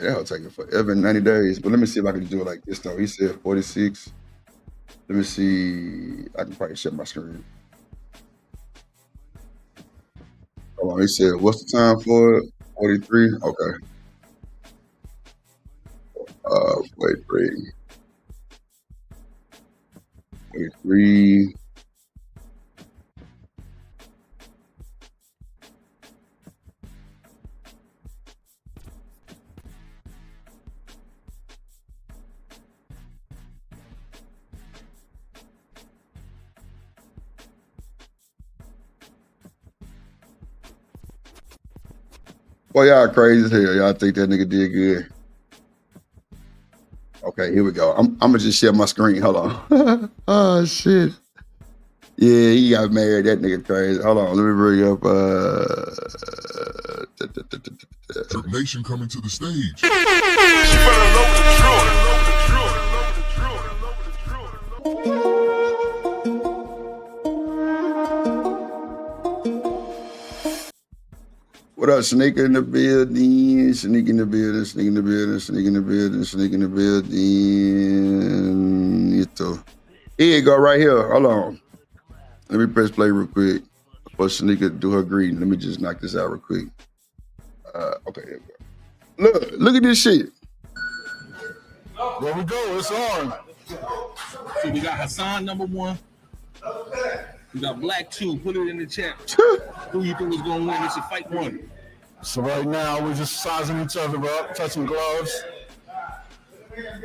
that'll take it forever, 90 days. But let me see if I can do it like this though. He said 46. Let me see. I can probably share my screen. Hold on. He said, what's the time for it? 43. Okay. 43. 43. Boy, y'all crazy as hell. Y'all think that nigga did good. Okay, here we go. I'm gonna just share my screen. Hold on. Oh shit. Yeah, he got married. That nigga crazy. Hold on, let me bring up Nation coming to the stage. What up, Sneaker in the building? Sneak in the building, sneak in the building, sneak in the building, sneak in the building. Here you go, right here. Hold on. Let me press play real quick before Sneaker do her greeting. Let me just knock this out real quick. Okay, here we go. Look at this shit. There we go. It's on. So we got Hassan #1. We got Black 2. Put it in the chat. Who you think is gonna win? It's a fight one. So right now we're just sizing each other up, touching gloves.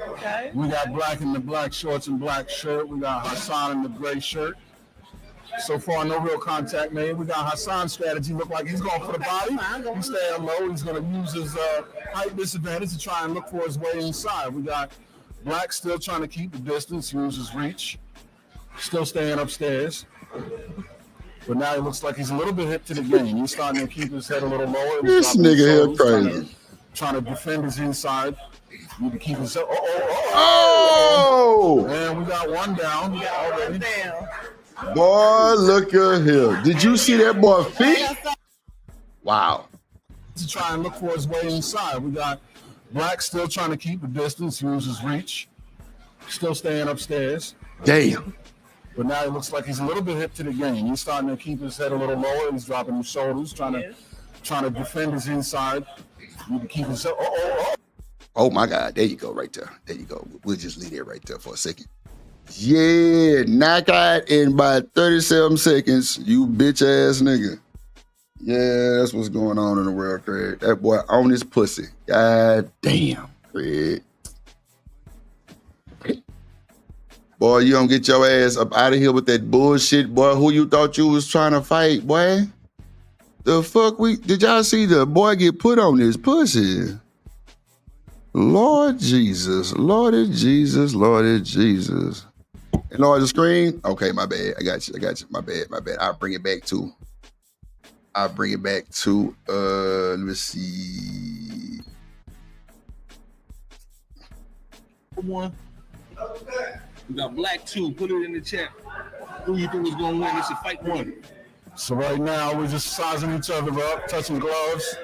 Okay. We got Black in the black shorts and black shirt. We got Hassan in the gray shirt. So far, no real contact made. We got Hassan's strategy. Look like he's going for the body. He's staying low. He's going to use his height disadvantage to try and look for his way inside. We got Black still trying to keep the distance, use his reach. Still staying upstairs. But now he looks like he's a little bit hip to the game. He's starting to keep his head a little lower. This nigga here crazy. Trying to defend his inside. Need to keep his. Oh! And we got one down. Already. Down. Boy, look at here. Did you see that boy feet? Wow. To try and look for his way inside. We got Black still trying to keep the distance, use his reach. Still staying upstairs. Damn. But now he looks like he's a little bit hip to the game. He's starting to keep his head a little lower. He's dropping his shoulders, trying to defend his inside. Need to keep his. Oh my God. There you go, right there. There you go. We'll just leave it right there for a second. Yeah, knockout in about 37 seconds, you bitch ass nigga. Yeah, that's what's going on in the world, Craig. That boy on his pussy. God damn, Craig. Boy, you don't get your ass up out of here with that bullshit, boy. Who you thought you was trying to fight, boy? The fuck did y'all see the boy get put on his pussy? Lord Jesus, Lordy Jesus, Lordy Jesus. And Lord, the screen? Okay, my bad. I got you. My bad. I'll bring it back to, let me see. One. We got Black 2. Put it in the chat. Who you think is gonna win? It's a fight one. So right now we're just sizing each other up, touching gloves.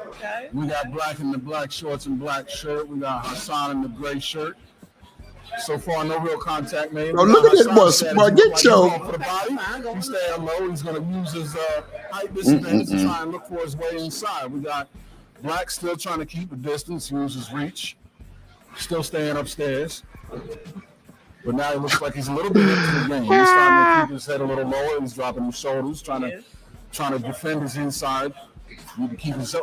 Okay. We got Black in the black shorts and black shirt. We got Hassan in the gray shirt. So far, no real contact made. Oh, look at this boy. Get your. He's staying low. He's going to use his height disadvantage to try and look for his way inside. We got Black still trying to keep the distance, use his reach. Still staying upstairs. But now he looks like he's a little bit into the game. He's starting to keep his head a little lower. He's dropping his shoulders, trying to defend his inside. Need to keep his.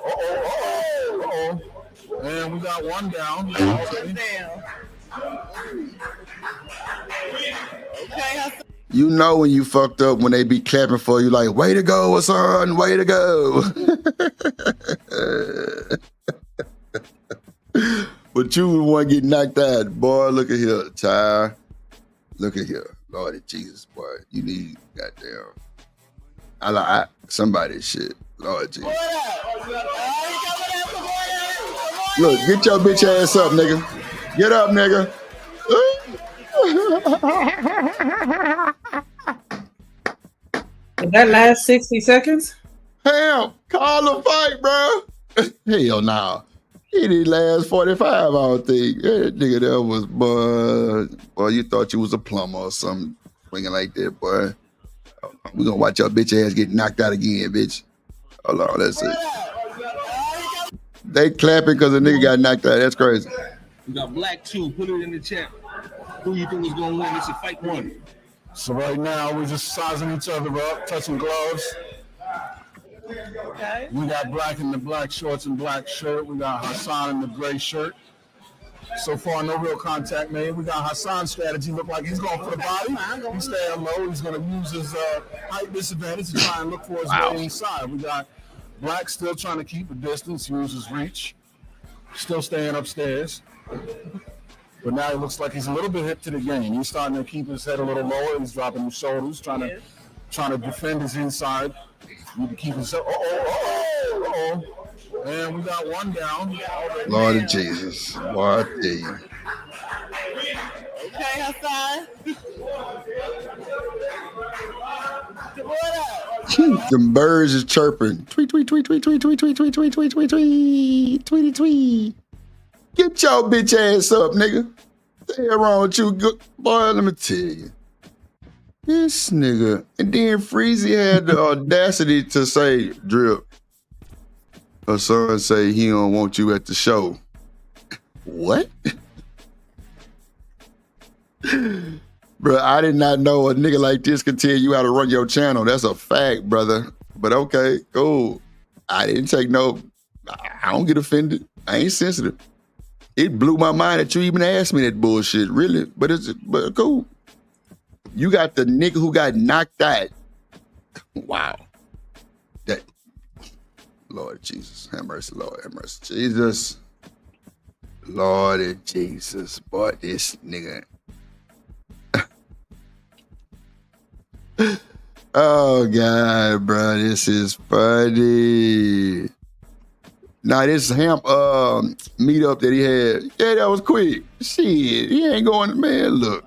And we got one down. Already. Okay. You know when you fucked up when they be clapping for you, like, way to go, Hassan, way to go. But you the one get knocked out. Boy, look at here, Tahir. Look at here. Lord Jesus, boy. You need goddamn. I like somebody's shit. Lord Jesus. Look, get your bitch ass up, nigga. Get up, nigga. Did that last 60 seconds? Hell, call the fight, bro. Hell nah. He didn't last 45, I don't think. That nigga that was, boy, you thought you was a plumber or something. Swinging like that, boy. We gonna watch your bitch ass get knocked out again, bitch. Hold on, let's see. They clapping because the nigga got knocked out. That's crazy. We got Black 2. Put it in the chat. Who you think is gonna win? This is fight 1. So right now we're just sizing each other up, touching gloves. Okay. We got Black in the black shorts and black shirt. We got Hassan in the gray shirt. So far, no real contact made. We got Hassan's strategy. Look like he's going for the body. He's staying low. He's going to use his height disadvantage to try and look for his way inside. We got Black still trying to keep a distance, use his reach. Still staying upstairs. But now it looks like he's a little bit hip to the game. He's starting to keep his head a little lower. He's dropping his shoulders, trying to defend his inside. Need to keep his and we got one down. Lord of Jesus. What the? Okay, Hassan. Come on up. Them birds is chirping. Tweet, tweet, tweet, tweet, tweet, tweet, tweet, tweet, tweet, tweet, tweet, tweet, tweety, tweet. Get your bitch ass up, nigga. Stay around with you, good boy. Let me tell you. This nigga. And then Freezy had the audacity to say, Drip, Hassan say he don't want you at the show. What? Bro, I did not know a nigga like this could tell you how to run your channel. That's a fact, brother. But okay, cool. I didn't take no, I don't get offended. I ain't sensitive. It blew my mind that you even asked me that bullshit, really. But cool. You got the nigga who got knocked out. Wow. That, Lord Jesus, have mercy, Lord, have mercy. Jesus. Lord and Jesus, boy, this nigga. Oh, God, bro, this is funny. Now, this Hamp meetup that he had, yeah, that was quick. Shit, he ain't going, man, look.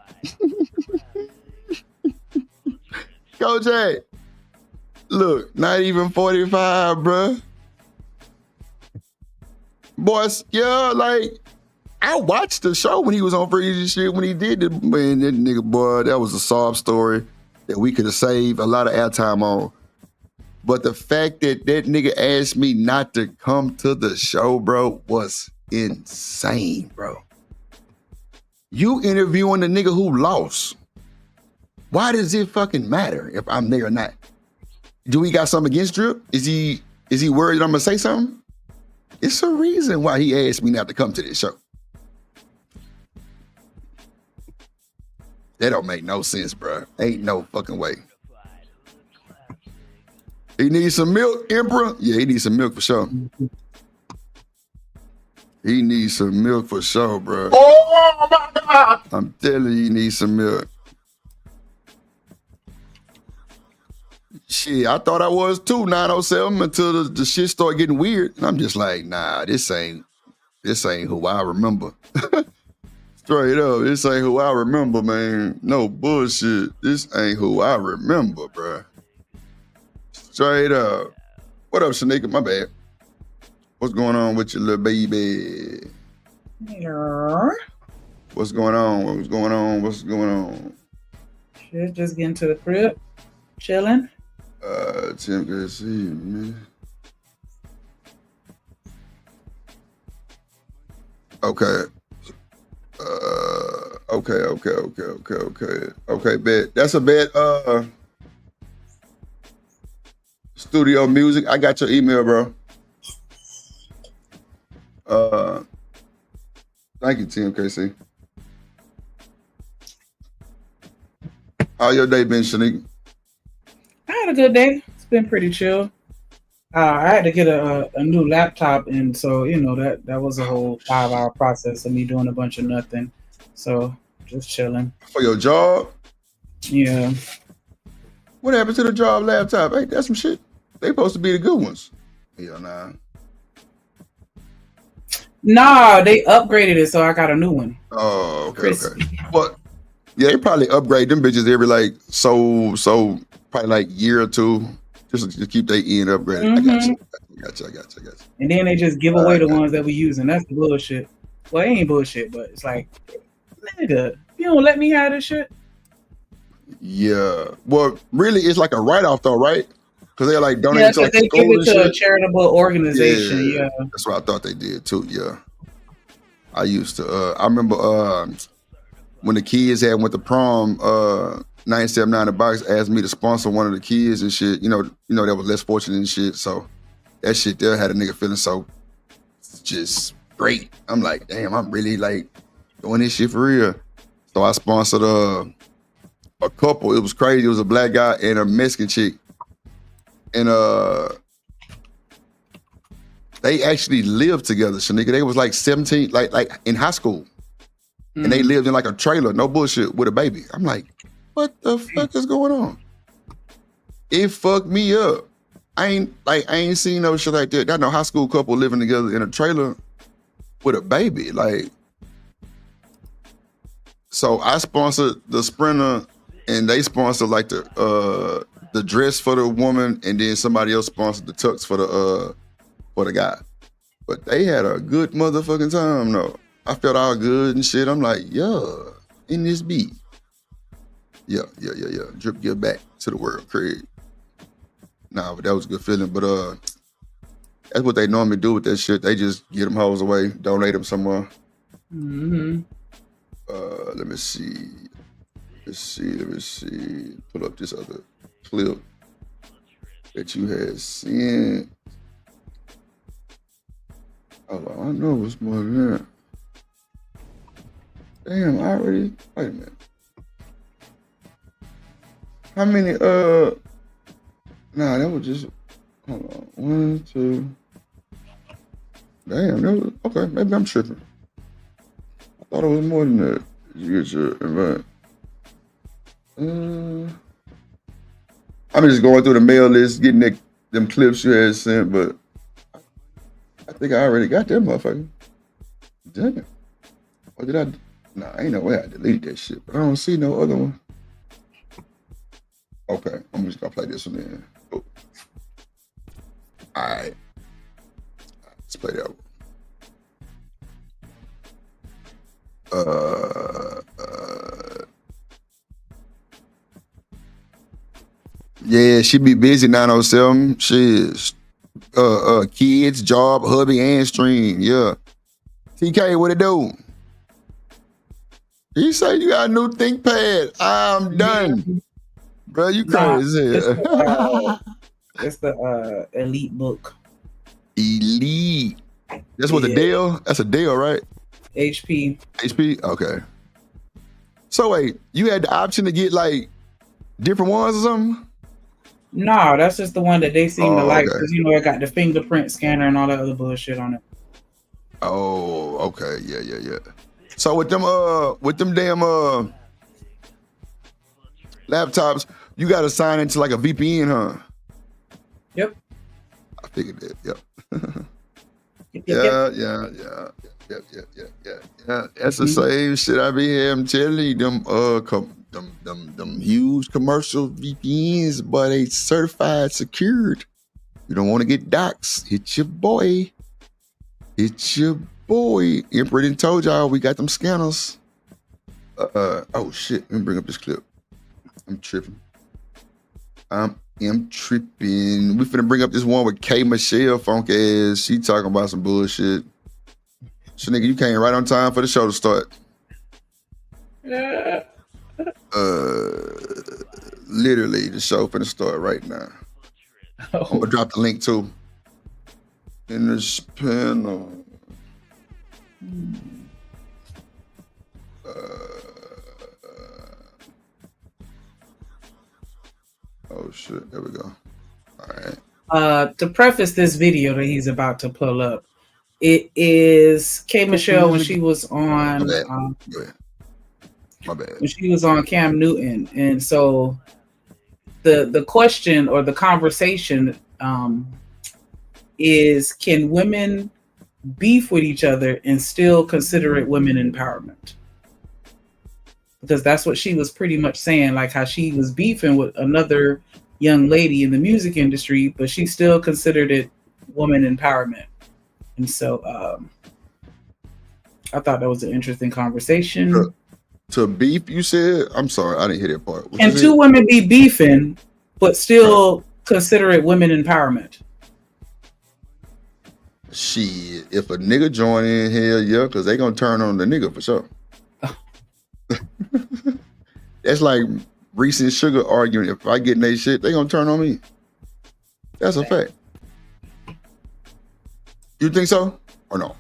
Coach A, look, not even 45, bruh. Boys, yeah, like, I watched the show when he was on Freezy shit, when he did it. Man, that nigga, boy, that was a sob story that we could have saved a lot of airtime on. But the fact that that nigga asked me not to come to the show, bro, was insane, bro. You interviewing the nigga who lost. Why does it fucking matter if I'm there or not? Do we got something against Drip? Is he worried that I'm gonna say something? It's a reason why he asked me not to come to this show. That don't make no sense, bro. Ain't no fucking way. He needs some milk, Emperor? Yeah, he needs some milk for sure. He needs some milk for sure, bro. Oh my God! I'm telling you, he needs some milk. Shit, I thought I was too, 907, until the shit started getting weird. And I'm just like, nah, this ain't who I remember. Straight up, this ain't who I remember, man. No bullshit. This ain't who I remember, bruh. Straight up. What up, Shanika? My bad. What's going on with your little baby? Yeah. What's going on? What's going on? What's going on? Shit, just getting to the crib, chilling. Tim, good to see you, man. Okay. Okay, bet. That's a bet. Studio Music. I got your email, bro. Thank you, Tim KC. How your day been, Shanika? I had a good day. It's been pretty chill. I had to get a new laptop, and so that was a whole 5-hour process of me doing a bunch of nothing. So just chilling. For your job? Yeah. What happened to the job laptop? Hey, that's some shit. They supposed to be the good ones. Yeah, nah. Nah, they upgraded it, so I got a new one. Oh, okay, Crispy. okay. Well, yeah, they probably upgrade them bitches every so probably like year or two. Just to keep their end upgraded. I got you. And then they just give away the ones that we using. That's the bullshit. Well, it ain't bullshit, but it's like, nigga, you don't let me have this shit. Yeah. Well, really, it's like a write-off though, right? Because they're like donating to like they give it to a charitable organization. Yeah, that's what I thought they did too. Yeah. I used to. I remember when the kids went to prom. 979 the box asked me to sponsor one of the kids and shit. You know that was less fortunate and shit. So that shit there had a nigga feeling so just great. I'm like, damn, I'm really like doing this shit for real. So I sponsored a couple. It was crazy. It was a black guy and a Mexican chick, and they actually lived together. So nigga, they was like 17, like in high school, and they lived in like a trailer, no bullshit, with a baby. I'm like, what the fuck is going on? It fucked me up. I ain't seen no shit like that. Got no high school couple living together in a trailer with a baby. Like, so I sponsored the Sprinter, and they sponsored like the dress for the woman, and then somebody else sponsored the tux for the guy. But they had a good motherfucking time though. I felt all good and shit. I'm like, yeah, in this beat. Yeah. Drip gear back to the world, Craig. Nah, but that was a good feeling. But that's what they normally do with that shit. They just get them hoes away, donate them somewhere. Let me see. Pull up this other clip that you had seen. Oh, I know it's more than that. Damn, I already. Wait a minute. How many, nah, that was just, hold on, 1, 2. Damn, that was, okay, maybe I'm tripping. I thought it was more than that. You get your invite. I'm just going through the mail list, getting them clips you had sent, but I think I already got that motherfucker. Damn it. Or did I? Nah, ain't no way I deleted that shit, but I don't see no other one. Okay, I'm just gonna play this one then. Oh. All right, let's play that one. Yeah, she be busy 907. Shit, kids, job, hubby, and stream. Yeah, TK, what it do? He say you got a new ThinkPad. I'm done. Bro, you crazy. It's the Elite book. Elite. That's what the Dell? That's a Dell, right? HP. Okay. So wait, you had the option to get like different ones or something? No, that's just the one that they seem to like, because it got the fingerprint scanner and all that other bullshit on it. Oh, okay. Yeah. So with them damn laptops, you gotta sign into like a VPN, huh? Yep. I figured that. Yep. Yep. Yeah. That's the same shit I be here. I'm telling you, them huge commercial VPNs, but they certified secured. You don't want to get doxxed. Hit your boy. Emperor didn't told y'all we got them scanners. Oh shit. Let me bring up this clip. I'm tripping. We finna bring up this one with K Michelle funk ass. She talking about some bullshit. So nigga, you came right on time for the show to start. Literally, the show finna start right now. I'm gonna drop the link too. In this panel. Oh shit, there we go. All right. To preface this video that he's about to pull up, it is K Michelle when she was on My bad. When she was on Cam Newton. And so the question or the conversation is, can women beef with each other and still consider it women empowerment? Because that's what she was pretty much saying, like how she was beefing with another young lady in the music industry, but she still considered it woman empowerment. And so I thought that was an interesting conversation. To beef, you said? I'm sorry, I didn't hear that part. What Can two women be beefing, but still consider it women empowerment? Shit, if a nigga join in, hell yeah, because they gonna turn on the nigga for sure. That's like Reese and Sugar arguing. If I get in they shit, they gonna turn on me. That's a fact. You think so or no?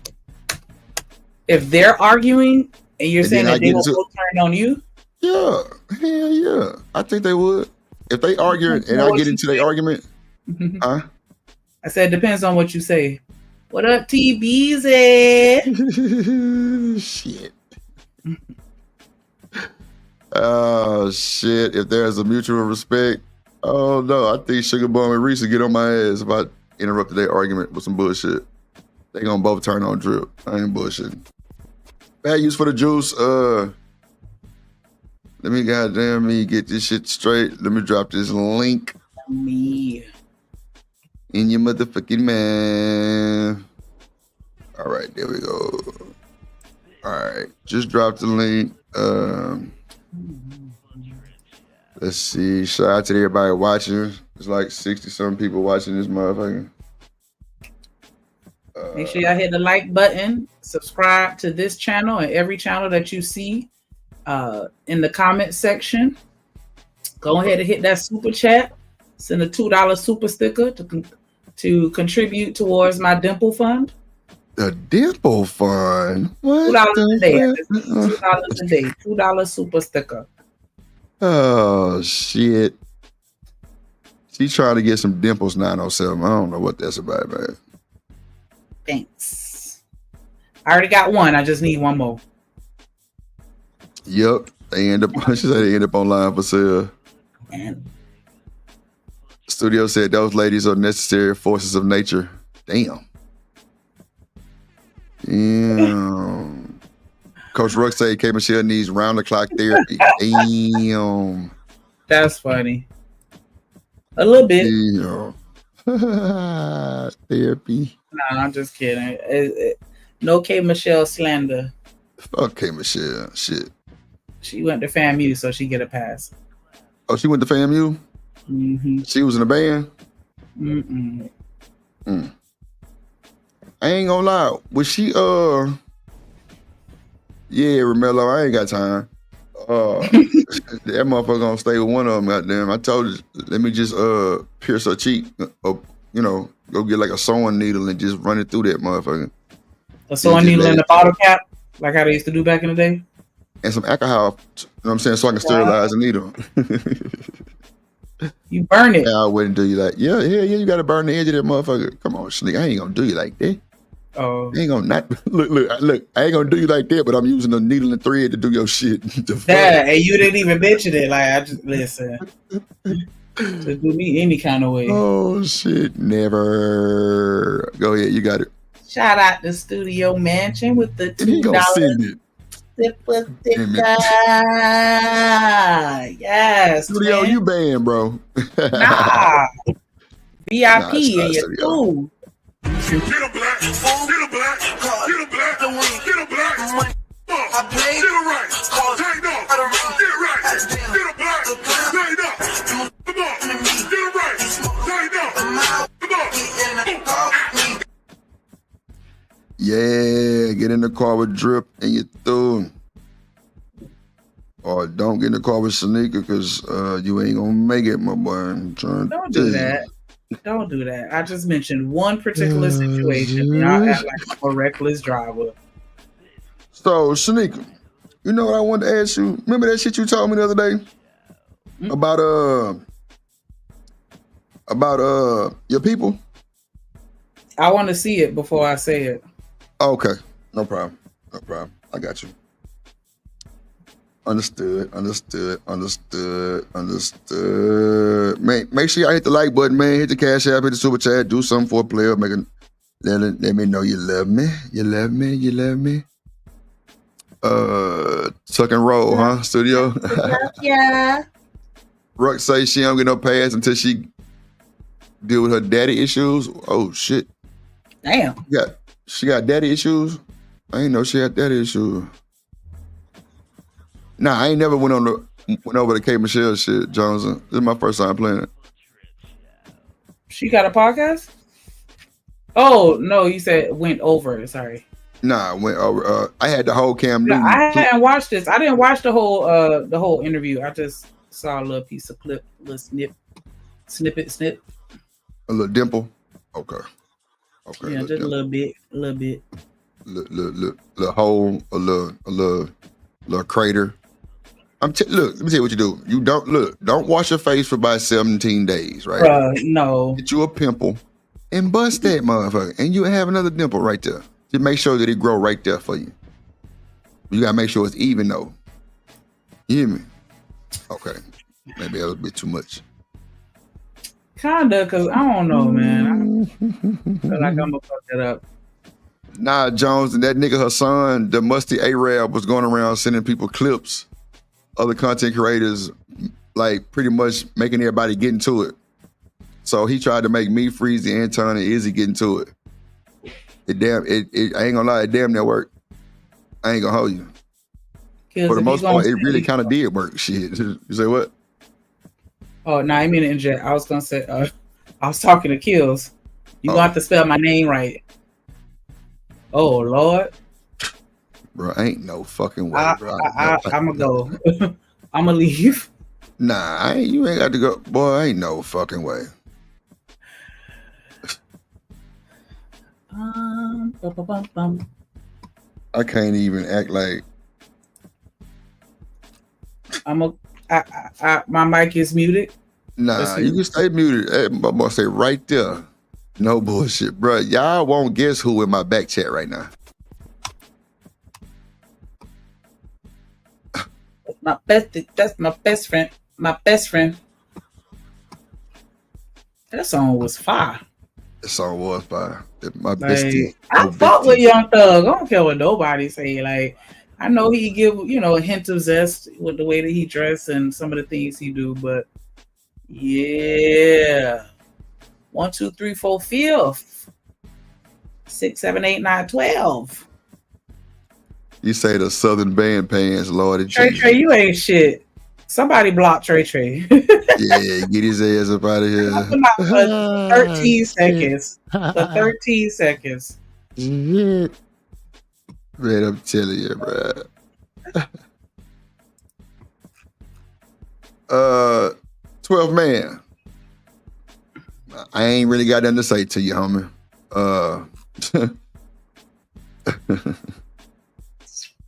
If they're arguing and you're saying that they will both turn on you? Yeah, hell yeah. I think they would. If they argue and I get into their argument, huh? I said depends on what you say. What up, TBZ? Shit. Oh shit! If there's a mutual respect, oh no, I think Sugar Bum and Reese would get on my ass if I interrupted their argument with some bullshit. They gonna both turn on drip. I ain't bullshitting. Bad use for the juice. Let me goddamn me get this shit straight. Let me drop this link. Me. In your motherfucking man. All right, there we go. All right, just drop the link. Let's see. Shout out to everybody watching. There's like 60-something people watching this motherfucker. Make sure y'all hit the like button. Subscribe to this channel and every channel that you see in the comment section. Go ahead and hit that super chat. Send a $2 super sticker to contribute towards my dimple fund. The dimple fund? What? $2 a day. $2 a day. $2 super sticker. Oh shit. She trying to get some dimples 907. I don't know what that's about, man. Thanks. I already got one. I just need one more. Yep. She said they end up online for sale. And Studio said those ladies are necessary forces of nature. Damn. Coach Ruck said K. Michelle needs round-the-clock therapy. Damn. That's funny. A little bit. Therapy. No, I'm just kidding. No K. Michelle slander. Fuck K. Michelle. Shit. She went to FAMU, so she get a pass. Oh, she went to FAMU? Mm-hmm. She was in a band? Mm-mm. I ain't gonna lie. Was she, yeah, Romello, I ain't got time. That motherfucker gonna stay with one of them, goddamn. I told her, let me just pierce her cheek, or, go get like a sewing needle and just run it through that motherfucker. A sewing needle in the bottle cap, like how they used to do back in the day? And some alcohol, you know what I'm saying, so I can sterilize the needle. You burn it. Yeah, I wouldn't do you like, yeah, you gotta burn the edge of that motherfucker. Come on, Sneak, I ain't gonna do you like that. Oh, I ain't gonna not look. I ain't gonna do you like that, but I'm using a needle and thread to do your shit. Yeah, and you didn't even mention it. Like I just listen. Just do me any kind of way. Oh shit, never. Go ahead, you got it. Shout out to Studio Mansion with the $2 super sticker. Yes, Studio, man. you banned, bro. Nah, VIP Nah, and your food. Get a black, get a black, get a black, get a black. I play, get it right, tighten up, get it right, get a black, tighten up, come on, get it right, tighten up, come on. Yeah, get in the car with Drip and you through. Or don't get in the car with Shanika because you ain't gonna make it, my boy. I'm trying Don't do that. Don't do that. I just mentioned one particular situation. Y'all act like I'm a reckless driver. So, Shanika, you know what I wanted to ask you? Remember that shit you told me the other day? About your people? I want to see it before I say it. Okay. No problem. I got you. Understood. Man, make sure y'all hit the like button, man. Hit the cash app, hit the super chat, do something for a player. Let me know you love me. Tuck and roll, huh, Studio? Yeah. Ruck say she don't get no pass until she deal with her daddy issues. Oh shit. Damn. She got daddy issues? I ain't know she had daddy issues. Nah, I ain't never went over to K Michelle shit, Johnson. This is my first time playing it. She got a podcast? Oh no, you said went over. Sorry. Nah, I went over. I had the whole Cam Newton. I hadn't watched this. I didn't watch the whole interview. I just saw a little piece of clip, a little snippet. A little dimple. Okay. Yeah, just dimple. a little bit. Little hole, a little crater. Look, let me tell you what you do. You don't wash your face for about 17 days, right? No. Get you a pimple and bust that motherfucker, and you have another dimple right there. Just make sure that it grow right there for you. You gotta make sure it's even though. You hear me? Okay. Maybe that was a bit too much. Kinda, cause I don't know, man. I feel like I'm gonna fuck it up. Nah, Jones, and that nigga Hassan, the Musty Arab, was going around sending people clips, other content creators, like pretty much making everybody get into it. So he tried to make me, Freezy, Anton, and Izzy get into it. I ain't gonna lie, it damn near worked. I ain't gonna hold you. For the most part, it really kind of did work. Shit. You say what? Oh, no, I mean to interject. I was gonna say, I was talking to Kills. You gonna have to spell my name right. Oh Lord, bro, ain't no fucking way, bro. I'm gonna go. I'm gonna leave. Nah, you ain't got to go, boy. Ain't no fucking way. I can't even act like. My mic is muted. Nah, you can stay muted. I'm gonna say right there. No bullshit, bro. Y'all won't guess who in my back chat right now. That's my best friend. My best friend. That song was fire. That song was fire. My bestie. I fuck with Young Thug. I don't care what nobody say. Like, I know he give a hint of zest with the way that he dress and some of the things he do, but yeah. 1, 2, 3, 4, 5, 6, 7, 8, 9, 12. You say the Southern band pants, Lord. Trey, you ain't shit. Somebody block Trey. Yeah, get his ass up out of here. For 13 seconds. For 13 seconds. Man, I'm telling you, bro. 12 man. I ain't really got nothing to say to you, homie. I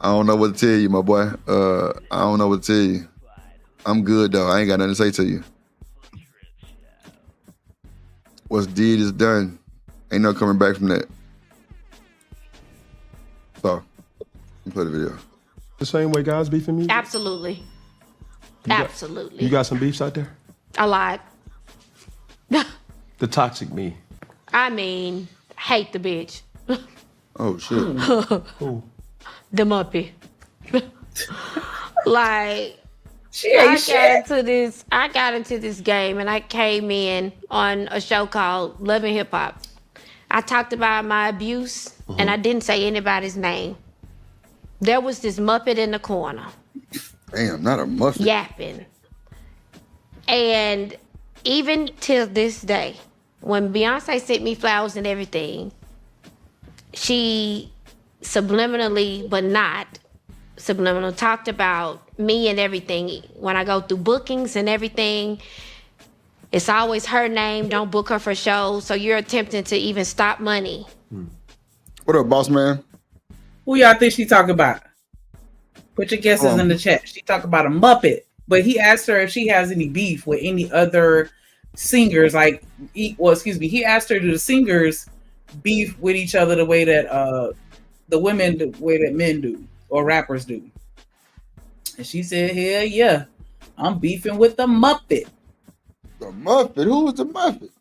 don't know what to tell you, my boy. I don't know what to tell you. I'm good though. I ain't got nothing to say to you. What's did is done. Ain't no coming back from that. So, play the video. The same way guys beefing me? Absolutely. You got some beefs out there? A lot. The toxic me. I mean, hate the bitch. Oh shit. Who? The Muppet. Like, I got into this game and I came in on a show called Love and Hip Hop. I talked about my abuse and I didn't say anybody's name. There was this Muppet in the corner. Damn, not a Muppet. Yapping. And even till this day, when Beyonce sent me flowers and everything, she subliminally, but not subliminal, talked about me and everything. When I go through bookings and everything, it's always her name. Don't book her for shows. So you're attempting to even stop money. What up, boss man? Who y'all think she talking about? Put your guesses in the chat. She talked about a Muppet, but he asked her if she has any beef with any other singers. He asked her, do the singers beef with each other the way that the women, the way that men do or rappers do? And she said, hell yeah, I'm beefing with the Muppet. The Muppet? Who was the Muppet?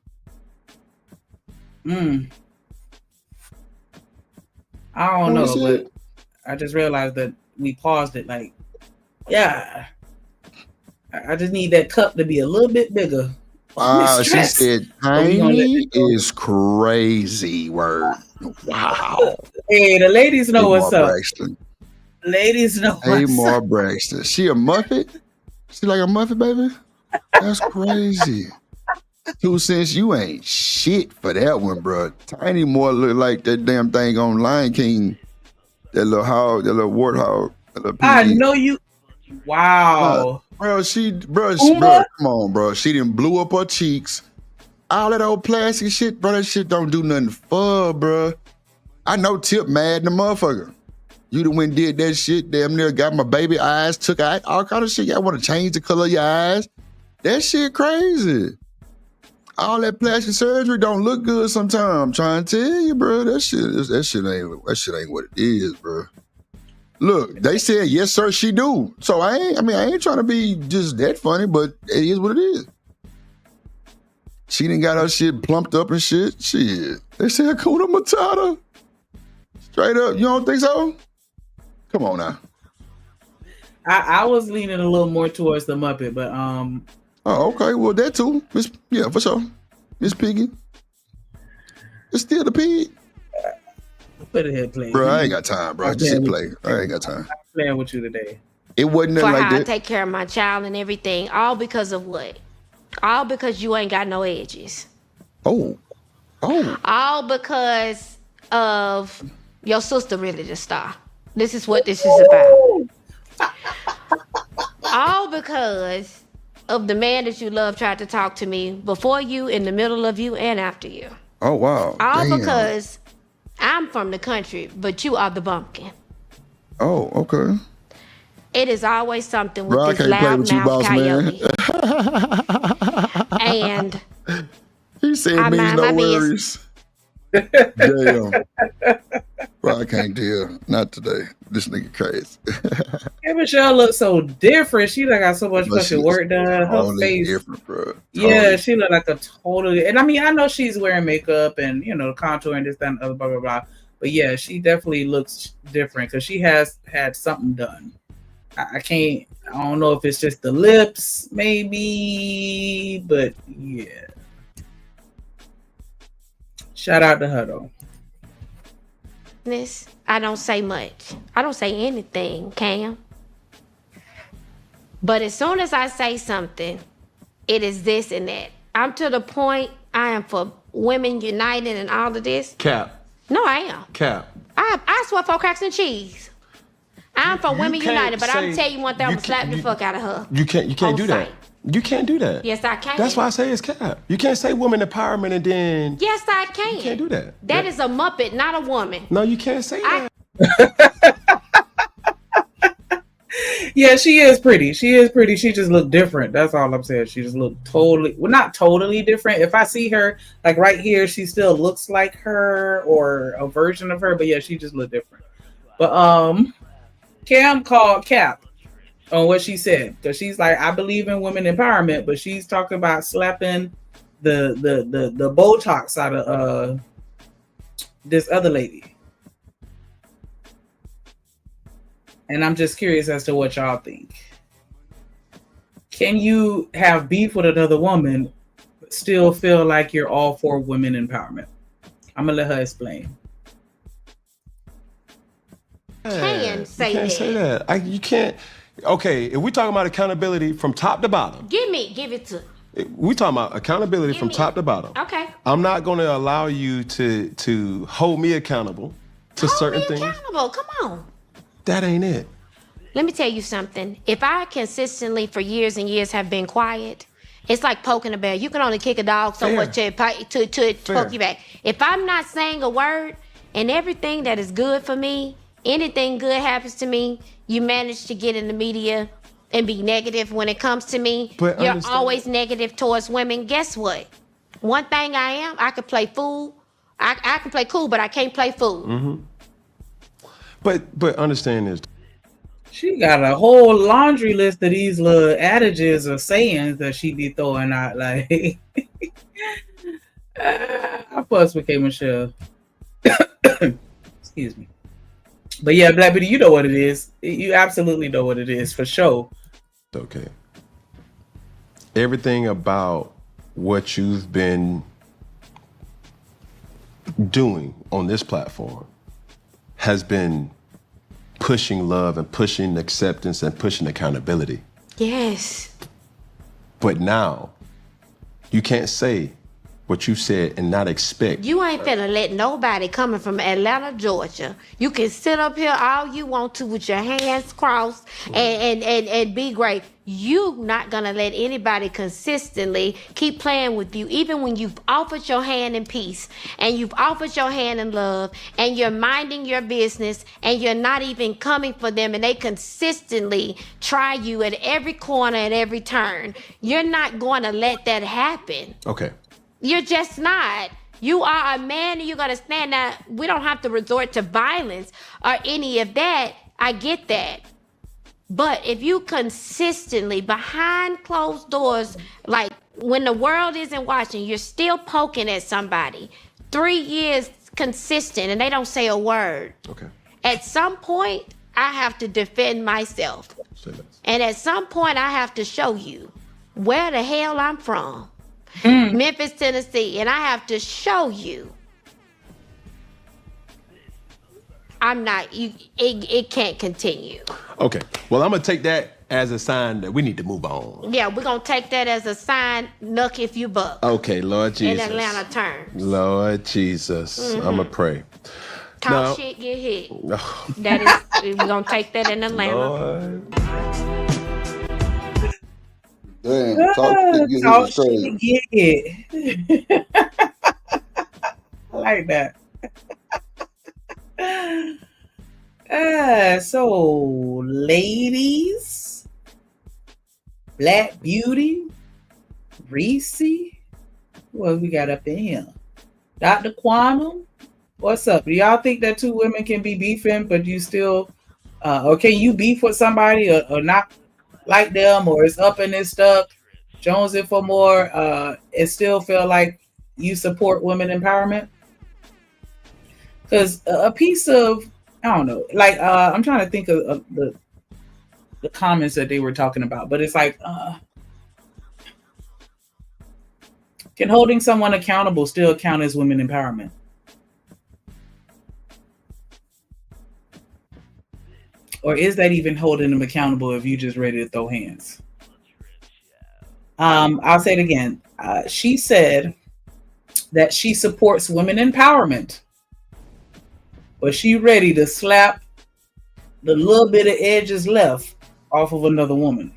I don't know, but I just realized that we paused it. Like, yeah, I just need that cup to be a little bit bigger. Wow, she Stress. said So we gonna let tiny this go. is crazy. Word. Wow. Hey, the ladies know Hey, what's Mar up. Braxton. Ladies know Hey, what's Mar up. Braxton. She a Muppet? She like a Muppet, baby? That's crazy. 2 cents, you ain't shit for that one, bro. Tiny more look like that damn thing on Lion King. That little hog, that little warthog, that little I piggy. know you. Wow. Bro, bro, Uma? come on, bro. She done blew up her cheeks. All that old plastic shit, bro, that shit don't do nothing for her, bro. I know Tip mad than the motherfucker. You done went and did that shit, damn near got my baby eyes took out, all kind of shit. Y'all want to change the color of your eyes. That shit crazy. All that plastic surgery don't look good sometimes. I'm trying to tell you, bro. That shit ain't what it is, bro. Look, they said yes, sir, she do. So I ain't trying to be just that funny, but it is what it is. She done got her shit plumped up and shit. Shit. They said Hakuna Matata. Straight up. You don't think so? Come on now. I was leaning a little more towards the Muppet, but Oh, okay. Well, that too. Yeah, for sure. Miss Piggy. It's still the pig. put it here, please. Bro, I ain't got time, bro. Just hit play. I ain't got time. I'm playing with you today. It wasn't For nothing like how I that. take care of my child and everything, all because of what? All because you ain't got no edges. Oh. All because of your sister really the star. This is what this is about. All because of the man that you love tried to talk to me before you, in the middle of you, and after you. Oh, wow. All Damn. because I'm from the country, but you are the bumpkin. Oh, okay. It is always something with Bro, I this can't play with you, loudmouth boss coyote. And he said I means mind no my worries. Damn. Bro, I can't deal. Not today. This nigga crazy. Yeah, Michelle looks so different. She like got so much But fucking she work done. Her totally face different, bro. Yeah, Totally. she looked like a totally. And I mean, I know she's wearing makeup and contour and this, that, and other, blah blah blah. But yeah, she definitely looks different because she has had something done. I don't know if it's just the lips, maybe, but yeah. Shout out to her though. I don't say much. I don't say anything, Cam. But as soon as I say something, it is this and that. I'm to the point I am for women united and all of this. Cap. No, I am. Cap. I swear for cracks and cheese. I'm for women can't united, but I'm say- gonna tell you one thing, I'm gonna slap the fuck out of her. You can't On do that. sight. You can't do that. Yes, I can. That's why I say it's cap. You can't say woman empowerment and then Yes, I can. you can't do that. That is a Muppet, not a woman. No, you can't say that. Yeah, she is pretty. She is pretty. She just looked different. That's all I'm saying. She just looked totally, well, not totally different. If I see her, like right here, she still looks like her or a version of her. But yeah, she just looked different. But Cam called Cap on what she said because she's like, I believe in women empowerment, but she's talking about slapping the Botox out of this other lady. And I'm just curious as to what y'all think. Can you have beef with another woman, but still feel like you're all for women empowerment? I'm gonna let her explain. Can say you can't that. say that. You can't. Okay, if we talking about accountability from top to bottom, Give it to. we talking about accountability from me. top to bottom. Okay. I'm not going to allow you to hold me accountable to certain Hold me things. accountable. Come on. That ain't it. Let me tell you something. If I consistently for years and years have been quiet, it's like poking a bear. You can only kick a dog so Fair. much to poke you back. If I'm not saying a word and everything that is good for me, anything good happens to me, you manage to get in the media and be negative when it comes to me. But You're understand- always negative towards women. Guess what? One thing I am, I could play fool. I can play cool, but I can't play fool. Mm-hmm. But understand this. She got a whole laundry list of these little adages or sayings that she be throwing out. Like, I fuss with K. Michelle. Excuse me. But yeah, Black Beauty, you know what it is. You absolutely know what it is for sure. Okay. everything about what you've been doing on this platform has been pushing love and pushing acceptance and pushing accountability. Yes. But now, you can't say what you said and not expect. You ain't finna let nobody coming from Atlanta, Georgia. You can sit up here all you want to with your hands crossed and be great. You not gonna let anybody consistently keep playing with you, even when you've offered your hand in peace and you've offered your hand in love and you're minding your business and you're not even coming for them and they consistently try you at every corner and every turn. You're not gonna let that happen. Okay. You're just not. You are a man and you're going to stand there. We don't have to resort to violence or any of that. I get that. But if you consistently behind closed doors, like when the world isn't watching, you're still poking at somebody 3 years consistent and they don't say a word. Okay. At some point, I have to defend myself. And at some point, I have to show you where the hell I'm from. Memphis, Tennessee, and I have to show you I'm not, it can't continue. Okay. Well, I'm going to take that as a sign that we need to move on. Yeah, we're going to take that as a sign, nuck if you buck. Okay, Lord Jesus. In Atlanta terms. Lord Jesus. I'm going to pray. Talk Now, shit, get hit. That is, we're going to take that in Atlanta. Lord. Damn, talk shit, get it. I like that. So, ladies, Black Beauty, Reese, what we got up in here? Dr. Quantum, what's up? Do y'all think that two women can be beefing, but you still, or can you beef with somebody or not like them, or it's up and it's stuck, jonesing for more, and still feel like you support women empowerment? Because a piece of, I don't know, like I'm trying to think of the comments that they were talking about, but it's like, can holding someone accountable still count as women empowerment? Or is that even holding them accountable if you just ready to throw hands? I'll say it again. She said that she supports women empowerment, but she ready to slap the little bit of edges left off of another woman.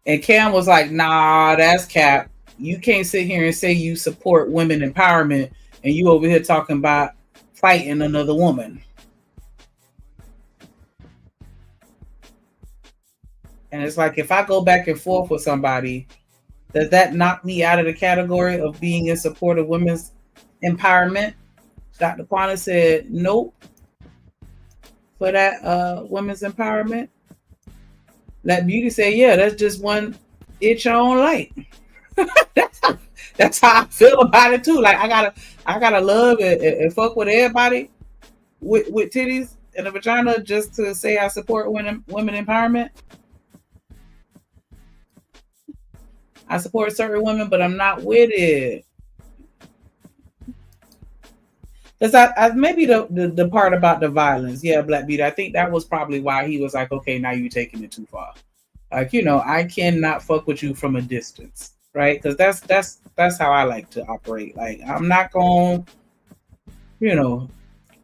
And Cam was like, nah, that's cap. You can't sit here and say you support women empowerment and you over here talking about fighting another woman. And it's like, if I go back and forth with somebody, does that knock me out of the category of being in support of women's empowerment? Dr. Quana said, nope. For that women's empowerment. Black Beauty said, yeah, that's just one itch I don't like. That's how I feel about it too. Like I gotta love and fuck with everybody with titties and a vagina just to say I support women empowerment. I support certain women, but I'm not with it. Because I maybe the part about the violence, yeah, Black Beauty, I think that was probably why he was like, okay, now you're taking it too far. Like, you know, I cannot fuck with you from a distance, right? Because that's how I like to operate. Like, I'm not going to, you know,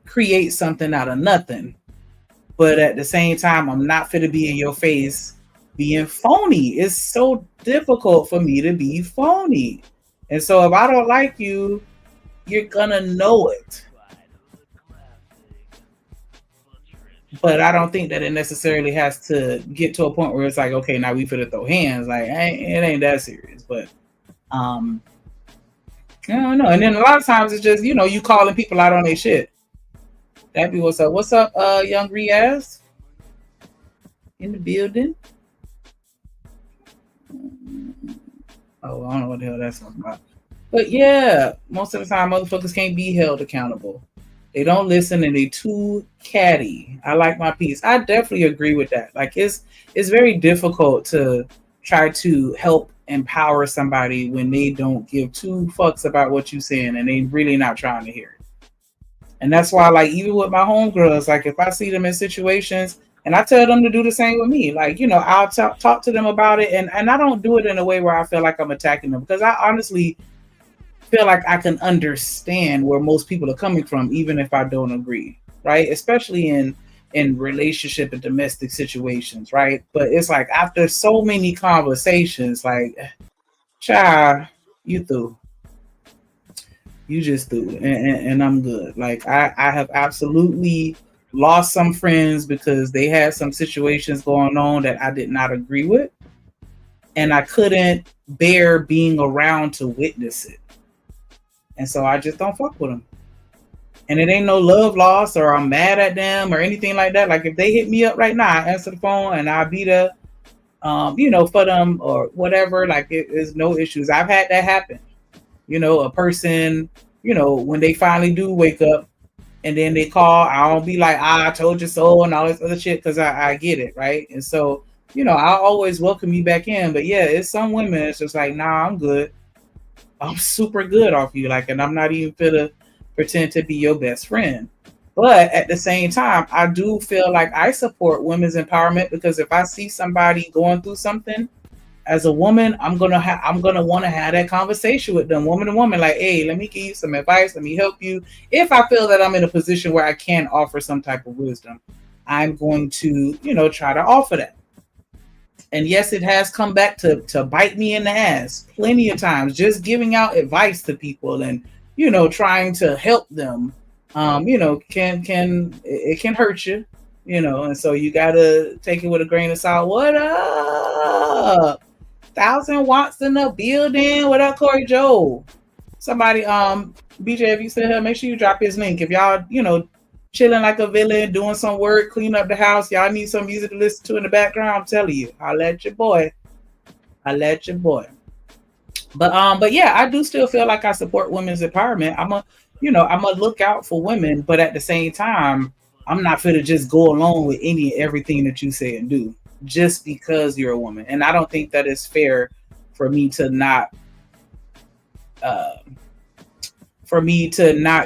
create something out of nothing. But at the same time, I'm not fit to be in your face being phony. It's so difficult for me to be phony. And so if I don't like you, you're gonna know it. But I don't think that it necessarily has to get to a point where it's like, okay, now we finna throw hands. Like, it ain't that serious. But I don't know. And then a lot of times it's just, you know, you calling people out on their shit. That'd be what's up. What's up, young Riaz? In the building. Oh, I don't know what the hell that's talking about. But yeah, most of the time motherfuckers can't be held accountable. They don't listen and they too catty. I like my peace. I definitely agree with that. Like it's very difficult to try to help empower somebody when they don't give two fucks about what you're saying and they really not trying to hear it. And that's why, like, even with my homegirls, like if I see them in situations and I tell them to do the same with me, like, you know, I'll talk to them about it. And I don't do it in a way where I feel like I'm attacking them, because I honestly feel like I can understand where most people are coming from, even if I don't agree, right? Especially in relationship and domestic situations, right? But it's like after so many conversations, like, child, you through. You just threw it, and I'm good. Like I have absolutely lost some friends because they had some situations going on that I did not agree with, and I couldn't bear being around to witness it. And so I just don't fuck with them. And it ain't no love lost or I'm mad at them or anything like that. Like if they hit me up right now, I answer the phone and I'll be there, you know, for them or whatever. Like it is no issues. I've had that happen. You know, a person, you know, when they finally do wake up and then they call, I don't be like, I told you so and all this other shit, because I get it, right? And so, you know, I'll always welcome you back in. But yeah, it's some women, it's just like, nah, I'm good. I'm super good off you. Like, and I'm not even gonna pretend to be your best friend. But at the same time, I do feel like I support women's empowerment, because if I see somebody going through something, as a woman, I'm gonna want to have that conversation with them, woman to woman. Like, hey, let me give you some advice. Let me help you. If I feel that I'm in a position where I can offer some type of wisdom, I'm going to, you know, try to offer that. And yes, it has come back to bite me in the ass plenty of times, just giving out advice to people and, you know, trying to help them. You know, can hurt you, you know, and so you gotta take it with a grain of salt. What up? 1,000 watts in the building. What up, Corey Joe? Somebody, BJ, if you still here, make sure you drop his link. If y'all, you know, chilling like a villain, doing some work, cleaning up the house, y'all need some music to listen to in the background, I'm telling you, I'll let your boy. But yeah, I do still feel like I support women's empowerment. I'm a lookout for women, but at the same time, I'm not fit to just go along with any and everything that you say and do just because you're a woman. And I don't think that it's fair for me to not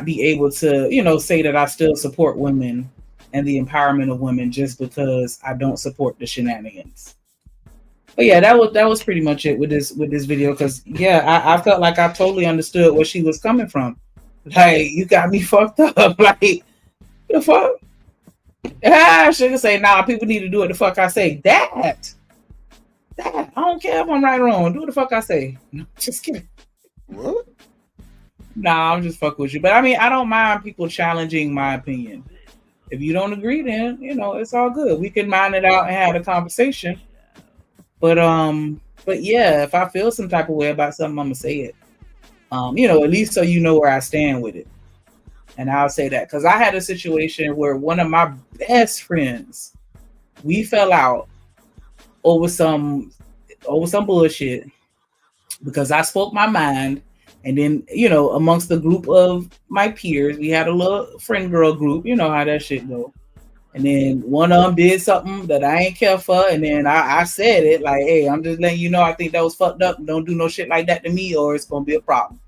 be able to, you know, say that I still support women and the empowerment of women just because I don't support the shenanigans. But yeah, that was pretty much it with this video, because yeah, I felt like I totally understood where she was coming from. Like, you got me fucked up. Like, the fuck? I should say, nah, people need to do what the fuck I say. That I don't care if I'm right or wrong. Do what the fuck I say. No, just kidding. What? Nah, I'm just fucking with you. But I mean, I don't mind people challenging my opinion. If you don't agree, then, you know, it's all good. We can mind it out and have a conversation. But yeah, if I feel some type of way about something, I'm gonna say it. You know, at least so you know where I stand with it. And I'll say that because I had a situation where one of my best friends, we fell out over some bullshit because I spoke my mind. And then, you know, amongst the group of my peers, we had a little friend girl group. You know how that shit go. And then one of them did something that I ain't care for. And then I said it like, hey, I'm just letting you know, I think that was fucked up. Don't do no shit like that to me or it's going to be a problem.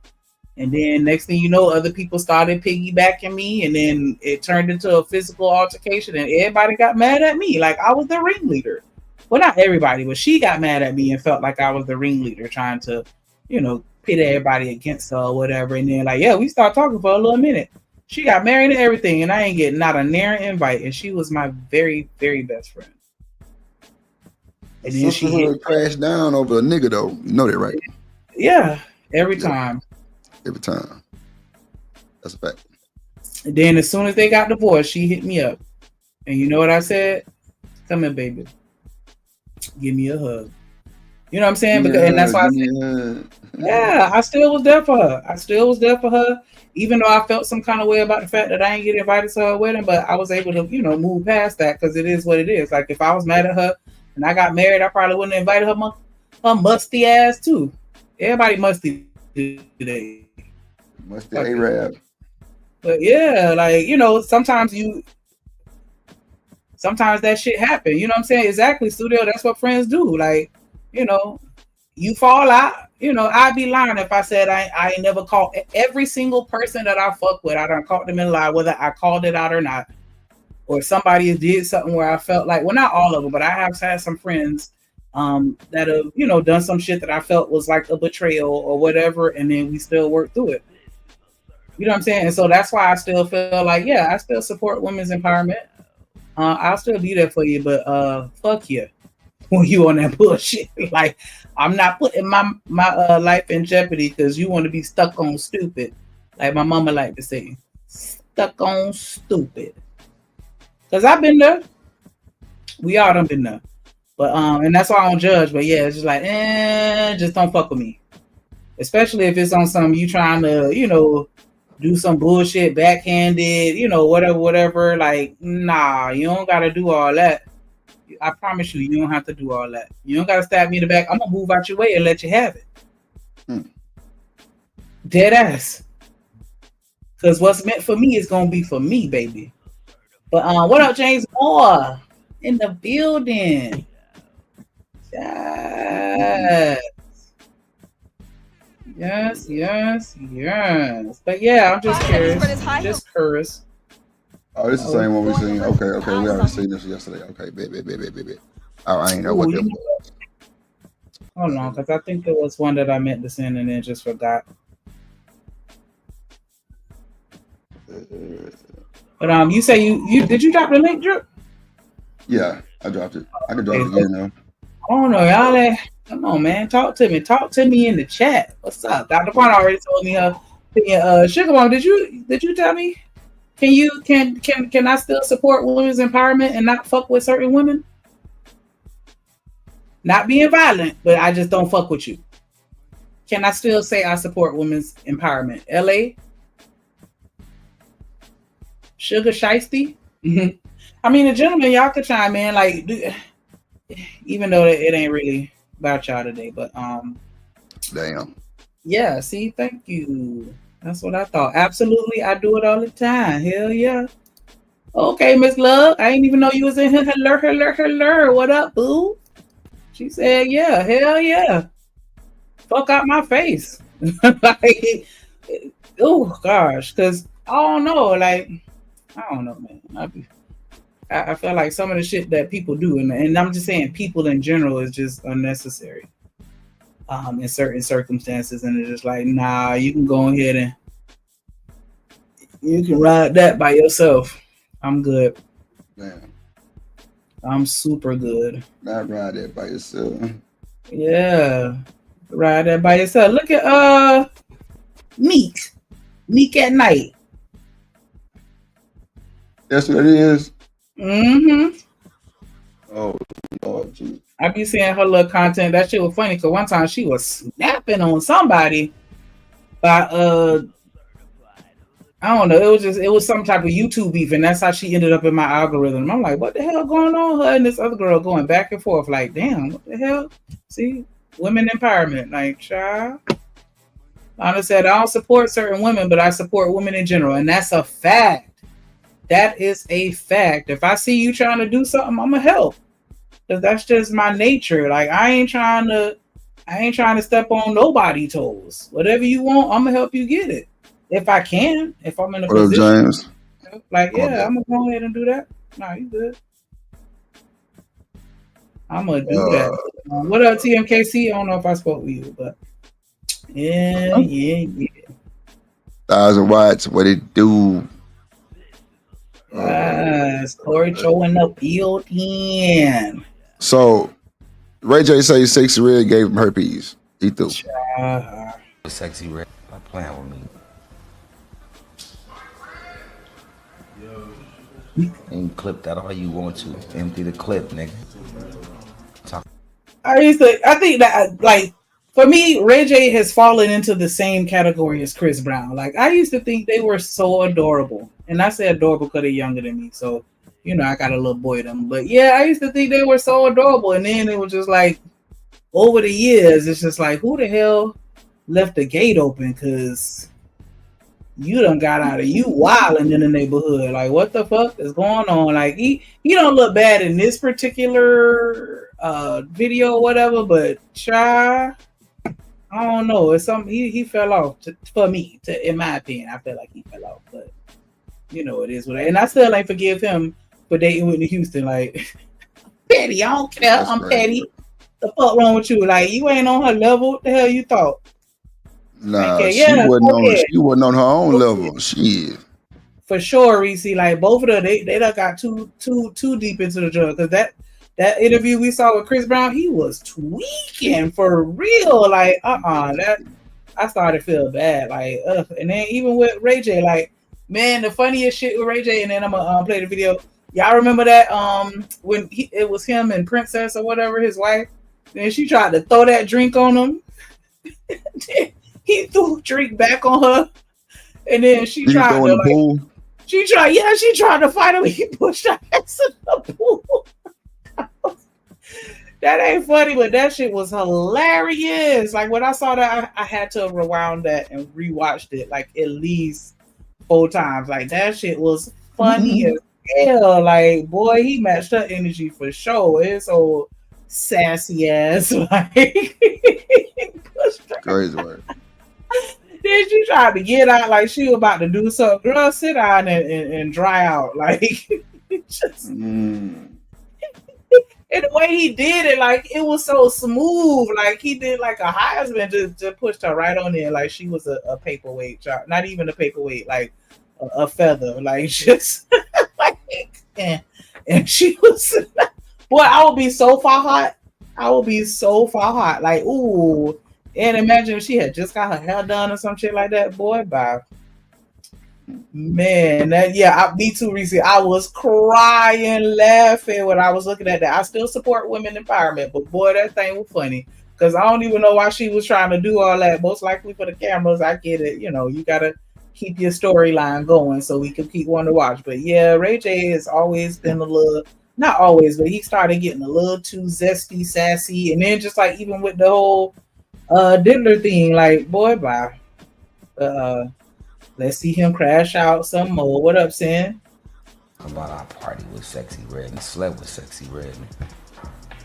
And then next thing you know, other people started piggybacking me. And then it turned into a physical altercation and everybody got mad at me. Like I was the ringleader. Well, not everybody, but she got mad at me and felt like I was the ringleader trying to, you know, pit everybody against her or whatever. And then like, yeah, we started talking for a little minute. She got married and everything, and I ain't getting not a near invite. And she was my very, very best friend. And then she crashed down over a nigga though. You know that, right? Yeah, every time. Every time. That's a fact. And then as soon as they got divorced, she hit me up. And you know what I said? Come here, baby. Give me a hug. You know what I'm saying? Because, and that's why I said, yeah, I still was there for her. Even though I felt some kind of way about the fact that I ain't get invited to her wedding, but I was able to, you know, move past that because it is what it is. Like if I was mad at her and I got married, I probably wouldn't have invited her musty ass too. Everybody musty today. Musty Arab. But yeah, like, you know, sometimes that shit happen. You know what I'm saying? Exactly, studio. That's what friends do. Like, you know, you fall out. You know, I'd be lying if I said I ain't never called every single person that I fuck with. I done caught them in lie, whether I called it out or not. Or somebody did something where I felt like, well, not all of them, but I have had some friends that have, you know, done some shit that I felt was like a betrayal or whatever, and then we still work through it. You know what I'm saying? And so that's why I still feel like, yeah, I still support women's empowerment. I'll still be there for you, but fuck you when you on that bullshit. Like, I'm not putting my life in jeopardy because you want to be stuck on stupid, like my mama like to say, stuck on stupid. Cause I've been there. We all done been there. But and that's why I don't judge. But yeah, it's just like, just don't fuck with me. Especially if it's on something you trying to, you know, do some bullshit, backhanded, you know, whatever. Like, nah, you don't gotta do all that. I promise you, you don't have to do all that. You don't gotta stab me in the back. I'm gonna move out your way and let you have it. Dead ass. Cause what's meant for me is gonna be for me, baby. But what up, James Moore in the building? Yes. But yeah, I'm just curious. Just curious. Oh, this is the same one we seen. Okay. We already seen this yesterday. Okay, bet. Oh, I ain't know what that was. Hold on, because I think there was one that I meant to send and then just forgot. But you say you did you drop the link, Drip? Yeah, I dropped it. I can drop it again now. I don't know, y'all. Come on, man. Talk to me. Talk to me in the chat. What's up? Dr. Quan already told me her opinion. Sugar Mom, did you tell me? Can I still support women's empowerment and not fuck with certain women? Not being violent, but I just don't fuck with you. Can I still say I support women's empowerment? LA? Sugar Shiesty? I mean, the gentleman, y'all could chime in, like, even though it ain't really about y'all today, but damn. Yeah, see, thank you. That's what I thought. Absolutely, I do it all the time. Hell yeah. Okay, Miss Love, I didn't even know you was in here. Hello. What up, boo? She said, yeah, hell yeah. Fuck out my face. Like, oh gosh, because I don't know, like, I don't know, man. I feel like some of the shit that people do, and I'm just saying people in general, is just unnecessary in certain circumstances, and it's just like, nah, you can go ahead and you can ride that by yourself. I'm good. Damn. I'm super good. Not ride that by yourself. Yeah. Ride that by yourself. Look at Meek at night. That's what it is. Mm-hmm. Oh Lord, geez. I be seeing her little content. That shit was funny because one time she was snapping on somebody by I don't know. It was some type of YouTube beef, and that's how she ended up in my algorithm. I'm like, what the hell going on? Her and this other girl going back and forth. Like, damn, what the hell? See, women empowerment. Like, child. Lana said, I don't support certain women, but I support women in general, and that's a fact. That is a fact. If I see you trying to do something, I'm gonna help, because that's just my nature. Like, I ain't trying to step on nobody's toes. Whatever you want, I'm gonna help you get it. If I can, if I'm in a position. What up, James? Like, yeah, I'm gonna go ahead and do that. Nah, you good. I'm gonna do that. What up, TMKC? I don't know if I spoke with you, but yeah. 1,000 watts. What it do? Yes, Corey showing up built-in. So, Ray J say Sexy Red gave him herpes. He threw. Sexy Red, stop playing with me. And clip that all you want to. Empty the clip, nigga. I think that, like, for me, Ray J has fallen into the same category as Chris Brown. Like, I used to think they were so adorable. And I say adorable because they're younger than me. So, you know, I got a little boy in them. But yeah, I used to think they were so adorable. And then it was just like, over the years, it's just like, who the hell left the gate open? Because you done got out of you wilding in the neighborhood. Like, what the fuck is going on? Like, he don't look bad in this particular video or whatever, but I don't know. It's something he fell off for me. In my opinion, I feel like he fell off, but you know it is what. And I still ain't forgive him for dating Whitney Houston. Like, petty. I don't care. That's I'm right. petty. The fuck wrong with you? Like, you ain't on her level. What the hell you thought? Nah, Okay, she yeah, wasn't on. okay. She wasn't on her own level. Shit. For sure, Reese. Like, both of them, they done got too deep into the drug. Because that interview we saw with Chris Brown, he was tweaking for real. Like, that I started to feel bad. Like, and then even with Ray J, like, man, the funniest shit with Ray J, and then I'm gonna play the video. Y'all remember that when it was him and Princess or whatever, his wife, and she tried to throw that drink on him. He threw a drink back on her, and then she Did he tried throw to in the pool? She tried to fight him. He pushed her ass in the pool. That ain't funny, but that shit was hilarious. Like, when I saw that, I had to rewound that and rewatched it like at least 4 times. Like, that shit was funny as hell. Like, boy, he matched her energy for sure. It's so sassy ass. Like, Crazy word. then she tried to get out like she was about to do something. Girl, sit down and dry out. Like, just and the way he did it, like, it was so smooth. Like, he did like a Heisman, just pushed her right on there like she was a paperweight. Not even a paperweight, like a feather. Like, just like, and she was, boy, I would be so far hot. Like, ooh. And imagine if she had just got her hair done or some shit like that. Boy, bye. Man, me too, Reese. I was crying, laughing when I was looking at that. I still support women empowerment, but boy, that thing was funny. Because I don't even know why she was trying to do all that. Most likely for the cameras. I get it. You know, you got to keep your storyline going so we can keep wanting to watch. But yeah, Ray J has always been a little, not always, but he started getting a little too zesty, sassy. And then just like even with the whole Diddler thing, like, boy, bye. Let's see him crash out some more. What up, Sam? About our party with Sexy Red and slept with Sexy Red.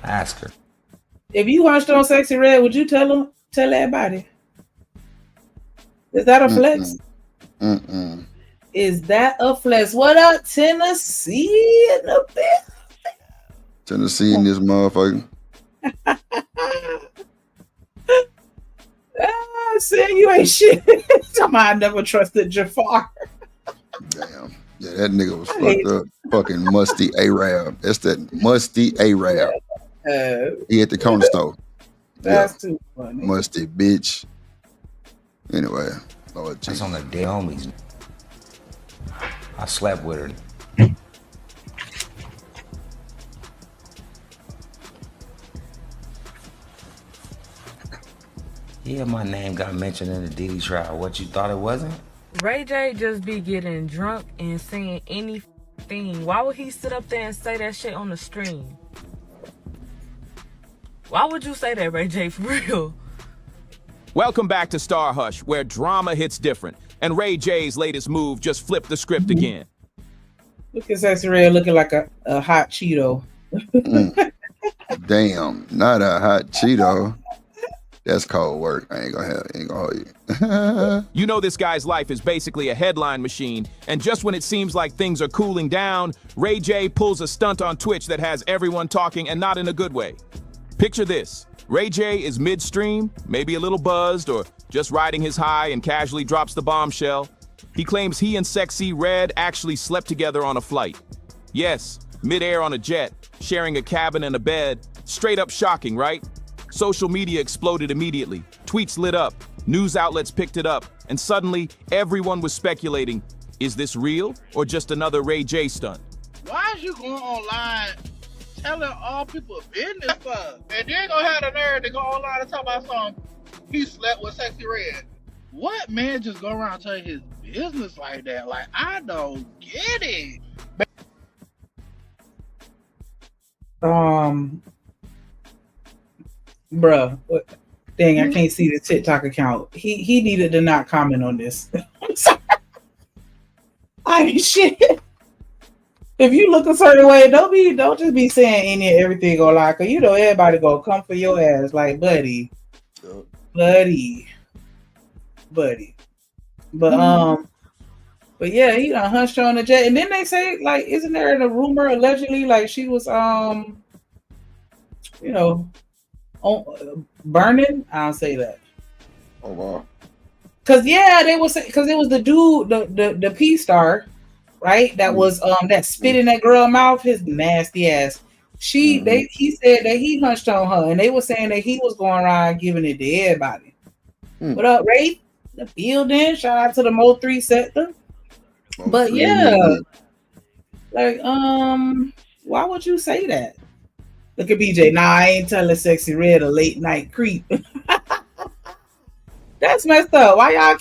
Ask her. If you watched on Sexy Red, would you tell everybody? Is that a flex? Is that a flex? What up, Tennessee in the bit? Tennessee in this motherfucker. Saying you ain't shit. Somebody I never trusted Jafar. Damn. Yeah, that nigga was fucked up. Fucking musty Arab. That's that musty Arab. He at the corner store. That's too funny. Musty bitch. Anyway, Lord That's Jesus. on the dead homies. I slept with her. Yeah, my name got mentioned in the Diddy trial. What, you thought it wasn't? Ray J just be getting drunk and saying anything. Why would he sit up there and say that shit on the stream? Why would you say that, Ray J, for real? Welcome back to Star Hush, where drama hits different. And Ray J's latest move just flipped the script again. Look at Sexy Red looking like a hot Cheeto. Damn, not a hot Cheeto. That's cold work. I ain't gonna hold you. You know this guy's life is basically a headline machine, and just when it seems like things are cooling down, Ray J pulls a stunt on Twitch that has everyone talking, and not in a good way. Picture this. Ray J is midstream, maybe a little buzzed, or just riding his high and casually drops the bombshell. He claims he and Sexy Red actually slept together on a flight. Yes, midair on a jet, sharing a cabin and a bed. Straight up shocking, right? Social media exploded immediately. Tweets lit up, news outlets picked it up, and suddenly everyone was speculating, is this real or just another Ray J stunt? Why is you going online telling all people business for? And then gonna have the nerve to go online and talk about something he slept with Sexy Red. What man just go around telling his business like that? Like, I don't get it. Bruh, dang, I can't see the TikTok account. He needed to not comment on this. I'm sorry. I ain't shit. If you look a certain way, don't just be saying any and everything gonna lie, cause you know everybody gonna come for your ass, like buddy. But yeah, he done hunched her on the jet, and then they say like, isn't there a rumor allegedly like she was you know, burning? I'll say that. Oh wow. Cause yeah, they was because it was the dude, the P star, right? That was that spit in that girl mouth, his nasty ass. He said that he hunched on her, and they were saying that he was going around giving it to everybody. What up, Ray? The building. Shout out to the Mo 3 sector. But yeah, like why would you say that? Look at BJ. Nah, I ain't telling Sexy Red a late night creep. That's messed up. Why y'all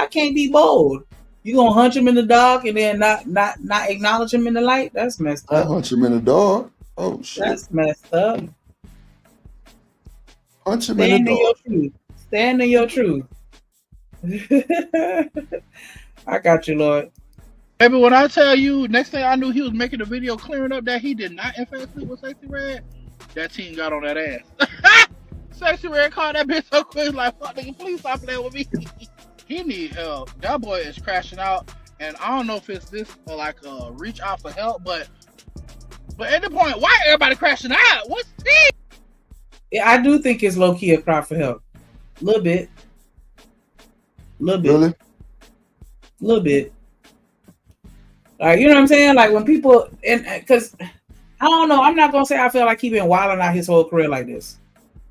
can't be bold? You gonna hunch him in the dark and then not acknowledge him in the light? That's messed up. I hunch him in the dark. Oh shit. That's messed up. Hunch him in the dark. Stand in your truth. I got you, Lord. Baby, when I tell you, next thing I knew, he was making a video clearing up that he did not in fact sleep with Sexy Red. That team got on that ass. Sexy Red called that bitch so quick, like, fuck nigga, please stop playing with me. He need help. That boy is crashing out, and I don't know if it's this or like reach out for help, but at the point, why everybody crashing out? What's this? Yeah, I do think it's low key a cry for help. A little bit. Really? A little bit. Like, you know what I'm saying? Like when people, and because I don't know, I'm not gonna say I feel like he's been wilding out his whole career like this.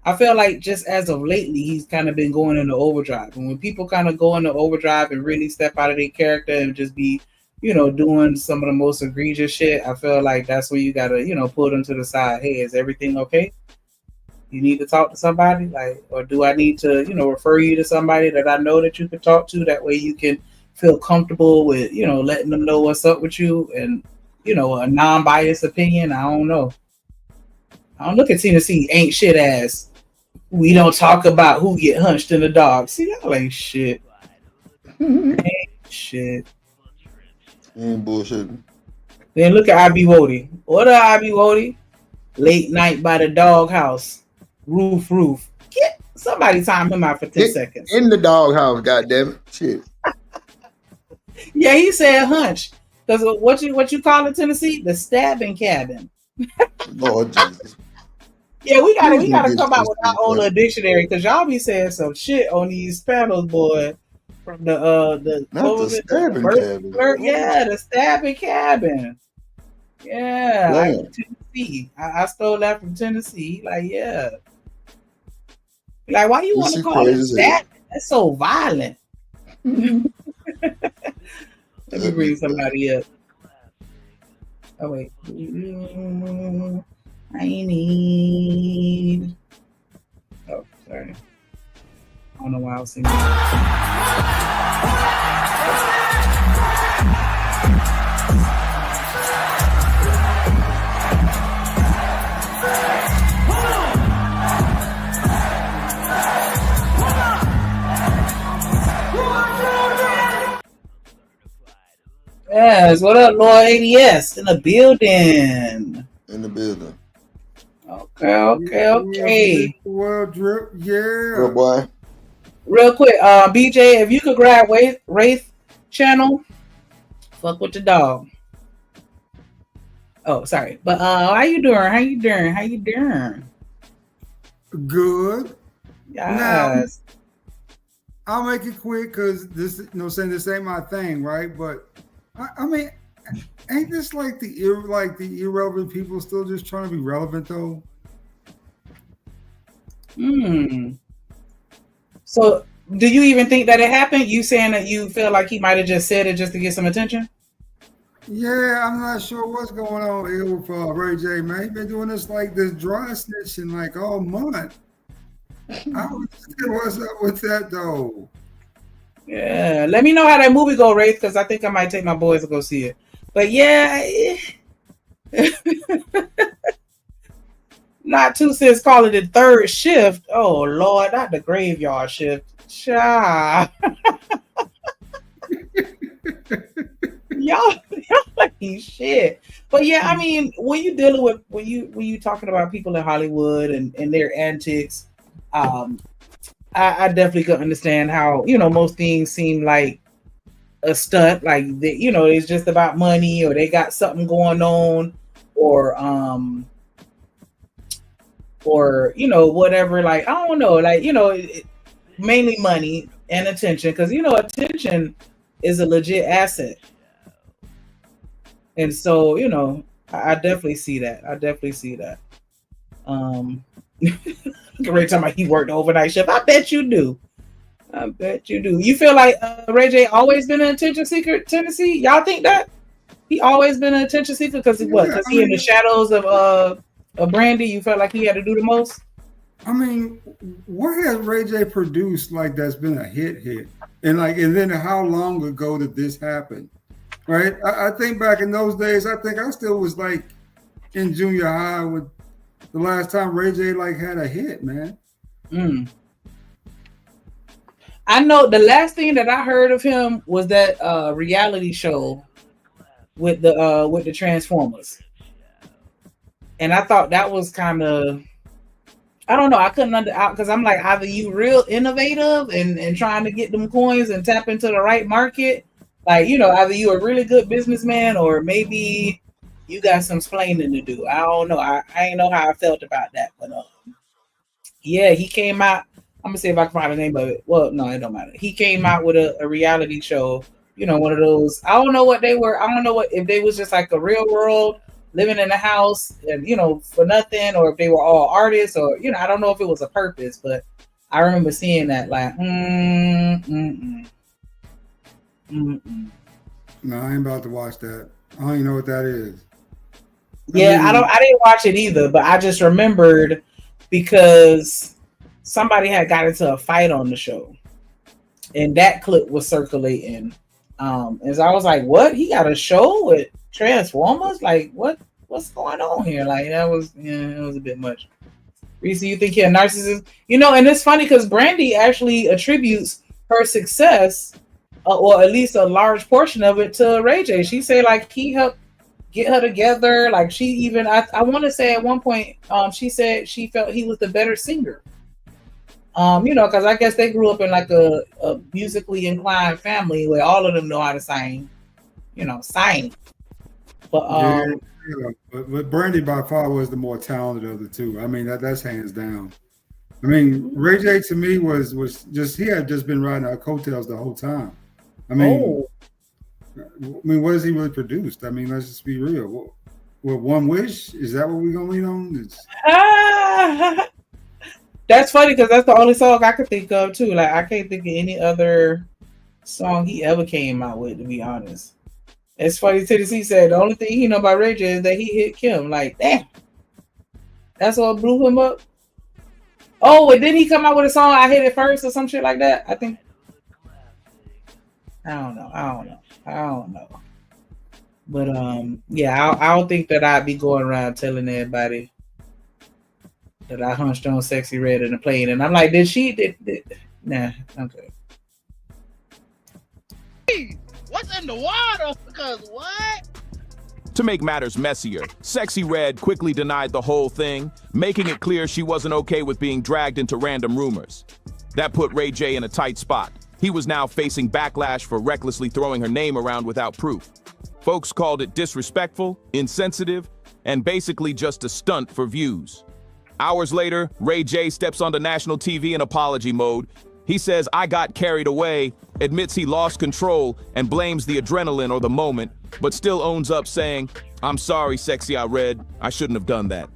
I feel like just as of lately, he's kind of been going into overdrive. And when people kind of go into overdrive and really step out of their character and just be, you know, doing some of the most egregious shit, I feel like that's where you gotta, you know, pull them to the side. Hey, is everything okay? You need to talk to somebody, like, or do I need to, you know, refer you to somebody that I know that you can talk to? That way you can feel comfortable with, you know, letting them know what's up with you and, you know, a non-biased opinion. I don't know. I don't look at Tennessee ain't shit ass. We don't talk about who get hunched in the dog. See, y'all ain't shit. Ain't shit. Ain't bullshit. Then look at IB Wody. What up, IB Wody? Late night by the doghouse. Roof. Get somebody time him out for 10 seconds. In the doghouse, goddammit. Shit. Yeah, he said hunch. Because what you call it, Tennessee? The stabbing cabin. Lord Jesus. Yeah, we gotta come out with our own little dictionary because y'all be saying some shit on these panels, boy. From the stabbing cabin. Yeah, the stabbing cabin. Yeah, like Tennessee. I stole that from Tennessee. Like, yeah. Like, why you want to call it that? That's so violent. Let me bring somebody up. Oh wait. I need. Oh, sorry. I don't know why I was singing. Yes, what up, Lord ADS? In the building. Okay. Well, drip, yeah. Good boy. Real quick, BJ, if you could grab Wraith channel, fuck with the dog. Oh, sorry. But how you doing? Good. Yes. Now, I'll make it quick because this, this ain't my thing, right? But I mean, ain't this like the irrelevant people still just trying to be relevant though? So, do you even think that it happened? You saying that you feel like he might have just said it just to get some attention? Yeah, I'm not sure what's going on here with Ray J, man. He's been doing this dry snitching like all month. I don't see what's up with that though. Yeah, let me know how that movie go, Wraith, because I think I might take my boys to go see it. But yeah, not too since call it the third shift. Oh Lord, not the graveyard shift. y'all ain't shit. But yeah, I mean, when you dealing with when you talking about people in Hollywood and their antics, I definitely could understand how most things seem like a stunt, like it's just about money, or they got something going on, or whatever. Like I don't know, like mainly money and attention, because attention is a legit asset. And so, I definitely see that. I definitely see that. Every time he worked the overnight shift, I bet you do. I bet you do. You feel like Ray J always been an attention seeker, Tennessee? Y'all think that he always been an attention seeker because what? Because he in the shadows of Brandy. You felt like he had to do the most. I mean, what has Ray J produced like that's been a hit? And then how long ago did this happen? Right? I think back in those days, I think I still was like in junior high with the last time Ray J like had a hit, man. I know the last thing that I heard of him was that reality show with the Transformers. And I thought that was kind of, I don't know, I couldn't because I'm like, either you real innovative and trying to get them coins and tap into the right market, like either you a really good businessman or maybe you got some explaining to do. I don't know. I ain't know how I felt about that, but yeah, he came out. I'm gonna see if I can find the name of it. Well, no, it don't matter. He came out with a reality show. One of those. I don't know what they were. I don't know if they was just like a real world living in a house and for nothing, or if they were all artists, or I don't know if it was a purpose, but I remember seeing that like No, I ain't about to watch that. I don't even know what that is. I didn't watch it either, but I just remembered because somebody had got into a fight on the show and that clip was circulating. And so I was like, what? He got a show with Transformers? Like what's going on here? Like it was a bit much. Reese, you think you're a narcissist? And it's funny because Brandy actually attributes her success, or at least a large portion of it, to Ray J. She said like he helped get her together. Like she even, I want to say at one point, she said she felt he was the better singer. Because I guess they grew up in like a musically inclined family where all of them know how to sing. But but Brandy by far was the more talented of the two. I mean that's hands down. I mean Ray J to me was just, he had just been riding our coattails the whole time. I mean, what has he really produced? I mean, let's just be real. What One Wish? Is that what we're gonna lean on? That's funny because that's the only song I could think of too. Like I can't think of any other song he ever came out with, to be honest. It's funny, Tennessee said the only thing he know about Ray J is that he hit Kim. Like, damn. That's what blew him up. Oh, and didn't he come out with a song, I Hit It First or some shit like that? I think. I don't know. But yeah, I don't think that I'd be going around telling everybody that I hunched on Sexy Red in the plane. And I'm like, nah, okay. What's in the water? Because what? To make matters messier, Sexy Red quickly denied the whole thing, making it clear she wasn't okay with being dragged into random rumors. That put Ray J in a tight spot. He was now facing backlash for recklessly throwing her name around without proof. Folks called it disrespectful, insensitive, and basically just a stunt for views. Hours later, Ray J steps onto national TV in apology mode. He says, I got carried away, admits he lost control, and blames the adrenaline or the moment, but still owns up saying, I'm sorry, Sexy I Red, I shouldn't have done that.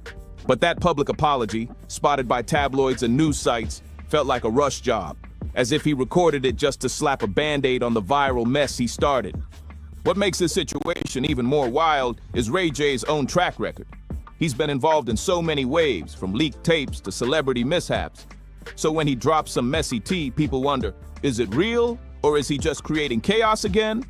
But that public apology, spotted by tabloids and news sites, felt like a rush job, as if he recorded it just to slap a band-aid on the viral mess he started. What makes this situation even more wild is Ray J's own track record. He's been involved in so many waves, from leaked tapes to celebrity mishaps. So when he drops some messy tea, people wonder, is it real or is he just creating chaos again?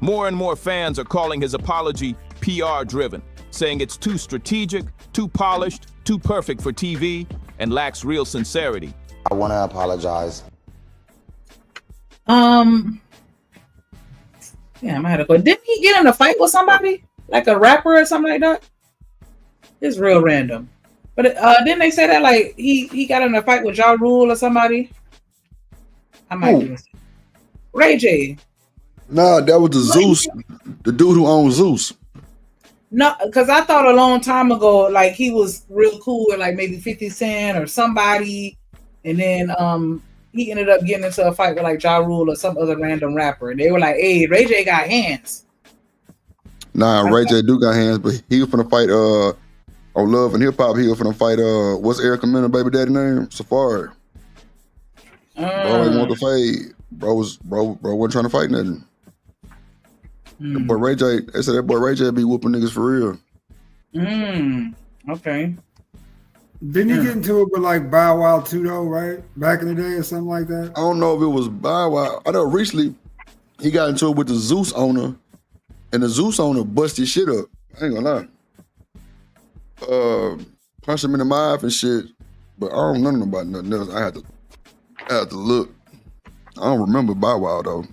More and more fans are calling his apology PR-driven, saying it's too strategic, too polished, too perfect for TV, and lacks real sincerity. I want to apologize. Damn, I had a question. Didn't he get in a fight with somebody? Like a rapper or something like that? It's real random. But didn't they say that like he got in a fight with Ja Rule or somebody? I might be mistaken. Ray J. Nah, that was the Zeus, the dude who owns Zeus. No, because I thought a long time ago, like he was real cool with like maybe 50 Cent or somebody, and then he ended up getting into a fight with like Ja Rule or some other random rapper, and they were like, "Hey, Ray J got hands." Nah, Ray J do got hands, but he was finna fight on Love and Hip Hop. He was finna fight what's Eric Mena baby daddy name? Safari. Bro ain't want to fade. Bro wasn't trying to fight nothing. The boy Ray J, they said that boy Ray J be whooping niggas for real. Okay. Didn't he get into it with like Bow Wow too though, right? Back in the day or something like that? I don't know if it was Bow Wow. I know recently he got into it with the Zeus owner, and the Zeus owner busted shit up. I ain't gonna lie. Punched him in the mouth and shit. But I don't know about nothing else. I had to look. I don't remember Bow Wow though.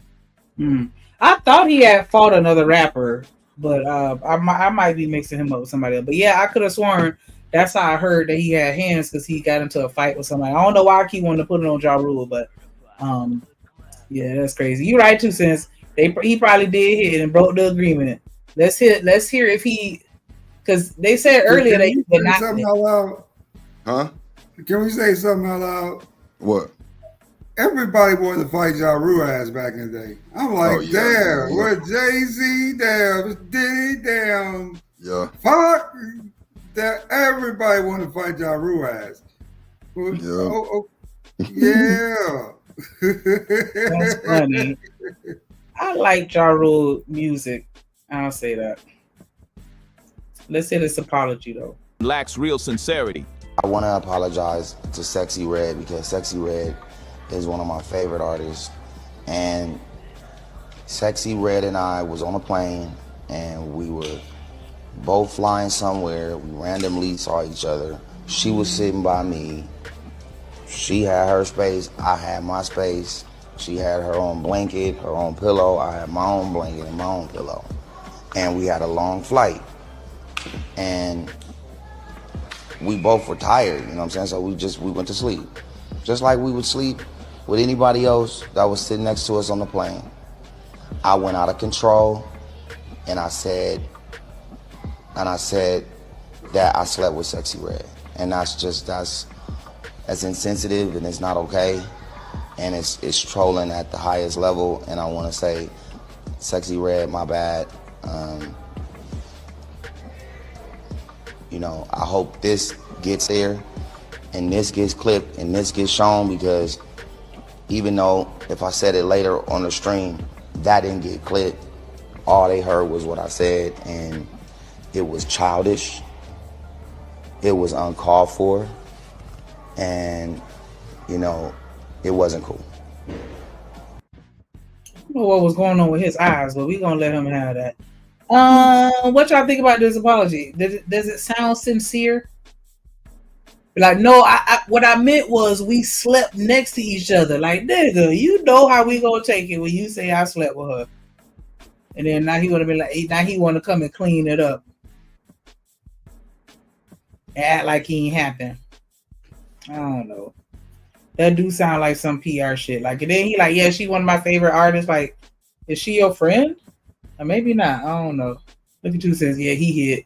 I thought he had fought another rapper, but I might be mixing him up with somebody else. But yeah, I could have sworn that's how I heard that he had hands because he got into a fight with somebody. I don't know why I keep wanting to put it on Ja Rule, but yeah, that's crazy. You're right too, since he probably did hit and broke the agreement. Let's hear if he, because they said earlier that he did not. Something out loud? Huh? Can we say something out loud? What? Everybody wanted to fight Ja Rule ass back in the day. I'm like, damn, what Jay-Z, damn, Diddy, damn, fuck, that everybody wanted to fight Ja Rule ass. Well, yeah. That's funny. I like Ja Rule music. I'll say that. Let's hear this apology though. Lacks real sincerity. I want to apologize to Sexy Red because Sexy Red is one of my favorite artists, and Sexy Red and I was on a plane and we were both flying somewhere. We randomly saw each other. She was sitting by me. She had her space, I had my space. She had her own blanket, her own pillow. I had my own blanket and my own pillow. And we had a long flight. And we both were tired, you know what I'm saying? So we went to sleep. Just like we would sleep with anybody else that was sitting next to us on the plane. I went out of control and I said that I slept with Sexy Red. And that's insensitive and it's not okay. And it's trolling at the highest level. And I want to say, Sexy Red, my bad. You know, I hope this gets there and this gets clipped and this gets shown, because even though if I said it later on the stream, that didn't get clipped. All they heard was what I said, and it was childish. It was uncalled for. And, you know, it wasn't cool. I don't know what was going on with his eyes, but we're going to let him have that. What y'all think about this apology? Does it sound sincere? Like, no, what I meant was we slept next to each other. Like, nigga, you know how we gonna take it when you say I slept with her. And then now he would have been like, now he want to come and clean it up. And act like he ain't happened. I don't know. That do sound like some PR shit. Like, and then he like, yeah, she one of my favorite artists. Like, is she your friend? Or maybe not. I don't know. Look at you says, yeah, he hit.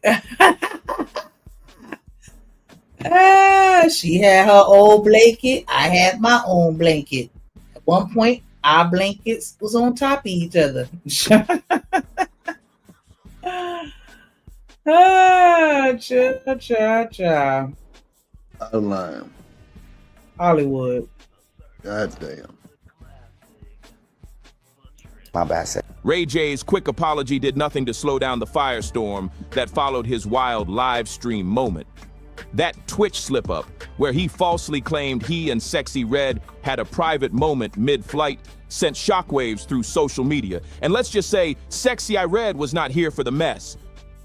She had her old blanket. I had my own blanket. At one point, our blankets was on top of each other. Cha. I'm lying. Hollywood. God damn. My bad, sir. Ray J's quick apology did nothing to slow down the firestorm that followed his wild live stream moment. That Twitch slip-up, where he falsely claimed he and Sexy Red had a private moment mid-flight, sent shockwaves through social media. And let's just say, Sexy Red was not here for the mess.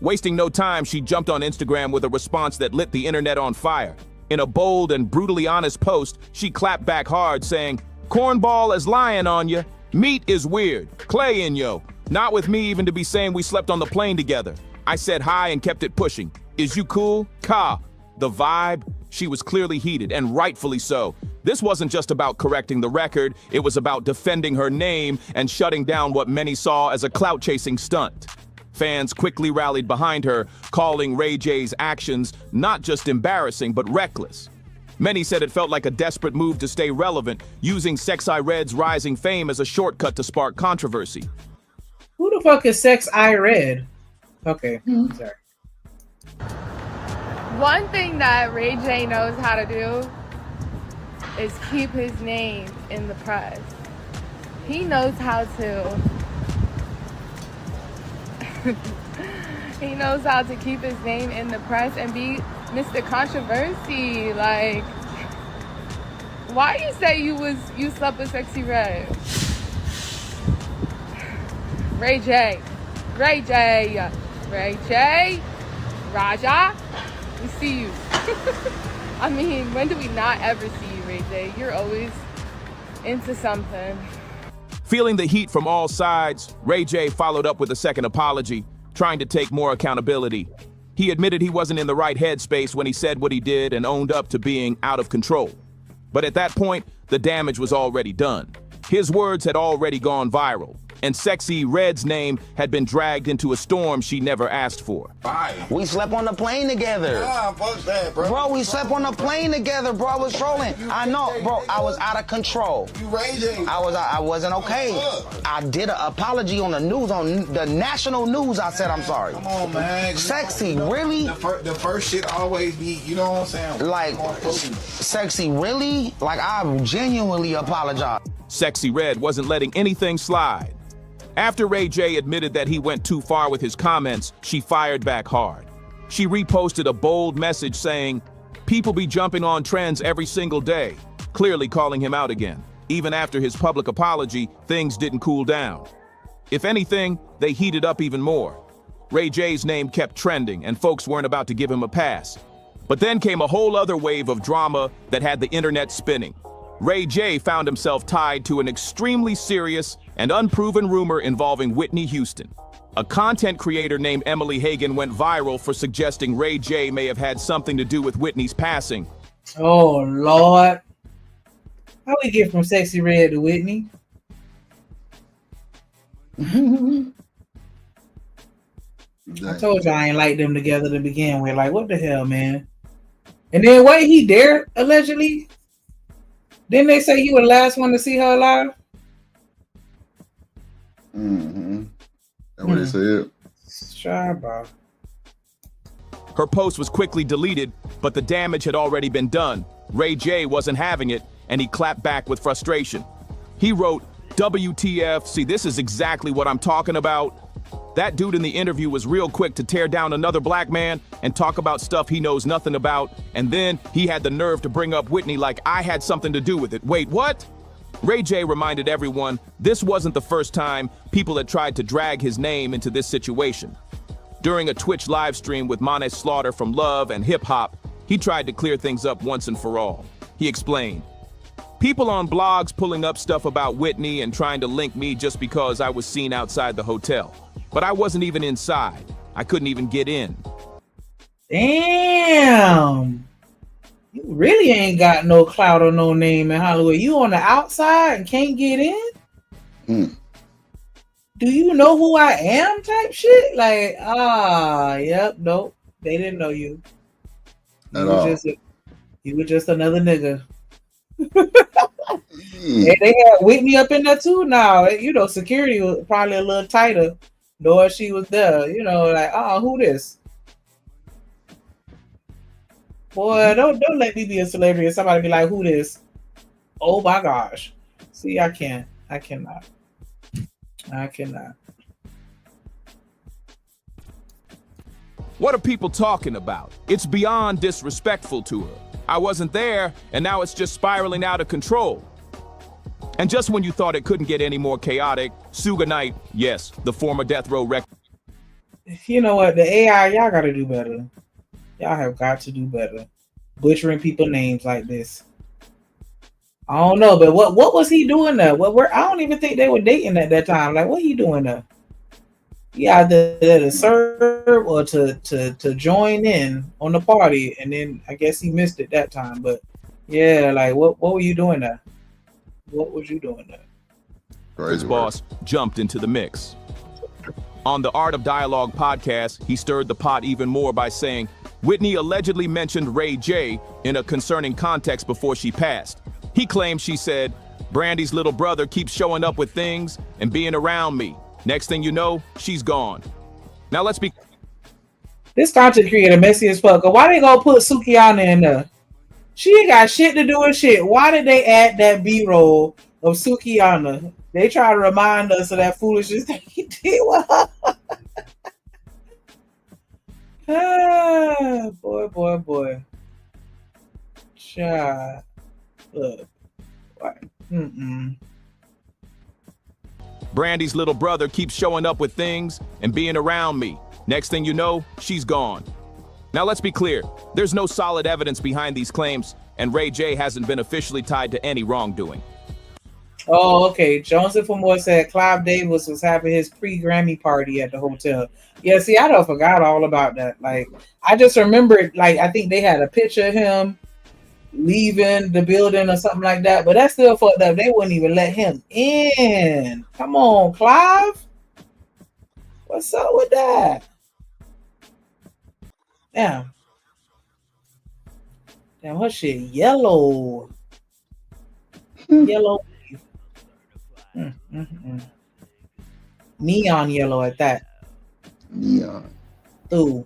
Wasting no time, she jumped on Instagram with a response that lit the internet on fire. In a bold and brutally honest post, she clapped back hard, saying, "Cornball is lying on you. Meat is weird. Clay in yo. Not with me even to be saying we slept on the plane together. I said hi and kept it pushing. Is you cool? Ka. The vibe? She was clearly heated, and rightfully so. This wasn't just about correcting the record, it was about defending her name and shutting down what many saw as a clout-chasing stunt. Fans quickly rallied behind her, calling Ray J's actions not just embarrassing, but reckless. Many said it felt like a desperate move to stay relevant, using Sexy Red's rising fame as a shortcut to spark controversy. Who the fuck is Sexy Red? Okay, sorry. One thing that Ray J knows how to do is keep his name in the press. He knows how to. He knows how to keep his name in the press and be Mr. Controversy. Like, why you say you slept with Sexy Red? Ray J, Ray J, Ray J, Raja, we see you. I mean, when do we not ever see you, Ray J? You're always into something. Feeling the heat from all sides, Ray J followed up with a second apology, trying to take more accountability. He admitted he wasn't in the right headspace when he said what he did and owned up to being out of control. But at that point, the damage was already done. His words had already gone viral, and Sexy Red's name had been dragged into a storm she never asked for. We slept on the plane together. Nah, fuck that, bro. Bro, we slept on the plane together, bro. I was trolling. I know, bro. I was out of control. You raging. I wasn't okay. I did an apology on the news, on the national news. I said I'm sorry. Come on, man. Sexy, really? The first shit always be, you know what I'm saying? Like, Sexy, really? Like, I genuinely apologize. Sexy Red wasn't letting anything slide. After Ray J admitted that he went too far with his comments, she fired back hard. She reposted a bold message saying, "People be jumping on trends every single day," clearly calling him out again. Even after his public apology, things didn't cool down. If anything, they heated up even more. Ray J's name kept trending, and folks weren't about to give him a pass. But then came a whole other wave of drama that had the internet spinning. Ray J found himself tied to an extremely serious and unproven rumor involving Whitney Houston. A content creator named Emily Hagan went viral for suggesting Ray J may have had something to do with Whitney's passing. Oh, Lord. How we get from Sexy Red to Whitney? I told you I ain't like them together to begin with. Like, what the hell, man? And then what, he dared, allegedly? Didn't they say you were the last one to see her alive? Mm-hmm. That's what they said. Shabba. Her post was quickly deleted, but the damage had already been done. Ray J wasn't having it, and he clapped back with frustration. He wrote, "WTF, see, this is exactly what I'm talking about." That dude in the interview was real quick to tear down another black man and talk about stuff he knows nothing about, and then he had the nerve to bring up Whitney like I had something to do with it. Wait, what? Ray J reminded everyone this wasn't the first time people had tried to drag his name into this situation. During a Twitch live stream with Mones Slaughter from Love and Hip Hop, he tried to clear things up once and for all. He explained, "People on blogs pulling up stuff about Whitney and trying to link me just because I was seen outside the hotel. But I wasn't even inside. I couldn't even get in." Damn. You really ain't got no clout or no name in Hollywood. You on the outside and can't get in? Do you know who I am type shit? Like, yep, nope. They didn't know you. You were just another nigga. And they had Whitney up in there too now. You know, security was probably a little tighter. Knowing she was there, you know, like, who this? Boy, don't let me be a celebrity and somebody be like, who this? Oh my gosh. See, I cannot. What are people talking about? It's beyond disrespectful to her. I wasn't there, and now it's just spiraling out of control. And just when you thought it couldn't get any more chaotic, Suge Knight, yes, the former Death Row record. You know what? The AI, y'all got to do better. Y'all have got to do better. Butchering people's names like this. I don't know, but what was he doing there? I don't even think they were dating at that time. Like, what he doing there? Yeah, either there to serve or to join in on the party, and then I guess he missed it that time. But yeah, like what were you doing there? What was you doing there? His boss jumped into the mix. On the Art of Dialogue podcast, he stirred the pot even more by saying Whitney allegedly mentioned Ray J in a concerning context before she passed. He claimed she said, "Brandy's little brother keeps showing up with things and being around me. Next thing you know, she's gone." Now let's be... This content creator messy as fuck. Why they gonna put Sukiyana in there? She ain't got shit to do with shit. Why did they add that B-roll of Sukiyana? They try to remind us of that foolishness that he did with her. Ah, boy. Child. Look. Brandy's little brother keeps showing up with things and being around me. Next thing you know, she's gone. Now let's be clear. There's no solid evidence behind these claims, and Ray J hasn't been officially tied to any wrongdoing. Oh, okay. Joseph Moore said Clive Davis was having his pre-Grammy party at the hotel. Yeah, see, I don't forgot all about that. Like, I just remembered, like, I think they had a picture of him leaving the building or something like that, but that's still fucked up. They wouldn't even let him in. Come on, Clive. What's up with that? Damn, her shit yellow. Yellow. Neon yellow at that. Neon. Ooh.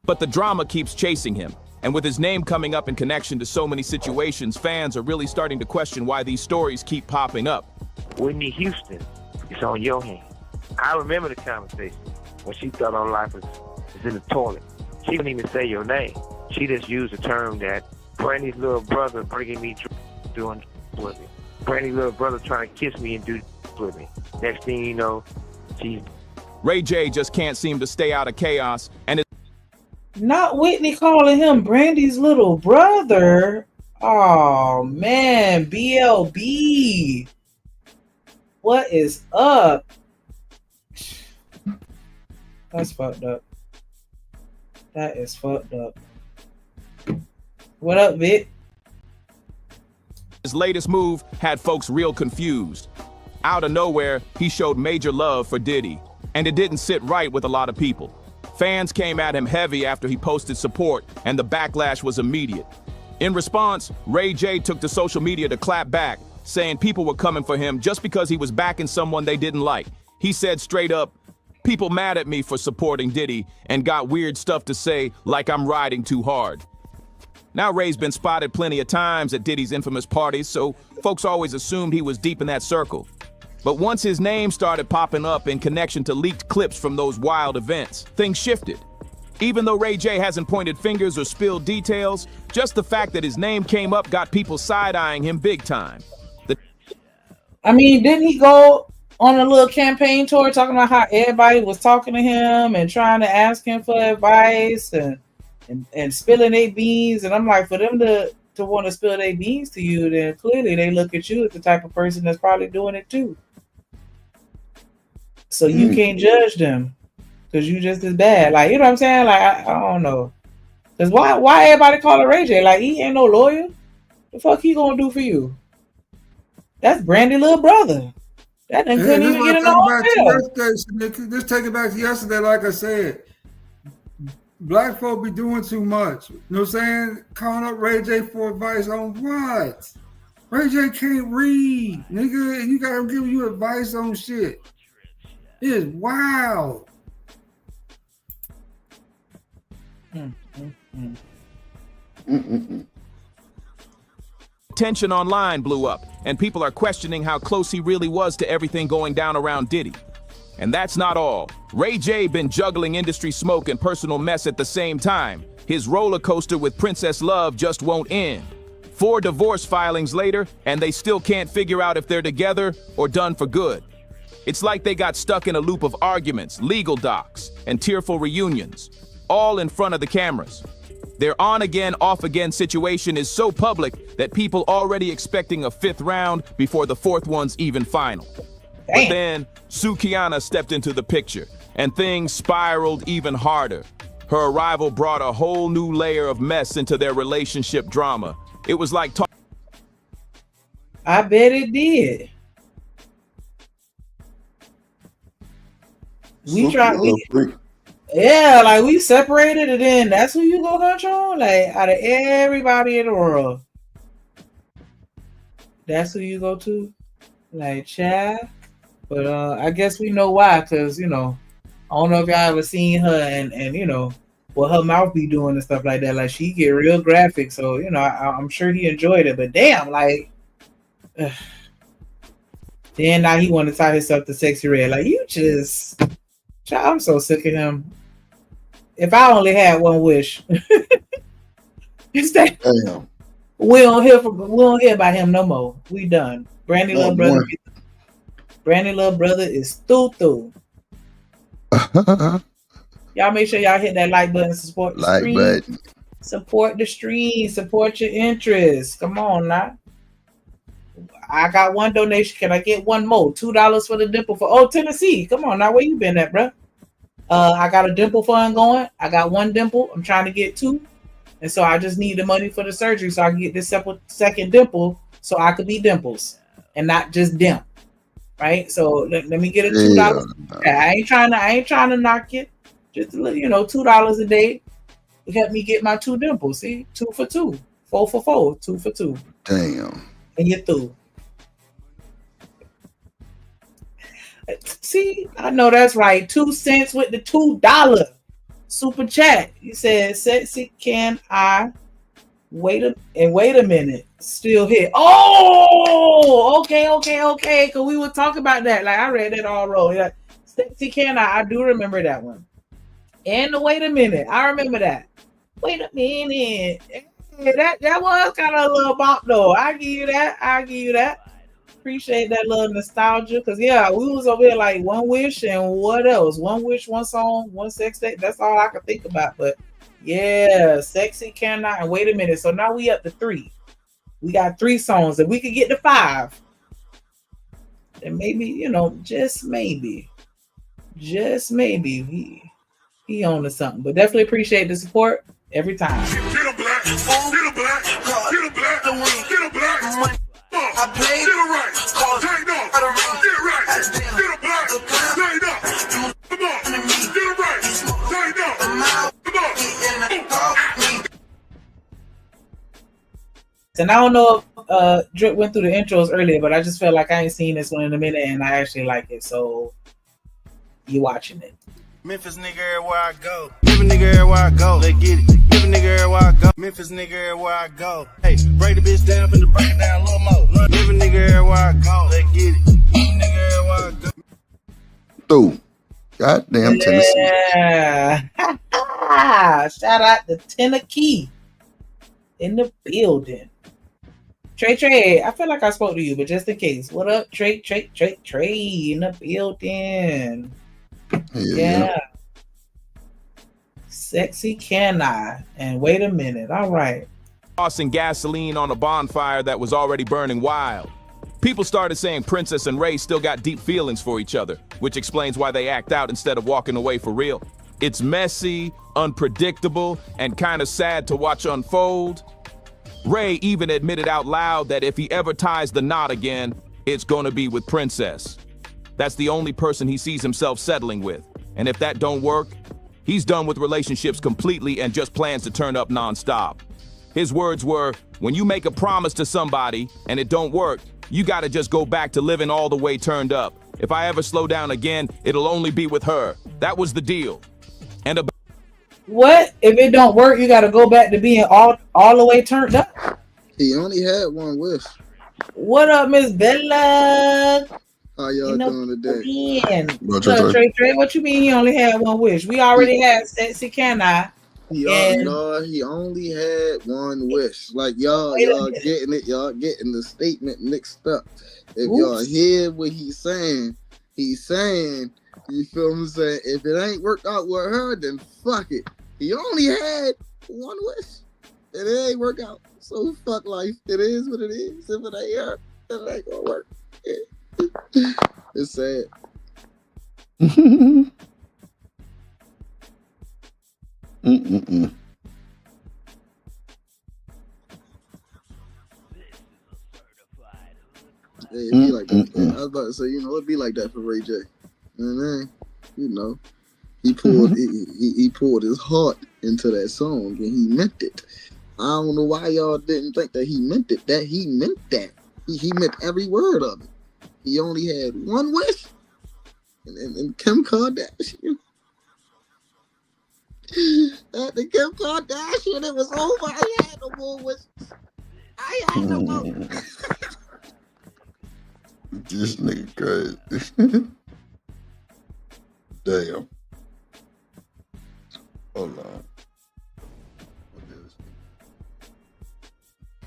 But the drama keeps chasing him. And with his name coming up in connection to so many situations, fans are really starting to question why these stories keep popping up. Whitney Houston, it's on your hand. I remember the conversation when she thought her life was in the toilet. She didn't even say your name. She just used the term that Brandy's little brother bringing me doing with me. Brandy's little brother trying to kiss me and do with me. Next thing you know, she's... Ray J just can't seem to stay out of chaos, and it's not Whitney calling him Brandy's little brother. Oh man, BLB. What is up? That's fucked up. That is fucked up. What up, Vic? His latest move had folks real confused. Out of nowhere, he showed major love for Diddy, and it didn't sit right with a lot of people. Fans came at him heavy after he posted support, and the backlash was immediate. In response, Ray J took to social media to clap back, saying people were coming for him just because he was backing someone they didn't like. He said straight up, "People mad at me for supporting Diddy and got weird stuff to say like I'm riding too hard." Now Ray's been spotted plenty of times at Diddy's infamous parties, so folks always assumed he was deep in that circle. But once his name started popping up in connection to leaked clips from those wild events, things shifted. Even though Ray J hasn't pointed fingers or spilled details, just the fact that his name came up got people side-eyeing him big time. I mean, didn't he go on a little campaign tour talking about how everybody was talking to him and trying to ask him for advice and spilling their beans? And I'm like, for them to want to spill their beans to you, then clearly they look at you as the type of person that's probably doing it too. So you can't judge them because you just as bad. Like, you know what I'm saying? Like, I don't know. Because why everybody call it Ray J? Like, he ain't no lawyer. The fuck he gonna do for you? That's Brandy's little brother. That nigga couldn't even get in the hotel. Just take it back to yesterday, like I said. Black folk be doing too much. You know what I'm saying? Calling up Ray J for advice on what? Ray J can't read, nigga, and you got him giving you advice on shit. It is wild. Tension online blew up, and people are questioning how close he really was to everything going down around Diddy. And that's not all. Ray J been juggling industry smoke and personal mess at the same time. His roller coaster with Princess Love just won't end. 4 divorce filings later, and they still can't figure out if they're together or done for good. It's like they got stuck in a loop of arguments, legal docs, and tearful reunions, all in front of the cameras. Their on-again, off-again situation is so public that people already expecting a 5th round before the 4th one's even final. But then Sukiana stepped into the picture, and things spiraled even harder. Her arrival brought a whole new layer of mess into their relationship drama. It was like I bet it did. We tried. Yeah, like we separated, and then that's who you go control. Like out of everybody in the world, that's who you go to. Like Chad. But I guess we know why, because I don't know if y'all ever seen her and what her mouth be doing and stuff like that. Like she get real graphic, so I'm sure he enjoyed it. But damn, like then now he want to tie himself to Sexy Red. Like you just, child, I'm so sick of him. If I only had one wish, it's that we don't hear about him no more. We done. Brandy little brother. Brandy little brother is through. Y'all make sure y'all hit that like button to support the stream. Support the stream. Support your interests. Come on now. I got one donation. Can I get one more? $2 for the dimple for Tennessee. Come on now. Where you been at, bro? I got a dimple fund going. I got one dimple. I'm trying to get 2. And so I just need the money for the surgery so I can get this second dimple so I could be dimples and not just dimp. Right, so let me get a $2. I ain't trying to knock it. Just $2 a day to help me get my 2 dimples. See, 2 for 2, 4 for 4, 2 for 2. Damn. And you're through. See, I know that's right. 2 cents with the $2 super chat. He said, "Sexy, can I wait a minute? Still here." Oh, okay. Cause we were talking about that. Like I read that all wrong. Like, Sexy, can I do remember that one. And the wait a minute. I remember that. Wait a minute. Yeah, that was kind of a little bop though. I give you that. Appreciate that little nostalgia. Cause yeah, we was over here like One Wish and what else? One Wish, one song, one sex tape. That's all I could think about. But yeah, Sexy, can I, and wait a minute. So now we up to 3. We got 3 songs. If we could get to 5, then maybe, just maybe he on to something. But definitely appreciate the support every time. Get a black, get a black, get a black, get a black. I play, get it right, take off, get right, get a black, take off, come on, get it right, take off, come on. And I don't know if Drip went through the intros earlier, but I just felt like I ain't seen this one in a minute, and I actually like it. So you watching it? Memphis nigga everywhere I go. Memphis nigga everywhere I go. Let's get it. Memphis nigga everywhere I go. Memphis nigga everywhere I go. Hey, break the bitch down, finna break it down a little more. Memphis nigga everywhere I go. Let's get it. Memphis nigga everywhere I go. Dude, goddamn Tennessee. Yeah. Shout out to Tennessee in the building. Trey, I feel like I spoke to you, but just in case. What up, Trey in the building. Yeah. Sexy, can I? And wait a minute. All right. Tossing gasoline on a bonfire that was already burning wild. People started saying Princess and Ray still got deep feelings for each other, which explains why they act out instead of walking away for real. It's messy, unpredictable, and kind of sad to watch unfold. Ray even admitted out loud that if he ever ties the knot again, it's gonna be with Princess. That's the only person he sees himself settling with. And if that don't work, he's done with relationships completely and just plans to turn up nonstop. His words were, when you make a promise to somebody and it don't work, you gotta just go back to living all the way turned up. If I ever slow down again, it'll only be with her. That was the deal. And what? If it don't work, you gotta go back to being all the way turned up? He only had one wish. What up, Miss Bella? How y'all doing today? Trey, what you mean he only had one wish? We already had Sexy, can I? He only had one wish. Like y'all getting it, y'all getting the statement mixed up. If y'all hear what he's saying, you feel what I'm saying? If it ain't worked out with her, then fuck it. He only had one wish. And it ain't work out. So fuck life. It is what it is. If it ain't her, then it ain't gonna work. Yeah. It's sad. It'd be like that. I was about to say, it'd be like that for Ray J. And then, he pulled he poured his heart into that song and he meant it. I don't know why y'all didn't think that he meant it. That he meant that. He meant every word of it. He only had one wish. And Kim Kardashian. At the Kim Kardashian, it was over. I had no more wishes. I had no more. This nigga crazy. Damn. Hold on.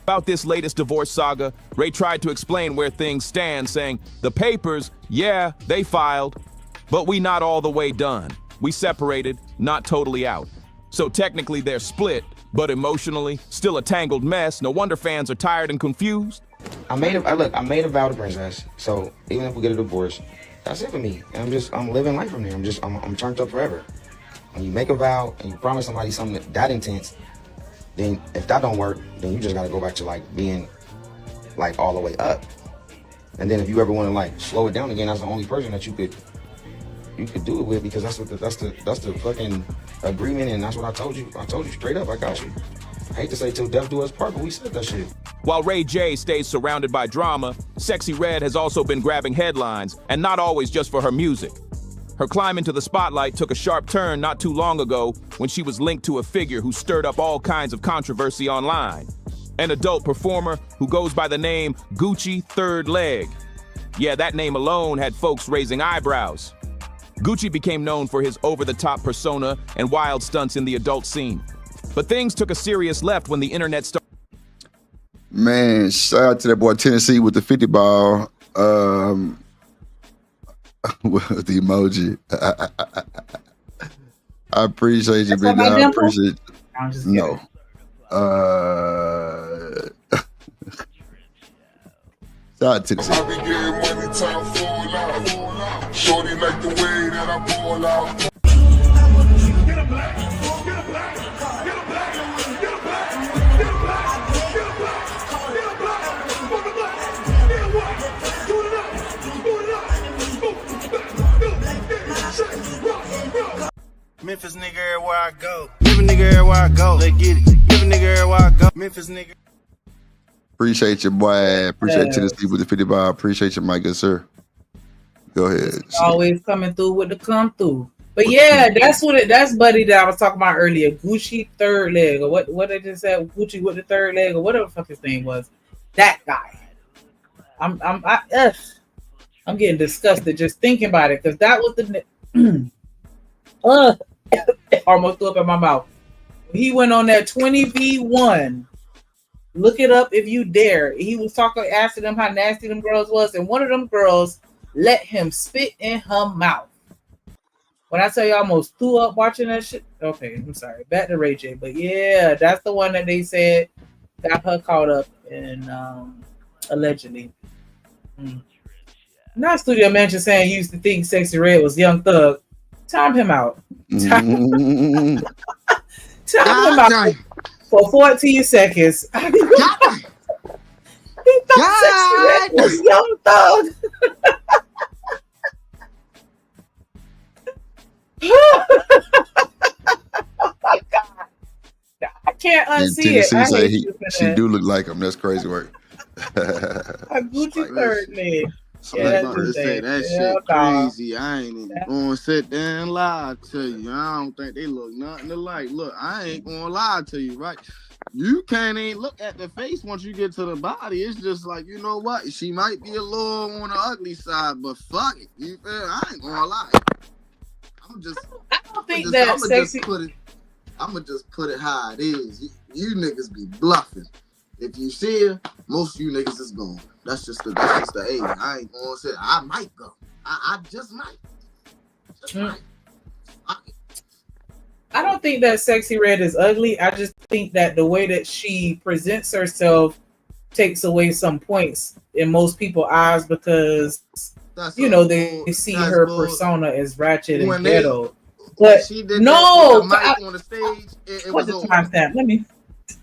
About this latest divorce saga, Ray tried to explain where things stand, saying, the papers, yeah, they filed, but we not all the way done. We separated, not totally out. So technically they're split, but emotionally, still a tangled mess. No wonder fans are tired and confused. I made a vow to Princess, so even if we get a divorce, that's it for me. And I'm living life from there. I'm turned up forever. When you make a vow and you promise somebody something that intense, then if that don't work, then you just gotta go back to like being like all the way up. And then if you ever want to like slow it down again, that's the only person that you could do it with, because that's the fucking agreement, and that's what I told you. I told you straight up, I got you. I hate to say till death do us part, but we said that shit. While Ray J stays surrounded by drama, Sexy Red has also been grabbing headlines, and not always just for her music. Her climb into the spotlight took a sharp turn not too long ago when she was linked to a figure who stirred up all kinds of controversy online. An adult performer who goes by the name Gucci Third Leg. Yeah, that name alone had folks raising eyebrows. Gucci became known for his over-the-top persona and wild stunts in the adult scene. But things took a serious left when the internet started. Man, shout out to that boy Tennessee with the 50 ball. With the emoji. I appreciate you, big dog. I appreciate you. No. Shout out to Tennessee. I be getting money, time fall out. Shorty like the way that I ball out. Get a black, get a black, get a black, get a black, get a black, get a black, get a black, get a black, fuck a black, get a white, do it up, Memphis nigga everywhere I go. Give a nigga everywhere I go. Let's get it. Give a nigga everywhere I go. Memphis nigga. Appreciate you, boy. Appreciate Tennessee with the 50 ball. Appreciate you, my good sir. Go ahead. Always coming through with the come through. But yeah, that's Buddy that I was talking about earlier. Gucci Third Leg, or what they just said, Gucci with the third leg, or whatever the fuck his name was. That guy. I'm getting disgusted just thinking about it, because that was the almost threw up in my mouth. He went on that 20v1. Look it up if you dare. He was asking them how nasty them girls was, and one of them girls let him spit in her mouth. When I tell you I almost threw up watching that shit. Okay, I'm sorry. Back to Ray J. But yeah, that's the one that they said got her caught up in allegedly. Not Studio Mansion saying he used to think Sexy Red was Young Thug. Time him out. Time him out for 14 seconds. He thought Sexy Red was Young Thug. Oh my God. I can't unsee it. She do look like him. That's crazy work. A Gucci Third Leg. Yeah, that shit crazy. I ain't even gonna sit there and lie to you. I don't think they look nothing alike. Look, I ain't gonna lie to you, right? You can't even look at the face once you get to the body. It's just like, you know what? She might be a little on the ugly side, but fuck it. You feel? I ain't gonna lie. I'm gonna just put it how it is. You niggas be bluffing. If you see her, most of you niggas is gone. That's just the age. I ain't gonna say I might go. I just might. I don't think that Sexy Red is ugly. I just think that the way that she presents herself takes away some points in most people's eyes because That's you a know they bull. see That's her bull. persona as ratchet and When they ghetto. when But she did that with the no, mic on the stage, it what was the over. timestamp? Let me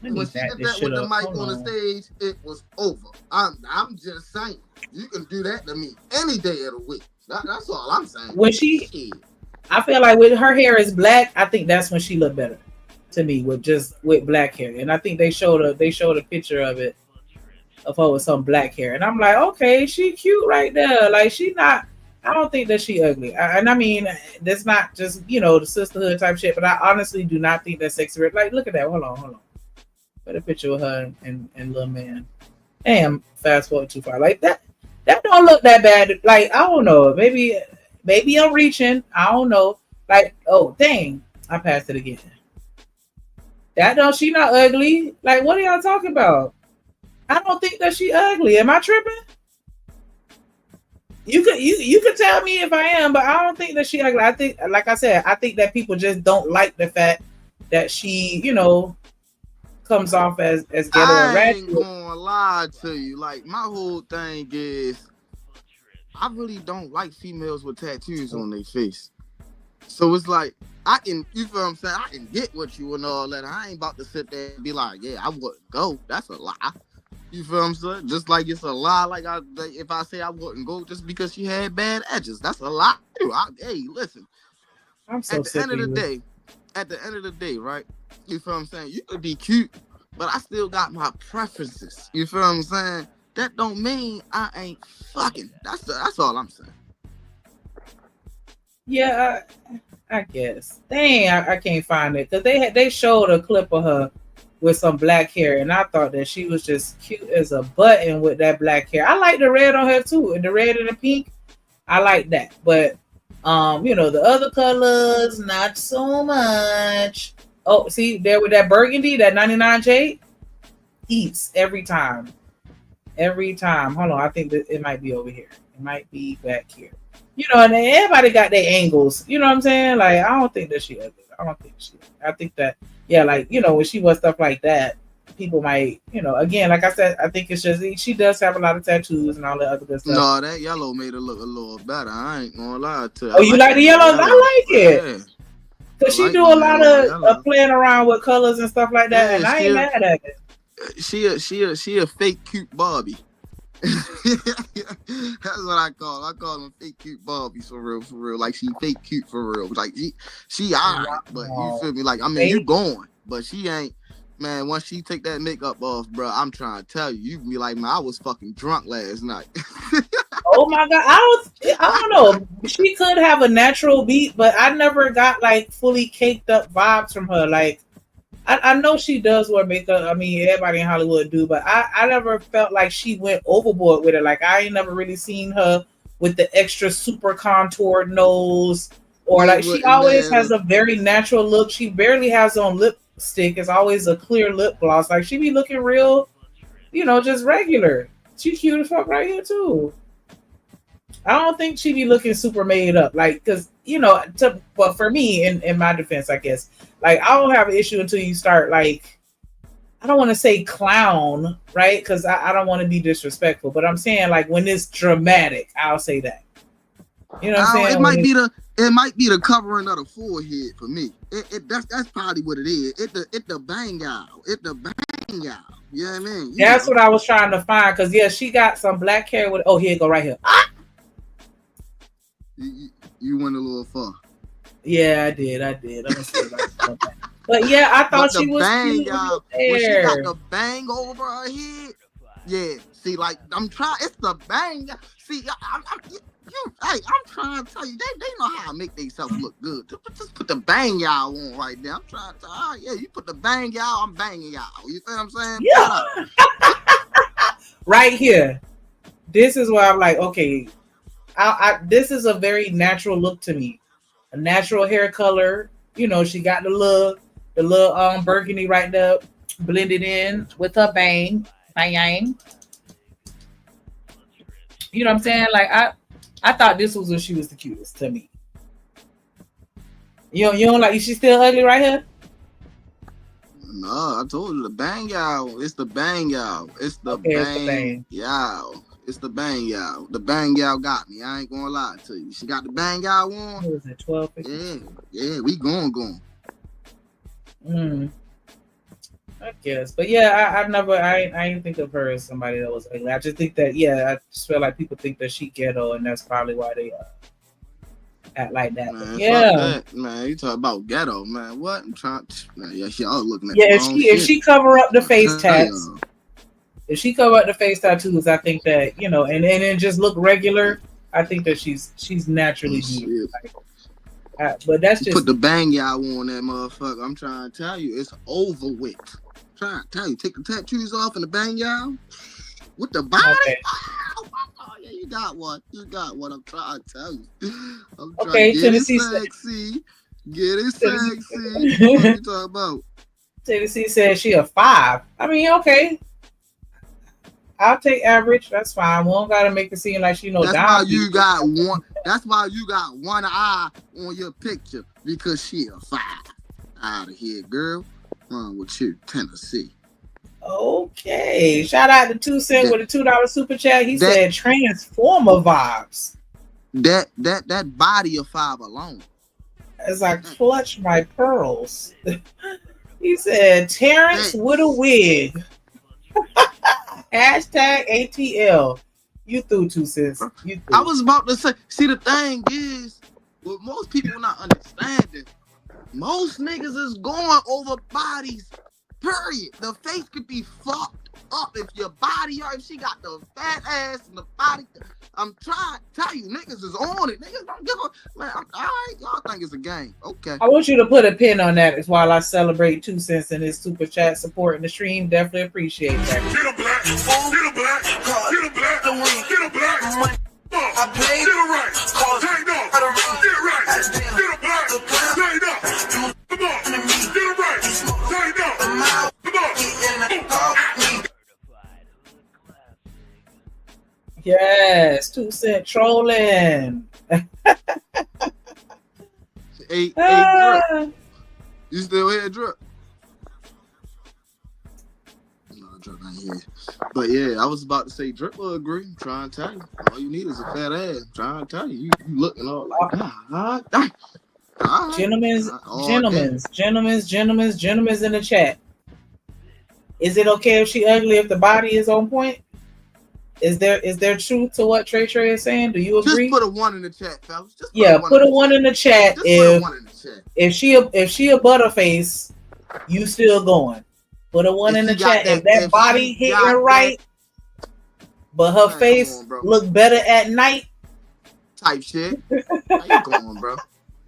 When she back did this that shit with the up. mic Hold on the on. stage, it was over. I'm just saying, you can do that to me any day of the week. That's all I'm saying. When she, Shit. I feel like when her hair is black, I think that's when she looked better to me with black hair. And I think they showed a picture of it of her with some black hair, and I'm like, okay, she cute right there. Like she not. I don't think that she ugly, and I mean that's not just the sisterhood type shit. But I honestly do not think that sexy red. Like look at that. Hold on. Put a picture of her and little man. Damn, fast forward too far. Like that. That don't look that bad. Like I don't know. Maybe I'm reaching. I don't know. Like oh dang, I passed it again. That don't. She not ugly. Like what are y'all talking about? I don't think that she ugly. Am I tripping? You could tell me if I am, but I don't think that she ugly. I think, like I said, I think that people just don't like the fact that she, comes off as ghetto or I ratchet. ain't gonna lie to you. Like my whole thing is, I really don't like females with tattoos on their face. So it's like you feel what I'm saying? I can get what you and all that. I ain't about to sit there and be like, yeah, I wouldn't go. That's a lie. You feel what I'm saying? Just like it's a lie. Like if I say I wouldn't go just because she had bad edges, that's a lie too. Hey, listen. I'm so at the end of the day, right? You feel what I'm saying? You could be cute, but I still got my preferences. You feel what I'm saying? That don't mean I ain't fucking. That's all I'm saying. Yeah, I guess. Dang, I can't find it because they showed a clip of her with some black hair, and I thought that she was just cute as a button with that black hair. I like the red on her too, and the red and the pink. I like that, but the other colors not so much. Oh, see there with that burgundy, that 99 jade eats every time. Every time. Hold on, I think that it might be over here. It might be back here. And everybody got their angles. You know what I'm saying? Like I don't think that she ugly. I think that like when she was stuff like that, people might again like I said, I think it's just she does have a lot of tattoos and all that other good stuff. No, that yellow made her look a little better. I ain't gonna lie to you. Oh, you like the yellows? I like it. Yeah. Cause she do a lot of playing around with colors and stuff like that, and I ain't mad at it. She a fake cute Barbie. That's what I call. I call them fake cute Barbies for real. Like she fake cute for real. Like she alright, but you feel me? Like I mean, you going, but she ain't. Man, once she take that makeup off, bro, I'm trying to tell you, you can be like, man, I was fucking drunk last night. Oh my god, I don't know. She could have a natural beat, but I never got like fully caked up vibes from her. Like I know she does wear makeup. I mean, everybody in Hollywood do, but I never felt like she went overboard with it. Like I ain't never really seen her with the extra super contoured nose, or like she always has a very natural look. She barely has on lipstick. It's always a clear lip gloss. Like she be looking real, just regular. She cute as fuck right here too. I don't think she be looking super made up, like, because but for me, in my defense, I guess, like, I don't have an issue until you start, like, I don't want to say clown, right? Because I don't want to be disrespectful, but I'm saying, like, when it's dramatic, I'll say that. You know what I'm saying? It might be the covering of the forehead for me. That's probably what it is. It the bang out. It the bang out. You know what I mean? That's what I was trying to find, because yeah, she got some black hair with. Oh, here you go, right here. Ah! You went a little far. Yeah, I did. I'm gonna say that. But yeah, I thought she was cute. When she got the bang over her head, yeah. See, like I'm trying. It's the bang. See, I'm trying to tell you, they know how to make themselves look good. Just put the bang y'all on right now. I'm trying to yeah, you put the bang y'all, I'm banging y'all. You feel what I'm saying? Yeah. Right here. This is where I'm like, okay, this is a very natural look to me. A natural hair color. She got the little burgundy right there, blended in with her bang. Bang. You know what I'm saying? Like I thought this was when she was the cutest to me. You don't like? Is she still ugly right here? No, I told you the bang y'all. It's the bang y'all. It's the Okay, it's the bang bang. y'all. It's the bang y'all. The bang y'all got me. I ain't gonna lie to you. She got the bang y'all on. What was it, 12? Yeah, we going. I guess, but yeah, I didn't think of her as somebody that was ugly. I just think that, I just feel like people think that she ghetto, and that's probably why they act like that. Man, Yeah, fuck that, man. You talk about ghetto, man. What? I'm trying. Man, yeah, y'all looking at yeah. the If wrong if shit. she cover up the face Tell tats, y'all. if she cover up the face tattoos, I think that and then just look regular. I think that she's naturally beautiful. But that's You just put the bang y'all on that motherfucker. I'm trying to tell you, it's over with. Trying to tell you, take the tattoos off and the bang y'all with the body. Okay. Oh, yeah, you got one. You got what I'm trying to tell you. I'm trying Okay, to get Tennessee it sexy. Get it sexy. What you talking about? Tennessee says she a 5. I mean, okay. I'll take average. That's fine. We don't gotta make it seem like she That's down. why you got one. That's why you got one eye on your picture, because she a 5. Out of here, girl. Wrong with you, Tennessee. Okay. Shout out to 2 Cent with a $2 super chat. He said Transformer vibes. That body of 5 alone. As I clutch my pearls. He said Terrence with a wig. Hashtag ATL. You threw 2 Cents. You threw. I was about to say, see, the thing is, what most people not understanding, most niggas is going over bodies, period. The face could be fucked up if your body, or if she got the fat ass and the body. I'm trying to tell you, niggas is on it. Niggas don't give a, man, all right, y'all think it's a game. Okay. I want you to put a pin on that while I celebrate 2 Cents in his super chat support in the stream. Definitely appreciate that. Get a black, get a black, get a black, get a black. I play get it right, take off, get it right, get a black, take off. Come on, get it right, take off. Come on. Yes, 2 Cent trolling. Hey, Drip. You still here, Drip? No, Drip ain't here. But yeah, I was about to say Drip will agree. I'm trying to tell you. All you need is a fat ass. I'm trying to tell you. You looking all like, Gentlemen's in the chat. Is it okay if she ugly if the body is on point? Is there truth to what Trey is saying? Do you agree? Just put a 1 in the chat, fellas. Just put a 1 in the chat. Just put a 1 in the chat. If she a butterface, you still going. Put a 1 in the chat. If that body hitting right, but her face look better at night, type shit. How you going, bro?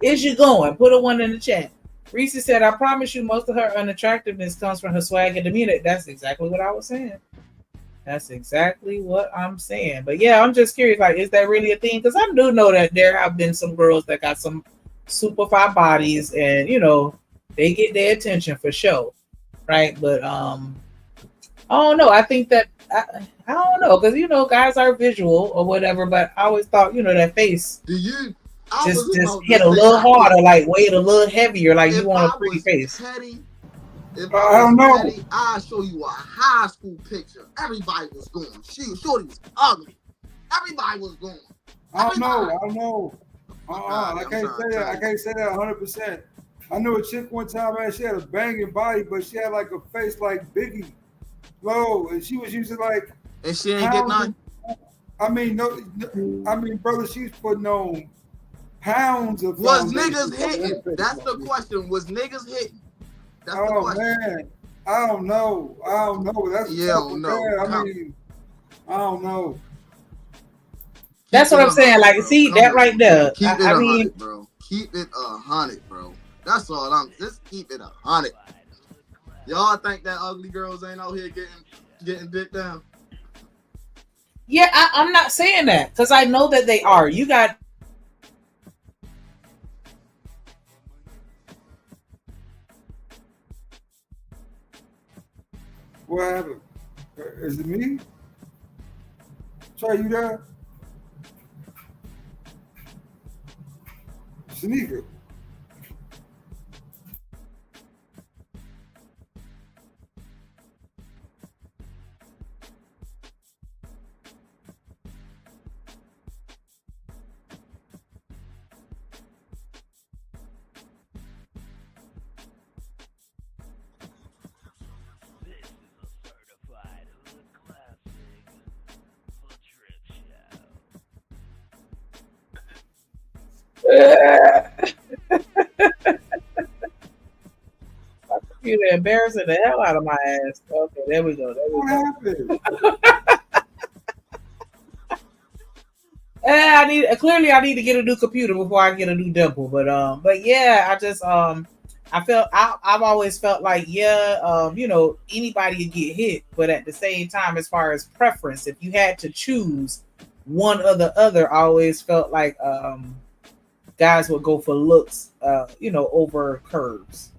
Is you going? Put a 1 in the chat. Reese said, I promise you most of her unattractiveness comes from her swag and demeanor. That's exactly what I was saying. That's exactly what I'm saying. But yeah, I'm just curious, like, is that really a thing? Because I do know that there have been some girls that got some super fine bodies and, they get their attention for sure. Right? But I don't know. I think that, I don't know. Because, guys are visual or whatever. But I always thought, that face just hit a little harder, like weight a little heavier, like you want a pretty face. If I don't know, petty, I'll show you a high school picture. Everybody was going. Shorty was ugly. Everybody was going. I don't know. I can't say that. I can't say that 100%. I knew a chick one time, man. She had a banging body, but she had like a face like Biggie, low, and she was using like. And she ain't getting none. I mean, brother, she's putting on pounds of. Was niggas hitting? That's the question. Was niggas hitting? That's the question. Man, I don't know. That's I don't know. I don't know. That's what I'm saying. Like, see that right there. Keep it 100, bro. Keep it 100, bro. That's all just keep it 100. Y'all think that ugly girls ain't out here getting dick down? Yeah, I'm not saying that because I know that they are. You got. What happened? Is it me? Trey, you there? Sneaker. You're embarrassing the hell out of my ass. Okay, there we go. What happened? I need to get a new computer before I get a new dimple. But yeah, I've always felt like anybody could get hit, but at the same time, as far as preference, if you had to choose one or the other, I always felt like guys would go for looks, over curves.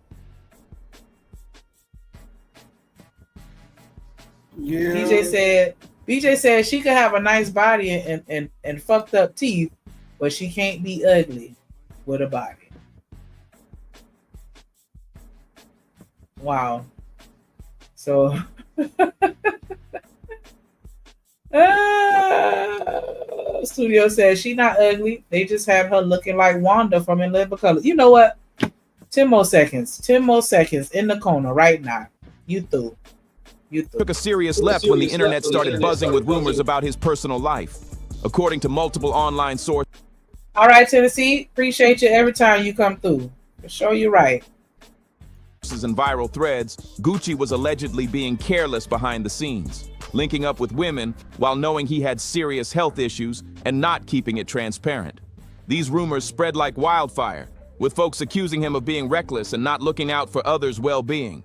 Yeah. BJ said she could have a nice body and fucked up teeth, but she can't be ugly with a body. Wow. So Studio says she not ugly. They just have her looking like Wanda from In Living Color. You know what? 10 more seconds in the corner right now. You through. Took a serious left when the internet started buzzing with rumors about his personal life. According to multiple online sources. All right, Tennessee. Appreciate you every time you come through. For sure you're right. And viral threads, Gucci was allegedly being careless behind the scenes, linking up with women while knowing he had serious health issues and not keeping it transparent. These rumors spread like wildfire, with folks accusing him of being reckless and not looking out for others' well-being.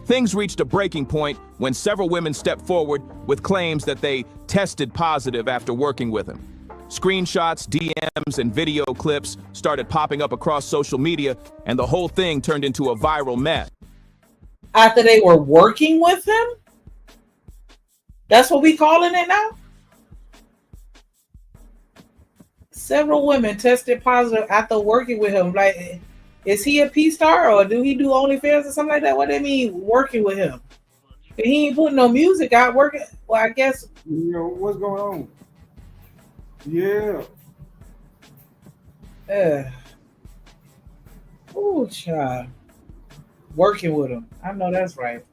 Things reached a breaking point when several women stepped forward with claims that they tested positive after working with him. Screenshots, DMs, and video clips started popping up across social media, and the whole thing turned into a viral mess. After they were working with him? That's what we calling it now? Several women tested positive after working with him. Like, is he a P-star or do he do OnlyFans or something like that? What do they mean working with him? He ain't putting no music out working. Well, I guess. What's going on? Yeah. Oh, child. Working with him. I know that's right.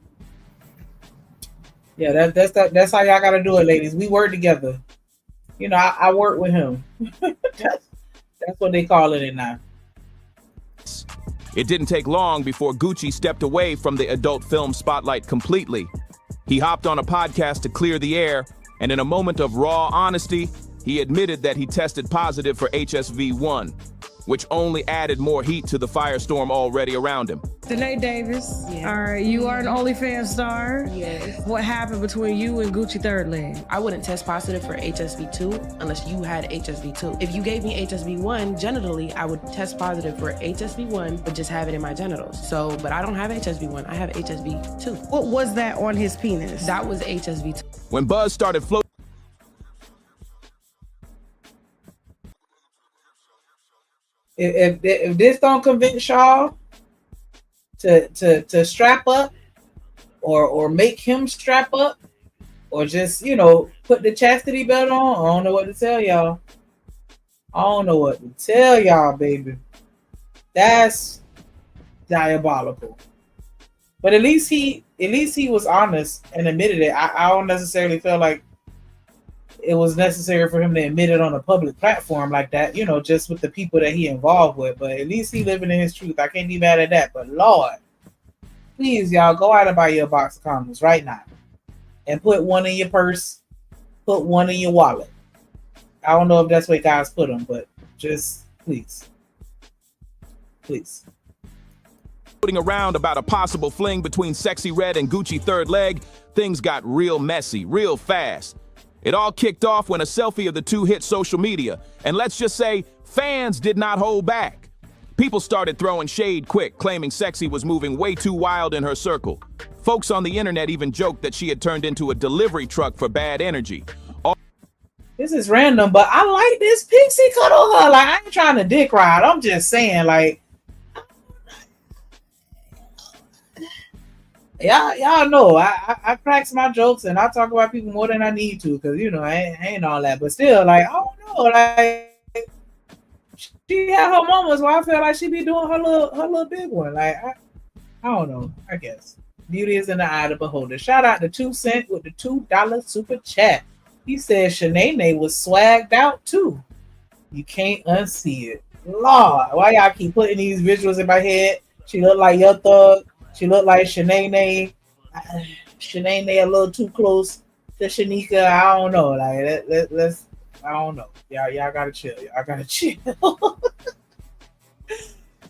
Yeah, that's how y'all gotta do it, ladies. We work together. I work with him. that's what they call it now. It didn't take long before Gucci stepped away from the adult film spotlight completely. He hopped on a podcast to clear the air, and in a moment of raw honesty, he admitted that he tested positive for HSV-1, which only added more heat to the firestorm already around him. Danae Davis. Yes. All right, you are an OnlyFans star. Yes. What happened between you and Gucci Third Leg? I wouldn't test positive for HSV-2 unless you had HSV-2. If you gave me HSV-1 genitally, I would test positive for HSV-1, but just have it in my genitals. But I don't have HSV-1, I have HSV-2. What was that on his penis? That was HSV-2. When buzz started floating, If this don't convince y'all to strap up or make him strap up or just, put the chastity belt on, I don't know what to tell y'all. I don't know what to tell y'all, baby. That's diabolical. But at least he was honest and admitted it. I don't necessarily feel like it was necessary for him to admit it on a public platform like that, just with the people that he involved with. But at least he living in his truth. I can't be mad at that. But Lord, please, y'all, go out and buy your box of condoms right now. And put one in your purse. Put one in your wallet. I don't know if that's where guys put them, but just please. Please. floating around about a possible fling between Sexy Red and Gucci Third Leg, things got real messy, real fast. It all kicked off when a selfie of the two hit social media, and let's just say, fans did not hold back. People started throwing shade quick, claiming Sexy was moving way too wild in her circle. Folks on the internet even joked that she had turned into a delivery truck for bad energy. This is random, but I like this pixie cut on her. Like, I ain't trying to dick ride. I'm just saying, like, y'all know I cracks my jokes and I talk about people more than I need to, because I ain't all that. But still, like, I don't know, like, she had her moments where I feel like she be doing her little big one. Like, I don't know. I guess beauty is in the eye of the beholder. Shout out to 2 Cent with the $2 super chat. He said Shanae was swagged out too. You can't unsee it. Lord, why y'all keep putting these visuals in my head? She looked like Young Thug. She looked like Shanae. Shanae a little too close to Shanika. I don't know. Like let's I don't know. Y'all gotta chill. Y'all gotta chill.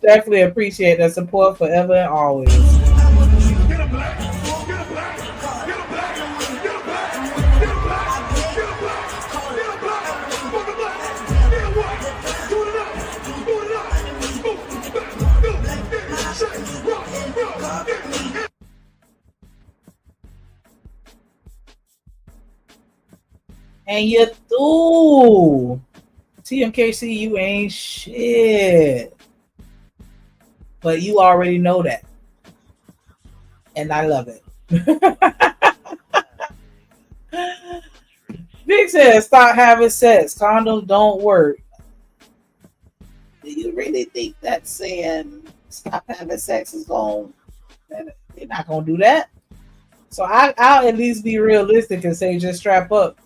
Definitely appreciate that support forever and always. And you through. TMKC, you ain't shit. But you already know that. And I love it. Big says, stop having sex. Condoms don't work. Do you really think that saying stop having sex is going? They're not going to do that. So I'll at least be realistic and say just strap up.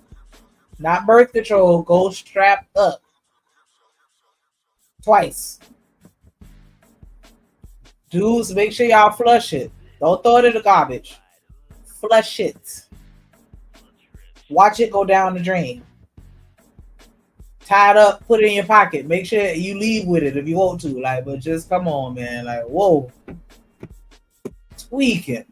Not birth control. Go strap up. Twice. Dudes, make sure y'all flush it. Don't throw it in the garbage. Flush it. Watch it go down the drain. Tie it up, put it in your pocket. Make sure you leave with it if you want to. Like, but just come on, man. Like, whoa. Tweaking.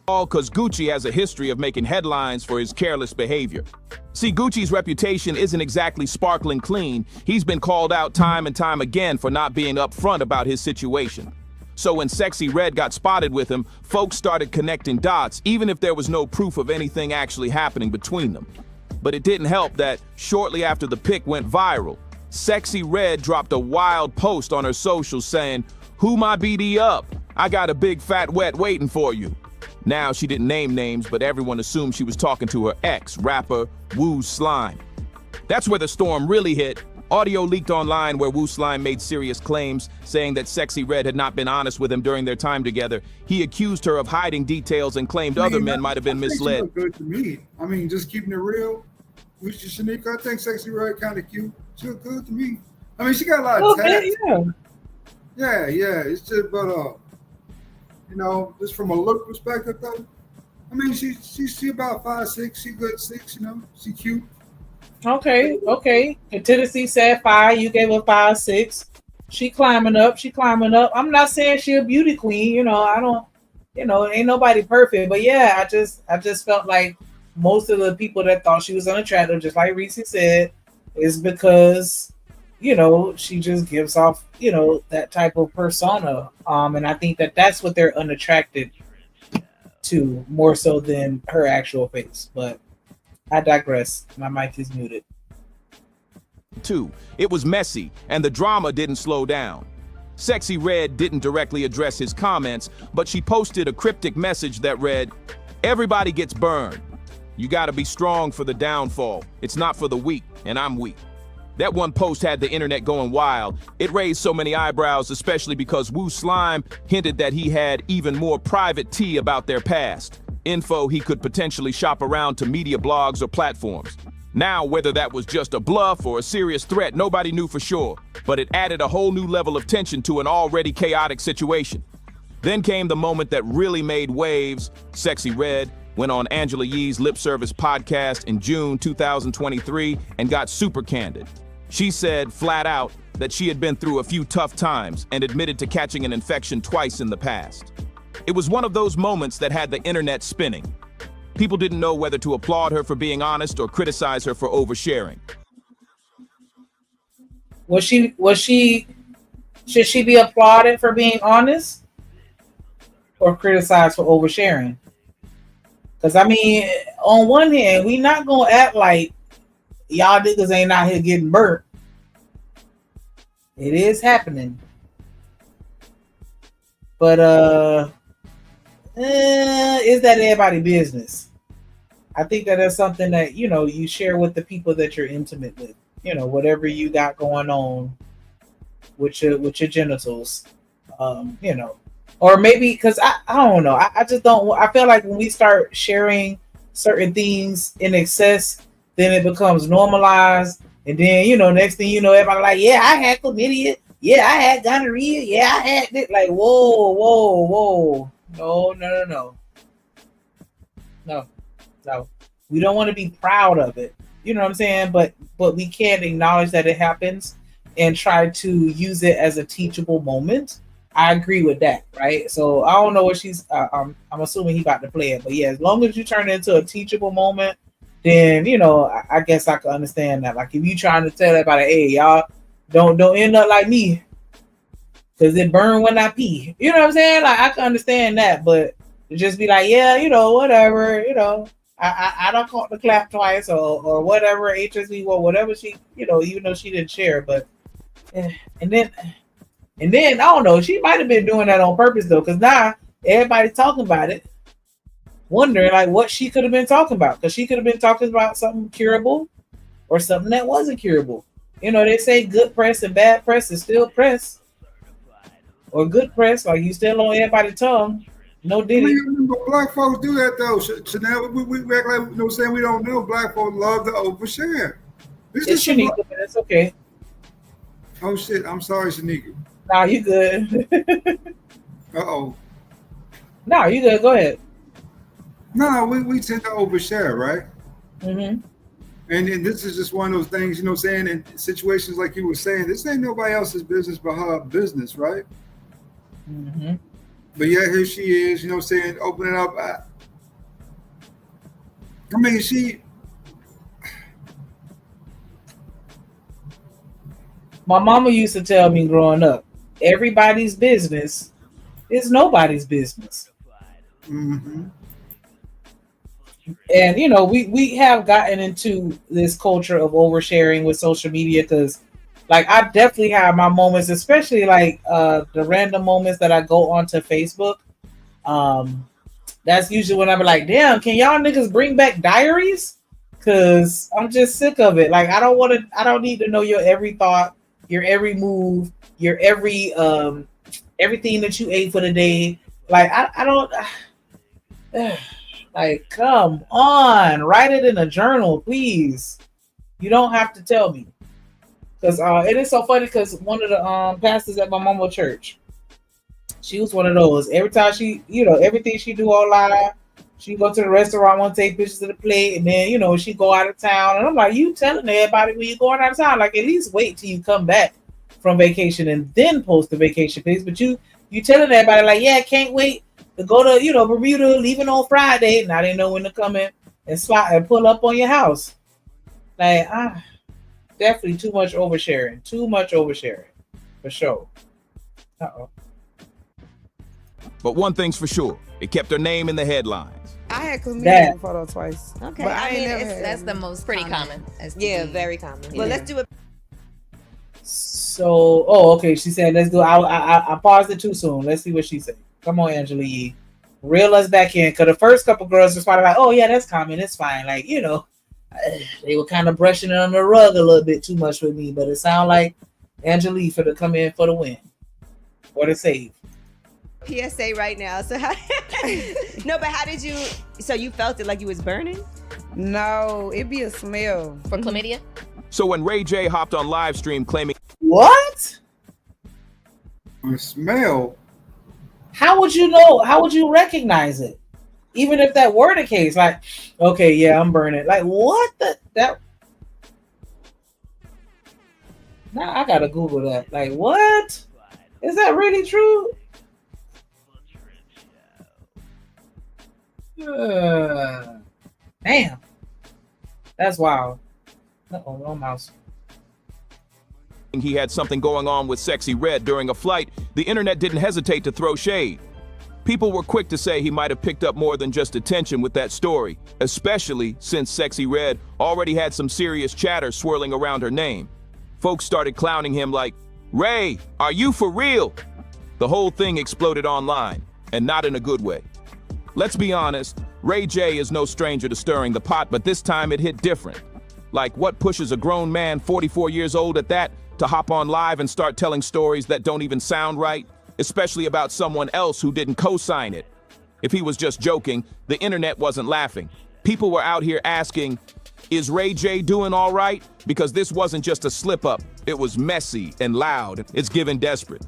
All because Gucci has a history of making headlines for his careless behavior. See, Gucci's reputation isn't exactly sparkling clean. He's been called out time and time again for not being upfront about his situation. So when Sexy Red got spotted with him, folks started connecting dots, even if there was no proof of anything actually happening between them. But it didn't help that shortly after the pic went viral, Sexy Red dropped a wild post on her socials saying, "Who my BD up? I got a big fat wet waiting for you." Now, she didn't name names, but everyone assumed she was talking to her ex, rapper Wu Slime. That's where the storm really hit. Audio leaked online where Wu Slime made serious claims, saying that Sexy Red had not been honest with him during their time together. He accused her of hiding details and claimed other men might have been misled. She look good to me. I mean, just keeping it real. With Shanika, I think Sexy Red kind of cute. She look good to me. I mean, she got a lot of tats. Yeah. It's just, but you know, just from a look perspective, though. I mean, she about 5'6". She good 6. You know, she cute. Okay. And Tennessee said 5. You gave her 5'6". She climbing up. I'm not saying she a beauty queen. You know, I don't. You know, ain't nobody perfect. But yeah, I just felt like most of the people that thought she was unattractive, just like Reese said, is because, you know, she just gives off, you know, that type of persona. And I think that that's what they're unattracted to more so than her actual face. But I digress. My mic is muted. Too. It was messy, and the drama didn't slow down. Sexy Red didn't directly address his comments, but she posted a cryptic message that read, "Everybody gets burned. You gotta be strong for the downfall. It's not for the weak, and I'm weak." That one post had the internet going wild. It raised so many eyebrows, especially because Wu Slime hinted that he had even more private tea about their past. Info he could potentially shop around to media blogs or platforms. Now, whether that was just a bluff or a serious threat, nobody knew for sure. But it added a whole new level of tension to an already chaotic situation. Then came the moment that really made waves. Sexy Red went on Angela Yee's Lip Service podcast in June 2023 and got super candid. She said flat out that she had been through a few tough times and admitted to catching an infection twice in the past. It was one of those moments that had the internet spinning. People didn't know whether to applaud her for being honest or criticize her for oversharing. Should she be applauded for being honest or criticized for oversharing? Because, I mean, on one hand, we not going to act like y'all niggas ain't out here getting burnt. It is happening. But, is that everybody's business? I think that that's something that, you know, you share with the people that you're intimate with. You know, whatever you got going on with your genitals, you know. Or maybe, because I don't know. I just don't. I feel like when we start sharing certain things in excess, then it becomes normalized. And then, you know, next thing you know, everybody like, yeah, I had chlamydia. Yeah, I had gonorrhea. Yeah, I had this. Like, whoa. No. We don't want to be proud of it. You know what I'm saying? But we can acknowledge that it happens and try to use it as a teachable moment. I agree with that, right? So I don't know what she's. I'm assuming he about to play it, but yeah, as long as you turn it into a teachable moment, then you know I guess I can understand that. Like if you trying to tell everybody, hey, y'all don't end up like me, because it burn when I pee. You know what I'm saying? Like I can understand that, but to just be like, yeah, you know, whatever, you know. I don't caught the clap twice or whatever HSV or whatever she, you know, even though she didn't share, but and then I don't know, she might have been doing that on purpose though, because now everybody's talking about it, wondering like what she could have been talking about, because she could have been talking about something curable or something that wasn't curable. You know, they say good press and bad press is still press, or good press, like you still on everybody's tongue. No diddy. I mean, black folks do that though. Chanel, we act like, you know, saying we don't know. Black folks love to overshare. It's Shanika, but it's okay. Oh shit! I'm sorry, Shanika. Nah, you good. Uh-oh. Nah, you good. Go ahead. No, we tend to overshare, right? Mm-hmm. And this is just one of those things, you know, saying in situations like you were saying, this ain't nobody else's business but her business, right? Mm-hmm. But yeah, here she is, you know, saying, opening up. I mean, my mama used to tell me growing up, everybody's business is nobody's business. Mm-hmm. And, you know, we have gotten into this culture of oversharing with social media because, like, I definitely have my moments, especially, like, the random moments that I go onto Facebook. That's usually when I'm like, damn, can y'all niggas bring back diaries? Because I'm just sick of it. Like, I don't need to know your every thought, your every move, your every, everything that you ate for the day. Like, I don't... Like, come on, write it in a journal, please. You don't have to tell me. Because it is so funny because one of the pastors at my mama church, she was one of those. Every time she, you know, everything she do online, she go to the restaurant, want to take pictures of the plate, and then, you know, she go out of town. And I'm like, you telling everybody when you going out of town, like at least wait till you come back from vacation and then post the vacation pics. But you telling everybody like, yeah, can't wait to go to, you know, Bermuda, leaving on Friday. Now they know when to come in and slide and pull up on your house. Like, definitely too much oversharing. Too much oversharing. For sure. Uh-oh. But one thing's for sure, it kept her name in the headlines. I had chlamydia photo twice. Okay, but I ain't mean, never had that's it. the most Pretty common. Yeah, very common. Well, Yeah. let's do it. So, okay. She said, let's go. I paused it too soon. Let's see what she said. Come on, Angela Yee. Reel us back in. Because the first couple girls responded like, oh, yeah, that's common. It's fine. Like, you know, they were kind of brushing it on the rug a little bit too much with me. But it sounded like Angela Yee for to come in for the win. Or the save. PSA right now. So how, no, but how did you, so you felt it like you was burning? No, it'd be a smell. For chlamydia? So when Ray J hopped on live stream claiming... What? A smell? How would you know? How would you recognize it? Even if that were the case, like, okay, yeah, I'm burning. Like, what that? Now I gotta Google that. Like, what? Is that really true? Damn. That's wild. Uh-oh, no mouse. He had something going on with Sexy Red during a flight, the internet didn't hesitate to throw shade. People were quick to say he might have picked up more than just attention with that story, especially since Sexy Red already had some serious chatter swirling around her name. Folks started clowning him like, Ray, are you for real? The whole thing exploded online, and not in a good way. Let's be honest, Ray J is no stranger to stirring the pot, but this time it hit different. Like, what pushes a grown man, 44 years old at that, to hop on live and start telling stories that don't even sound right, especially about someone else who didn't co-sign it? If he was just joking, the internet wasn't laughing. People were out here asking, Is Ray J doing all right? Because this wasn't just a slip up. It was messy and loud. It's given desperate.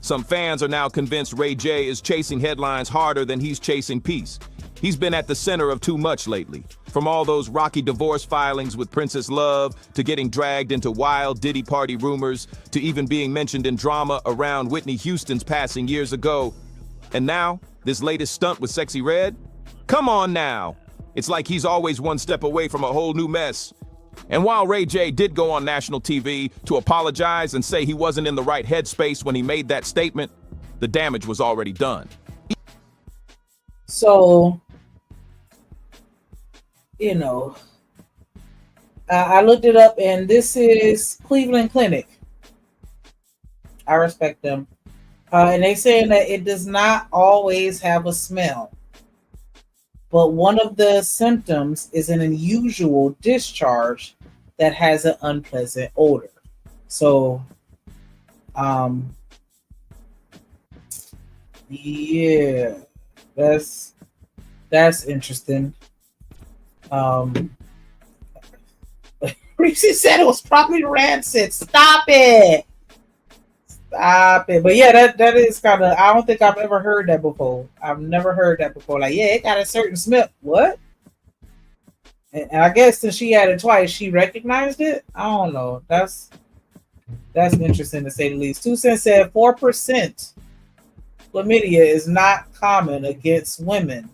Some fans are now convinced Ray J is chasing headlines harder than he's chasing peace. He's been at the center of too much lately. From all those rocky divorce filings with Princess Love, to getting dragged into wild Diddy party rumors, to even being mentioned in drama around Whitney Houston's passing years ago. And now, this latest stunt with Sexy Red? Come on now. It's like he's always one step away from a whole new mess. And while Ray J did go on national TV to apologize and say he wasn't in the right headspace when he made that statement, the damage was already done. So, you know, I looked it up, and this is Cleveland Clinic. I respect them. And they saying that it does not always have a smell. But one of the symptoms is an unusual discharge that has an unpleasant odor. So, yeah, that's interesting. Reese said it was probably rancid. Stop it. Stop it. But yeah, that is kind of, I don't think I've ever heard that before. I've never heard that before. Like, yeah, it got a certain smell. What? And I guess since she had it twice, she recognized it. I don't know. That's interesting to say the least. 2 Cents said 4% chlamydia is not common against women.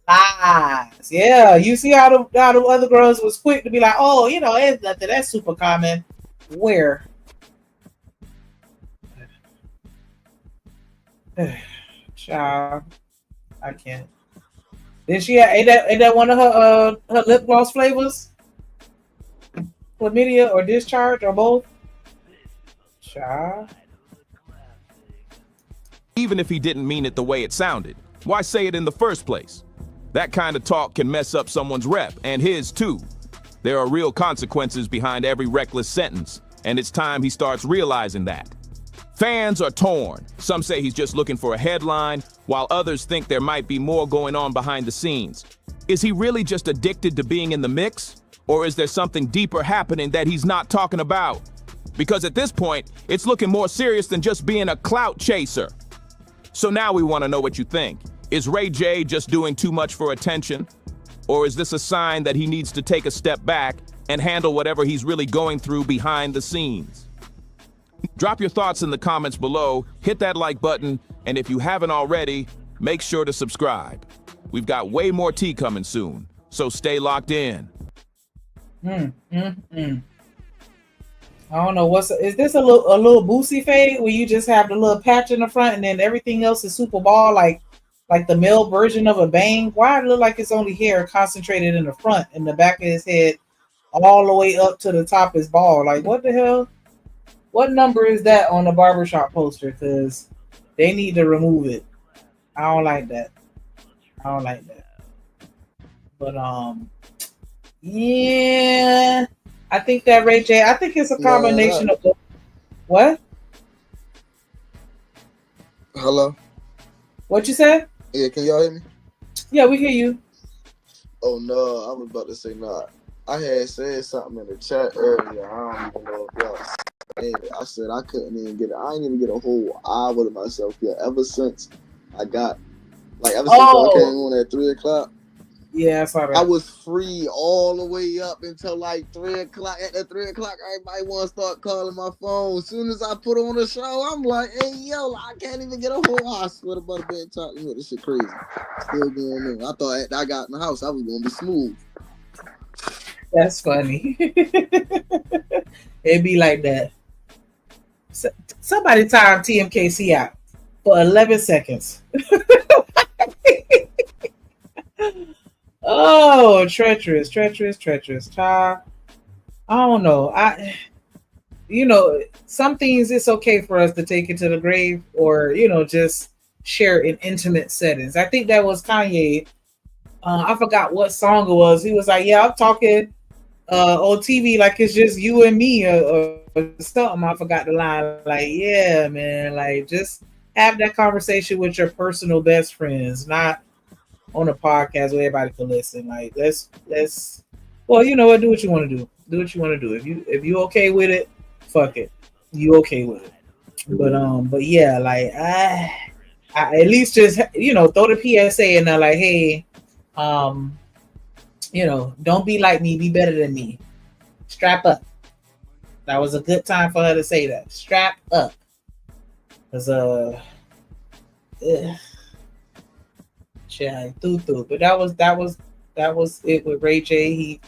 Lies. Yeah, you see how the other girls was quick to be like, oh, you know, it's nothing. That's super common. Where? Child, I can't. Did she ain't that one of her lip gloss flavors? Chlamydia or discharge or both? Child. Even if he didn't mean it the way it sounded, why say it in the first place? That kind of talk can mess up someone's rep, and his too. There are real consequences behind every reckless sentence, and it's time he starts realizing that. Fans are torn. Some say he's just looking for a headline, while others think there might be more going on behind the scenes. Is he really just addicted to being in the mix? Or is there something deeper happening that he's not talking about? Because at this point, it's looking more serious than just being a clout chaser. So now we want to know what you think. Is Ray J just doing too much for attention? Or is this a sign that he needs to take a step back and handle whatever he's really going through behind the scenes? Drop your thoughts in the comments below, hit that like button, and if you haven't already, make sure to subscribe. We've got way more tea coming soon, so stay locked in. I don't know, is this a little Boosie fade where you just have the little patch in the front and then everything else is super ball, like the male version of a bang? Why it look like it's only hair concentrated in the front and the back of his head all the way up to the top is bald? Like, what the hell? What number is that on the barbershop poster? Because they need to remove it. I don't like that. But yeah, I think that Ray J, I think it's a combination of what? Hello? What you said? Yeah, can y'all hear me? Yeah, we hear you. Oh no, I was about to say nah. I had said something in the chat earlier. I don't even know if y'all said it. I said I couldn't even get I didn't even get a whole hour to myself yet. Ever since I got I came on at 3 o'clock. Yeah, I saw that. I was free all the way up until like 3 o'clock. At that 3 o'clock, everybody want to start calling my phone. As soon as I put on the show, I'm like, hey, yo, I can't even get a whole hour. I swear to butter bed talking with this shit crazy. Still going on. I thought I got in the house, I was going to be smooth. That's funny. It'd be like that. Somebody time TMKC out for 11 seconds. Oh, treacherous, child. I don't know. Some things it's okay for us to take it to the grave or, just share in intimate settings. I think that was Kanye. I forgot what song it was. He was like, yeah, I'm talking on TV like it's just you and me or something. I forgot the line. Like, yeah, man, like just have that conversation with your personal best friends, not on a podcast where everybody can listen. Like, let's Well, you know what? Do what you want to do. Do what you want to do. If you okay with it, fuck it. You okay with it. But yeah, like I at least just throw the PSA in there, like, hey, um, don't be like me, be better than me. Strap up. That was a good time for her to say that. Strap up. Cause through. But that was it with Ray J. He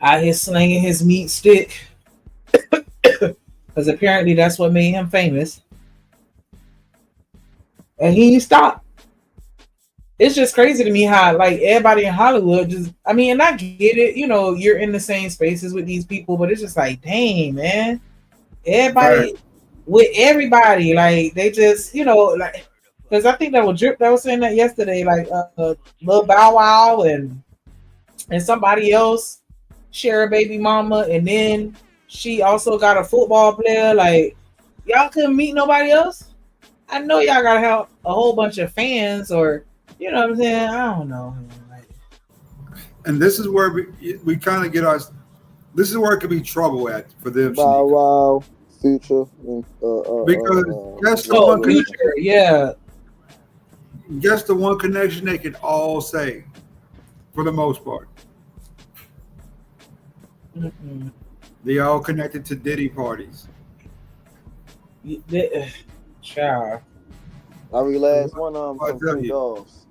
out here slinging his meat stick. Because apparently that's what made him famous. And he stopped. It's just crazy to me how like everybody in Hollywood just, I mean, and I get it, you're in the same spaces with these people, but it's just like, dang, man. Everybody with everybody, like they just, like, because I think that was Drip that was saying that yesterday, like Lil Bow Wow and somebody else share a baby mama, and then she also got a football player. Like, y'all couldn't meet nobody else. I know y'all gotta have a whole bunch of fans, or you know what I'm saying. I don't know. And this is where we kind of get our. This is where it could be trouble at for them. Bow Wow, Future, because that's the one Future, yeah. Guess the one connection they can all say, for the most part. They all connected to Diddy parties. Child. Every last one of them some freak offs.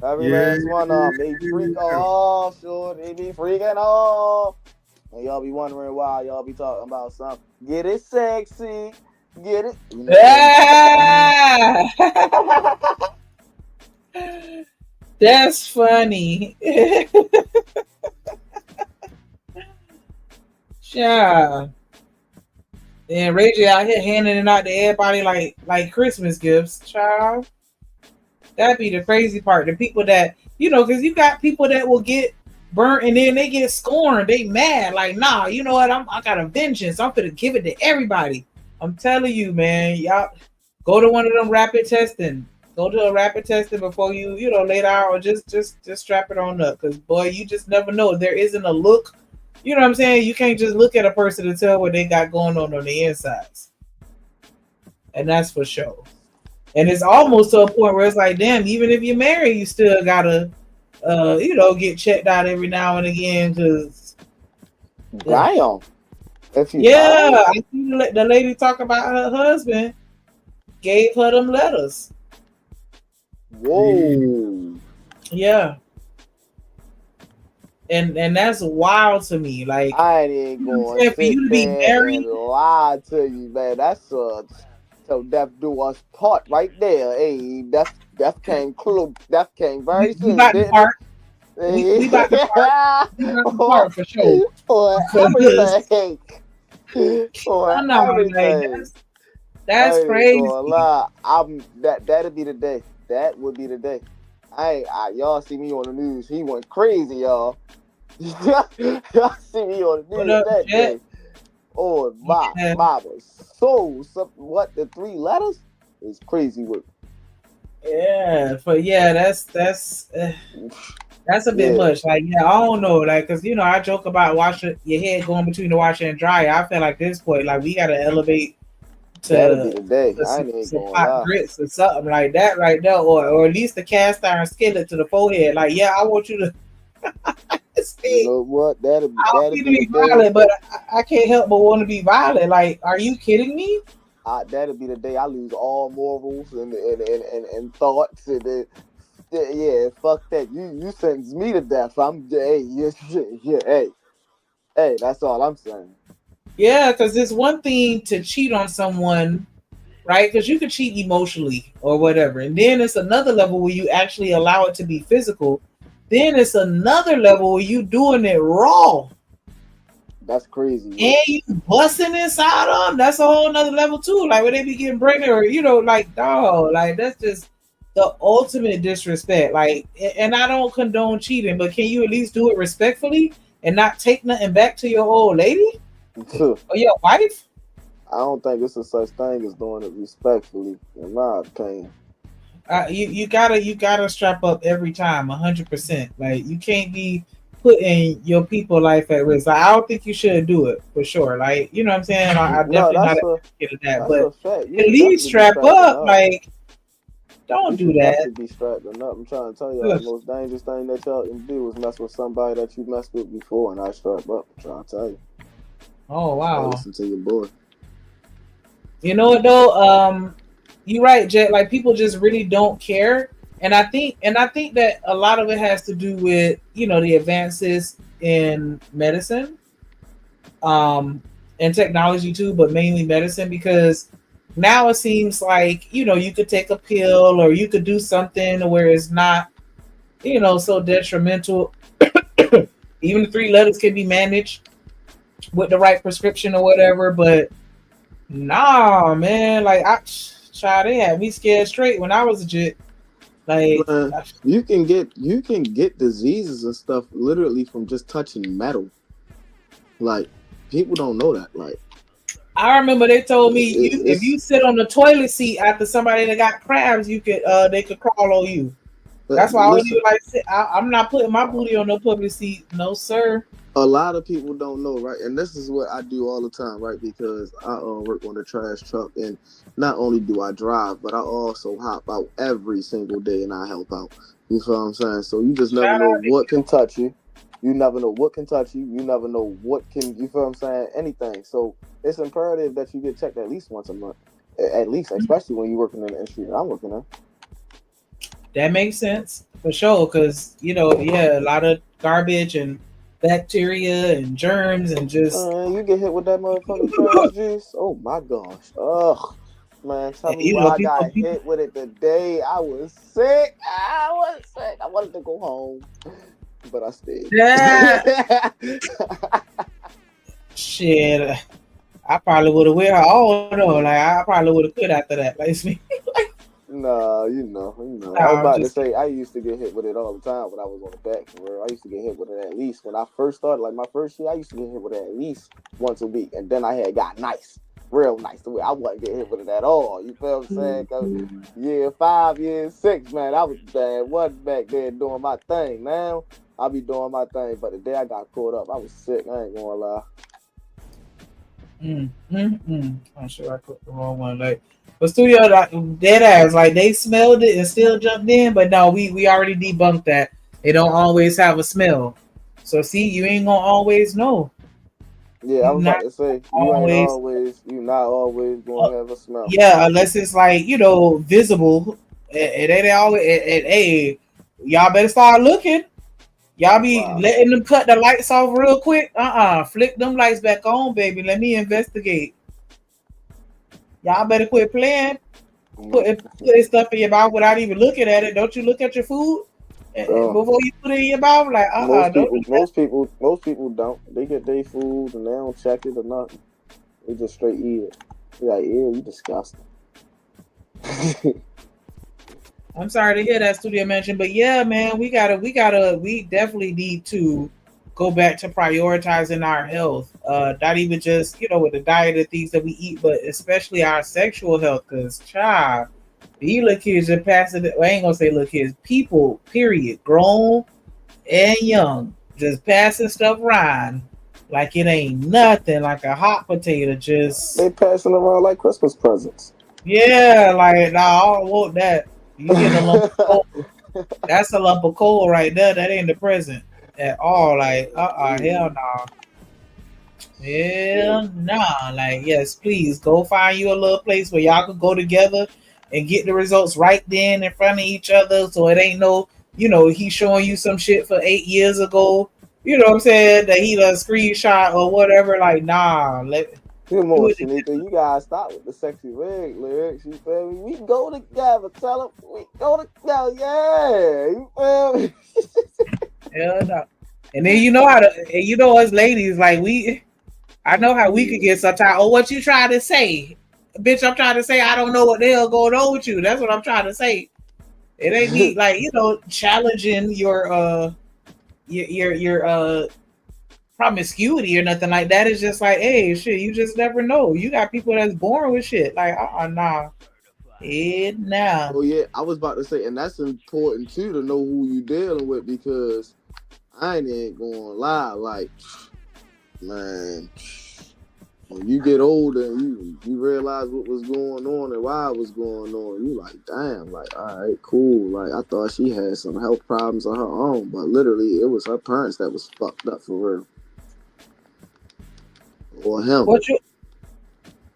Every last one of them, they freak off, sure, they be freaking off. And y'all be wondering why y'all be talking about something. Get it sexy, get it. That's funny. Yeah. And Ray J out here handing it out to everybody like Christmas gifts, child. That'd be the crazy part. The people that, because you got people that will get burnt and then they get scorned. They mad. Like, nah, you know what? I got a vengeance. I'm gonna give it to everybody. I'm telling you, man. Y'all go to one of them rapid testing. Go to a rapid testing before you, lay down, or just strap it on up. Because boy, you just never know. There isn't a look. You know what I'm saying? You can't just look at a person to tell what they got going on the insides. And that's for sure. And it's almost to a point where it's like, damn, even if you're married, you still gotta, get checked out every now and again. Cause damn. Yeah, I see the lady talk about her husband gave her them letters. Whoa. Yeah. And that's wild to me. Like, I ain't going for you to be married and lie to you, man. That's so death do us part right there. Hey, that came close. That came very soon. We about to part. We about to part. We about to part for sure. For everything. For everything. That's crazy. That'd be the day. That would be the day. Y'all see me on the news. He went crazy, y'all. Y'all see me on the news that day. Oh my mama. So what, the 3 letters is crazy work. Yeah, but yeah, that's a bit much. Like, yeah, I don't know, like, cause I joke about washing your head going between the washer and dryer. I feel like this point, like, we gotta elevate that'll be the day. Some hot grits or something like that right there, or at least the cast iron skillet to the forehead. Like, yeah, I want you to. You know what? That'll be violent, but I can't help but want to be violent. Like, are you kidding me? That'll be the day I lose all morals and thoughts and yeah, fuck that. You sentence me to death. Hey, that's all I'm saying. Yeah, because it's one thing to cheat on someone, right? Because you can cheat emotionally or whatever, and then it's another level where you actually allow it to be physical. Then it's another level where you doing it raw. That's crazy. And you busting inside them. That's a whole nother level too. Like, when they be getting pregnant, or like, dog, like, that's just the ultimate disrespect. Like, and I don't condone cheating, but can you at least do it respectfully and not take nothing back to your old lady or your wife? I don't think it's a such thing as doing it respectfully, in my opinion. You gotta strap up every time, 100%. Like, you can't be putting your people life at risk. Like, I don't think you should do it for sure. Like, you know what I'm saying? I No, definitely not that's a advocate of that, that's but a fact. You at should least definitely be strap strapping up. up. Like, don't You do should that. definitely be strapping up. I'm trying to tell y'all, the most dangerous thing that y'all can do is mess with somebody that you messed with before and not strap up. I'm trying to tell you. Oh wow. Listen to your boy. You know what though? You're right, Jet. Like people just really don't care, and I think that a lot of it has to do with the advances in medicine, and technology too, but mainly medicine because now it seems like you could take a pill or you could do something where it's not so detrimental. Even the 3 letters can be managed with the right prescription or whatever, but nah, man, like they had me scared straight when I was a jit. Like Man, you can get diseases and stuff literally from just touching metal. Like people don't know that. Like I remember they told me if it's you sit on the toilet seat after somebody that got crabs, you could they could crawl on you. That's why I don't listen. even like sit. I'm not putting my booty on no public seat, no sir. A lot of people don't know, right? And this is what I do all the time, right? Because I work on the trash truck, and not only do I drive, but I also hop out every single day and I help out. You feel what I'm saying? So you just never know what can touch you. You never know what can touch you. You never know what can. You feel what I'm saying? Anything. So it's imperative that you get checked at least once a month, at least, especially when you're working in the industry that I'm working in. That makes sense for sure, because a lot of garbage and bacteria and germs and just You get hit with that motherfucking trash juice. Oh my gosh. Ugh. Man, tell me why I got hit with it today. I was sick. I wanted to go home. But I stayed. Yeah. Shit. I probably would have went. I don't know. Like I probably would have quit after that. Like me. Nah, you know. I was about to say I used to get hit with it all the time when I was on the back. I used to get hit with it at least when I first started. Like my first year, I used to get hit with it at least once a week, and then I had got nice, real nice. The way I wasn't getting hit with it at all. You feel what I'm saying? 'Cause year 5, year 6, man, I was bad. Wasn't back there doing my thing. Now I be doing my thing, but the day I got caught up, I was sick. I ain't gonna lie. I'm sure I put the wrong one. Like, but studio dead ass, like they smelled it and still jumped in, but no, we already debunked that. They don't always have a smell. So see, you ain't gonna always know. Yeah, I was about to say you not always gonna have a smell. Yeah, unless it's like visible. It ain't always. Hey, y'all better start looking. Y'all be letting them cut the lights off real quick. Flick them lights back on, baby. Let me investigate. Y'all better quit playing. Putting stuff in your mouth without even looking at it. Don't you look at your food before you put it in your mouth? Like most people don't. They get their food and they don't check it or nothing. They just straight eat it. They're like, ew, you disgusting. I'm sorry to hear that, Studio Mention, but yeah, man, we definitely need to go back to prioritizing our health. Not even just with the diet and things that we eat, but especially our sexual health. Because these little kids are passing. I ain't gonna say little kids, people, period, grown and young, just passing stuff around like it ain't nothing, like a hot potato. Just they passing around like Christmas presents. Yeah, like nah, I don't want that. You get a lump of coal. That's a lump of coal right there. That ain't the present at all. Like, hell no. Hell nah. Like, yes, please go find you a little place where y'all could go together and get the results right then in front of each other. So it ain't no, he's showing you some shit for 8 years ago. You know what I'm saying? That he done screenshot or whatever. Like, nah. Come on, Shanika, you gotta stop with the sexy red lyrics. You feel me? We go together. Tell them we go together. Yeah, you feel me? Hell no. And then us ladies, like I know how we could get sometimes. Oh, what you trying to say, bitch? I'm trying to say I don't know what the hell going on with you. That's what I'm trying to say. It ain't me, like challenging your promiscuity or nothing like that. It's just like, hey, shit, you just never know. You got people that's born with shit. Like, nah. Nah. Oh yeah, I was about to say, and that's important too to know who you dealing with, because I ain't gonna lie, like, man, when you get older and you realize what was going on and why it was going on, you like, damn, like, all right, cool. Like, I thought she had some health problems of her own, but literally it was her parents that was fucked up for real. Or him.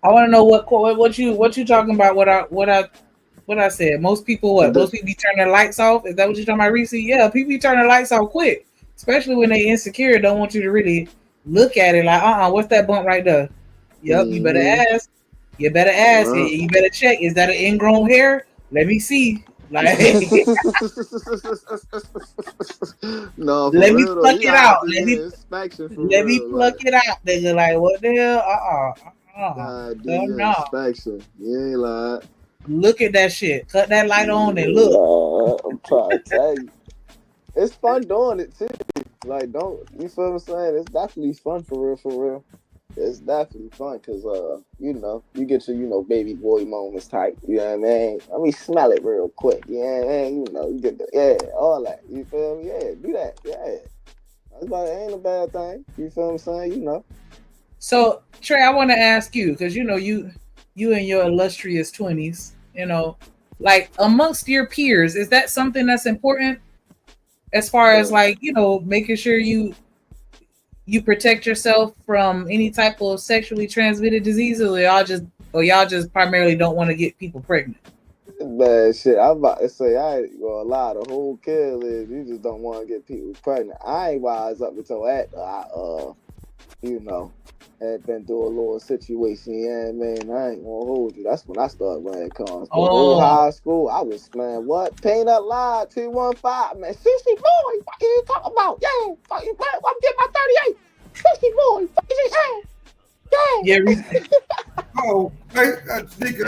I want to know what you talking about? What I said. Most people Most people be turning their lights off. Is that what you're talking about, Reese? Yeah, people be turning their lights off quick, especially when they insecure. Don't want you to really look at it like, what's that bump right there? Yep, you better ask. You better ask. You better check. Is that an ingrown hair? Let me see. Like, no, for let me real, though. pluck You it gotta out. do your inspection for Let me real. pluck it out. Nigga, like, what the hell? Do your inspection. You ain't lied. Look at that shit. Cut that light on and look. I'm trying to tell you. It's fun doing it too. Like, you feel what I'm saying? It's definitely fun for real. It's definitely fun because, you get your, baby boy moments type. You know what I mean? Let me smell it real quick. You know what I mean? You get all that. You feel me? Yeah, do that. Yeah. It ain't a bad thing. You feel what I'm saying? So, Trey, I want to ask you, because, you in your illustrious 20s, like amongst your peers, is that something that's important as far as like, making sure you protect yourself from any type of sexually transmitted diseases, or y'all just primarily don't want to get people pregnant? Man, shit, I'm about to say, I ain't gonna lie, the whole kill is you just don't want to get people pregnant. I ain't wise up until that. Had been through a little situation, man, I ain't gonna hold you. That's when I started wearing condoms. The whole high school, I was, man, what? Paint Up Live 215, man. 60 boy, what you talking about? Yeah, fuck you, man. I'm getting my 38. 60 boy, fuck you saying? Yeah. Oh, hey, I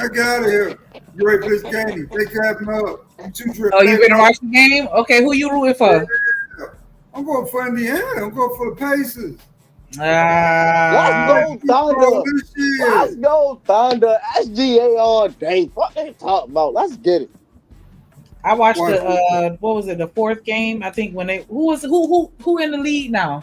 got out of here. You ready for this game? They capping up. Oh, you better watch the game? Okay, who you rooting for? Yeah. I'm going for Indiana. I'm going for the Pacers. Let's go Thunder. Let's go Thunder. SGA all day. What they talking about? Let's get it. I watched the what was it, the fourth game? I think when they who in the lead now?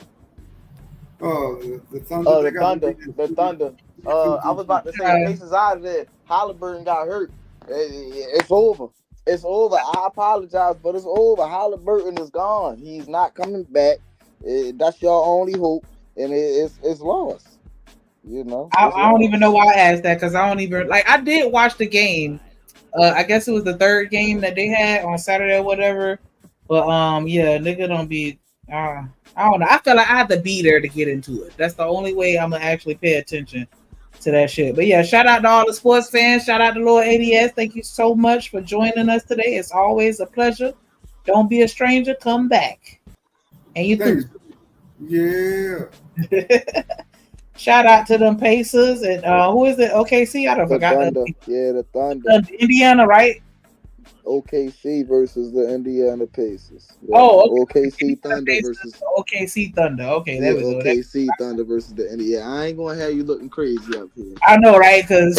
Oh, the Thunder. Oh, the Thunder. I was about to say Pacers out of there. Halliburton got hurt. It's over. It's over. I apologize, but it's over. Halliburton is gone. He's not coming back. That's your only hope, and it's lost. I don't even know why I asked that, because I don't even I did watch the game. I guess it was the third game that they had on Saturday or whatever. But yeah, nigga don't be. I don't know. I feel like I have to be there to get into it. That's the only way I'm gonna actually pay attention to that shit. But yeah, shout out to all the sports fans. Shout out to Lord ADS. Thank you so much for joining us today. It's always a pleasure. Don't be a stranger. Come back. And you too. Yeah. Shout out to them Pacers and who is it? OKC? I don't forgot. Thunder. Yeah, the Thunder. Indiana, right? OKC versus the Indiana Pacers. Yeah. Oh, okay. OKC Thunder versus OKC Thunder. Okay, there we go. OKC Thunder versus the Indiana. I ain't gonna have you looking crazy up here. I know, right? Because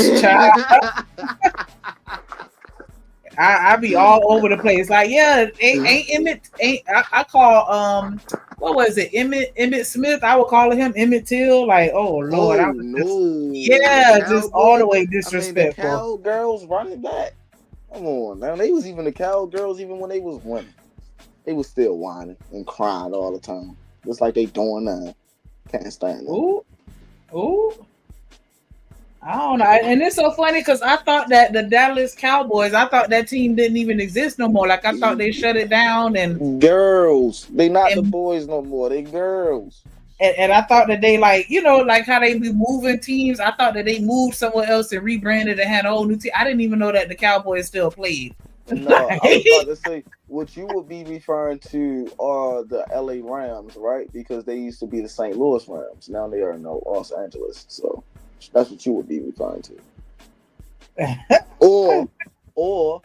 I be all over the place. Like, yeah, ain't Emmett? I call what was it? Emmett Smith. I would call him Emmett Till. Like, oh Lord, just all the way disrespectful. The Cowgirls running back. Come on, now they was even the Cowgirls even when they was winning. They was still whining and crying all the time, just like they doing now. Can't stand them. Ooh. I don't know, and it's so funny because I thought that the Dallas Cowboys, I thought that team didn't even exist no more. Like I thought they shut it down. And girls, they not the boys no more. They girls. And I thought that they like how they be moving teams. I thought that they moved somewhere else and rebranded and had a whole new team. I didn't even know that the Cowboys still played. No, I was about to say what you would be referring to are the LA Rams, right? Because they used to be the St. Louis Rams. Now they are in Los Angeles. So that's what you would be referring to. or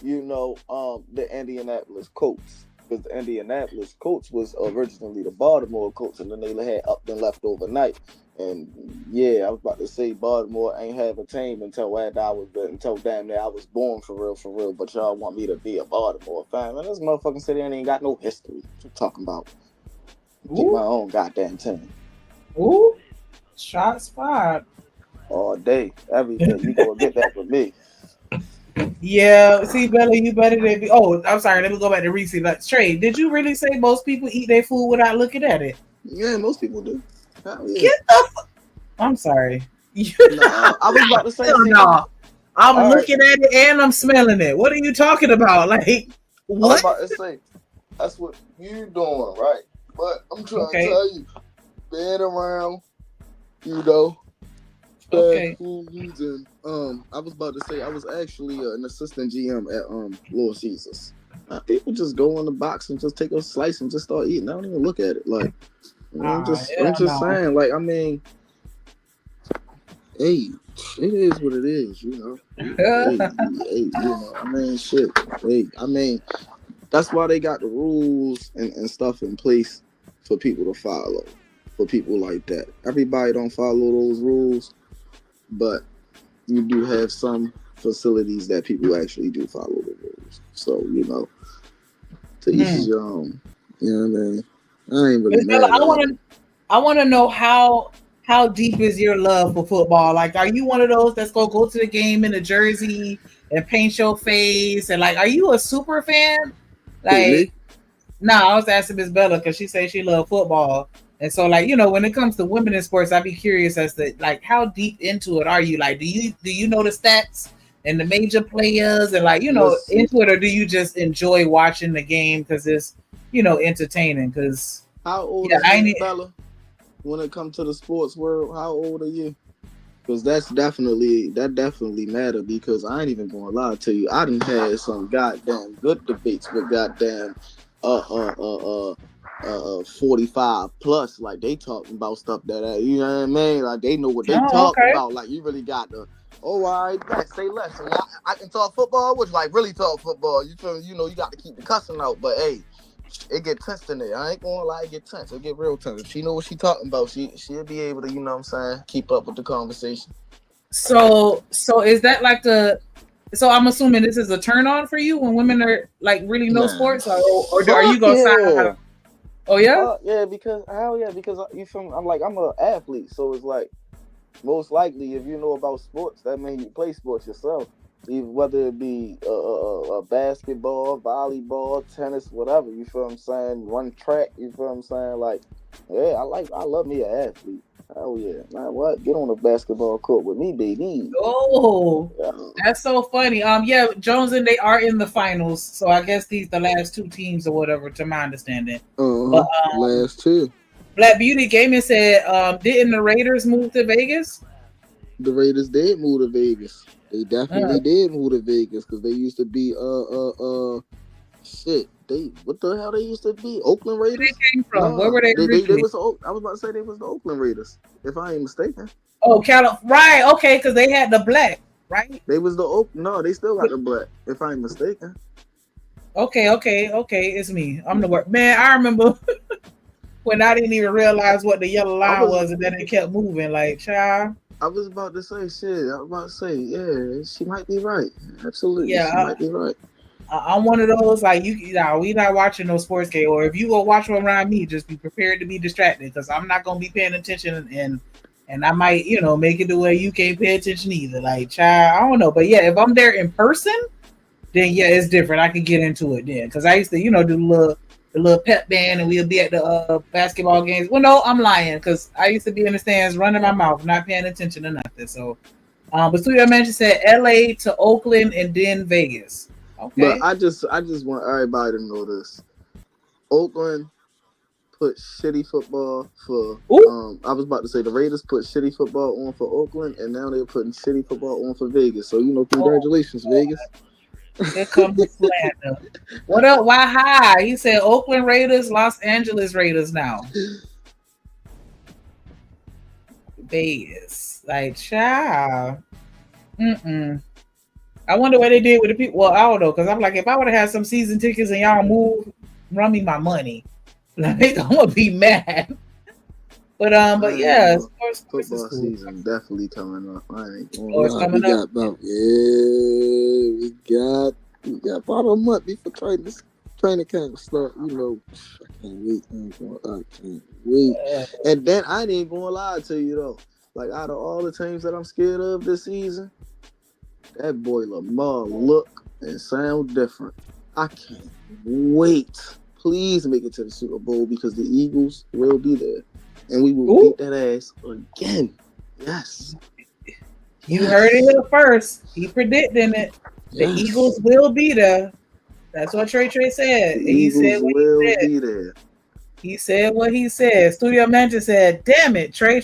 the Indianapolis Colts. Because the Indianapolis Colts was originally the Baltimore Colts, and then they had up and left overnight. And yeah, I was about to say Baltimore ain't have a team until damn near I was born for real. But y'all want me to be a Baltimore fan? Man, this motherfucking city ain't got no history. What you talking about? Keep my own goddamn team. Ooh, shots fired. All day, every day. You go get that with me. Yeah, see, Bella, you better than be. Oh, I'm sorry. Let me go back to Reese. Like, Trey, did you really say most people eat their food without looking at it? Yeah, most people do. Hell yeah. Get the. I'm sorry. No, I was about to say. Hell See, no. I'm all right. looking at it and I'm smelling it. What are you talking about? Like, I was what? about to say, that's what you doing, right? But I'm trying Okay. to tell you, being around, you know, Okay. fast foods and I was about to say I was actually an assistant GM at Little Caesars. People just go in the box and just take a slice and just start eating. I don't even look at it. Like, I'm just saying. Like, I mean, hey, it is what it is, you know. Hey, you know, I mean, shit. Hey, I mean, that's why they got the rules and stuff in place for people to follow. For people like that, everybody don't follow those rules, but you do have some facilities that people actually do follow the rules. So, you know, to each his own. You know what I mean? I ain't really mad at it. I want to know how deep is your love for football? Like, are you one of those that's gonna go to the game in a jersey and paint your face? And like, are you a super fan? Like, no, I was asking Miss Bella because she said she loved football. And so, like, you know, when it comes to women in sports, I'd be curious as to like how deep into it are you? Like, do you know the stats and the major players and like, you know, into it, or do you just enjoy watching the game because it's, you know, entertaining? Because how old is you, Bella? When it comes to the sports world, how old are you? Because that definitely matter. Because I ain't even gonna lie to you, I done had some goddamn good debates with goddamn 45 plus. Like, they talking about stuff that you know what I mean. Like, they know what they talking about. Like, you really got to. Oh, all right, say less. So I can talk football, which like really talk football. You feel? You know, you got to keep the cussing out. But hey, it get tense in there. I ain't gonna lie, it get tense. It get real tense. If she know what she talking about, she'll be able to, you know what I'm saying, keep up with the conversation. So is that like so I'm assuming this is a turn on for you when women are like really know sports, or are you gonna sign out? Oh yeah? Yeah, because you feel? I'm an athlete, so it's like most likely if you know about sports, that means you play sports yourself. Even whether it be basketball, volleyball, tennis, whatever, you feel what I'm saying? Run track, you feel what I'm saying? Like, yeah, I love me an athlete. Oh yeah, man, what? Get on the basketball court with me, baby. Oh, that's so funny. Yeah, Jones and they are in the finals, so I guess these the last two teams or whatever, to my understanding. But last two. Black Beauty Gaming said, didn't the Raiders move to Vegas? The Raiders did move to Vegas. They definitely did move to Vegas because they used to be shit. What the hell they used to be? Oakland Raiders? Where they came from? Where were they originally? I was about to say they was the Oakland Raiders, if I ain't mistaken. Oh, right? Okay, because they had the black, right? They was the no, they still got the black, if I ain't mistaken. Okay, it's me. I'm the work man. I remember when I didn't even realize what the yellow line was, and then it kept moving. Like, child. I was about to say shit. I was about to say, yeah, she might be right. Absolutely, yeah, she might be right. I'm one of those like we not watching no sports game, or if you go watch one around me, just be prepared to be distracted because I'm not gonna be paying attention, and I might make it the way you can't pay attention either. Like, child, I don't know, but yeah, if I'm there in person, then yeah, it's different. I can get into it then because I used to do the little pep band and we'll be at the basketball games. Well, no, I'm lying because I used to be in the stands running my mouth, not paying attention to nothing. So, but Studio Mansion said LA to Oakland and then Vegas. Okay. But I just want everybody to know this. Oakland put shitty football for I was about to say the Raiders put shitty football on for Oakland, and now they're putting shitty football on for Vegas. So congratulations, Vegas. Here comes the slander. What up? Why high? He said Oakland Raiders, Los Angeles Raiders now. Vegas. Like, child. I wonder what they did with the people. Well, I don't know, because I'm like, if I would have had some season tickets and y'all move, run me my money. Like, I'm gonna be mad. But yeah, football season definitely coming up. I ain't gonna lie. We got about about a month before training camp start. I can't wait. And then I ain't even gonna lie to you though. Like out of all the teams that I'm scared of this season, that boy Lamar look and sound different. I can't wait. Please make it to the Super Bowl because the Eagles will be there. And we will beat that ass again. Yes. You heard it here first. He predicting it. The Eagles will be there. That's what Trey said. He said what he said. Be there. He said what he said. Studio manager said, "Damn it, Trey."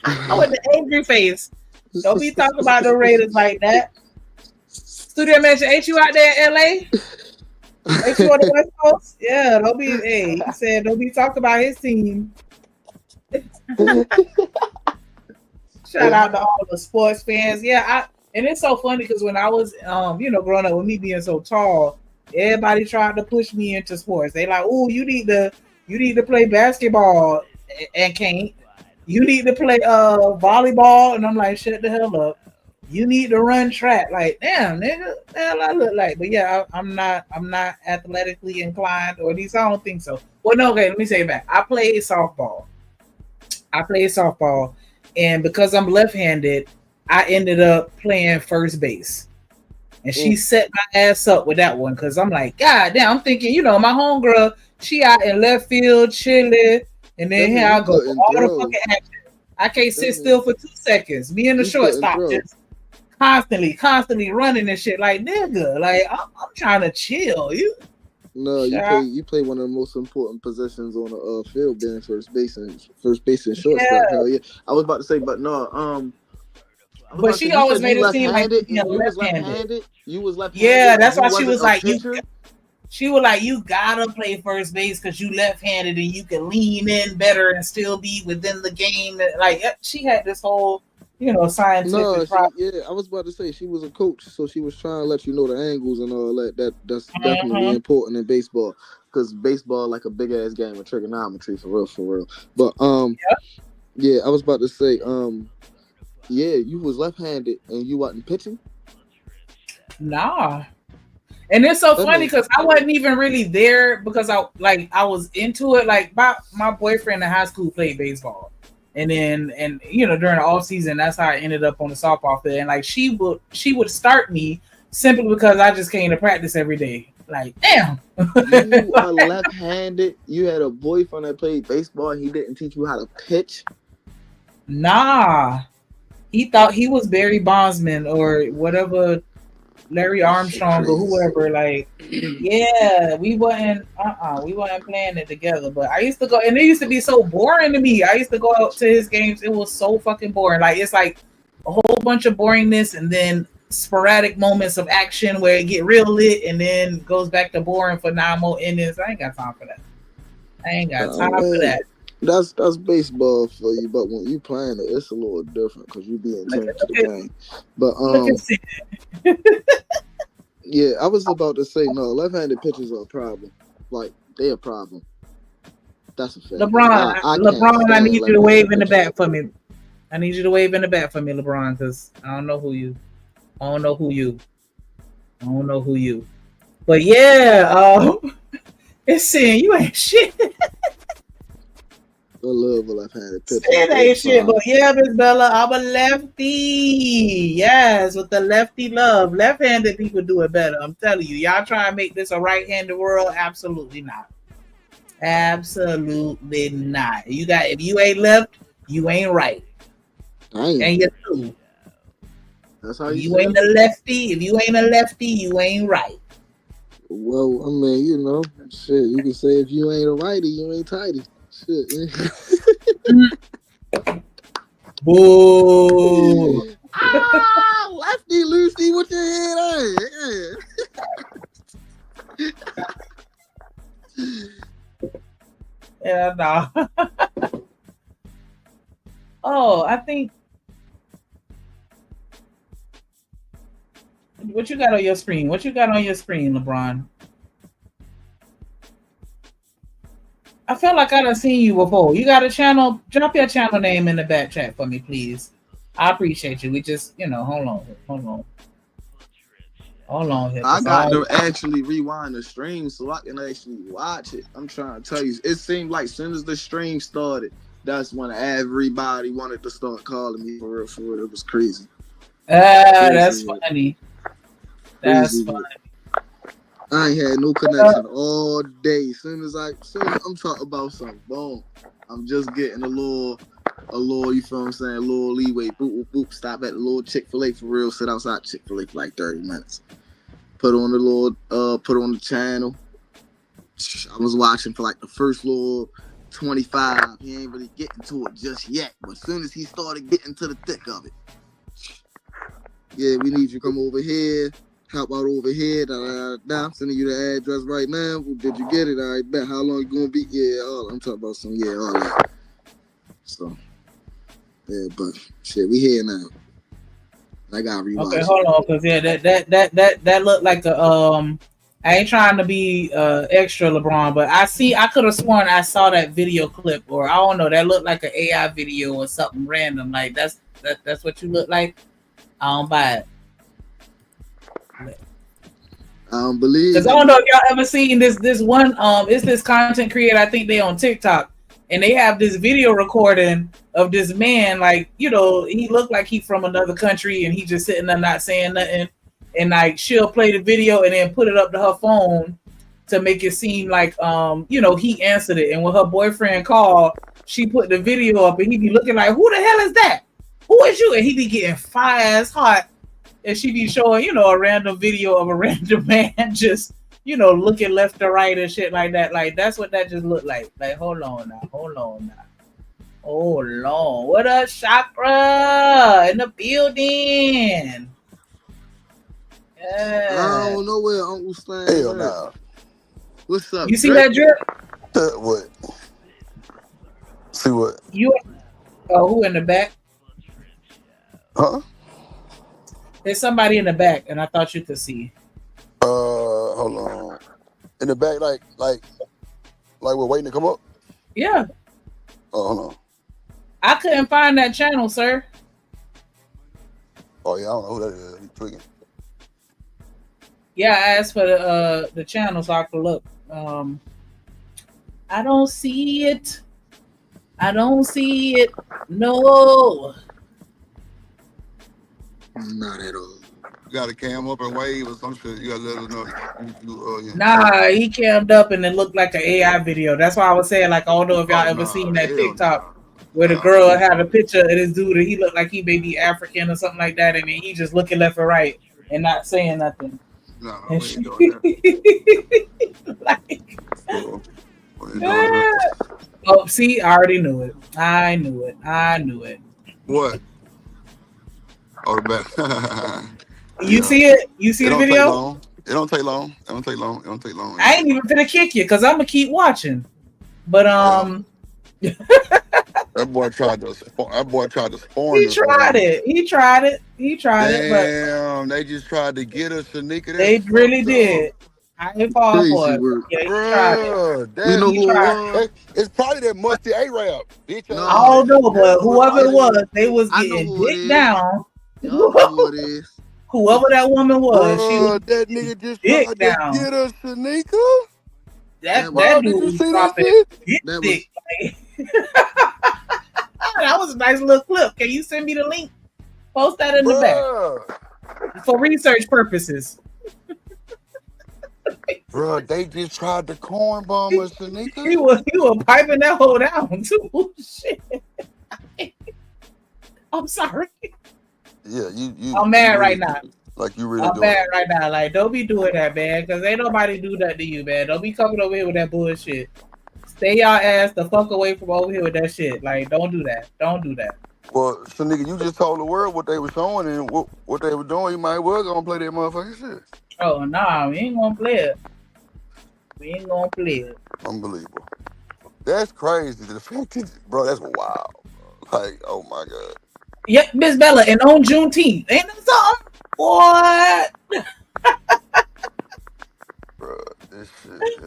I with the angry face. Don't be talking about the Raiders like that. Studio manager, ain't you out there in LA? Ain't you on the West Coast? Yeah, don't be. Hey, he said, don't be talking about his team. Shout out to all the sports fans. Yeah, and it's so funny because when I was, growing up with me being so tall, everybody tried to push me into sports. They like, oh, you need to play basketball and can't. You need to play volleyball, and I'm like, shut the hell up. You need to run track. Like, damn, nigga, the hell I look like. But yeah, I'm not athletically inclined, or at least I don't think so. Well, no, okay, let me say it back. I played softball, and because I'm left-handed, I ended up playing first base. And she set my ass up with that one because I'm like, God damn, I'm thinking, my homegirl, she out in left field chilling, and then here I go, all the fucking action. I can't sit still for 2 seconds. Me and the shortstop just constantly running and shit. Like, nigga, like I'm trying to chill. You play one of the most important positions on the field, being first base and shortstop. Yeah. Hell yeah. I was about to say, but no, but she always made it seem like you was left-handed. You was left-handed. Yeah, that's why she was like, she was like, you gotta play first base because you left-handed and you can lean in better and still be within the game. Like, she had this whole, scientific problem. Yeah, I was about to say she was a coach, so she was trying to let you know the angles and all that. That's definitely important in baseball because baseball like a big ass game of trigonometry for real. But yeah, I was about to say yeah, you was left-handed and you wasn't pitching. Nah. And it's so funny because I wasn't even really there because I was into it. Like my boyfriend in high school played baseball, and then during the off season, that's how I ended up on the softball field. And like she would start me simply because I just came to practice every day. Like, damn, you are left-handed. You had a boyfriend that played baseball. And he didn't teach you how to pitch. Nah, he thought he was Barry Bondsman or whatever. Larry Armstrong or whoever, like, yeah, we wasn't playing it together. But I used to go, and it used to be so boring to me. I used to go out to his games. It was so fucking boring. Like, it's like a whole bunch of boringness and then sporadic moments of action where it get real lit and then goes back to boring for 9 more innings. I ain't got time for that. For that. That's baseball for you, but when you playing it, it's a little different because you be in tune to the game. But yeah, I was about to say no. Left-handed pitchers are a problem. Like they're a problem. That's a fact. LeBron, I need you to wave in the back for me. I need you to wave in the back for me, LeBron, because I don't know who you. But yeah, it's saying you ain't shit. I love a left-handed pitcher. It ain't shit, but yeah, Miss Bella, I'm a lefty. Yes, with the lefty love. Left-handed people do it better. I'm telling you. Y'all try and make this a right-handed world? Absolutely not. Absolutely not. If you ain't left, you ain't right. And you too. That's how you ain't a lefty. If you ain't a lefty, you ain't right. Well, I mean, shit. You can say if you ain't a righty, you ain't tighty. Shit. Boo. Lefty Lucy with your head on. Yeah, no. Oh, I think. What you got on your screen? LeBron? I feel like I done seen you before. You got a channel? Drop your channel name in the back chat for me, please. I appreciate you. We just, hold on. Hold on here. I got to actually rewind the stream so I can actually watch it. I'm trying to tell you, it seemed like as soon as the stream started, that's when everybody wanted to start calling me for real. For real, it was crazy. That's funny. That's funny. I ain't had no connection all day. As soon as I'm talking about something, boom, I'm just getting a little, you feel what I'm saying, a little leeway. Boop, boop, boop. Stop at the little Chick-fil-A for real. Sit outside Chick-fil-A for like 30 minutes. Put on the channel. I was watching for like the first little 25. He ain't really getting to it just yet. But as soon as he started getting to the thick of it, yeah, we need you to come over here. Help out over here. I'm sending you the address right now. Did you get it? All right, bet. How long you gonna be? Yeah, I'm talking about all that. So, yeah, but shit, we here now. I gotta rewatch. Okay, hold on, cause yeah, that looked like a I ain't trying to be extra LeBron, but I could have sworn I saw that video clip, or I don't know, that looked like an AI video or something random. Like that's what you look like. I don't buy it. I don't believe. Cause I don't know if y'all ever seen this one. It's this content creator. I think they on TikTok, and they have this video recording of this man. Like, you know, he looked like he from another country, and he just sitting there not saying nothing. And like she'll play the video and then put it up to her phone to make it seem like you know, he answered it. And when her boyfriend called, she put the video up, and he be looking like, "Who the hell is that? Who is you?" And he be getting fire as hot. And she be showing, you know, a random video of a random man just, you know, looking left or right and shit like that. Like, that's what that just looked like. Like, hold on now. Hold on. What up, Chakra? In the building. Yeah. I don't know where Uncle Stan. Hell nah. What's up? You see that drip? What? See what? Who in the back? Huh? There's somebody in the back, and I thought you could see. Hold on. In the back, like we're waiting to come up? Yeah. Oh, hold on. I couldn't find that channel, sir. Oh, yeah, I don't know who that is. He's tweaking. Yeah, I asked for the channel so I could look. I don't see it. No. Not at all. You got a cam up and wave or some shit. You gotta let us know. Yeah. Nah, he cammed up and it looked like an AI video. That's why I was saying, like, I don't know if y'all ever seen that TikTok where the girl had a picture of this dude and he looked like he may be African or something like that, and then he just looking left or right and not saying nothing. No, and we ain't doing that. like, oh, see, I already knew it. I knew it. What? Oh, the You see it? You see the video? It don't take long. I ain't even finna kick you because I'm gonna keep watching. But that boy tried to spawn. He tried it. Damn, they just tried to get us, Shanika. They really did. I ain't fall for it. Yeah, he tried it. Damn, you know who it was? It's probably that Musty A-Rap. Bitch. No, I don't know, but whoever it was, they was getting dick down. Whoever that woman was, she was that nigga just dick tried down. to get us, Shanika. That dude was dropping dick. That was a nice little clip. Can you send me the link? Post that in the back for research purposes. Bro, they just tried to corn bomb us, Shanika. He was piping that hole down too. Shit. I'm sorry. Yeah, you. I'm mad right now. Like you really. I'm mad right now. Like, don't be doing that, man. Because ain't nobody do that to you, man. Don't be coming over here with that bullshit. Stay y'all ass the fuck away from over here with that shit. Like, don't do that. Don't do that. Well, so nigga, you just told the world what they were showing and what they were doing. You might well gonna play that motherfucking shit. Oh, nah, we ain't gonna play it. Unbelievable. That's crazy. The fact is, bro, that's wild. Like, oh my god. Yep, Miss Bella, and on Juneteenth. Ain't that something? What? Bro, this shit is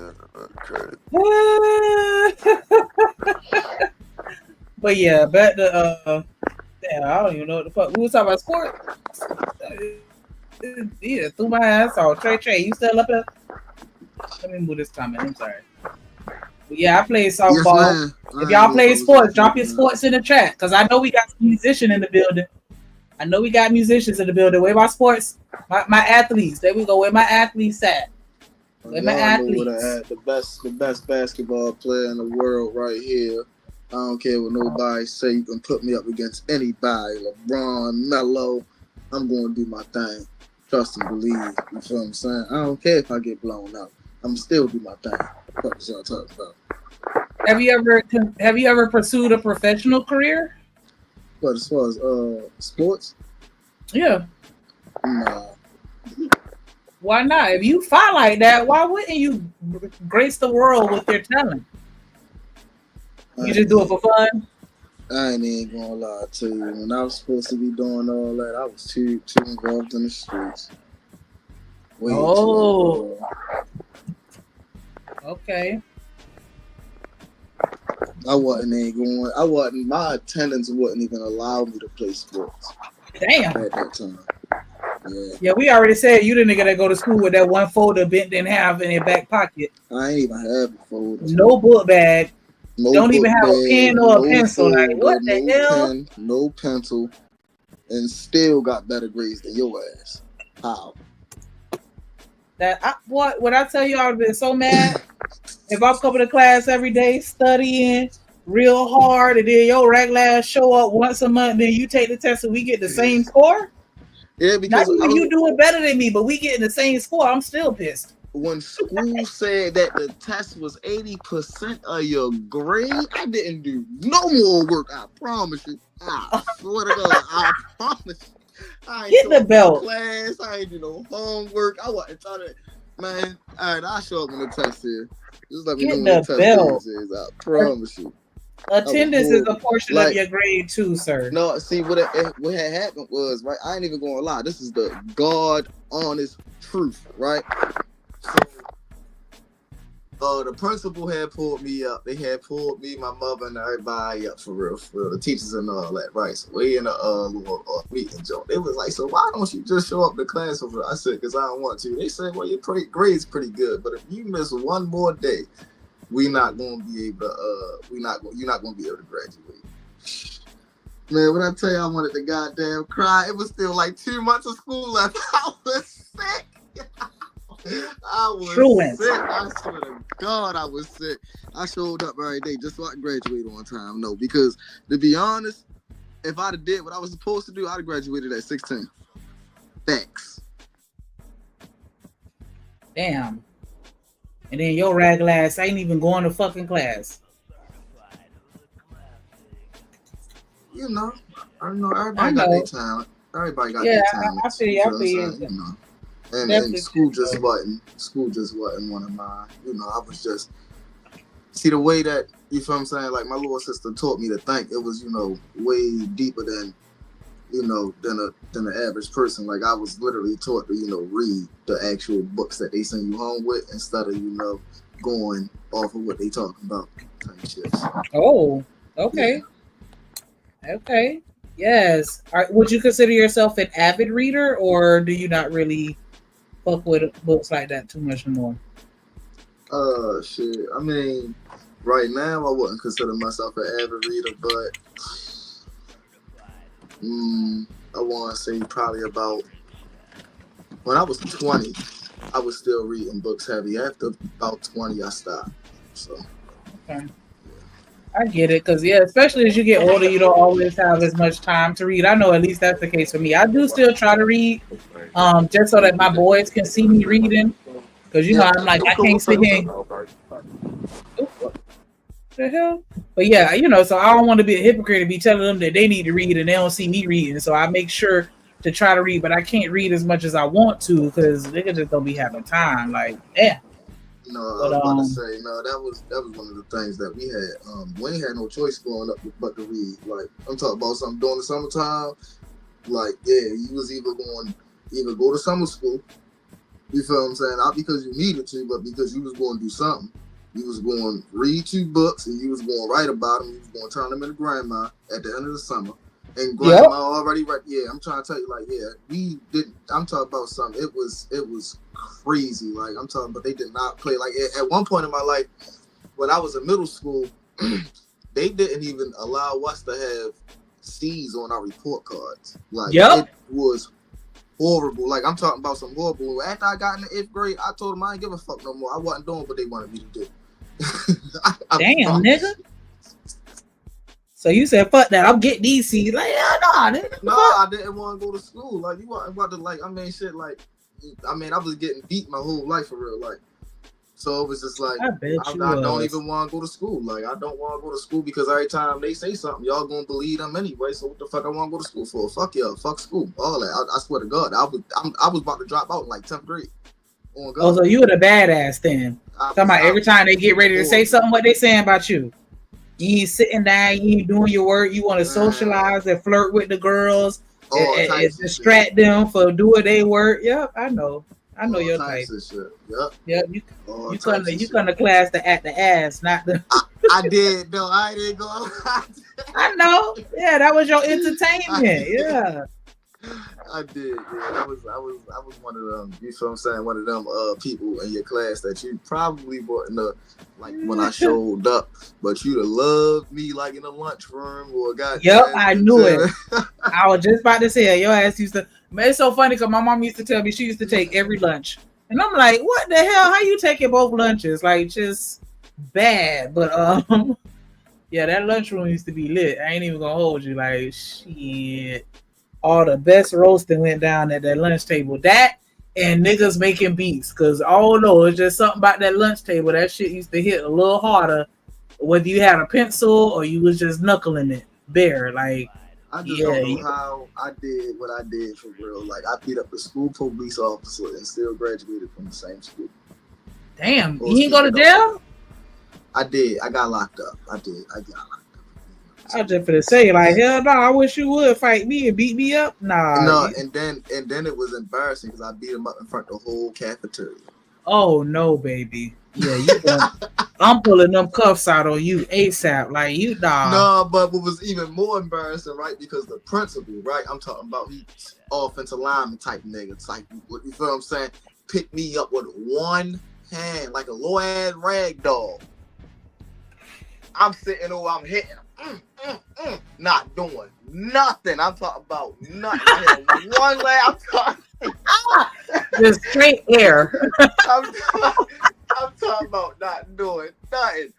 crazy. But yeah, back to damn, I don't even know what the fuck. We was talking about sports. Yeah, threw my ass off. Trey, you still up there? Let me move this comment. I'm sorry. But yeah, I played softball. Yes, ma'am. If y'all play sports, drop your sports in the chat because I know we got some musicians in the building. Where my sports, my athletes? There we go. Where my athletes at? Where my athletes? Know what I had. The best basketball player in the world right here. I don't care what nobody say. You can put me up against anybody. LeBron, Melo. I'm going to do my thing. Trust and believe. You feel what I'm saying? I don't care if I get blown out. I'm still do my thing. What y'all talking about? Have you ever pursued a professional career? What, as far as sports? Yeah. Nah. Why not? If you fight like that, why wouldn't you grace the world with your talent? You just do it for fun? I ain't even gonna lie to you. When I was supposed to be doing all that, I was too involved in the streets. Way too involved. Okay. My attendance wouldn't even allow me to play sports. Damn. At that time. Yeah, we already said you the nigga that go to school with that one folder bent in half in your back pocket. I ain't even have a folder. No book bag. Don't even have a pen or a pencil. Folder, like, what the hell? Pen, no pencil, and still got better grades than your ass. How? When I tell you I would have been so mad if I'm coming to class every day studying real hard and then your regular ass show up once a month, then you take the test and we get the same score. Yeah, because not even you doing better than me, but we getting the same score. I'm still pissed. When school said that the test was 80% of your grade, I didn't do no more work. I promise you. I swear to God, I promise you. I ain't Get the belt. Class, I ain't do no homework. I wasn't trying to, man. All right, I'll show up on the test here. Just let me know what the test is. I promise you. Attendance is a portion of your grade too, sir. No, see what had happened was, right. I ain't even gonna lie. This is the God honest truth, right? So, the principal had pulled me up. They had pulled me, my mother, and everybody up for real. The teachers and all that, right? So we in a little meeting joint. It was like, so why don't you just show up to class over? I said, because I don't want to. They said, well, your grade's pretty good, but if you miss one more day, you're not gonna be able to graduate. Man, when I tell you I wanted to goddamn cry, it was still like 2 months of school left. I was sick. I was sick. I swear to God, I was sick. I showed up every day just so I could graduate on time. No, because to be honest, if I'd have did what I was supposed to do, I'd have graduated at 16. Thanks. Damn. And then your regular ass ain't even going to fucking class. You know, I know everybody got their talent. Everybody got their talent. I feel you. You know. And school just wasn't one of mine. You know, I was just see the way that, you feel what I'm saying, like my little sister taught me to think. It was, you know, way deeper than, you know, than the average person. Like I was literally taught to, you know, read the actual books that they send you home with instead of, you know, going off of what they talking about type shit. Oh, okay. Yeah. Okay. Yes. Would you consider yourself an avid reader, or do you not really fuck with books like that too much anymore? Shit. I mean, right now I wouldn't consider myself an avid reader, but I want to say probably about when I was 20, I was still reading books heavy. After about 20, I stopped. So. Okay. I get it, because especially as you get older, you don't always have as much time to read. I know at least that's the case for me. I do still try to read, just so that my boys can see me reading, because you know I'm like I can't sit here. The hell? But yeah, you know, so I don't want to be a hypocrite and be telling them that they need to read and they don't see me reading. So I make sure to try to read, but I can't read as much as I want to because they just don't be having time. Like, damn. No, I was about to say, no, that was one of the things that we had. We ain't had no choice growing up but to read. Like, I'm talking about something during the summertime. Like, yeah, you was either go to summer school, you feel what I'm saying? Not because you needed to, but because you was going to do something. You was going to read 2 books and you was going to write about them. You was going to turn them into grandma at the end of the summer. And grandma already right. Yeah, I'm trying to tell you, like, yeah, we did. I'm talking about something. It was crazy. Like, I'm talking, but they did not play. Like, at one point in my life, when I was in middle school, they didn't even allow us to have C's on our report cards. Like, it was horrible. Like, I'm talking about some horrible. After I got in the 8th grade, I told them I didn't give a fuck no more. I wasn't doing what they wanted me to do. Damn, nigga. So you said, fuck that, I'm getting these C's. Like, yeah, no, I didn't want to go to school. Like, you want to, like, I mean, shit, like, I was getting beat my whole life for real. Like, so it was just like, I don't even want to go to school. Like, I don't want to go to school because every time they say something, y'all gonna believe them anyway. So what the fuck I want to go to school for? Fuck y'all, fuck school, all that. I swear to God, I was about to drop out in like 10th grade. Oh, so you were the badass then. Talking about every time they get ready to say something, what they saying about you. You ain't sitting down, you ain't doing your work, you want to socialize and flirt with the girls and distract them for doing their work. Yep, I know your type. Yep, you come to class to act the ass, not the. I did though. I didn't go. I know. Yeah, that was your entertainment. Yeah. I did. Yeah, I was one of them. You know what I'm saying? One of them people in your class that you probably brought in the when I showed up, but you'd have loved me like in the lunchroom or got. Yep, I knew it. I was just about to say your ass used to. Man, it's so funny because my mom used to tell me she used to take every lunch, and I'm like, what the hell? How you taking both lunches? Like, just bad. But yeah, that lunchroom used to be lit. I ain't even gonna hold you. Like, shit. All the best roasting went down at that lunch table. That and niggas making beats. Because, oh no, it's just something about that lunch table. That shit used to hit a little harder. Whether you had a pencil or you was just knuckling it bare. Like, I just don't know how I did what I did for real. Like, I beat up the school police officer and still graduated from the same school. Damn, you didn't go to jail? I did. I got locked up. I got locked up. I was just gonna say, like, hell no, I wish you would fight me and beat me up. Nah. No, and then it was embarrassing because I beat him up in front of the whole cafeteria. Oh no, baby. Yeah, I'm pulling them cuffs out on you ASAP. Like, you nah. No, but what was even more embarrassing, right? Because the principal, right? I'm talking about he offensive lineman type nigga. It's like, you feel what I'm saying? Picked me up with one hand like a low ass rag doll. I'm sitting over, I'm hitting him. Not doing nothing. I'm talking about nothing. I hit one leg. I'm talking just straight air. I'm talking about not doing nothing.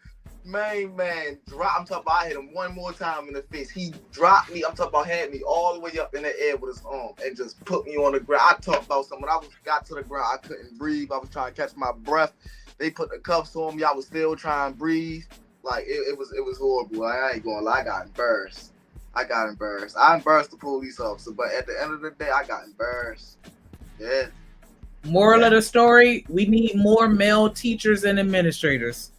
Man, drop. I'm talking about I hit him one more time in the face. He dropped me. I'm talking about had me all the way up in the air with his arm and just put me on the ground. I talked about something. When I got to the ground, I couldn't breathe. I was trying to catch my breath. They put the cuffs on me. I was still trying to breathe. Like, it was horrible. I ain't gonna lie. I got embarrassed. I embarrassed the police officer, but at the end of the day, I got embarrassed. Yeah. Moral of the story: we need more male teachers and administrators.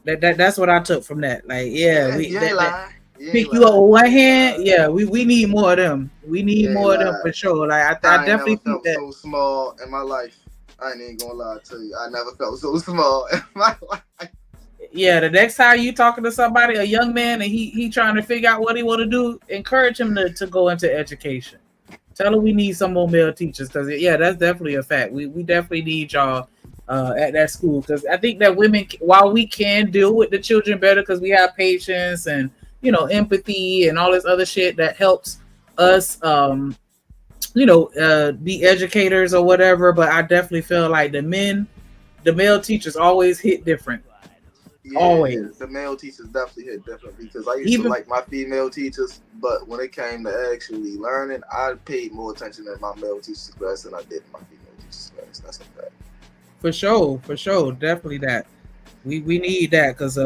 That's what I took from that. Like, pick you up with one hand. Yeah, we need more of them. We need more of them for sure. Like, I definitely felt so small in my life. I ain't even gonna lie to you. I never felt so small in my life. Yeah, the next time you talking to somebody, a young man, and he trying to figure out what he want to do, encourage him to go into education. Tell him we need some more male teachers because, yeah, that's definitely a fact. We definitely need y'all at that school because I think that women, while we can deal with the children better because we have patience and, empathy and all this other shit that helps us be educators or whatever, but I definitely feel like the male teachers always hit different. Yeah, always. The male teachers definitely hit different because I used to like my female teachers, but when it came to actually learning, I paid more attention in my male teachers class than I did in my female teachers class. That's a fact. For sure, definitely that. We need that because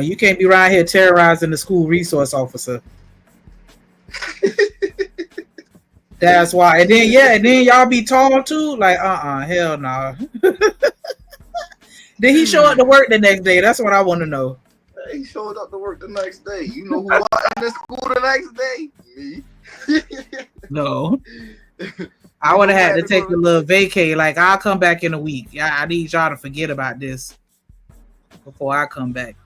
you can't be around here terrorizing the school resource officer. That's why. And then y'all be tall too. Like, hell no. Did he show up to work the next day? That's what I want to know. He showed up to work the next day. You know who was in the school the next day? Me. No. I would have had to take a little vacay. Like, I'll come back in a week. I need y'all to forget about this before I come back.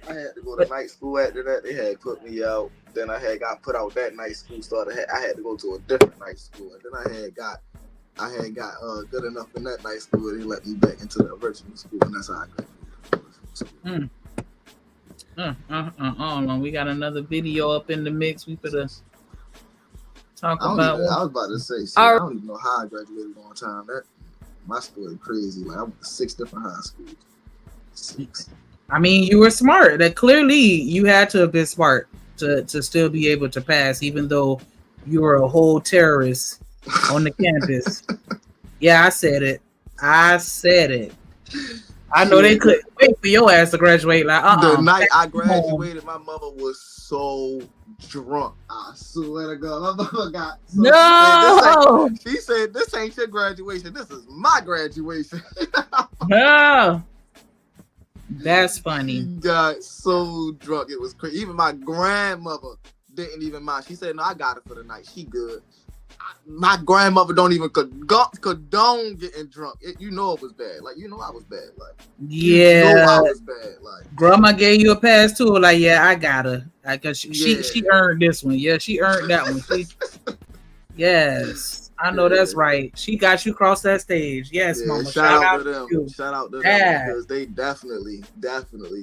I had to go to night school after that. They had put me out. Then I had got put out that night school. I had to go to a different night school. And then I had got good enough in that night school. They let me back into the original school, and that's how I graduated. We got another video up in the mix. We could talk I about. was about to say, I don't even know how I graduated on time. That my story crazy. Like I went to 6 different high schools. 6. I mean, you were smart. That clearly you had to have been smart to still be able to pass, even though you were a whole terrorist on the campus. Yeah, I said it. I know they couldn't wait for your ass to graduate. Like, The night I graduated, my mother was so drunk. I swear to God, my mother got so no. She said, "This ain't your graduation. This is my graduation." No. That's funny. She got so drunk, it was crazy. Even my grandmother didn't even mind. She said, "No, I got it for the night. She good." My grandmother don't even condone getting drunk. You know it was bad. Like, you know I was bad. Like, yeah, you know I was bad. Like, grandma gave you a pass too. Like, yeah, I got her. Like, she earned this one. Yeah, she earned that one. Yes, I know that's right. She got you across that stage. Yes, mama. Shout out to them. Shout out to them because they definitely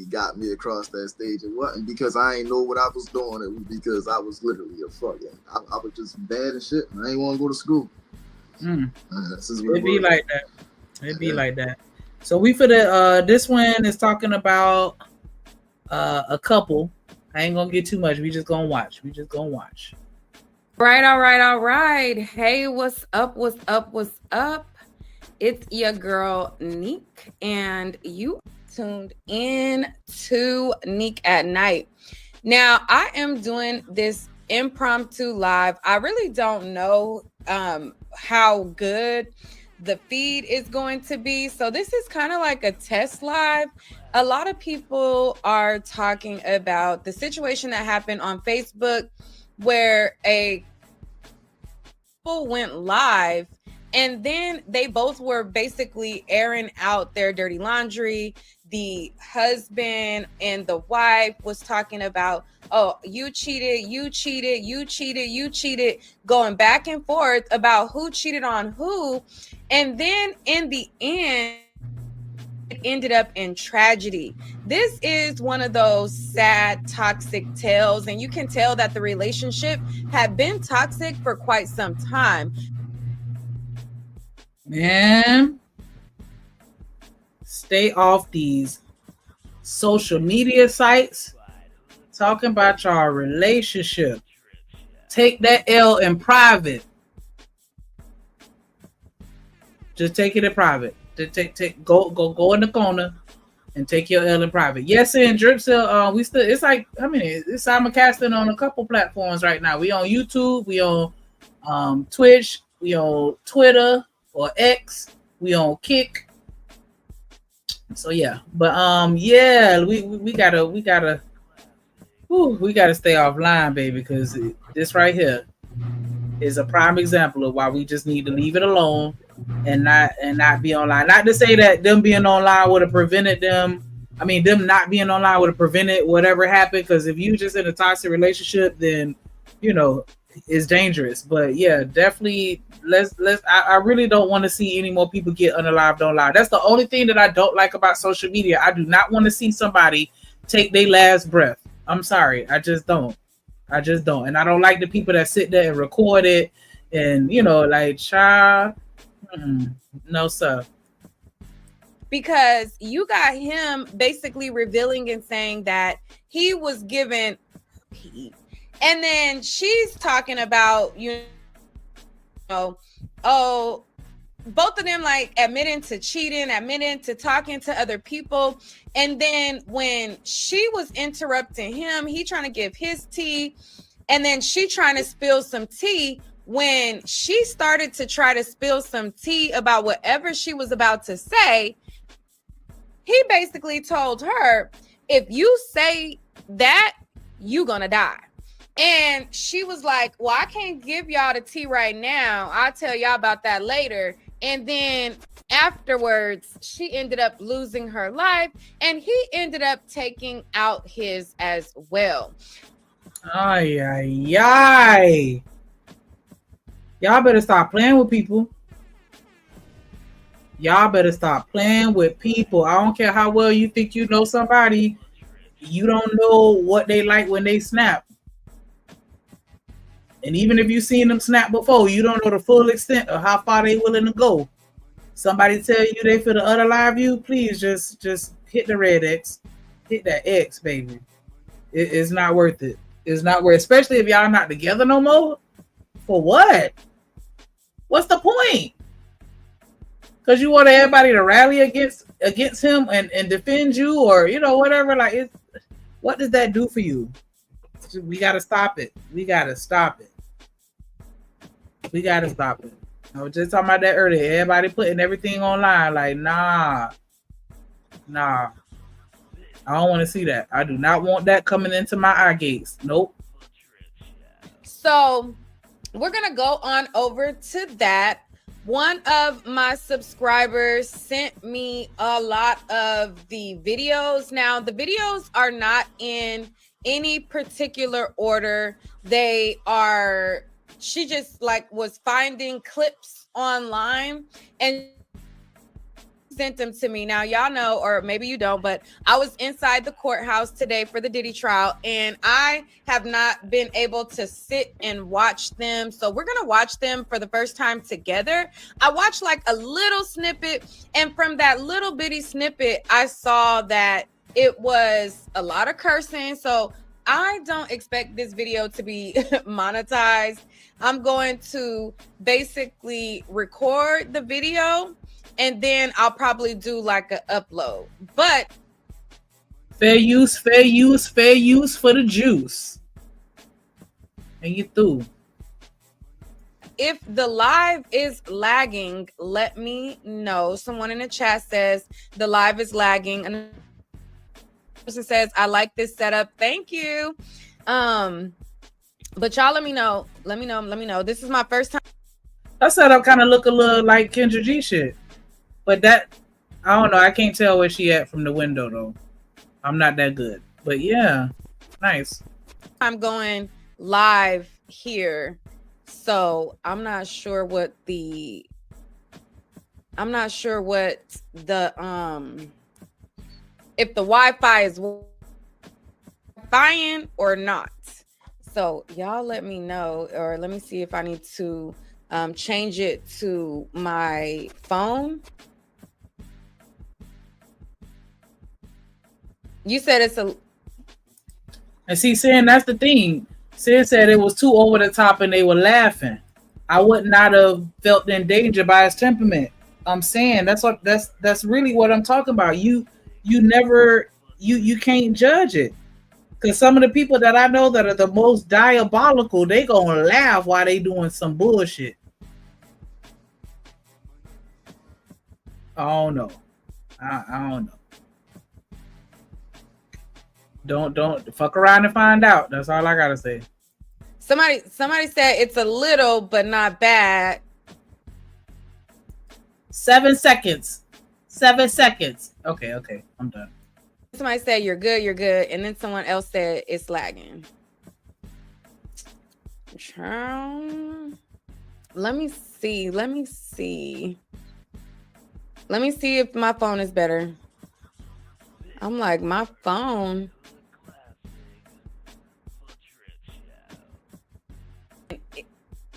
got me across that stage. It wasn't because I ain't know what I was doing. It was because I was literally a fucking. I was just bad and shit, and I ain't want to go to school. It'd be like that. It'd be like that. So we for the this one is talking about a couple. I ain't gonna get too much. We just gonna watch. All right. Hey, what's up? It's your girl, Neek, and you tuned in to Neek at Night. Now, I am doing this impromptu live. I really don't know how good the feed is going to be. So this is kind of like a test live. A lot of people are talking about the situation that happened on Facebook where a couple went live and then they both were basically airing out their dirty laundry. The husband and the wife was talking about, oh, you cheated, going back and forth about who cheated on who. And then in the end, it ended up in tragedy. This is one of those sad, toxic tales, and you can tell that the relationship had been toxic for quite some time. Man, stay off these social media sites talking about your relationship. Take that L in private. Just take it in private. Go in the corner and take your L in private. Yes, and Dripsell, we still, it's like, I mean, it's simulcasting on a couple platforms right now. We on YouTube, we on Twitch, we on Twitter or X, we on Kick. So yeah, but yeah, we gotta stay offline, baby, because this right here is a prime example of why we just need to leave it alone and not be online. Not to say that them being online would have prevented them. I mean, them not being online would have prevented whatever happened. Because if you just in a toxic relationship, then you know it's dangerous. But yeah, definitely let's. I really don't want to see any more people get unalived online. That's the only thing that I don't like about social media. I do not want to see somebody take their last breath. I'm sorry, I just don't. And I don't like the people that sit there and record it and, you know, like, child, no, sir. Because you got him basically revealing and saying that he was given, and then she's talking about, you know, oh, both of them like admitting to cheating, admitting to talking to other people. And then when she was interrupting him, he trying to give his tea. And then she trying to spill some tea. When she started to try to spill some tea about whatever she was about to say, he basically told her, if you say that, you gonna die. And she was like, well, I can't give y'all the tea right now. I'll tell y'all about that later. And then afterwards, she ended up losing her life, and he ended up taking out his as well. Ay, ay, ay. Y'all better stop playing with people. Y'all better stop playing with people. I don't care how well you think you know somebody. You don't know what they like when they snap. And even if you've seen them snap before, you don't know the full extent of how far they willing to go. Somebody tell you they feel the other live you, please just hit the red X. Hit that X, baby. It's not worth it. It's not worth it. Especially if y'all not together no more. For what? What's the point? Because you want everybody to rally against him and defend you, or whatever. Like, what does that do for you? We gotta stop it. We gotta stop it. I was just talking about that earlier. Everybody putting everything online. Like, nah. I don't want to see that. I do not want that coming into my eye gates. Nope. So we're gonna go on over to that. One of my subscribers sent me a lot of the videos. Now, the videos are not in any particular order. She just was finding clips online and sent them to me. Now, y'all know, or maybe you don't, but I was inside the courthouse today for the Diddy trial, and I have not been able to sit and watch them. So we're going to watch them for the first time together. I watched a little snippet, and from that little bitty snippet, I saw that it was a lot of cursing. So I don't expect this video to be monetized. I'm going to basically record the video, and then I'll probably do an upload. But fair use for the juice. And you through. If the live is lagging, let me know. Someone in the chat says the live is lagging. Another person says, I like this setup. Thank you. But y'all let me know. Let me know. This is my first time. That setup kind of look a little like Kendra G shit. But that, I don't know. I can't tell where she at from the window, though. I'm not that good. But yeah, nice. I'm going live here. So I'm not sure what the if the Wi-Fi is Wi-Fi-ing or not. So y'all let me know, or let me see if I need to change it to my phone. You said it's a... And see, saying that's the thing. Sid said it was too over the top and they were laughing. I would not have felt endangered by his temperament. I'm saying that's really what I'm talking about. You can't judge it. Because some of the people that I know that are the most diabolical, they gonna laugh while they doing some bullshit. I don't know. I don't know. Don't fuck around and find out. That's all I gotta say. Somebody said it's a little but not bad. 7 seconds. 7 seconds. Okay, I'm done. Somebody said you're good, and then someone else said it's lagging. Let me see if my phone is better. I'm like, my phone.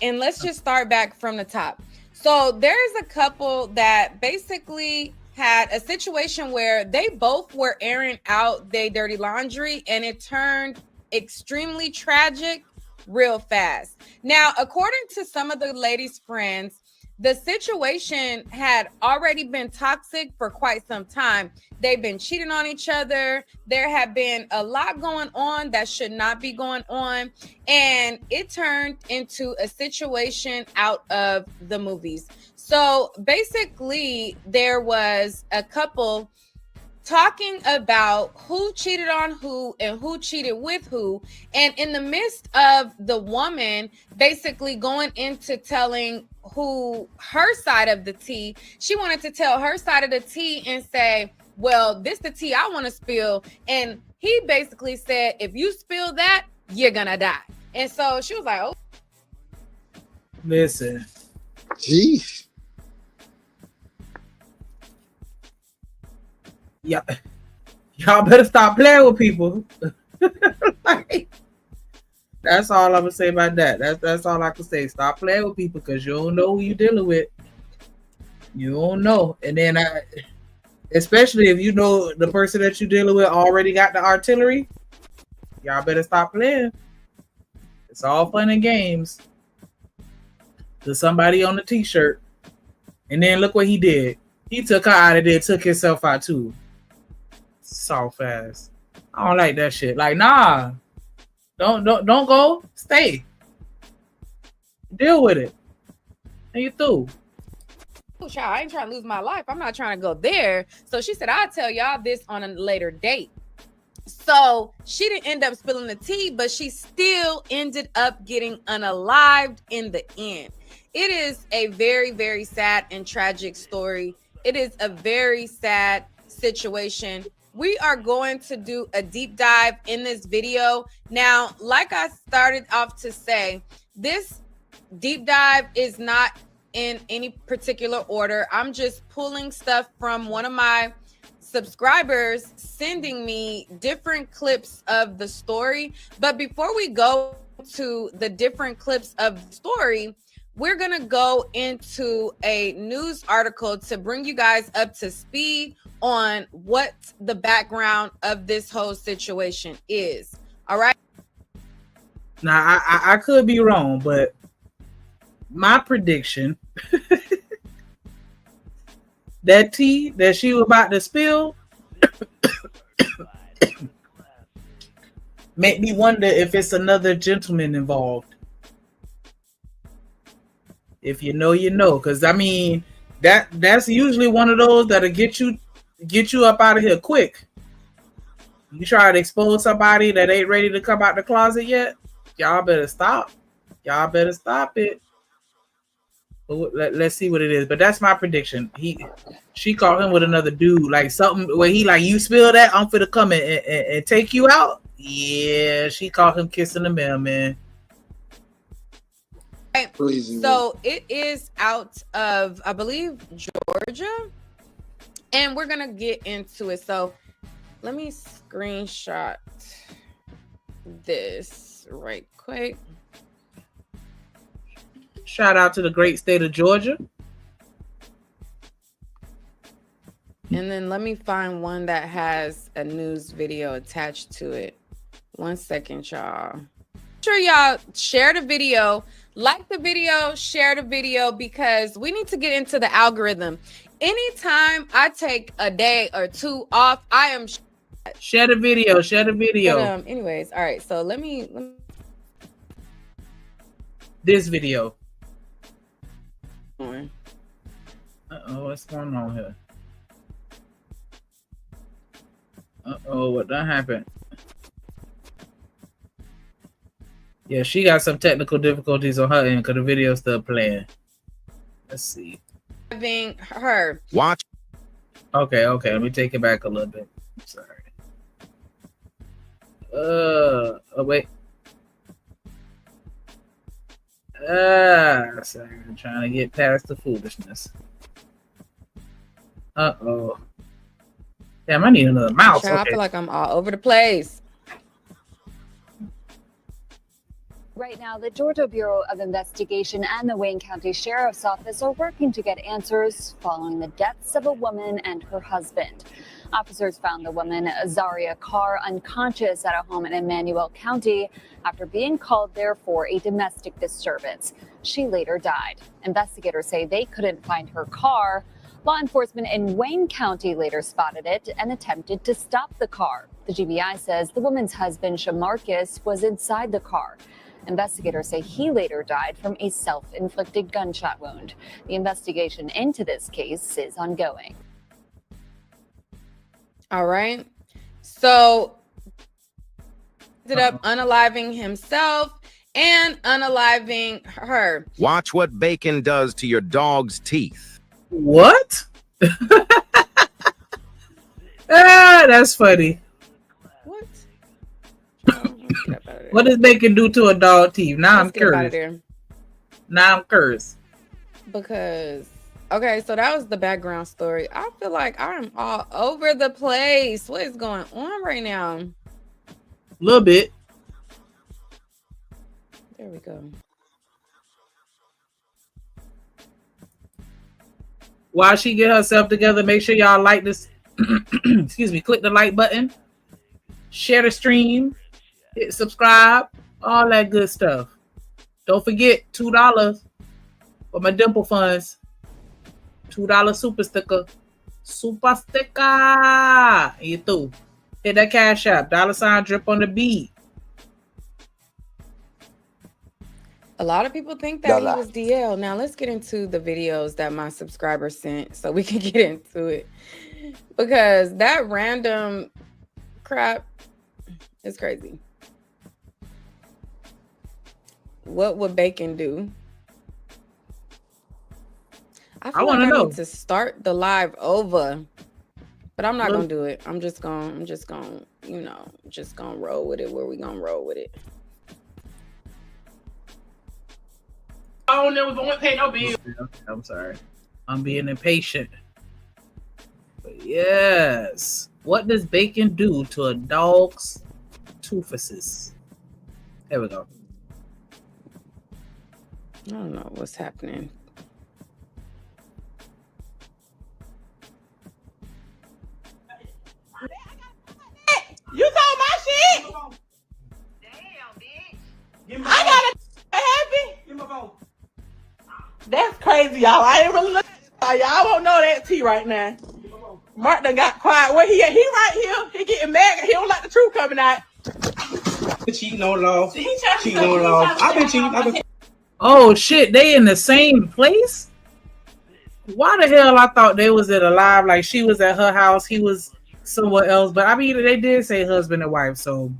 And let's just start back from the top. So there's a couple that basically had a situation where they both were airing out their dirty laundry, and it turned extremely tragic real fast. Now, according to some of the ladies' friends, the situation had already been toxic for quite some time. They've been cheating on each other. There had been a lot going on that should not be going on. And it turned into a situation out of the movies. So basically, there was a couple talking about who cheated on who and who cheated with who. And in the midst of the woman basically going into telling who her side of the tea, she wanted to tell her side of the tea and say, well, this the tea I want to spill. And he basically said, if you spill that, you're gonna die. And so she was like, oh. Listen. Jeez. Yeah. Y'all better stop playing with people. Like, that's all I'm gonna say about that. That's all I can say. Stop playing with people because you don't know who you're dealing with. You don't know. And then especially if you know the person that you're dealing with already got the artillery, y'all better stop playing. It's all fun and games. To somebody on the t-shirt. And then look what he did. He took her out of there, took himself out too. Soft ass. I don't like that shit. Like, nah. Don't go. Stay. Deal with it. And you through. Oh, child, I ain't trying to lose my life. I'm not trying to go there. So she said, I'll tell y'all this on a later date. So she didn't end up spilling the tea, but she still ended up getting unalived in the end. It is a very, very sad and tragic story. It is a very sad situation. We are going to do a deep dive in this video. Now, like I started off to say, this deep dive is not in any particular order. I'm just pulling stuff from one of my subscribers sending me different clips of the story. But before we go to the different clips of the story, we're going to go into a news article to bring you guys up to speed on what the background of this whole situation is. All right. Now, I could be wrong, but my prediction that tea that she was about to spill made me wonder if it's another gentleman involved. If you know, you know. Because, I mean, that's usually one of those that'll get you up out of here quick. You try to expose somebody that ain't ready to come out the closet yet, y'all better stop. Y'all better stop it. But let's see what it is. But that's my prediction. She caught him with another dude, like something where he like, you spill that, I'm finna come and take you out. Yeah, she caught him kissing the mailman. So it is out of, I believe, Georgia, and we're gonna get into it. So let me screenshot this right quick. Shout out to the great state of Georgia. And then let me find one that has a news video attached to it. 1 second, y'all. Sure, y'all share the video, like the video, share the video, because we need to get into the algorithm. Anytime I take a day or two off, I am share the video, share the video. But, anyways, all right. So let me this video. Uh-oh, what's going on here? Uh-oh, what done happened? Yeah, she got some technical difficulties on her end because the video's still playing. Let's see. Having her watch. Okay, let me take it back a little bit. Sorry. Oh wait. Sorry, I'm trying to get past the foolishness. Uh-oh. Damn, I need another mouse. I feel like I'm all over the place. Right now, the Georgia Bureau of Investigation and the Wayne County Sheriff's Office are working to get answers following the deaths of a woman and her husband. Officers found the woman, Zaria Carr, unconscious at a home in Emmanuel County after being called there for a domestic disturbance. She later died. Investigators say they couldn't find her car. Law enforcement in Wayne County later spotted it and attempted to stop the car. The GBI says the woman's husband, Shamarcus, was inside the car. Investigators say he later died from a self-inflicted gunshot wound. The investigation into this case is ongoing. All right. So ended up unaliving himself and unaliving her. Watch what bacon does to your dog's teeth. What? That's funny. What? What does bacon do to a dog teeth? Now I'm Let's get up out of curious. there. Now I'm cursed. Because okay, so that was the background story. I feel like I'm all over the place. What is going on right now? A little bit. There we go. While she get herself together, make sure y'all like this. Excuse me. Click the like button. Share the stream. Hit subscribe. All that good stuff. Don't forget $2 for my dimple funds. $2 super sticker. Super sticker. You through. Hit that cash app. $ drip on the beat. A lot of people think that he was DL. Now let's get into the videos that my subscriber sent so we can get into it. Because that random crap is crazy. What would bacon do? I feel like I need to start the live over. But I'm not gonna do it. I'm just gonna, you know, just gonna roll with it where we gonna roll with it. Oh, never won't pay no bills. I'm sorry. I'm being impatient. But yes. What does bacon do to a dog's toofuses? There we go. I don't know what's happening. You told my shit. Damn, bitch. I got a happy. Give me my phone. That's crazy, y'all. I ain't really looking at y'all. Won't know that T right now. Mark done got quiet. Where he at? He right here. He getting mad. He don't like the truth coming out. Cheating on it all. Cheating on it all. I've been cheating. Oh shit, they in the same place? Why the hell I thought they was at Alive? Like she was at her house, he was somewhere else. But I mean, they did say husband and wife, so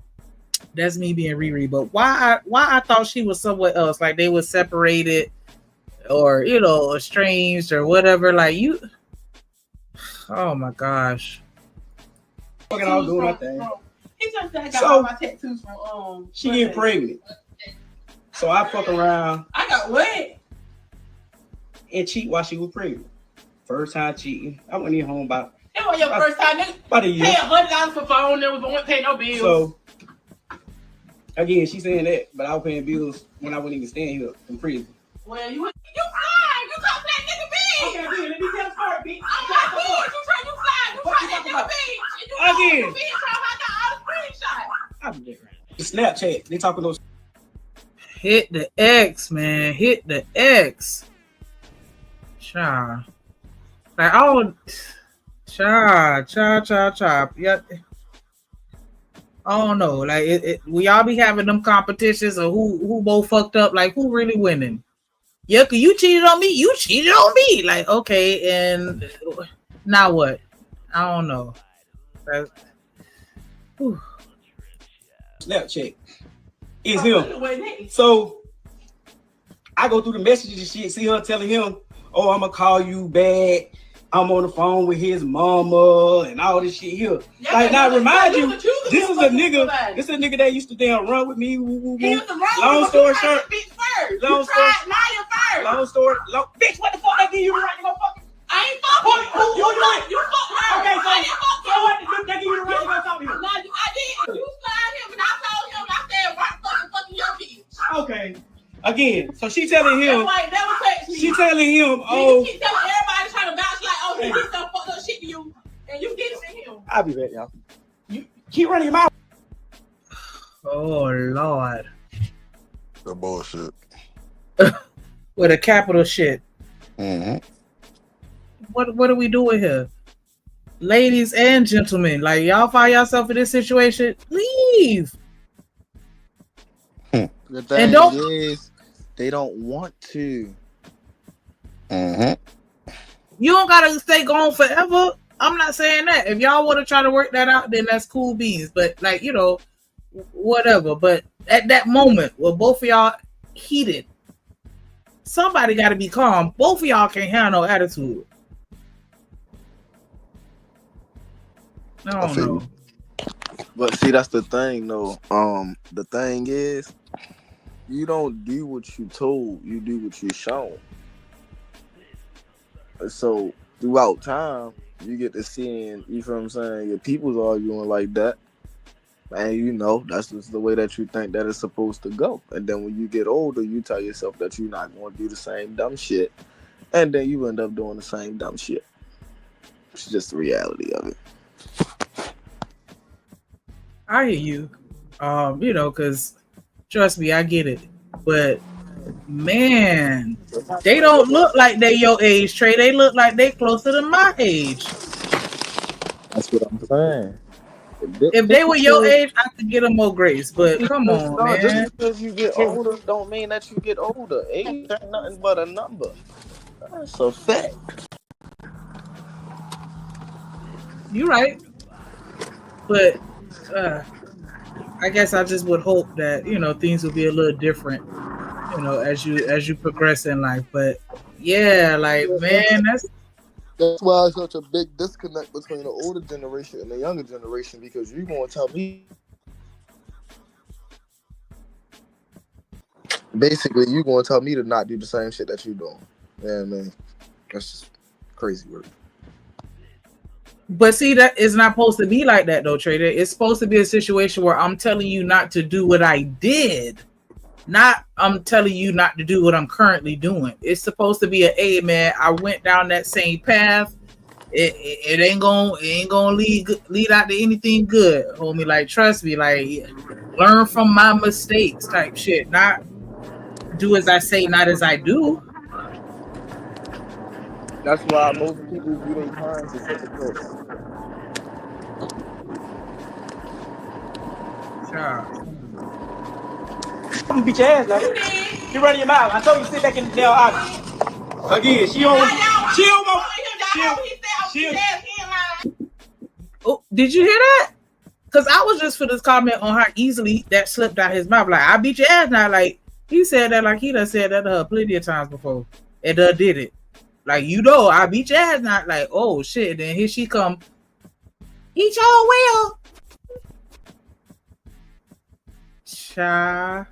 that's me being Riri. But why I thought she was somewhere else? Like they were separated, or you know, estranged, or whatever. Like you. Oh my gosh. Fucking all doing my thing. He just said I got all my tattoos from She get pregnant. So I fuck around. I got what? And cheat while she was pregnant. First time cheating. I went in home about. That was your first time, nigga. About a year. Pay $100 for phone, never won't pay no bills. So again, she saying that, but I was paying bills when I wasn't even staying here in prison. Well, you flying. You talk that nigga bitch. Okay, again, let me tell the story, bitch. I'm not bitch. You try that nigga bitch. Again. You bitch. I got all the screenshots. I'll be there. Snapchat. They talking those. Hit the X, man. Hit the X. Cha. Like, oh, cha. Yeah. I don't know. Like, we all be having them competitions of who both fucked up. Like, who really winning? Yeah, cause you cheated on me. You cheated on me. Like, okay, and now what? I don't know. Snapchat. It's him. So I go through the messages and shit, see her telling him, oh, I'm gonna call you back. I'm on the phone with his mama and all this shit here. Yeah, like now remind you, this is a nigga that used to damn run with me. He used to run long with story you short. Long story. Long story. Bitch, what the fuck they give you the right to go fuck? I ain't fucking you fucked her. Okay, I didn't fuck so what? They give you the right to go talk to him. No, I did. You slide him and I told him, I said, why fucking your bitch? Okay. Again, so she telling him. Like, never text me. She telling him, oh. You keep telling everybody trying to vouch like, oh, he did some fucked up shit to you, and you did it to him. I'll be back, y'all. You keep running your mouth. Oh Lord. The bullshit. With a capital shit. Mm-hmm. What are we doing here? Ladies and gentlemen, like y'all find yourself in this situation, leave. The thing is, they don't want to. Mm-hmm. You don't gotta stay gone forever. I'm not saying that. If y'all want to try to work that out, then that's cool beans. But like, you know, whatever. But at that moment where both of y'all heated, somebody got to be calm. Both of y'all can't have no attitude. I don't know. But see, that's the thing, though. The thing is, you don't do what you told, you do what you're shown. So throughout time, you get to seeing, you feel what I'm saying, your people's arguing like that. And you know, that's just the way that you think that it's supposed to go. And then when you get older, you tell yourself that you're not going to do the same dumb shit. And then you end up doing the same dumb shit. It's just the reality of it. I hear you. You know, because trust me, I get it. But man, they don't look like they your age, Trey. They look like they closer to my age. That's what I'm saying. If they were your age, I could get them more grace. But come on, man. Just because you get older don't mean that you get older. Age ain't nothing but a number. That's a fact. You're right. But I guess I just would hope that, you know, things will be a little different, you know, as you progress in life. But yeah, like, man, that's why it's such a big disconnect between the older generation and the younger generation, because you gonna tell me basically you gonna tell me to not do the same shit that you doing. Yeah, man. That's just crazy work. But see, that is not supposed to be like that, though, Trader. It's supposed to be a situation where I'm telling you not to do what I did, not I'm telling you not to do what I'm currently doing. It's supposed to be a, hey, man, I went down that same path. It ain't gonna lead out to anything good, homie. Like, trust me, like, learn from my mistakes, type shit. Not do as I say, not as I do. That's why most people view their parents as hypocrites. I'm gonna beat your ass now. You running your mouth. I told you to sit back in the nail office. Again, she on. Oh, did you hear that? Because I was just for this comment on how easily that slipped out his mouth. Like, I beat your ass now. Like, he said that like he done said that to her plenty of times before. And did it. Like, you know, I beat your ass now. Like, oh shit. Then here she come. Eat your will. Cha.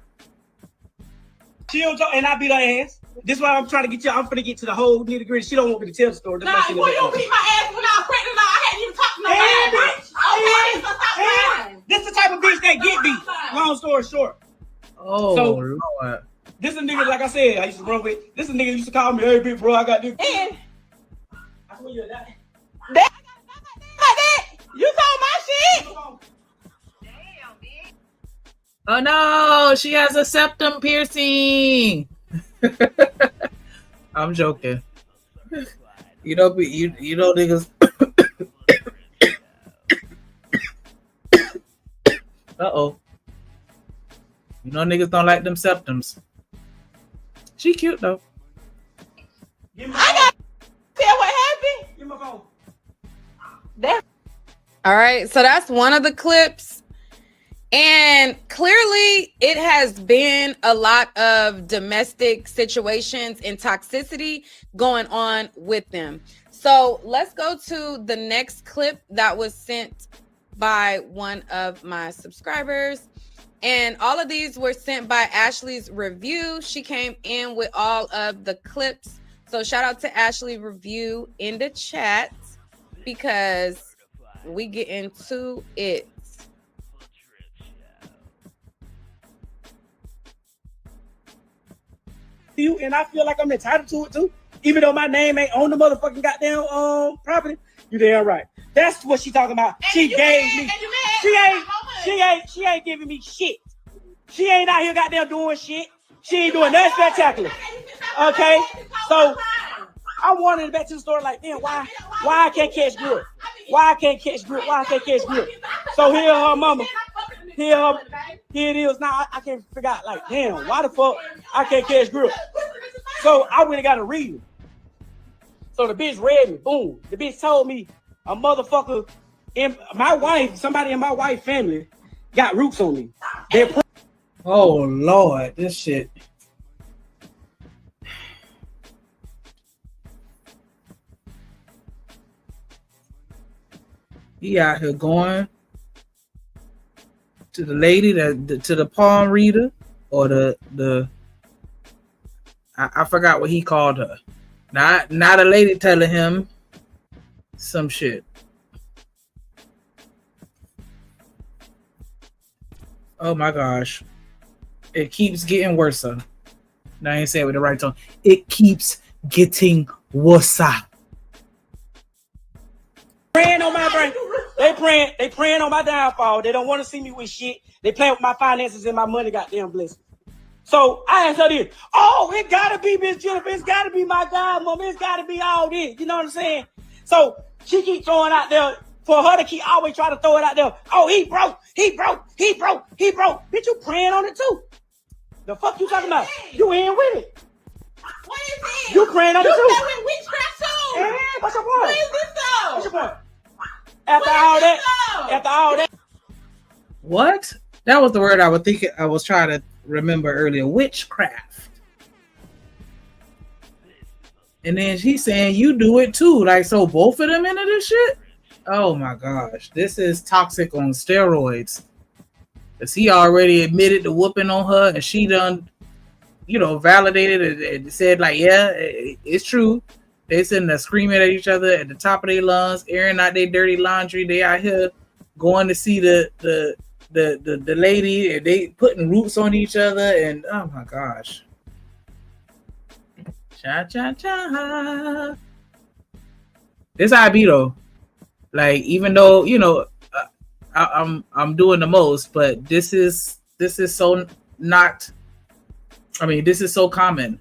She don't talk, and I beat her ass. This is why I'm trying to get you. I'm finna get to the whole nitty gritty. She don't want me to tell the story. Nah, boy, you beat my ass when I was pregnant. I hadn't even talked to nobody. This the type of bitch that get beat. Long story short. Oh, so, Lord. This is a nigga, like I said, I used to run with. This is a nigga used to call me, hey, big bro, I got this. And I swear you that. Like that. You told my shit. Oh no, she has a septum piercing. I'm joking. You know niggas. Uh-oh. You know niggas don't like them septums. She cute though. I got to tell what happened. Give my phone. All right, so that's one of the clips. And clearly it has been a lot of domestic situations and toxicity going on with them. So let's go to the next clip that was sent by one of my subscribers. And all of these were sent by Ashley's Review. She came in with all of the clips. So shout out to Ashley Review in the chat because we get into it. You and I feel like I'm entitled to it too, even though my name ain't on the motherfucking goddamn property. You damn right. That's what she talking about. And she gave me. She ain't giving me shit. She ain't out here goddamn doing shit. She ain't doing nothing spectacular. Okay, so I'm wondering back to the story like, damn, why I can't catch grip? Why I can't catch grip? Why I can't catch grip? So here her mama. Here it is now. I can't figure out like, damn, why the fuck I can't catch grip? So I went and got a reader. So the bitch read me. Boom. The bitch told me a motherfucker in my wife, somebody in my wife's family got roots on me. Oh Lord, this shit. He out here going to the lady to the palm reader or the I forgot what he called her. Not a lady telling him some shit. Oh my gosh. It keeps getting worse. Now I ain't say it with the right tone. It keeps getting worse. Praying on my brain. They praying on my downfall. They don't want to see me with shit. They playing with my finances and my money, goddamn blessing. So I asked her this. Oh, it gotta be Miss Jennifer. It's gotta be my godmother. It's gotta be all this. You know what I'm saying? So she keep throwing out there for her to keep always try to throw it out there. Oh, he broke. Bitch, you praying on it too. The fuck you talking about? You in with it. What is it? You praying on it too. You play with witchcraft too. Hey, what's your point? What is this though? What's your point? After all that. What? That was the word I was trying to remember earlier. Witchcraft. And then she's saying you do it too. Like, so both of them into this shit? Oh my gosh. This is toxic on steroids. Because he already admitted to whooping on her and she done, validated it and said like, yeah, it's true. They sitting there screaming at each other at the top of their lungs, airing out their dirty laundry. They out here going to see the lady and they putting roots on each other and oh my gosh. Cha cha cha. This how I be though. Like, even though, I'm doing the most, but this is so not, this is so common.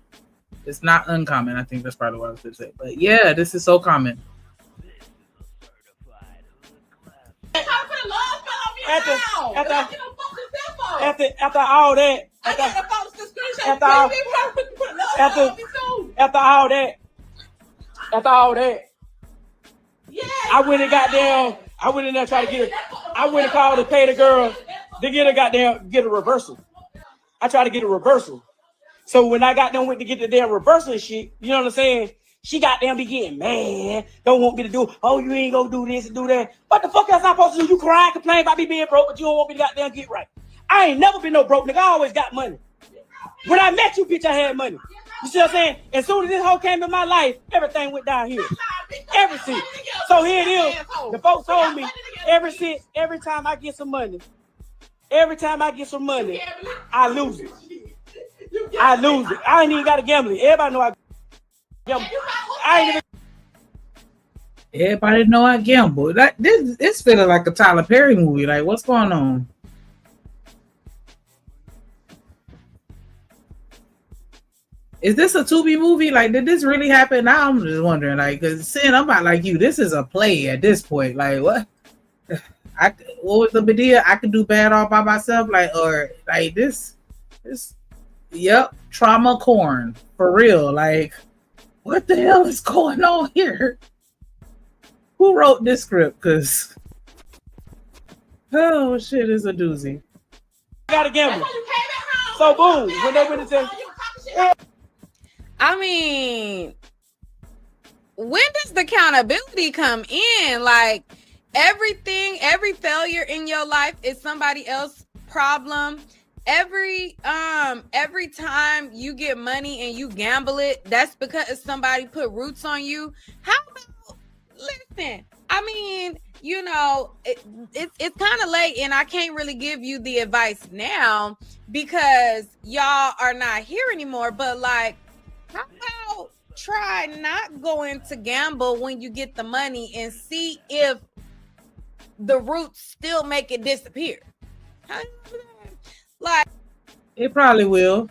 It's not uncommon. I think that's probably what I was going to say. But yeah, this is so common. After all that, I went and in there trying to get her. I went and called to pay the girl to get a reversal. I tried to get a reversal. So when I got done with to get the damn reversal and shit, you know what I'm saying? She got them be getting mad. Don't want me to do. Oh, you ain't gonna do this and do that. What the fuck else I supposed to do? You cry, complain about me being broke, but you don't want me to goddamn get right. I ain't never been no broke nigga. I always got money. When I met you, bitch, I had money. You see what I'm saying? As soon as this hoe came in my life, everything went down here. Everything. So here it is. The folks told me every time I get some money, I lose it. I ain't even got to gamble. Everybody know I gamble. Everybody know I gamble. This feeling like a Tyler Perry movie. Like, what's going on? Is this a Tubi movie? Like, did this really happen? Now I'm just wondering. Like, cause saying I'm not like you. This is a play at this point. Like, what? What was the big deal? I could do bad all by myself. Like, or like this. Yep, trauma corn for real. Like, what the hell is going on here? Who wrote this script? Cause oh shit, is a doozy. I gotta gamble. So boom, when they went to when does the accountability come in? Like, every failure in your life is somebody else's problem. Every time you get money and you gamble it, that's because somebody put roots on you. How about, listen, it's kind of late and I can't really give you the advice now because y'all are not here anymore, but like, how about try not going to gamble when you get the money and see if the roots still make it disappear? Like, it probably will.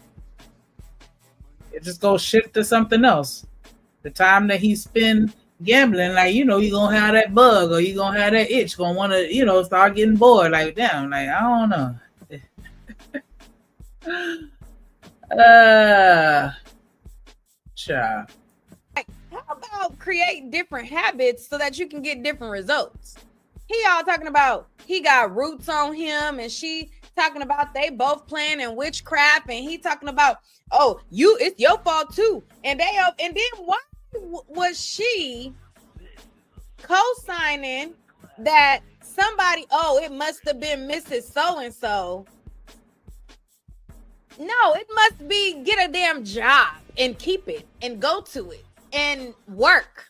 It just go shift to something else. The time that he spend gambling, like, you're gonna have that bug or you're gonna have that itch, gonna want to, start getting bored. Like, damn, like, I don't know. Child. Like, how about create different habits so that you can get different results. He all talking about he got roots on him, and she talking about they both playing in witchcraft, and he talking about, oh, it's your fault too. And then why was she co-signing that somebody, oh, it must have been Mrs. So-and-so? No, it must be get a damn job and keep it and go to it and work.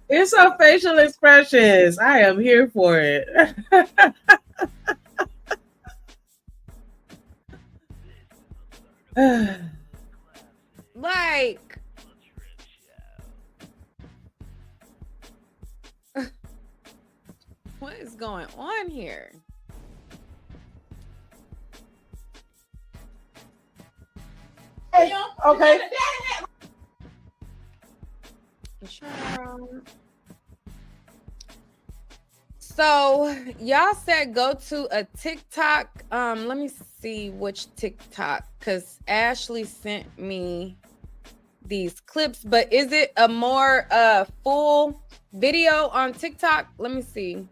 It's her facial expressions. I am here for it. Like, what is going on here? Okay. So y'all said go to a TikTok. Let me see which TikTok, because Ashley sent me these clips, but is it a more full video on TikTok? Let me see.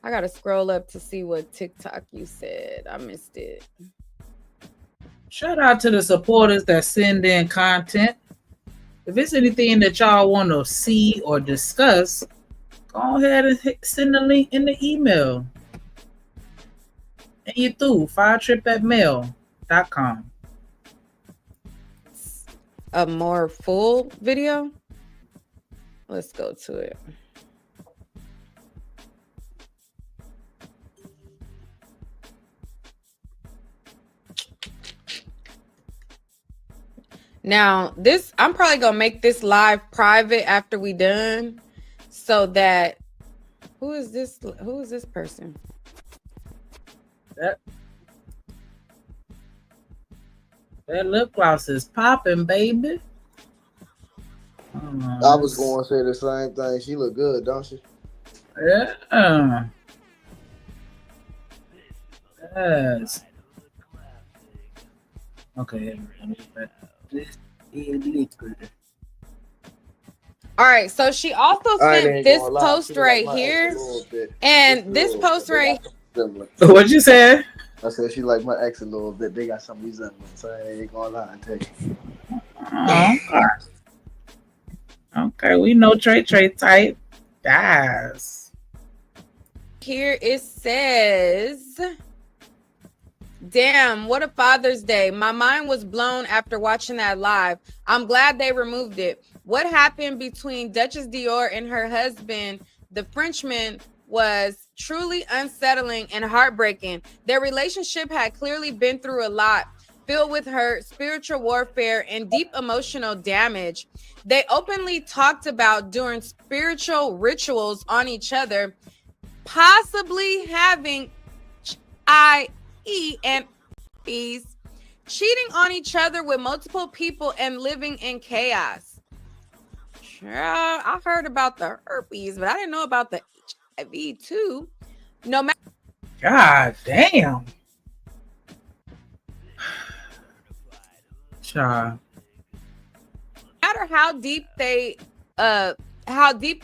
I gotta scroll up to see what TikTok you said. I missed it. Shout out to the supporters that send in content. If it's anything that y'all want to see or discuss, go ahead and send the link in the email. And you through, firetrip@mail.com. A more full video? Let's go to it. Now, this, I'm probably gonna make this live private after we done, so that who is this person? That lip gloss is popping, baby. I was going to say the same thing. She look good, don't she? Yeah. Yes. Okay. All right, so she also sent this post right here, and this post right. What'd you say? I said she like my ex a little bit. They got some resemblance. I ain't gonna lie and tell you. Okay, we know Trey type. Guys. Here it says, damn, what a Father's Day. My mind was blown after watching that live. I'm glad they removed it. What happened between Duchess Dior and her husband, the Frenchman, was truly unsettling and heartbreaking. Their relationship had clearly been through a lot, filled with hurt, spiritual warfare, and deep emotional damage. They openly talked about doing spiritual rituals on each other, possibly having IE and B's, cheating on each other with multiple people, and living in chaos. Sure, I heard about the herpes, but I didn't know about the HIV too. No matter. God damn. Child. No matter how deep the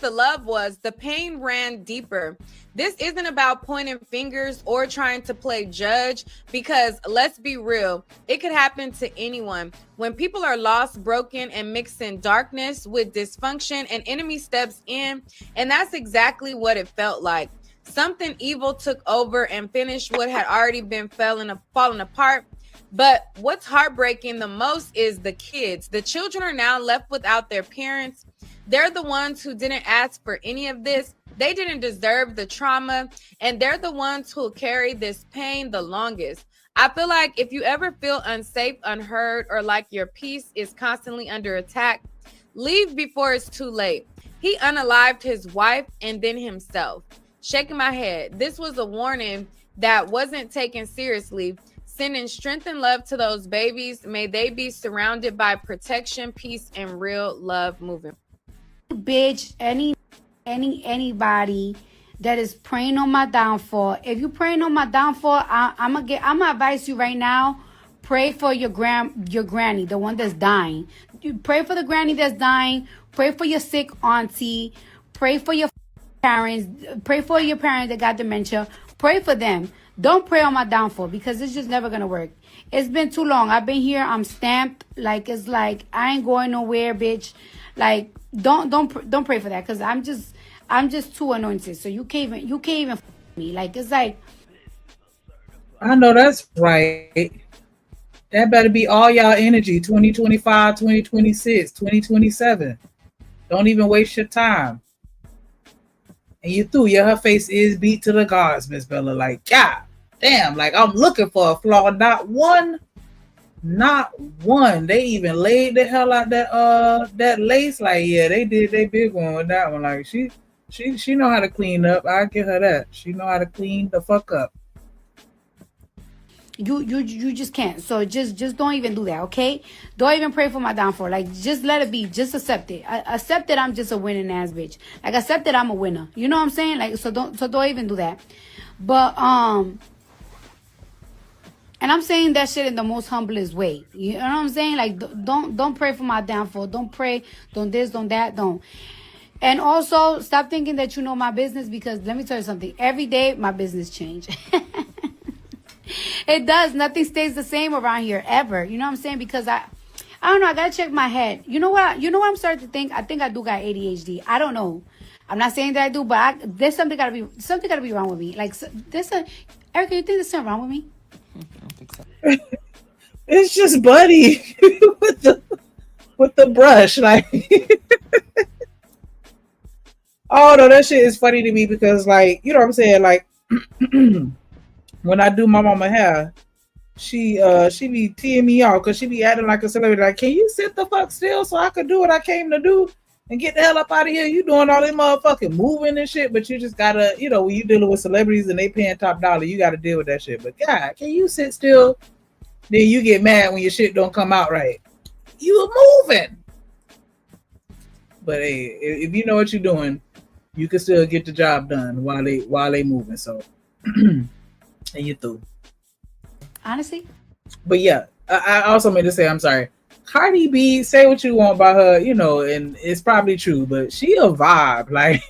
love was, the pain ran deeper. This isn't about pointing fingers or trying to play judge, because let's be real, it could happen to anyone. When people are lost, broken, and mixing darkness with dysfunction, an enemy steps in, and that's exactly what it felt like. Something evil took over and finished what had already been falling apart. But what's heartbreaking the most is the kids. The children are now left without their parents. They're the ones who didn't ask for any of this. They didn't deserve the trauma, and they're the ones who carry this pain the longest. I feel like if you ever feel unsafe, unheard, or like your peace is constantly under attack, leave before it's too late. He unalived his wife and then himself. Shaking my head. This was a warning that wasn't taken seriously. Sending strength and love to those babies. May they be surrounded by protection, peace, and real love moving. Bitch, anybody that is praying on my downfall. If you praying on my downfall, I'm gonna advise you right now. Pray for your granny, the one that's dying. You pray for the granny that's dying. Pray for your sick auntie. Pray for your parents. Pray for your parents that got dementia. Pray for them. Don't pray on my downfall because it's just never gonna work. It's been too long. I've been here. I'm stamped. Like it's like I ain't going nowhere, bitch. Like don't pray for that because I'm just too anointed. So you can't even f- me. Like it's like I know that's right. That better be all y'all energy. 2025, 2026, 2027. Don't even waste your time. And you through. Yeah, her face is beat to the gods, Miss Bella. Like, God damn. Like I'm looking for a flaw. Not one. Not one. They even laid the hell out that lace. Like, yeah, they did they big one with that one. Like she know how to clean up. I give her that. She know how to clean the fuck up. you just can't. So just don't even do that, okay? Don't even pray for my downfall. Like just let it be. Just accept it. Accept that I'm just a winning ass bitch. Like accept that I'm a winner. You know what I'm saying? Like so don't even do that. But and I'm saying that shit in the most humblest way. You know what I'm saying? Like don't pray for my downfall. Don't pray. Don't this. Don't that. Don't. And also stop thinking that you know my business because let me tell you something. Every day my business change. It does. Nothing stays the same around here ever. You know what I'm saying? Because I don't know. I gotta check my head. You know what? I'm starting to think. I think I do got ADHD. I don't know. I'm not saying that I do, but there's something gotta be wrong with me. Like Erica, you think there's something wrong with me? I don't think so. It's just Buddy with the brush, like. Oh no, that shit is funny to me because, like, you know what I'm saying, like. When I do my mama hair, she be teeing me off because she be acting like a celebrity. Like, can you sit the fuck still so I could do what I came to do and get the hell up out of here? You doing all this motherfucking moving and shit, but you just gotta, you know, when you dealing with celebrities and they paying top dollar, you gotta deal with that shit. But God, can you sit still? Then you get mad when your shit don't come out right. You moving. But hey, if you know what you're doing, you can still get the job done while they moving. So. And you through. Honestly? But yeah, I also meant to say, I'm sorry. Cardi B, say what you want about her, you know, and it's probably true, but she a vibe. Like,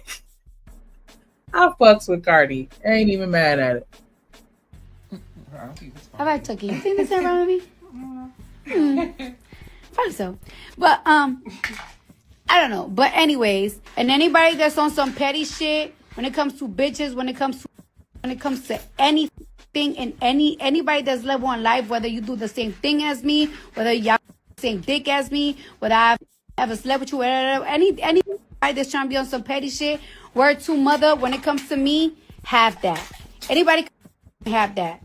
I fucks with Cardi. I ain't even mad at it. All right, Tucky, you think this ain't wrong with me? Probably so. But, I don't know. But anyways, and anybody that's on some petty shit, when it comes to bitches, when it comes to anything and anybody that's level in life, whether you do the same thing as me, whether y'all same dick as me, whether I've ever slept with you, whatever, anybody that's trying to be on some petty shit, word to mother, when it comes to me, have that. Anybody can have that.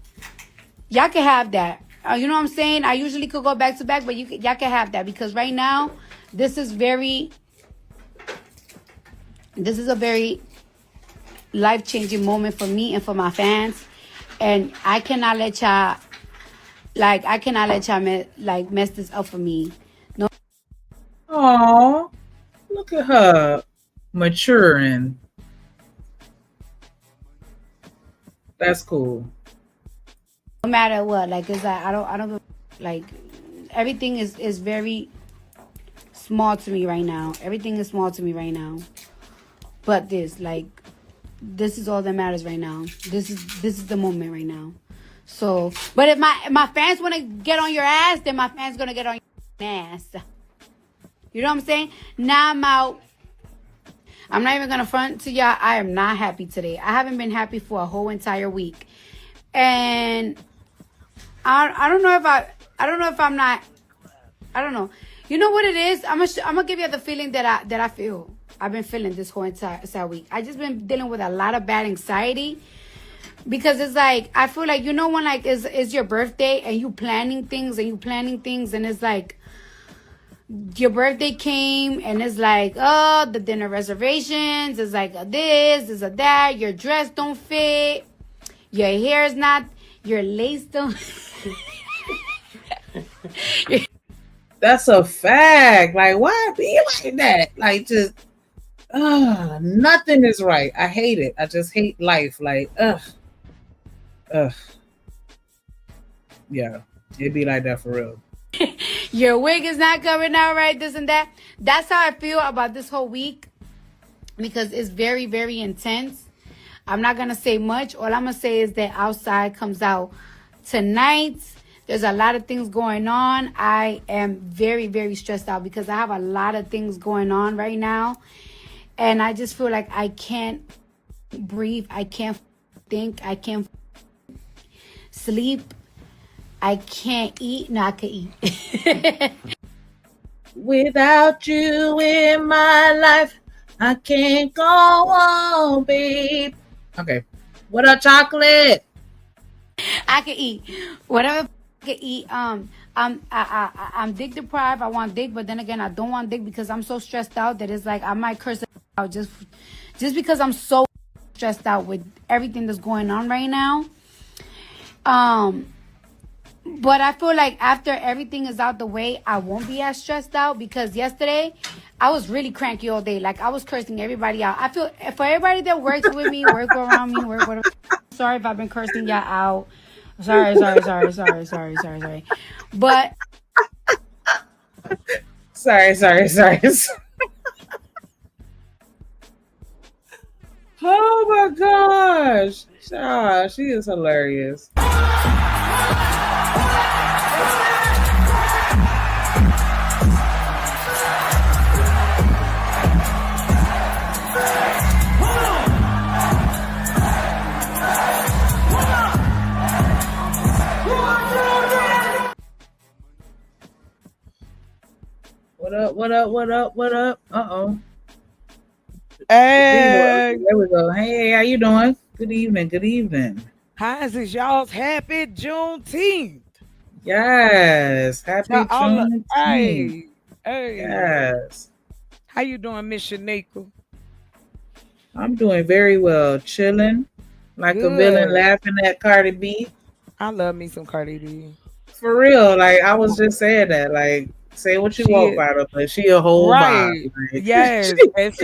Y'all can have that. You know what I'm saying? I usually could go back to back, but y'all can have that because right now, this is a very life-changing moment for me and for my fans, and I cannot let y'all mess this up for me. No. Aww, look at her maturing. That's cool. No matter what, like it's like I don't like everything is very small to me right now. Everything is small to me right now. But this is all that matters right now. This is the moment right now. So, but if my fans want to get on your ass, then my fans gonna get on your ass. You know what I'm saying? Now I'm out. I'm not even gonna front to y'all. I am not happy today. I haven't been happy for a whole entire week, and I don't know if I'm not. I don't know. You know what it is? I'm gonna give you the feeling that I feel. I've been feeling this whole entire week. I just been dealing with a lot of bad anxiety because it's like I feel like, you know, when like is your birthday and you planning things and it's like your birthday came and it's like, oh, the dinner reservations is like this is a that, your dress don't fit, your hair is not, your lace don't. That's a fact. Like, why be like that? Like, just Nothing is right. I hate it. I just hate life. Like, ugh. Yeah, it'd be like that for real. Your wig is not coming out right, this and that. That's how I feel about this whole week because it's very, very intense. I'm not going to say much. All I'm going to say is that Outside comes out tonight. There's a lot of things going on. I am very, very stressed out because I have a lot of things going on right now. And I just feel like I can't breathe. I can't think. I can't sleep. I can't eat. No, I can eat. Without you in my life, I can't go on, babe. Okay. What up, chocolate? I can eat whatever I can eat. I'm dick deprived. I want dick, but then again, I don't want dick because I'm so stressed out that it's like I might curse it out just because I'm so stressed out with everything that's going on right now. But I feel like after everything is out the way, I won't be as stressed out because yesterday I was really cranky all day. Like I was cursing everybody out. I feel for everybody that works with me, work around me, work with. Sorry if I've been cursing y'all out. Sorry. But Sorry. Oh my gosh. She is hilarious. What up? Uh-oh. Hey. There we go. Hey, how you doing? Good evening. How is y'all's happy Juneteenth? Yes. Happy Juneteenth. Hey. Yes. How you doing, Miss Shanika? I'm doing very well. Chilling. Like a villain laughing at Cardi B. I love me some Cardi B. For real. Like, I was just saying that. Like, say what you want about her, but she a whole vibe. Like. Yes. And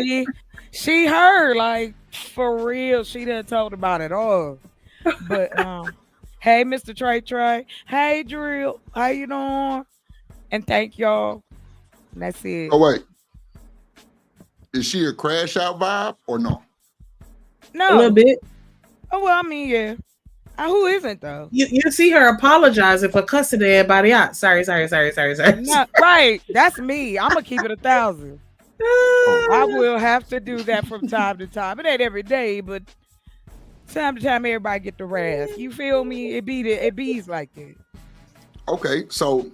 she heard, like, for real. She done talked about it all. But hey, Mr. Trey. Hey, Drill. How you doing? And thank y'all. And that's it. Oh wait. Is she a crash out vibe or no? No. A little bit. Oh well, I mean, yeah. Who isn't though? You see her apologizing for cussing everybody out. Sorry. No, right. That's me. I'm gonna keep it 1,000. I will have to do that from time to time. It ain't every day, but time to time everybody get the wrath. You feel me? It bees like that. Okay, so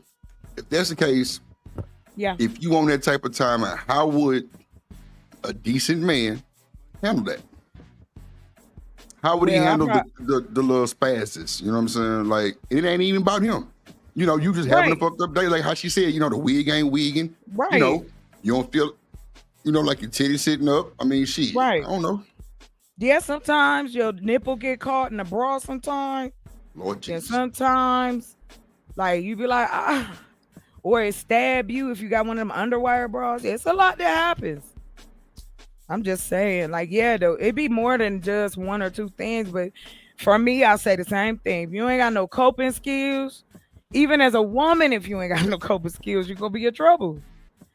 if that's the case, yeah. If you want that type of time, how would a decent man handle that? How would he handle the little spasms? You know what I'm saying? Like, it ain't even about him. You know, you just having a fucked up day. Like how she said, you know, the wig ain't wigging. Right. You know, you don't feel, you know, like your titty sitting up. I mean, shit. Right. I don't know. Yeah, sometimes your nipple get caught in the bra sometimes. Lord Jesus. And sometimes, like, you be like, or it stab you if you got one of them underwire bras. It's a lot that happens. I'm just saying, like, yeah, though, it be more than just one or two things. But for me, I'll say the same thing. If you ain't got no coping skills, even as a woman, if you ain't got no coping skills, you're going to be in trouble.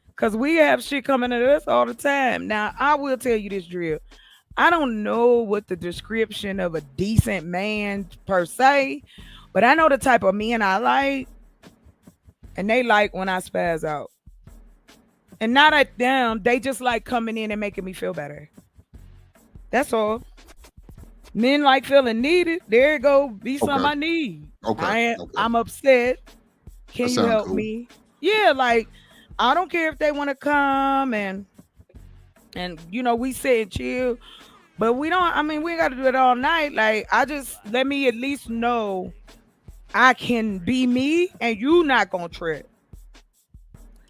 Because we have shit coming at us all the time. Now, I will tell you this, Drill. I don't know what the description of a decent man per se, but I know the type of men I like, and they like when I spaz out. And not at them, they just like coming in and making me feel better. That's all. Men like feeling needed. There you go. Be something I need. Okay. I'm upset. Can That you help cool. me? Yeah, like, I don't care if they want to come and you know, we sit and chill. But we ain't got to do it all night. Like, let me at least know I can be me and you not going to trip.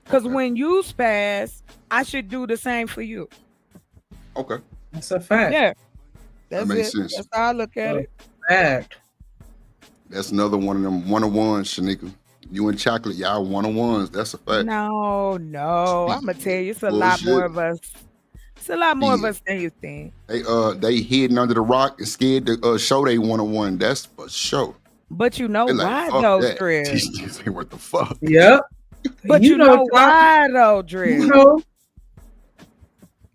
Because when you spaz, I should do the same for you. Okay. That's a fact. Yeah. That makes sense. That's how I look at it. Fact. That's another one of them one-on-ones, Shanika. You and Chocolate, y'all one-on-ones. That's a fact. No. I'm going to tell you, it's a lot more of us. It's a lot more of Yeah. us than you think. They hidden under the rock and scared to show they 101. That's for sure. But you know They like, why fuck though, that. Drill? These niggas ain't what the fuck. Yep. But you know why though, Drill? You know,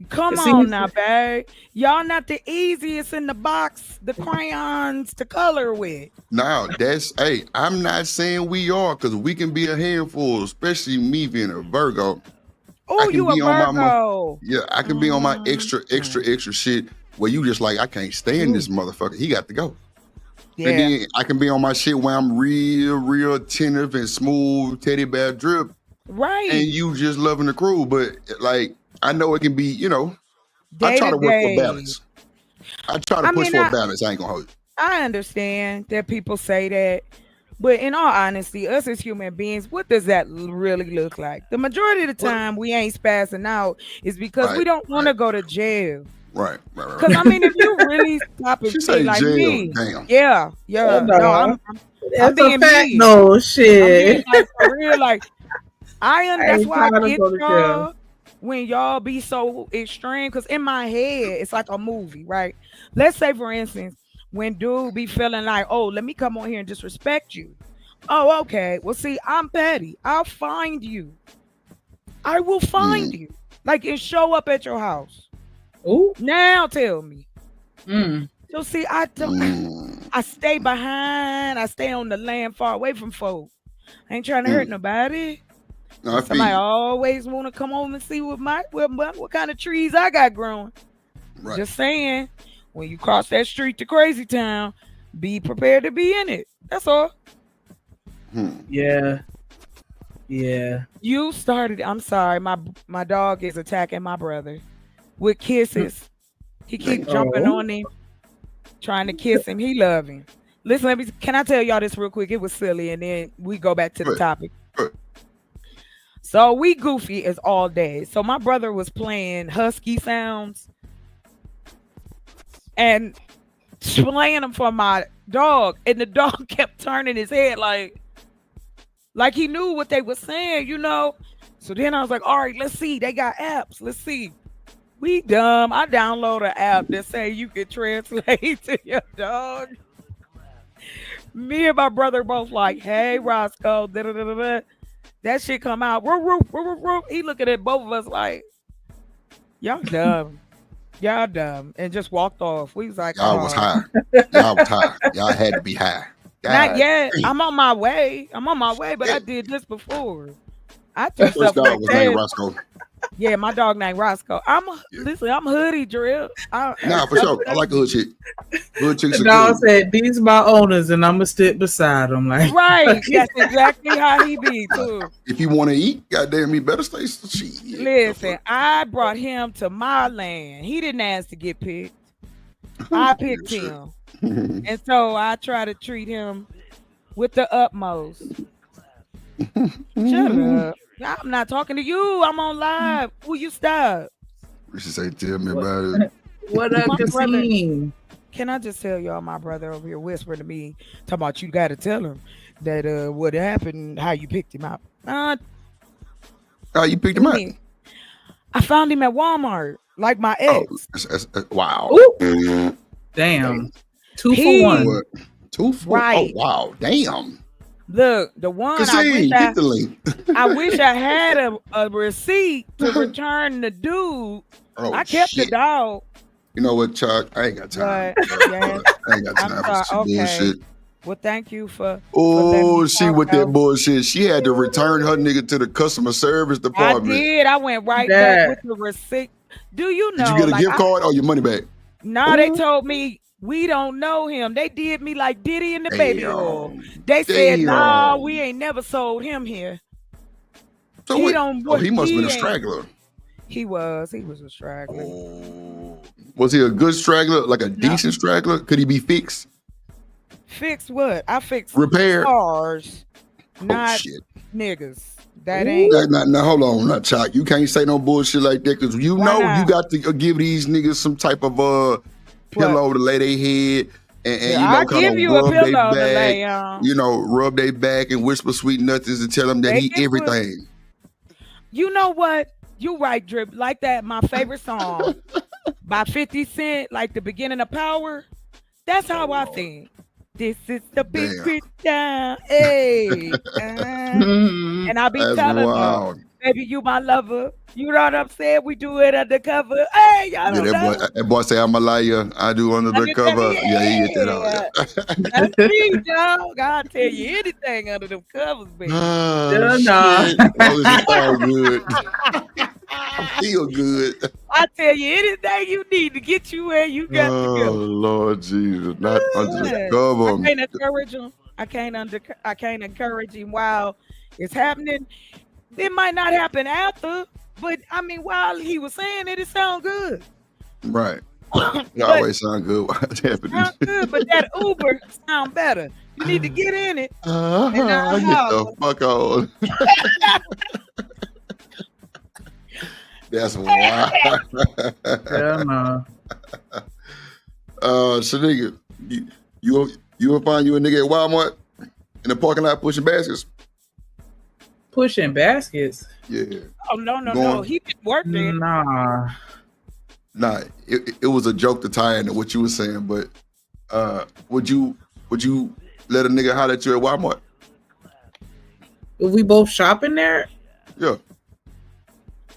Come See, on now, babe. Y'all not the easiest in the box, the crayons to color with. Now that's I'm not saying we are, because we can be a handful, especially me being a Virgo. Oh, you a Virgo. I can be on my extra shit where you just like, I can't stand this motherfucker. He got to go. Yeah. And then I can be on my shit where I'm real attentive and smooth, teddy bear drip. Right. And you just loving the crew. But like, I know it can be, I try to work for balance. I try to push for a balance. I ain't gonna hold you. I understand that people say that, but in all honesty, us as human beings, what does that really look like? The majority of the time, we ain't spazzing out is because we don't want to go to jail. Right. Because I mean, if you really stop and She see say like jail. me, Damn. yeah, no, I'm that's being a fact. mean. No I'm shit. being like for real, like that's ain't why I trying to get go to jail. y'all when y'all be so extreme. Because in my head, it's like a movie, right? Let's say, for instance, when dude be feeling like, oh, let me come on here and disrespect you. Oh, okay. Well, see, I'm petty. I'll find you. I will find you. Like, and show up at your house. Ooh. Now tell me. Mm. So see, I stay behind. I stay on the land far away from folk. I ain't trying to hurt nobody. No, I feel Somebody you. always want to come home and see what kind of trees I got growing. Right. Just saying, when you cross that street to Crazy Town, be prepared to be in it. That's all. Yeah. You started. I'm sorry. My dog is attacking my brother with kisses. He keep jumping on him, trying to kiss him. He love him. Listen, can I tell y'all this real quick? It was silly, and then we go back to the topic. So we goofy as all day. So my brother was playing husky sounds and playing them for my dog, and the dog kept turning his head like he knew what they were saying, So then I was like, all right, let's see. They got apps. Let's see. We dumb. I download an app that say you can translate to your dog. Me and my brother both like, hey, Roscoe, da-da-da-da-da. That shit come out. He looking at both of us like, y'all dumb. Y'all dumb. And just walked off. We was like, Y'all was high. Y'all was high. Y'all had to be high. Not yet. I'm on my way, but I did this before. I do First stuff dog like was that. named Roscoe. Yeah, my dog named Roscoe. Listen, I'm hoodie drill. Nah, for sure. I like a hood chick. Hood chicks The are dog cool. said, "These my owners, and I'm gonna sit beside them." Like, right. That's exactly how he be too. If you want to eat, goddamn, you better stay. Shit. Listen, I brought him to my land. He didn't ask to get picked. I picked him, and so I try to treat him with the utmost. Shut up. I'm not talking to you. I'm on live. Will you stop? You should say, tell me about it. What up, Cassine? Can I just tell y'all, my brother over here whispering to me, talking about you got to tell him that what happened, how you picked him up. How you picked him up? I found him at Walmart, like my ex. Wow. Damn. 2 for 1. What? 2 for Right. Oh, wow. Damn. Look, the one Cassine, hit the link. I wish I had a receipt to return the dude. Oh, I kept the shit. dog. You know what, Chuck? I ain't got time. But, yeah. I ain't got time for some bullshit. Well, thank you for. Oh, she with that bullshit. She had to return her nigga to the customer service I department. did. I went right back with the receipt. Do you know? Did you get a gift card or your money back? No, they told me we don't know him. They did me like Diddy and the baby oil. They said, "Nah, we ain't never sold him here." So he wait, don't. he must have been a ain't- straggler. He was a straggler. Was he a good straggler, like a decent straggler? Could he be fixed? Fix what? I fixed Repair? cars, not shit. niggas. That ain't. Now, hold on, not Chuck. You can't say no bullshit like that because you Why know not? you got to give these niggas some type of pillow to lay their head and you know, I'll kind give of you a rub their pillow to lay back. on. You know, rub their back and whisper sweet nothings and tell them that They he get everything. You know what? You right, Drip. Like that, my favorite song by 50 Cent, like the beginning of Power. That's how I think. This is the big Damn. picture. Hey. And I be That's telling her, wild. baby, you my lover. You know what I'm saying? We do it undercover. Hey, y'all Yeah, don't know. that boy say I'm a liar. I do under the cover. Yeah, he hit that out. That's me, dog. I'll tell you anything under them covers, baby. Oh, nah. shit. As long as it sound good. I feel good. I tell you anything you need to get you where you got to Oh, go. Lord Jesus. Not under the Yeah. cover. I can't encourage him. I can't encourage him while it's happening. It might not happen after, but I mean, while he was saying it, it sound good. Right. It always sound good while it's happening. Sound good, but that Uber sound better. You need to get in it. Get the fuck on. That's wild. Hell no. Shanika, you will find you a nigga at Walmart in the parking lot pushing baskets? Pushing baskets? Yeah. Oh no. He didn't work there. Nah. Nah, it was a joke to tie into what you were saying, but would you let a nigga holler at you at Walmart? If we both shopping there? Yeah.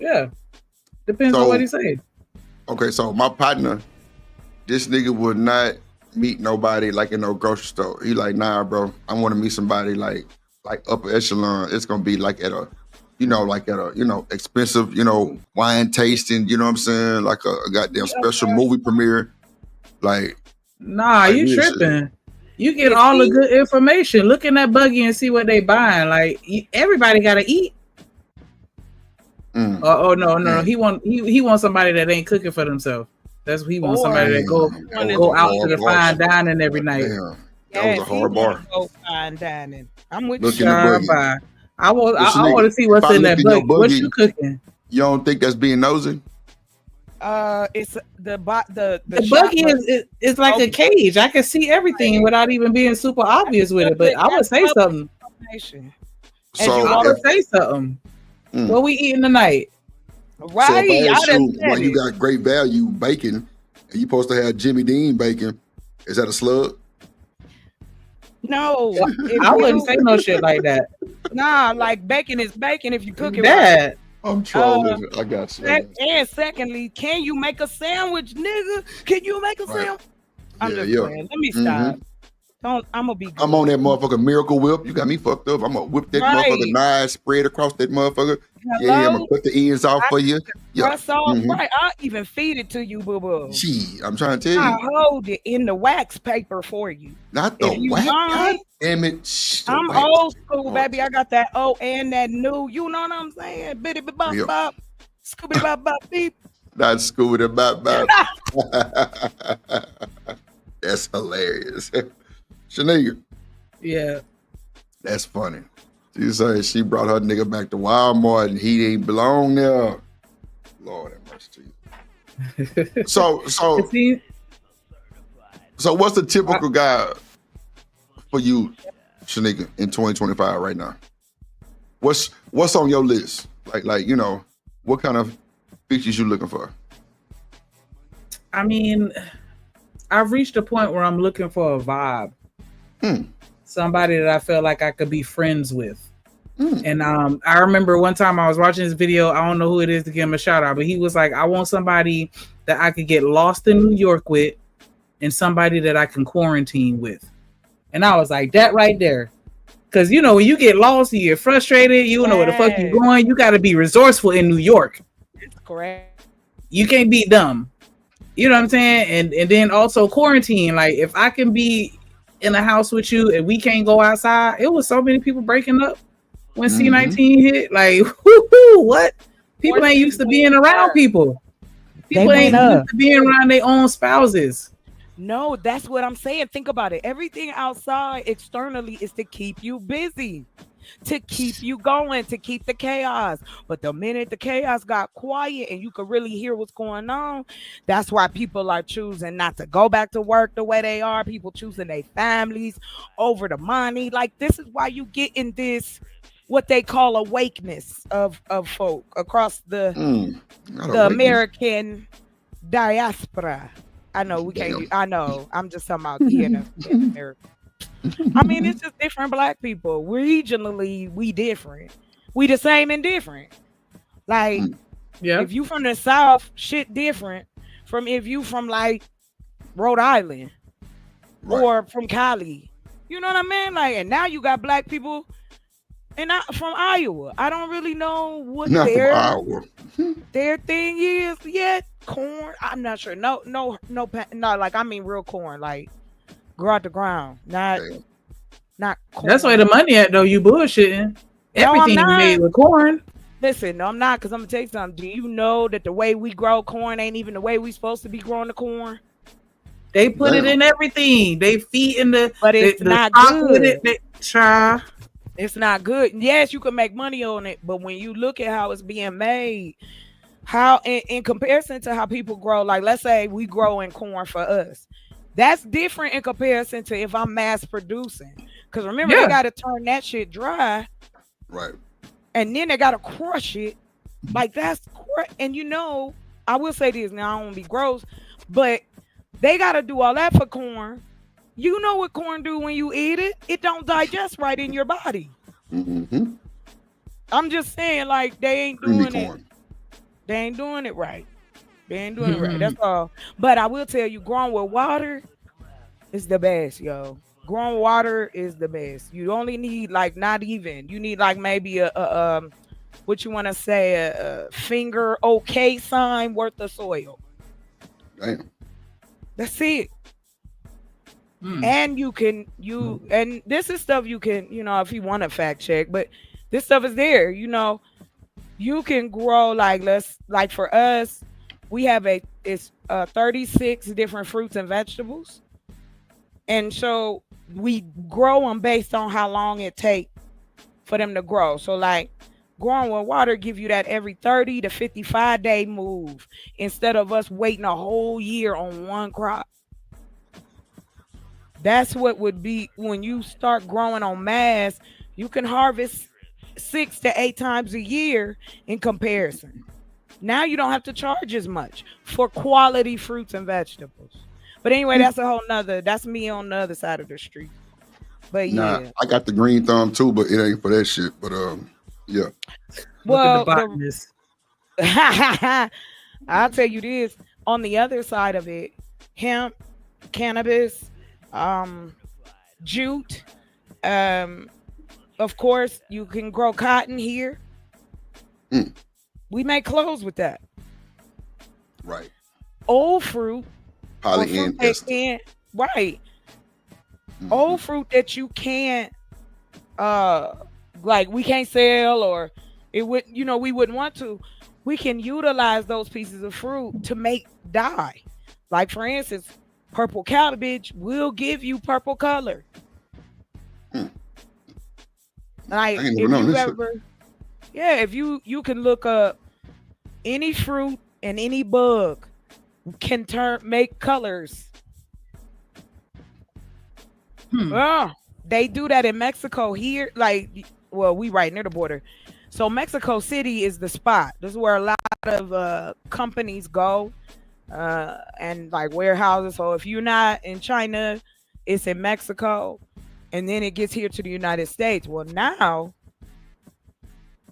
Yeah. Depends on what he say. Okay, so my partner, this nigga would not meet nobody like in no grocery store. He like, nah, bro, I want to meet somebody like upper echelon. It's gonna be like at a expensive, wine tasting, you know what I'm saying? Like a goddamn special movie premiere. Like, nah, you tripping. You get all the good information. Look in that buggy and see what they buying. Like, everybody gotta eat. No. He wants somebody that ain't cooking for themselves. That's what he wants. Somebody that go out to the fine dining every night. That was a hard bar. Go fine dining. I'm with Look you. in the buggy. I want to see what's in that buggy. What you cooking? You don't think that's being nosy? It's the buggy is like a cage. I can see everything without even being super obvious with it. But I would say something. So I would say something. What we eating tonight? Right. So if you got great value bacon, and you supposed to have Jimmy Dean bacon, is that a slug? No, I wouldn't say no shit like that. Nah, like bacon is bacon if you cook it right. I'm trolling. I got you. And secondly, can you make a sandwich, nigga? Can you make a sandwich? I'm just playing. Let me stop. I'm gonna be good. I'm on that motherfucker Miracle Whip. You got me fucked up. I'm gonna whip that motherfucker nice, spread across that motherfucker. Hello? Yeah, I'm gonna cut the ends off for you. Yeah. Right. I'll even feed it to you, boo-boo. Gee, I'm trying to tell you. I'll hold it in the wax paper for you. Not the wax. God damn it. I'm old school, baby. I got that old and that new. You know what I'm saying? Biddy bop bop. Scooby bop bop beep. Not Scooby bop bop. That's hilarious. Shanika. Yeah. That's funny. She said she brought her nigga back to Walmart and he didn't belong there. Lord have mercy to you. So what's the typical guy for you, Shanika, in 2025 right now? What's on your list? Like what kind of features you looking for? I mean, I've reached a point where I'm looking for a vibe. Somebody that I feel like I could be friends with. And I remember one time I was watching this video. I don't know who it is to give him a shout out, but he was like, I want somebody that I could get lost in New York with and somebody that I can quarantine with. And I was like, that right there. Because, when you get lost, you get frustrated, you don't know where the fuck you're going. You got to be resourceful in New York. That's correct. You can't be dumb. You know what I'm saying? And then also quarantine. Like, if I can be in a house with you and we can't go outside, it was so many people breaking up when C-19 hit. Like, what? People ain't used to being around people. People ain't used to being around their own spouses. No, that's what I'm saying. Think about it. Everything outside externally is to keep you busy, to keep you going, to keep the chaos. But the minute the chaos got quiet and you could really hear what's going on, that's why people are choosing not to go back to work the way they are. People choosing their families over the money. Like, this is why you get in this what they call awakeness of folk across Not the awakeness. American diaspora. I know we can't do. I know. I'm just talking about in America. I mean, it's just different black people. Regionally, we different. We the same and different. Like, if you from the South, shit different from if you from like Rhode Island or from Cali. You know what I mean? Like, and now you got black people and from Iowa. I don't really know what Not from Iowa. their thing is yet. Corn. I'm not sure. No. Like, I mean, real corn. Like, grow out the ground. Not corn. That's where the money at, though. You bullshitting. Everything I'm not. made with corn. Listen, no, I'm not, because I'm gonna tell you something. Do you know that the way we grow corn ain't even the way we supposed to be growing the corn? They put it in everything. They feed in the, but it's not good. With it, they try. It's not good. Yes, you can make money on it, but when you look at how it's being made, how in comparison to how people grow, like let's say we grow in corn for us, that's different in comparison to if I'm mass producing. Because remember, they got to turn that shit dry, right? And then they got to crush it. Like and you know, I will say this now. I don't want to be gross, but they got to do all that for corn. You know what corn do when you eat it? It don't digest right in your body. Mm-hmm. I'm just saying, like, they ain't doing it. They ain't doing it right. They ain't doing it right. That's all. But I will tell you, growing with water is the best, yo. Growing water is the best. You only need like you need like maybe a what you want to say, a finger okay sign worth of soil. Damn. That's it. And and this is stuff you can, if you want to fact check, but this stuff is there, you can grow like for us, we have 36 different fruits and vegetables. And so we grow them based on how long it takes for them to grow. So like growing with water give you that every 30 to 55 day move instead of us waiting a whole year on one crop. That's what would be when you start growing on mass, you can harvest 6 to 8 times a year in comparison. Now you don't have to charge as much for quality fruits and vegetables. But anyway, that's me on the other side of the street. But Nah, I got the green thumb too, but it ain't for that shit. But yeah. Well, look at the botanist. I'll tell you this. On the other side of it, hemp, cannabis, jute, of course, you can grow cotton here. We make clothes with that. Right. Old fruit. Polyester. Right. Old fruit that you can't like we can't sell, or it would, we wouldn't want to. We can utilize those pieces of fruit to make dye. Like for instance, purple cabbage will give you purple color. Like if you ever, if you can look up any fruit and any bug can make colors. They do that in Mexico here. We right near the border. So Mexico City is the spot. This is where a lot of companies go and like warehouses. So if you're not in China, it's in Mexico. And then it gets here to the United States. Well, now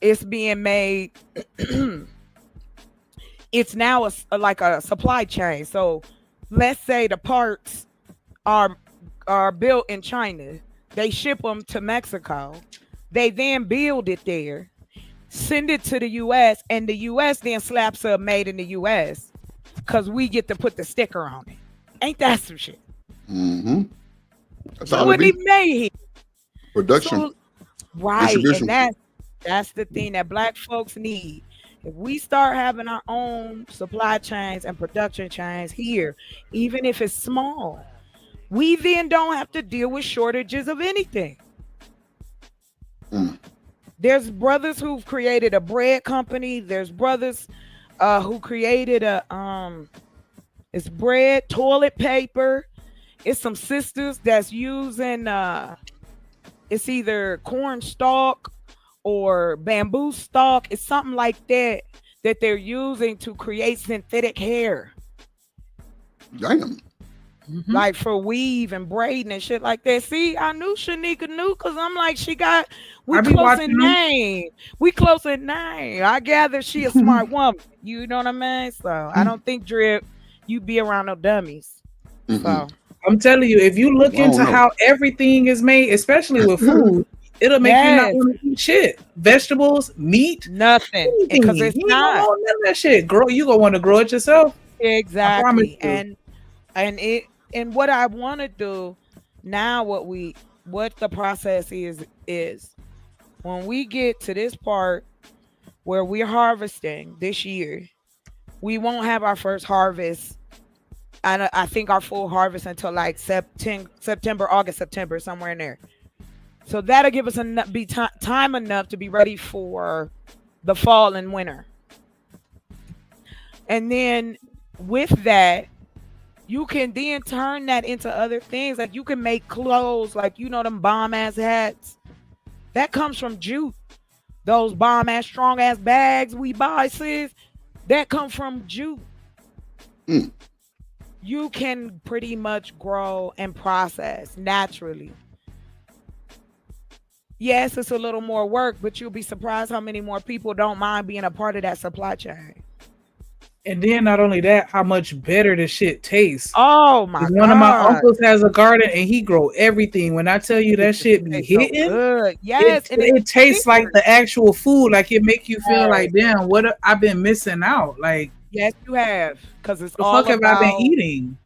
it's being made. It's now like a supply chain. So let's say the parts are built in China. They ship them to Mexico. They then build it there, send it to the U.S., and the U.S. then slaps a made in the U.S. because we get to put the sticker on it. Ain't that some shit? Mm-hmm. That's all it be made here. Production. So, right. And that's the thing that black folks need. If we start having our own supply chains and production chains here, even if it's small, we then don't have to deal with shortages of anything. There's brothers who've created a bread company. There's brothers who created it's bread, toilet paper. It's some sisters that's using it's either corn stalk or bamboo stalk. It's something like that they're using to create synthetic hair. Damn. Like for weave and braiding and shit like that. See, I knew Shanika knew because I'm like, we I be close in watching them. name. We close in name. I gather she a smart woman. You know what I mean? So I don't think Drip, you be around no dummies. So I'm telling you, if you look I don't into know. how everything is made, especially with food, it'll make you not want to eat shit. Vegetables, meat, nothing. Because it's you not. don't want none of that shit. Grow, you gonna want to grow it yourself. Exactly. I promise you. And what I want to do now, what the process is when we get to this part where we're harvesting this year, we won't have our first harvest. And I think our full harvest until like September, August, September, somewhere in there. So that'll give us time enough to be ready for the fall and winter. And then with that, you can then turn that into other things. Like you can make clothes, like them bomb ass hats. That comes from jute. Those bomb ass strong ass bags we buy, sis, that come from jute. You can pretty much grow and process naturally. Yes, it's a little more work, but you'll be surprised how many more people don't mind being a part of that supply chain. And then not only that, how much better the shit tastes. Oh my God. One of my uncles has a garden and he grow everything. When I tell you that shit be hitting, so good. Yes, it tastes like the actual food. Like it make you feel like, damn, what I've been missing out. Like, yes, you have, because it's the all fuck about have I been eating?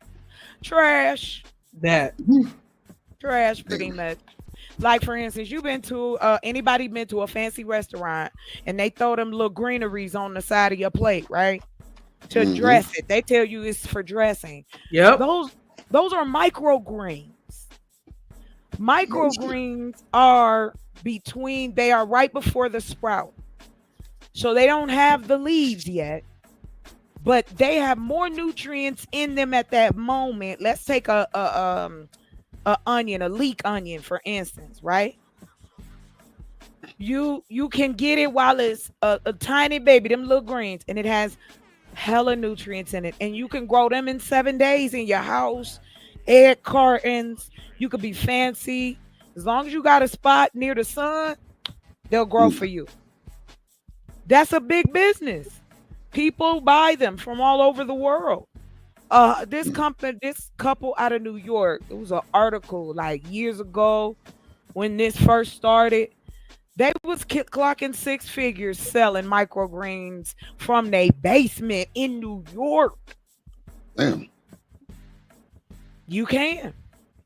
Trash. That trash, pretty much. Like for instance, anybody been to a fancy restaurant and they throw them little greeneries on the side of your plate, right? To dress it. They tell you it's for dressing. Yep. Those are microgreens. Microgreens are right before the sprout. So they don't have the leaves yet, but they have more nutrients in them at that moment. Let's take a leek onion, for instance, right? You can get it while it's a tiny baby, them little greens, and it has hella nutrients in it, and you can grow them in 7 days in your house. Egg cartons. You could be fancy as long as you got a spot near the sun. They'll grow for you. That's a big business. People buy them from all over the world. This couple out of New York, it was an article like years ago when this first started. They was clocking 6 figures selling microgreens from their basement in New York. Damn. You can.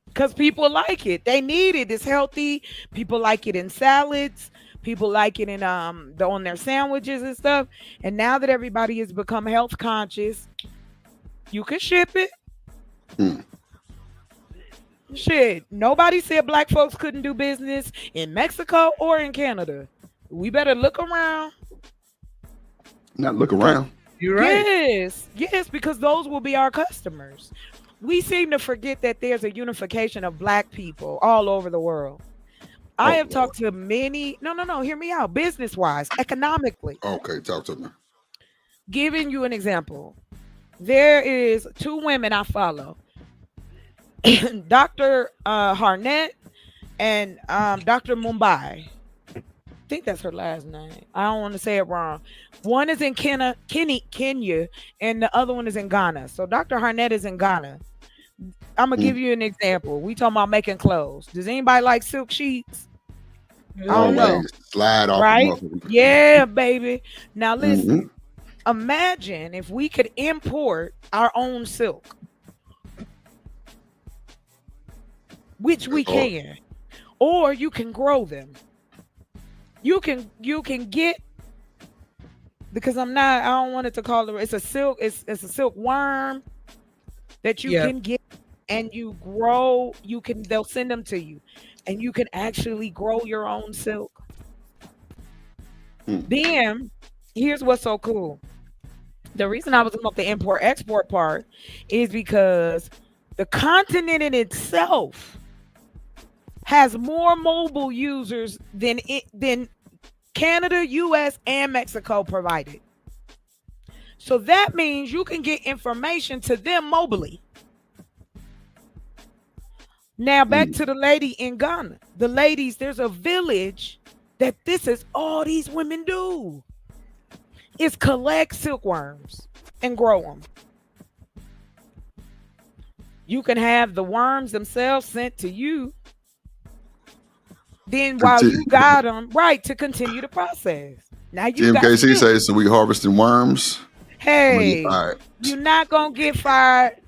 Because people like it. They need it. It's healthy. People like it in salads. People like it in on their sandwiches and stuff. And now that everybody has become health conscious, you can ship it. Shit, nobody said black folks couldn't do business in Mexico or in Canada. We better look around. Not look around. You're right. Yes, because those will be our customers. We seem to forget that there's a unification of black people all over the world. I have talked to many, no, hear me out, business-wise, economically. Okay, talk to me. Giving you an example. There is 2 women I follow. Dr. Harnett and Dr. Mumbai. I think that's her last name. I don't want to say it wrong. One is in Kenya, and the other one is in Ghana. So Dr. Harnett is in Ghana. I'm gonna give you an example. We talking about making clothes. Does anybody like silk sheets? I don't know. Slide off, right? Yeah, baby. Now listen. Imagine if we could import our own silk. Which we can, or you can grow them. You can get, because I don't want it to call it. It's a silk. It's a silk worm that you can get, and you grow. They'll send them to you, and you can actually grow your own silk. Then here's what's so cool. The reason I was about the import export part is because the continent in itself has more mobile users than Canada, US, and Mexico provided. So that means you can get information to them mobily. Now back to the lady in Ghana. The ladies, there's a village that this is all these women do. Is collect silkworms and grow them. You can have the worms themselves sent to you. Then while you got them, right, to continue the process. Now you got TMKC silk. says, so we harvesting worms. Hey, All right. you're not gonna get fired.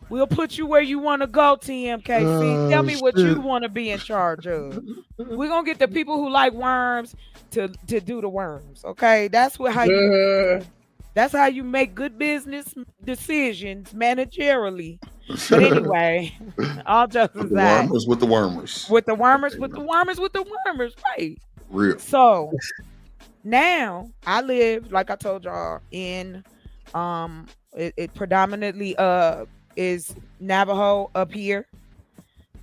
We'll put you where you want to go, TMKC. Tell me what you want to be in charge of. We're gonna get the people who like worms to do the worms. Okay, that's how you make good business decisions managerially. But anyway, all jokes With the aside, wormers, with the wormers. with the wormers, right? Real. So now I live, like I told y'all, in it predominantly is Navajo up here,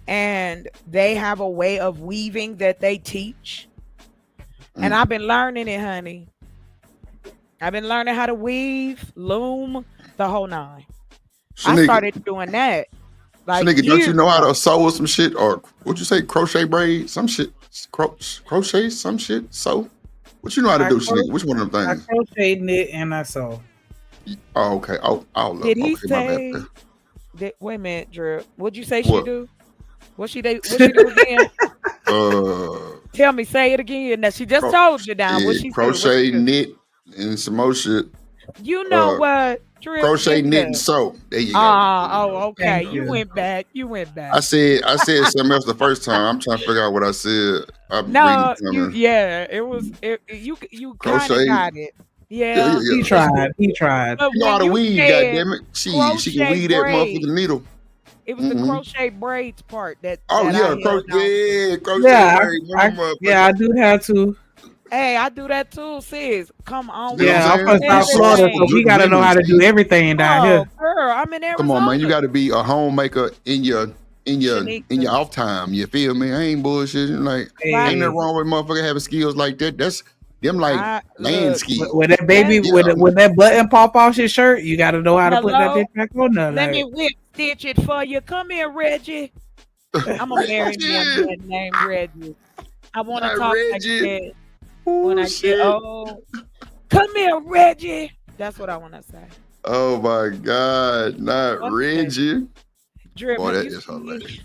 and they have a way of weaving that they teach, and I've been learning it, honey. I've been learning how to weave, loom, the whole nine. I started doing that. Like, nigga, don't you know how ago. to sew some shit, or what'd you say, crochet braid, some shit, crochet some shit, sew? What you know how to do, Shanique? Which one of them I things? crochet, knit, and I sew. Oh, okay. I'll look. Did he Okay, my say bad. that? Wait a minute, Drew. What'd you say What? she do? What she do again? Uh, Tell me, say it again. Now she just told you now. What she crochet, do? knit, and some more shit. You know what, Drew? Crochet, knit, and sew. There you go. Okay. Thank You you. went back. I said something else the first time. I'm trying to figure out what I said. I'm No, reading you kind of crochet. got it. Yeah. He tried. He tried. But You know how to when weave, said goddammit. She can crochet weave that braid, motherfucking needle. it was the crochet braids part that. Oh that yeah, I held on to. crochet Yeah, braid. I do have to. Hey, I do that too, sis. Come on. You know what Yeah, I'm I'm from saying? South Florida, so we gotta know how to do everything down Oh, here. girl, I'm in Arizona. Come on, man. You got to be a homemaker in your Shanika. off time. You feel me? I ain't bullshitting. Like, ain't nothing wrong with motherfucker having skills like that. That's them like land skills. When that baby, when that button pop off his shirt, you gotta know how to put that bitch back on there. Let Like, me whip stitch it for you. Come here, Reggie. I'm gonna marry me a man named Reggie. I want to talk like that when I get old. Come here, Reggie. That's what I want to say. Oh my God, not What's Reggie. Drip, Boy, have that you is seen- hilarious.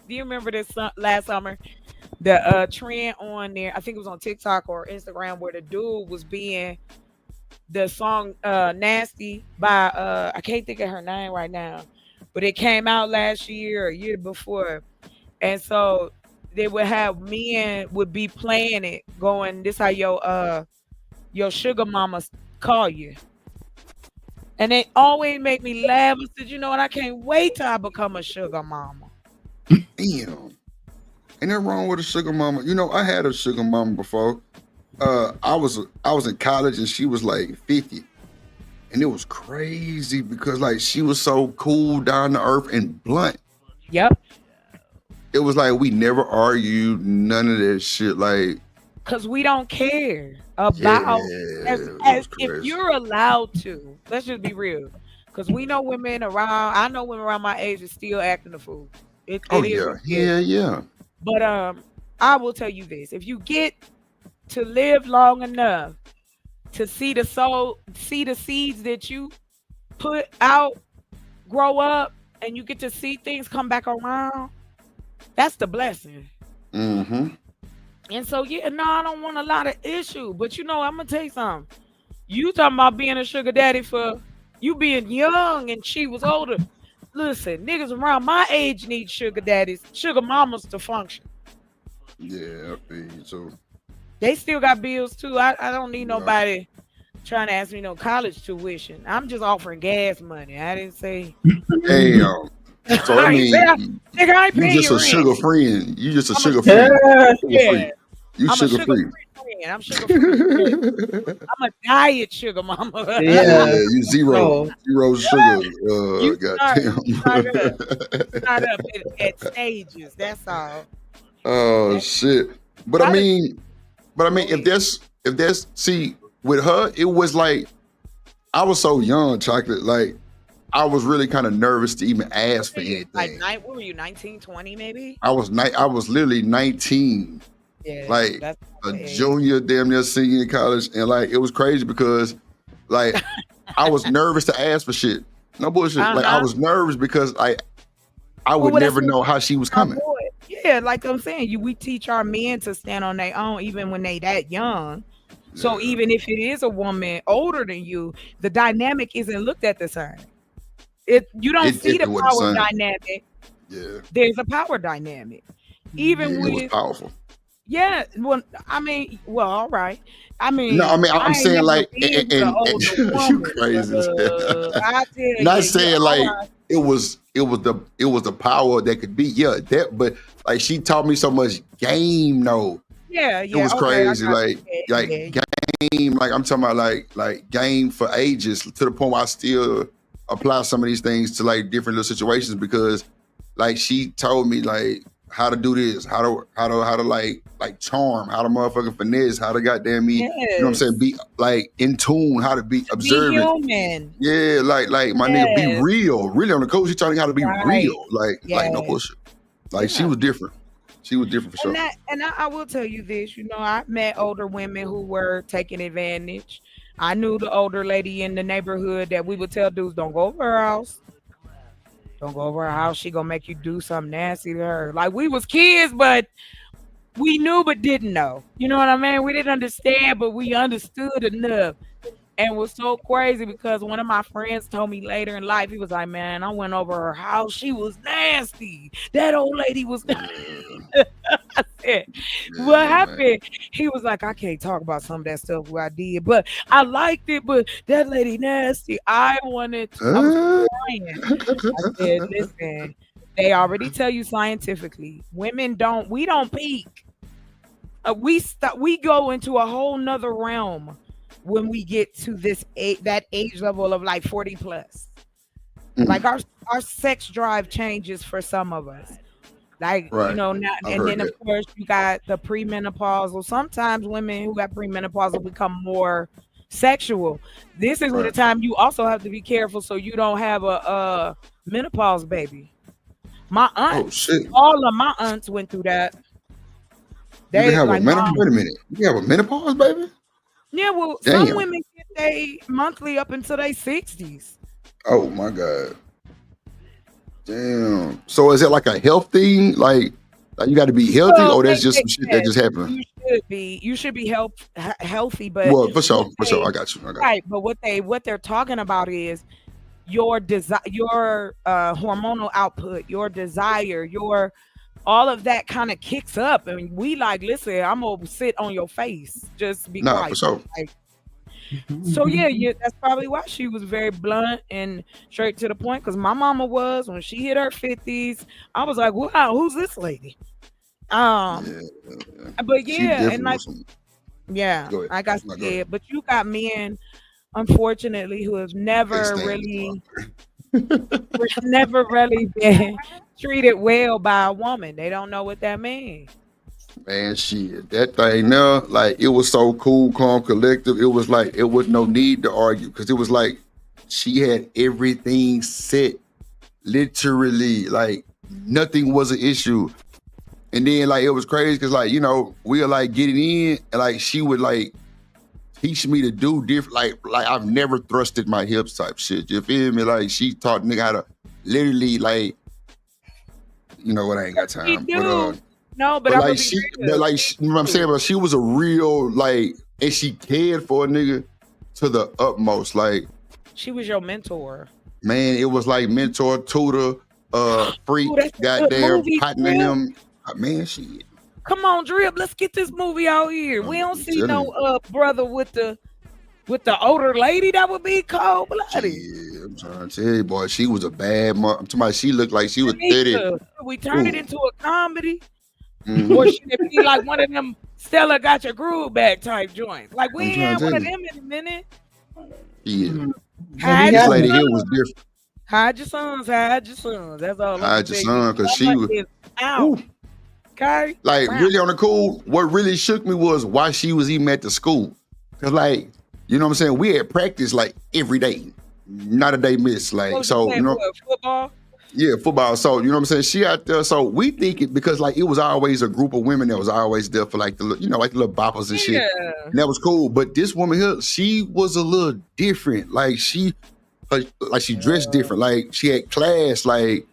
Do you remember this last summer? The trend on there, I think it was on TikTok or Instagram, where the dude was being the song Nasty by I can't think of her name right now, but it came out last year or year before. And so they would have men would be playing it, going, this how your sugar mama call you. And it always make me laugh. I said, you know what, I can't wait till I become a sugar mama. Damn. Ain't nothing wrong with a sugar mama. You know, I had a sugar mama before. I was in college and she was like 50. And it was crazy because like she was so cool, down to earth, and blunt. Yep. It was like we never argued, none of that shit. Like, Because we don't care about as if you're allowed to. Let's just be real. Because we know women around, I know women around my age are still acting a fool. It is. yeah. But I will tell you this: if you get to live long enough to see the seeds that you put out grow up, and you get to see things come back around, that's the blessing. Mm-hmm. And so, yeah, no, I don't want a lot of issue. But you know, I'm gonna tell you something. You talking about being a sugar daddy for you being young and she was older. Listen, niggas around my age need sugar daddies, sugar mamas to function. Yeah, so They still got bills too. I don't need nobody trying to ask me no college tuition. I'm just offering gas money. I didn't say. Hey, so I mean, nigga, I ain't you paying just a your rent. sugar friend. You just a I'm sugar a- friend. Yeah. You I'm a sugar free. friend. I'm sugar free. I'm a diet sugar mama. Yeah, you zero sugar. You Goddamn. start up at stages. That's all. Oh shit. But I mean, if if that's see with her, it was like I was so young, chocolate. Like I was really kind of nervous to even ask for anything. Like, what were you, 19, 20 maybe? I was literally 19, Yeah, like that's a junior, damn near senior in college, and like it was crazy because like I was nervous to ask for shit. No bullshit. Like I was nervous because I would never know how she was coming. Yeah, like I'm saying, we teach our men to stand on their own even when they that young. So even if it is a woman older than you, the dynamic isn't looked at the same. You don't see the power dynamic. Yeah. There's a power dynamic. Even with it was powerful. Yeah, well, I mean, well, all right. I mean, No, I mean, I'm ain't saying never like, been with an older you woman, crazy. as hell. I tell Not you, saying like it was the power that could be but like she taught me so much game though. Yeah, It was crazy, like game. Like I'm talking about like game for ages to the point where I still apply some of these things to like different little situations because like she told me like how to do this, how to like charm, how to motherfucking finesse, how to goddamn me, you know what I'm saying, be like in tune, how to be observant. Be human. Yeah, like my nigga, be real. Really on the coach, she taught me how to be real. Like no bullshit. Like she was different. She was different for sure. And I will tell you this, I met older women who were taking advantage. I knew the older lady in the neighborhood that we would tell dudes, don't go over her house. Don't go over her house. She gonna make you do something nasty to her. Like we was kids, but we knew but didn't know. You know what I mean? We didn't understand, but we understood enough. And it was so crazy because one of my friends told me later in life, he was like, man, I went over her house. She was nasty. That old lady was I said, what happened? He was like, I can't talk about some of that stuff I did, but I liked it, but that lady nasty. I was crying. I said, listen, they already tell you scientifically, we don't peak. We go into a whole nother realm when we get to that age level of like 40 plus. Like our sex drive changes for some of us. Like, now, and then of course you got the premenopausal. Sometimes women who have premenopausal become more sexual. This is the time you also have to be careful so you don't have a menopause baby. My aunt, all of my aunts went through that. They have like, wait a minute. You have a menopause baby? Yeah, well, some women get they monthly up until their 60s. Oh my God. Damn. So is it like a health thing? Like you got to be healthy, or that's just some shit that just happened? You should be healthy, but for sure. I got you. Right, but what they're talking about is your hormonal output, your desire, all of that kind of kicks up, and we like, listen, I'm gonna sit on your face, just be quiet. For sure. So yeah, that's probably why she was very blunt and straight to the point. Because my mama was, when she hit her 50s, I was like, wow, who's this lady? But yeah, and like, I got scared. But you got men, unfortunately, who have never really been treated well by a woman. They don't know what that means. Man, shit, that thing now, like it was so cool, calm, collective. It was like it was no need to argue because it was like she had everything set, literally, like nothing was an issue. And then like it was crazy because like we were like getting in, and like she would like teach me to do different, like I've never thrusted my hips type shit. You feel me? Like she taught nigga how to literally like, what I ain't got time. No, but like you know what I'm saying, but she was a real like, and she cared for a nigga to the utmost. Like she was your mentor. Man, it was like mentor, tutor, freak, goddamn, partner him. Man, shit. Come on, Drip, let's get this movie out here. We don't see no brother with the older lady. That would be cold blooded. Yeah, I'm trying to tell you, boy, she was a bad mother. I'm talking about she looked like she was 30. We turned it into a comedy. Or should it be like one of them Stella got your groove back type joints? Like we ain't had one of them in a minute. Yeah. This lady here was different. Hide your sons. That's all. Hide your son, because she was out. Okay. Like Wow. really on the cool, what really shook me was why she was even at the school. Cause like, you know what I'm saying? We had practice like every day. Not a day missed. What Like, was you so playing you know, football? yeah, football. So you know what I'm saying? She out there. So we think it because like it was always a group of women that was always there for like the like the little boppers and shit. Yeah. And that was cool. But this woman here, she was a little different. Like she dressed different. Like she had class. Like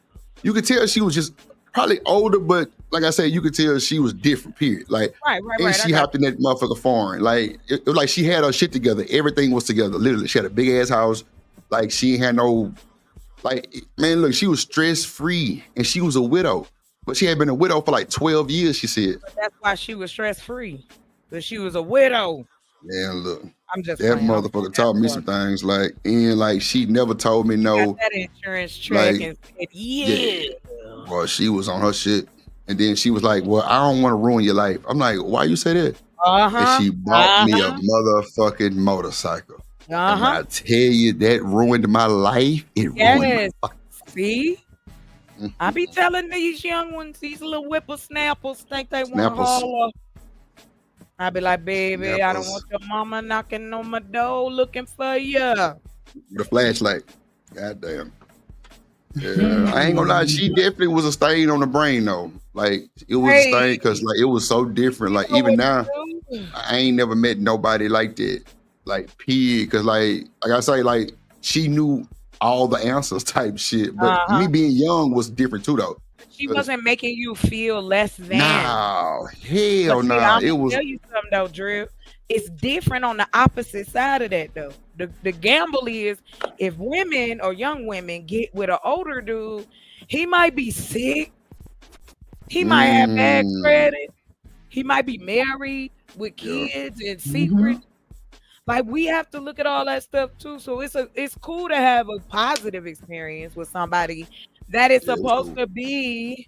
you could tell she was just probably older, but like I said, you could tell she was different. Period. Like Right. and I she got hopped in that motherfucker foreign. Like it was like she had her shit together. Everything was together. Literally, she had a big ass house. Like she ain't had no. Like, man, look, she was stress-free and she was a widow. But she had been a widow for like 12 years, she said. But that's why she was stress-free. Because she was a widow. Man, look. I'm just That playing. motherfucker taught me some things. Like, and like she never told me no. Got that insurance track Like, and said, yeah. Well, she was on her shit. And then she was like, well, I don't want to ruin your life. I'm like, why you say that? Uh-huh. And she bought me a motherfucking motorcycle. And when I tell you that ruined my life, it ruined my Yes. fucking See? I be telling these young ones, these little whippersnappers think they want to Snappers. holler. I be like, baby, I don't Snappers. want your mama knocking on my door looking for you. With a flashlight. Goddamn. Yeah, I ain't gonna lie. She definitely was a stain on the brain though. Like it was a stain because like it was so different. Like even now, I ain't never met nobody like that. Like period. Cause like I say, like she knew all the answers type shit. But me being young was different too though. She wasn't making you feel less than. Nah, hell But see, nah. I'm It gonna was tell you something though, Drew. It's different on the opposite side of that though. The gamble is if women or young women get with an older dude, he might be sick. He might have bad credit. He might be married with kids in secret. Like we have to look at all that stuff too. So it's cool to have a positive experience with somebody that is supposed to be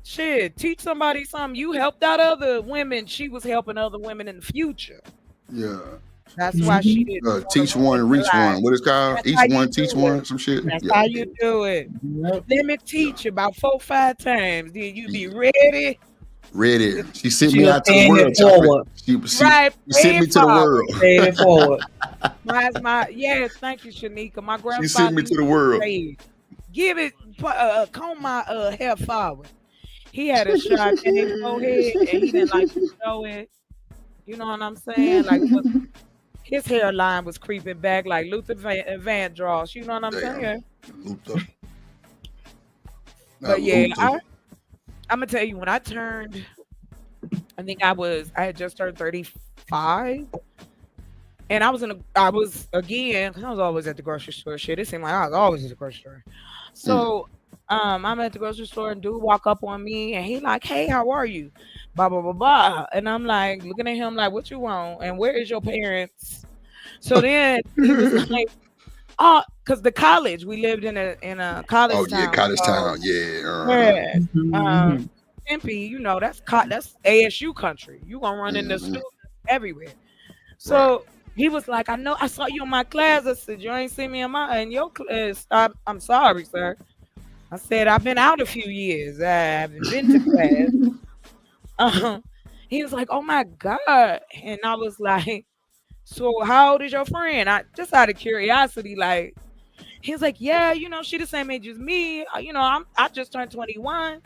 shit. Teach somebody something. You helped out other women. She was helping other women in the future. yeah. That's why she didn't. Teach one, reach one. What is called? That's Each how you one, teach do one. it. Some shit. That's Yeah. how you do it. Let me teach you about 4-5 times. Then you be ready. Ready. She sent me She'll out to the pay world. it forward. She Right, sent me to the world. Pay it forward. Yes, thank you, Shanika. My grandfather She sent me to the world. give it, comb my hair forward. He had a shot in his forehead, and he didn't like to show it. You know what I'm saying? Like his hairline was creeping back like Luther Vandross. You know what I'm saying? Luther. But yeah, Luther. I'm gonna tell you when I turned, I think I had just turned 35, and I was again, 'cause I was always at the grocery store. Shit, it seemed like I was always at the grocery store. So I'm at the grocery store and dude walk up on me and he like, hey, how are you? Blah blah blah blah. And I'm like looking at him like, what you want? And where is your parents? So then he was like, oh, because the college we lived in a college Oh town. yeah, college so- town. Yeah. Tempe, you know, that's ASU country. You gonna run into students everywhere. So he was like, I know I saw you in my class. I said, you ain't seen me in your class. I'm sorry, sir. I said, I've been out a few years. I haven't been to class. He was like, oh my God. And I was like, so how old is your friend? I just out of curiosity, like, he was like, yeah, you know, she the same age as me. You know, I just turned 21.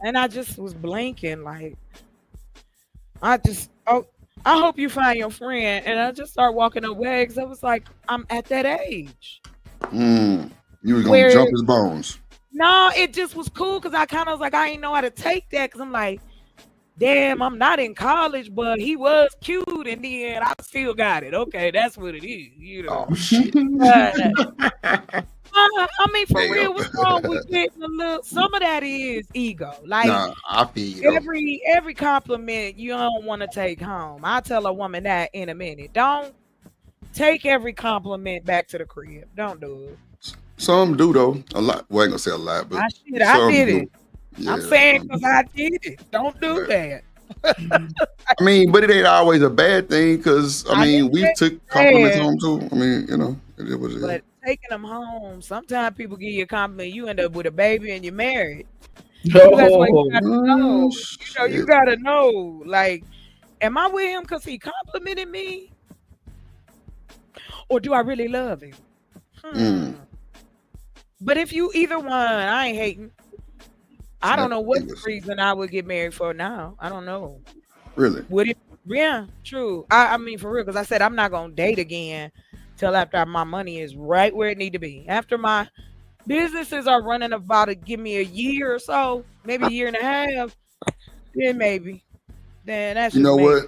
And I just was blinking, like, I hope you find your friend. And I just started walking away because I was like, I'm at that age. You was gonna jump his bones. No, it just was cool because I kind of was like, I ain't know how to take that because I'm like, damn, I'm not in college, but he was cute, and then I still got it. Okay, that's what it is, you know. Oh shit. I mean, for real, what's wrong with getting a little? Some of that is ego. Like, Nah, I feel you. every compliment you don't want to take home. I'll tell a woman that in a minute. Don't take every compliment back to the crib. Don't do it. Some do though. A lot. Well, I ain't gonna say a lot, but I some did do. it. Yeah. I'm saying because I did it. Don't do that. I mean, but it ain't always a bad thing because I mean we took compliments home too. I mean, you know, it is what it is. But taking them home, sometimes people give you a compliment, you end up with a baby and you're married. That's why you No. gotta know. You Shit. gotta know. Like, am I with him because he complimented me, or do I really love him? Mm. But if you either one, I ain't hating. I don't know what It was reason I would get married for now. I don't know. really. Would it? Yeah, true. I mean, for real, because I said I'm not gonna date again till after my money is right where it need to be. After my businesses are running about to give me a year or so, maybe a year and a half, then maybe. Then that's You just know maybe.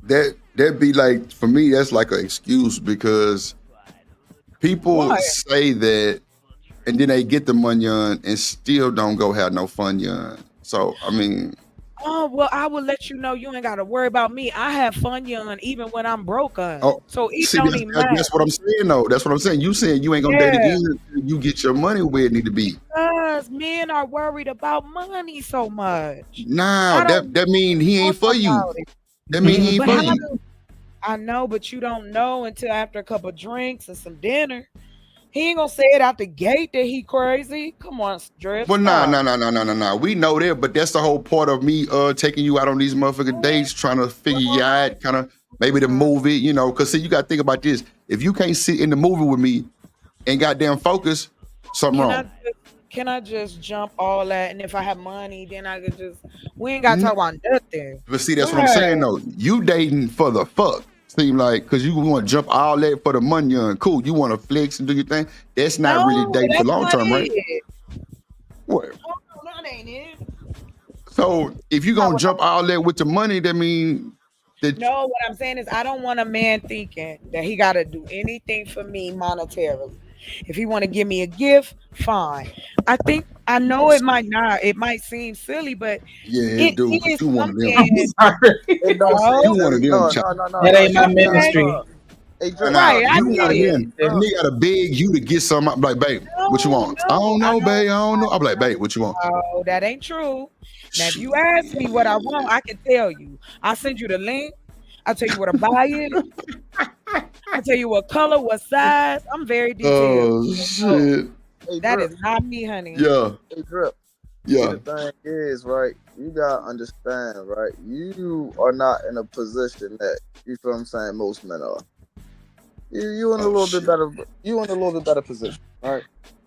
what? That be like for me. That's like an excuse because people Why? say that, and then they get the money on and still don't go have no fun on. So I mean, Oh well, I will let you know you ain't gotta worry about me. I have fun young even when I'm broke on. oh, So it see, don't even that's what matter. I'm saying though. That's what I'm saying. You saying you ain't gonna date Yeah. again until you get your money where it need to be. Because men are worried about money so much. Nah, I don't that mean he ain't talk for you. about it. That mean he ain't But for how you. do I know, but you don't know until after a couple drinks and some dinner. He ain't gonna say it out the gate that he crazy. Come on, Drip, Well, nah. stop. We know that, but that's the whole part of me taking you out on these motherfucking dates, trying to figure you out, kind of maybe the movie, because see, you gotta think about this. If you can't sit in the movie with me and goddamn focus, something wrong. Can I just jump all that? And if I have money, then I could just we ain't gotta talk about nothing. But see, that's what I'm Right. saying though. You dating for the fuck. Seem like because you want to jump all that for the money and cool. You want to flex and do your thing. That's not really No, dating for that's long not term, right? it. What? Oh, no, that ain't it. So if you gonna jump all that with the money, that mean that No, what I'm saying is I don't want a man thinking that he gotta do anything for me monetarily. If he want to give me a gift, fine. I know it might seem silly, but yeah, it dude, is you one of them. something. It don't No, seem You one of silly. them. No, Child. no, no, no, That no. ain't my okay. No. ministry. Hey, Drip, Nah, Right, no, I you get one of it. them. If no. nigga gotta beg you to get something, I'm like, babe, what you No, want? I don't know, babe. I don't know. I'm like, babe, what you want? no, that ain't true. Now, if you Shit. ask me what I want, I can tell you. I send you the link. I tell you where to buy it. I tell you what color, what size. I'm very detailed. Oh So shit. Hey, that Drip. is not me, honey. Yeah, Hey, Drip. See, yeah. the thing is, right, you gotta understand, right, you are not in a position that, you feel what I'm saying, most men are. You in a Oh little bit shit. better, you in a little bit better position, right?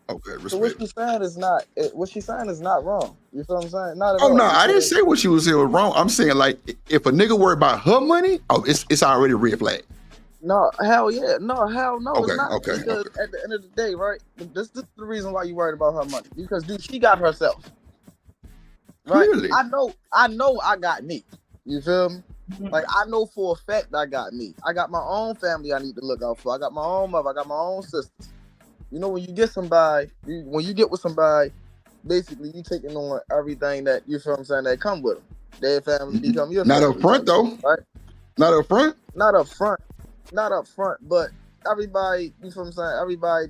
Okay, So what respect. she's saying is not, what she's saying is not wrong. You feel what I'm saying? Not at Oh no, all. I didn't Because, say what you was saying was wrong. I'm saying like if a nigga worry about her money, oh, it's already a red flag. no, hell yeah. No, hell no, it's Okay, not. okay, Because okay. at the end of the day, right, this is the reason why you worried about her money. Because, dude, she got herself, right? Clearly. I know I got me. You feel me? Like, I know for a fact I got me. I got my own family I need to look out for. I got my own mother. I got my own sisters. You know, when you get somebody, when you get with somebody, basically you taking on everything that, you feel what I'm saying, that come with them. Their family become your Not up family front type though. shit, right? Not up front. Not up front. Not up front, but everybody, you feel what I'm saying, everybody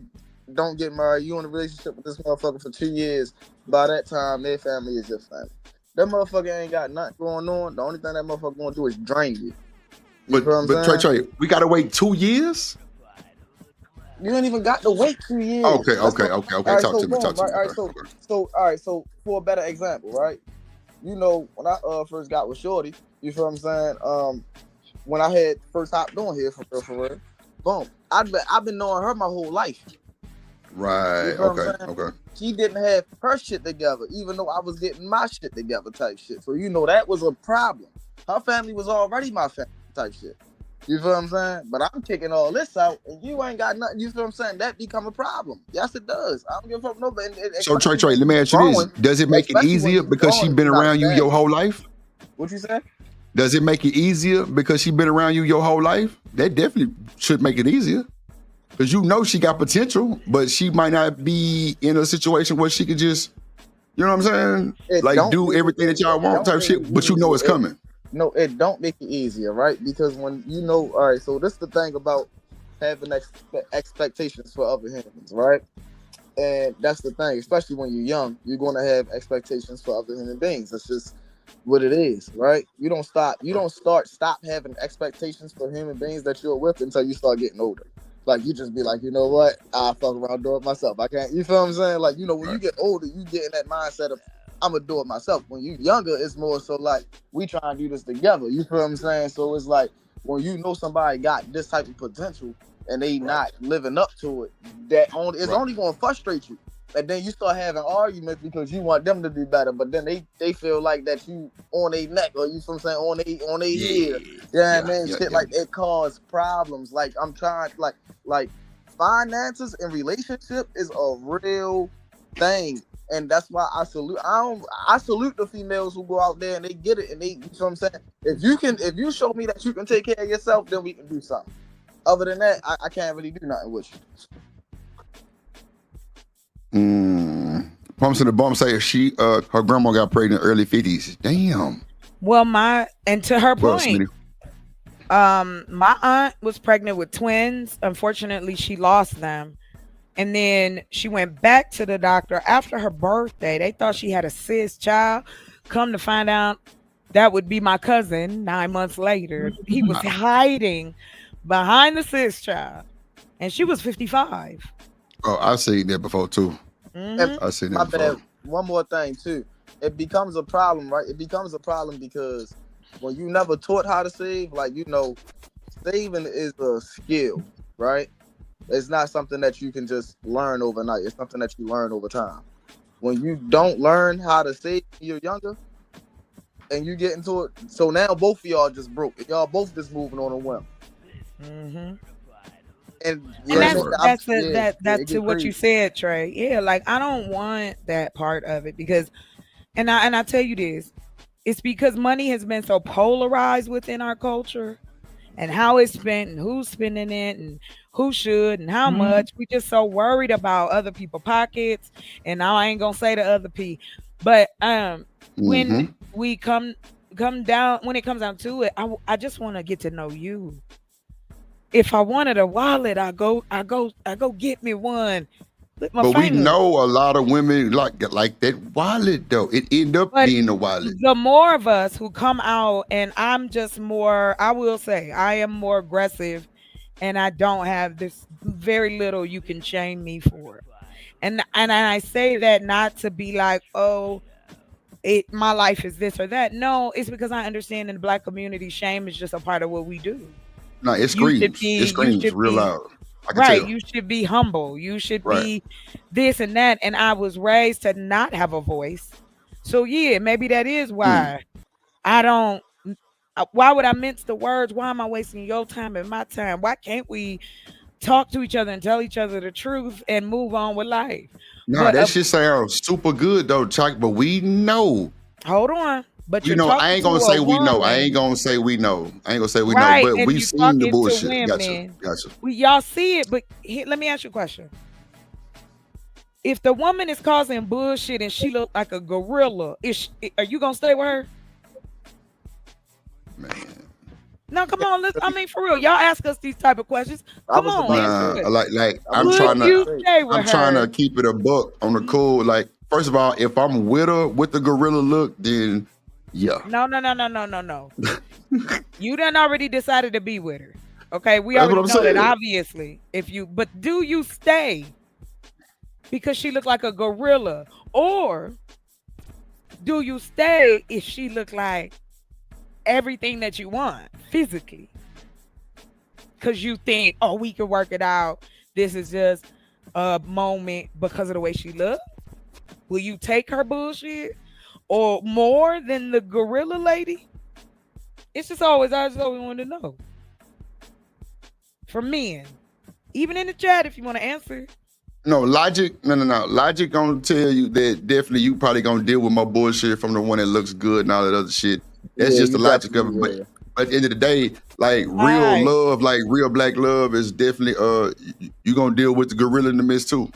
don't get married. You in a relationship with this motherfucker for 2 years. By that time, their family is your family. That motherfucker ain't got nothing going on. The only thing that motherfucker gonna do is drain you. You feel what I'm But saying? Trey, we gotta wait 2 years. You ain't even got to wait 2 years. Okay. All right, Talk so to me. boom, Talk to right? me. All right, Okay. so all right, so for a better example, right? You know, when I first got with Shorty, you feel what I'm saying? When I had first hopped on here for real, boom. I've been knowing her my whole life. Right. You feel what I'm Okay. saying? Okay. She didn't have her shit together, even though I was getting my shit together type shit. So you know that was a problem. Her family was already my family type shit. You feel what I'm saying? But I'm kicking all this out, and you ain't got nothing. You feel what I'm saying? That become a problem. Yes, it does. I don't give a fuck nobody. So Especially Trey, when let me you ask you this: growing. does it make it Especially when easier you because she growing, been you gotta around you your stand. whole life? What you say? Does it make it easier because she been around you your whole life? That definitely should make it easier. Because you know she got potential, but she might not be in a situation where she could just, you know what I'm saying? It Like don't do make it. everything that y'all It want don't type make it shit, but you know easier. it's coming. No, it don't make it easier, right? Because when you know, all right. So this is the thing about having expectations for other humans, right? And that's the thing, especially when you're young, you're going to have expectations for other human beings. That's just what it is, right? You don't stop having expectations for human beings that you're with until you start getting older. Like, you just be like, you know what? I fuck around, do it myself. I can't, you feel what I'm saying? Like, you know, when you get older, you get in that mindset of I'm gonna do it myself. When you younger, it's more so like we try and do this together. You feel what I'm saying? So it's like when you know somebody got this type of potential and they not living up to it, it's only gonna frustrate you. And then you start having arguments because you want them to do better, but then they feel like that you on their neck, or you feel what I'm saying, on their head. Yeah, man, shit like it cause problems. Like I'm trying, like finances and relationship is a real thing, and that's why I salute the females who go out there and they get it, and they, you know what I'm saying. If you show me that you can take care of yourself, then we can do something. Other than that, I can't really do nothing with you. Pumps in the bum say her grandma got pregnant in the early 50s. Damn. Well, to her Well, point, Smitty. my aunt was pregnant with twins. Unfortunately, she lost them. And then she went back to the doctor after her birthday. They thought she had a cis child. Come to find out, that would be my cousin 9 months later. He was hiding behind the cis child. And she was 55. Oh, I've seen that before too. And I've seen my that before. bad. One more thing too. It becomes a problem, right? It becomes a problem because when you never taught how to save, like, you know, saving is a skill, right? It's not something that you can just learn overnight. It's something that you learn over time. When you don't learn how to save when you're younger and you get into it, so now both of y'all just broke. Y'all both just moving on a whim. And that's to what you said, Trey. Yeah, like I don't want that part of it because, and I tell you this, it's because money has been so polarized within our culture, and how it's spent, and who's spending it, and who should, and how much. We just so worried about other people's pockets, and now I ain't gonna say the other P, but when we come down, when it comes down to it, I just want to get to know you. If I wanted a wallet, I go get me one. But we know a lot of women like that wallet though. It end up being a wallet. The more of us who come out, and I'm just more, I will say, I am more aggressive, and I don't have this very little you can shame me for. And I say that not to be like, oh, my life is this or that. No, it's because I understand in the Black community, shame is just a part of what we do. No, it screams. It screams real loud. I can tell. You should be humble. You should be this and that. And I was raised to not have a voice. So yeah, maybe that is why I don't. Why would I mince the words? Why am I wasting your time and my time? Why can't we talk to each other and tell each other the truth and move on with life? No, that shit sounds super good though, Chuck. But we know. Hold on. But you know, I ain't gonna say we know. I ain't gonna say we know. But we've seen the bullshit. Gotcha. Y'all see it, but let me ask you a question. If the woman is causing bullshit and she look like a gorilla, are you gonna stay with her? Man. No, come on. I mean, for real, y'all ask us these type of questions. Come on. I'm trying to keep it a buck on the cool. Like, first of all, if I'm with her with the gorilla look, then yeah. No. You done already decided to be with her. Okay, we already know that, obviously. But do you stay because she looked like a gorilla, or do you stay if she looked like everything that you want physically? Because you think, oh, we can work it out. This is just a moment because of the way she looked. Will you take her bullshit or more than the gorilla lady? I just always wanted to know. For men, even in the chat, if you want to answer. No, Logic gonna tell you that definitely you probably gonna deal with my bullshit from the one that looks good and all that other shit. That's just the logic of it. But at the end of the day, like real love, like real Black love is definitely you gonna deal with the gorilla in the midst too.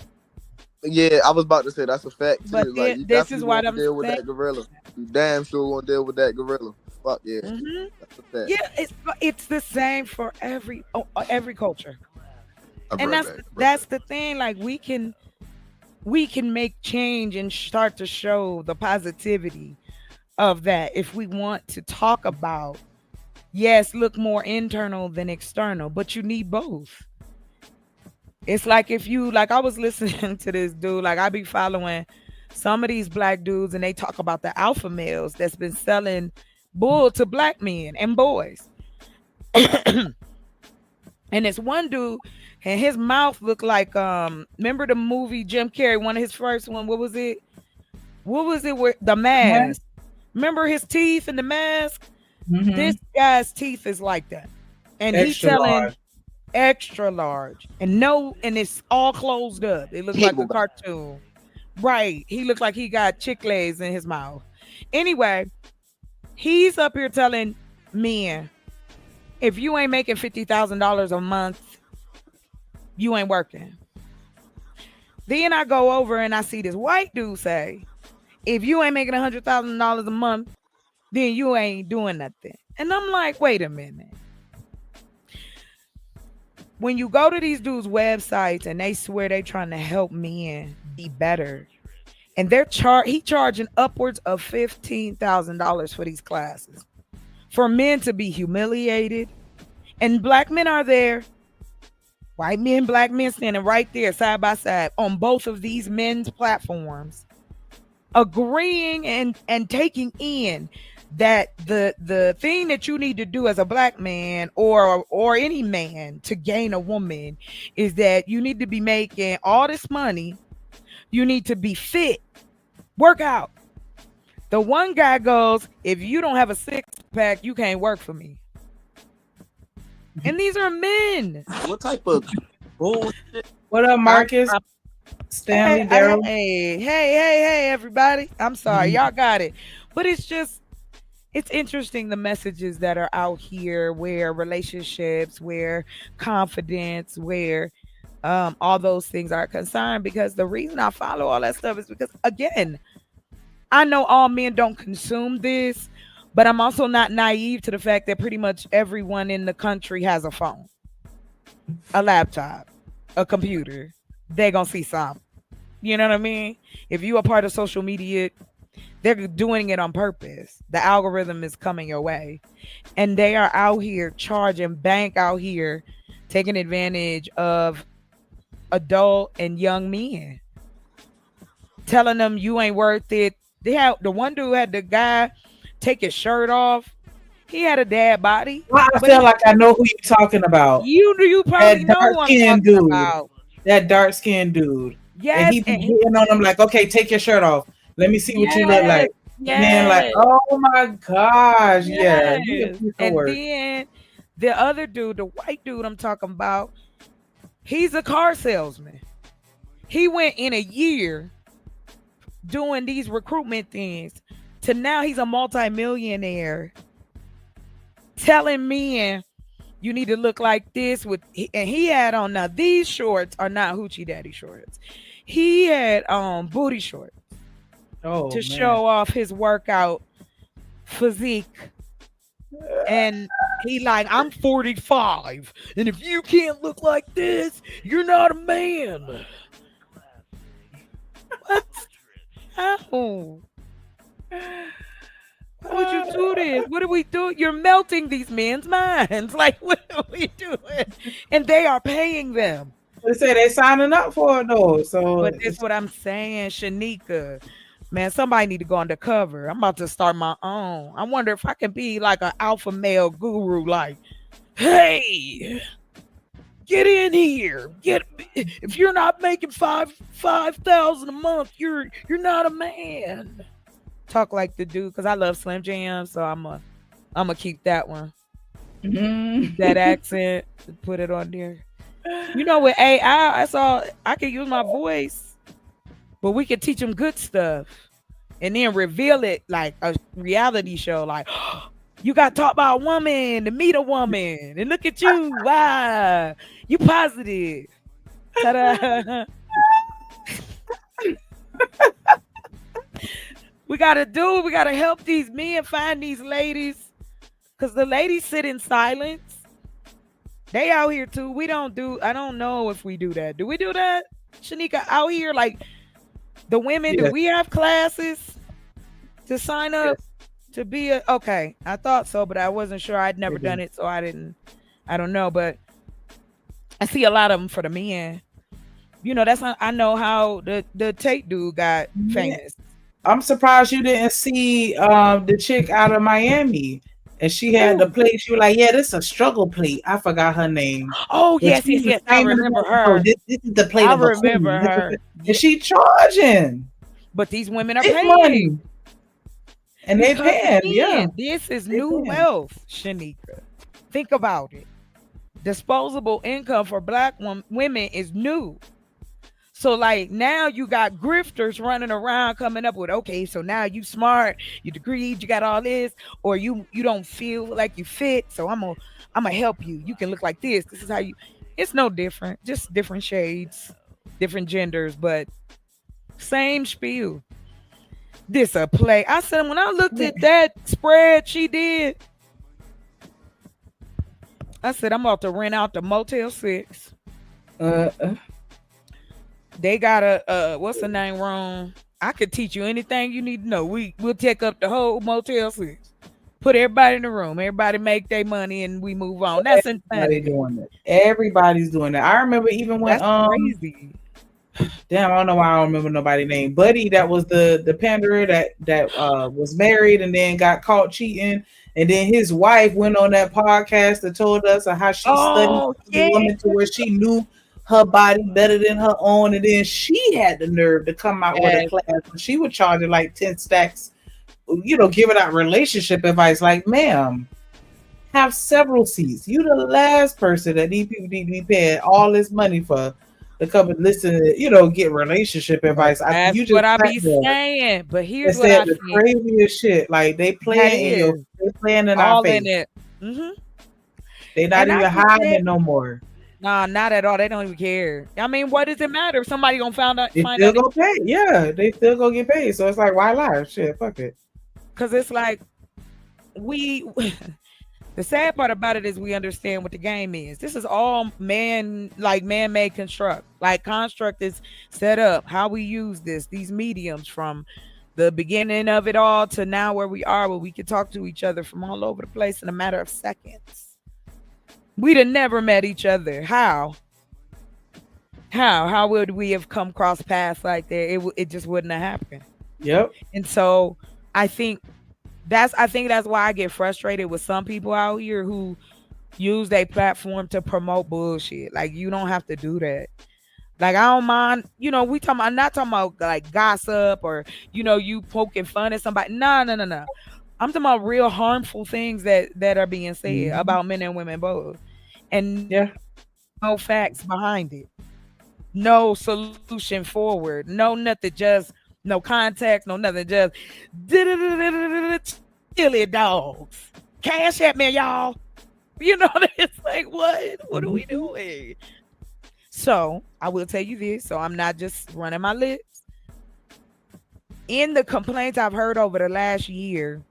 Yeah, I was about to say that's a fact too. But like, this is why I'm deal with that gorilla. You damn sure gonna deal with that gorilla. Fuck yeah. That's a fact. Yeah, it's the same for every culture. And that's the thing. Like we can make change and start to show the positivity of that if we want to talk about. Yes, look more internal than external, but you need both. It's like if you, like I was listening to this dude, like I be following some of these black dudes, and they talk about the alpha males that's been selling bull to black men and boys. And it's one dude, and his mouth looked like remember the movie Jim Carrey, one of his first one. What was it? With the mask? Remember his teeth in the mask? Mhm. This guy's teeth is like that, and he's Extra selling large. extra large, and it's all closed up. It looks like a cartoon, right? He looks like he got chiclets in his mouth. Anyway, he's up here telling men, if you ain't making $50,000 a month, you ain't working. Then I go over and I see this white dude say, if you ain't making $100,000 a month, then you ain't doing nothing. And I'm like, wait a minute. When you go to these dudes' websites and they swear they trying to help men be better, and he charging upwards of $15,000 for these classes for men to be humiliated, and black men are there, white men, black men standing right there side by side on both of these men's platforms, agreeing and taking in that the thing that you need to do as a black man or any man to gain a woman is that you need to be making all this money, you need to be fit, work out. The one guy goes, if you don't have a six-pack, you can't work for me. And these are men. What type of bullshit? What up, Marcus? Stanley, Daryl. Hey, everybody. I'm sorry. Y'all got it. But it's interesting the messages that are out here, where relationships, where confidence, where all those things are concerned. Because the reason I follow all that stuff is because, again, I know all men don't consume this, but I'm also not naive to the fact that pretty much everyone in the country has a phone, a laptop, a computer. They're going to see something. You know what I mean? If you are part of social media, they're doing it on purpose. The algorithm is coming your way. And they are out here charging bank out here, taking advantage of adult and young men, telling them you ain't worth it. The one dude had the guy take his shirt off. He had a dad body. Well, I feel like I know who you're talking about. You probably know who I'm talking dude. about. That dark skinned dude. Yes, and he be hitting on him like, okay, take your shirt off. Let me see what you look like. Man, like, oh my gosh, yeah. And then the other dude, the white dude I'm talking about, he's a car salesman. He went in a year doing these recruitment things to now he's a multimillionaire, telling men you need to look like this and he had on, now these shorts are not hoochie daddy shorts. He had booty shorts to show off his workout physique. And he like, I'm 45, and if you can't look like this, you're not a man. What? How? Why would you do this? What are we doing? You're melting these men's minds. Like, what are we doing? And they are paying them. They say they're signing up for it though. So, but that's what I'm saying, Shanika. Man, somebody need to go undercover. I'm about to start my own. I wonder if I can be like an alpha male guru. Like, hey, get in here. If you're not making $5,000 a month, you're not a man. Talk like the dude, because I love Slim Jam, so I'm a keep that one. That accent, put it on there. You know, with AI, I can use my voice, but we can teach them good stuff and then reveal it like a reality show. Like, you got taught by a woman to meet a woman, and look at you, wow, you positive. Ta-da. We gotta help these men find these ladies, because the ladies sit in silence. They out here too. I don't know if we do that. Do we do that, Shanika? Out here, like the women, do we have classes to sign up to be okay? I thought so, but I wasn't sure. I'd never done it, so I don't know. But I see a lot of them for the men. You know, that's how I know how the Tate dude got famous. I'm surprised you didn't see the chick out of Miami. And she had the plate. She was like, "Yeah, this is a struggle plate." I forgot her name. Oh, But yes, she yes, was yes. I saying, remember "No, her. this is the plate I of a remember queen." her. And she charging. But these women are Big paying. money. And they Because paying, yeah. again, this is They new paying. wealth, Shanika. Think about it. Disposable income for black women is new. So like now you got grifters running around coming up with, okay, so now you smart, you degreed, you got all this, or you don't feel like you fit, so I'm gonna help you. You can look like this. This is how you. It's no different, just different shades, different genders, but same spiel. This a play. I said when I looked at that spread she did, I said I'm about to rent out the Motel 6. They got a what's the name wrong? I could teach you anything you need to know. We'll take up the whole Motel 6. Put everybody in the room. Everybody make their money and we move on. That's insanity. Doing it. Everybody's doing that. I remember even when That's crazy. Damn, I don't know why I don't remember nobody's name. Buddy, that was the panderer that was married and then got caught cheating. And then his wife went on that podcast and told us how she studied the woman to where she knew her body better than her own. And then she had the nerve to come out with a class. She was charging like 10 stacks, giving out relationship advice. Like, ma'am, have several seats. You the last person that these people need to be paying all this money for to come and listen, get relationship advice. That's You just what I be sat there saying. But here's and what I said the think. craziest shit. Like they playing in our all face. in it. Mm-hmm. They not And I even just hiding said- it no more. Nah, not at all. They don't even care. I mean, what does it matter if somebody gonna find out? They still gonna pay. Yeah, they still gonna get paid. So it's like, why lie? Shit, fuck it. Because it's like the sad part about it is we understand what the game is. This is all man-made construct. Like construct is set up. How we use these mediums from the beginning of it all to now where we are, where we can talk to each other from all over the place in a matter of seconds. We'd have never met each other. How would we have come cross paths like that? It just wouldn't have happened. Yep. And so I think that's why I get frustrated with some people out here who use their platform to promote bullshit. Like, you don't have to do that. Like, I don't mind, I'm not talking about like gossip or, you poking fun at somebody. No. I'm talking about real harmful things that are being said about men and women both. And no facts behind it. No solution forward. No nothing, just no context, no nothing, just silly dogs. Cash at me, y'all. It's like, what are we doing? So I will tell you this, so I'm not just running my lips. In the complaints I've heard over the last year,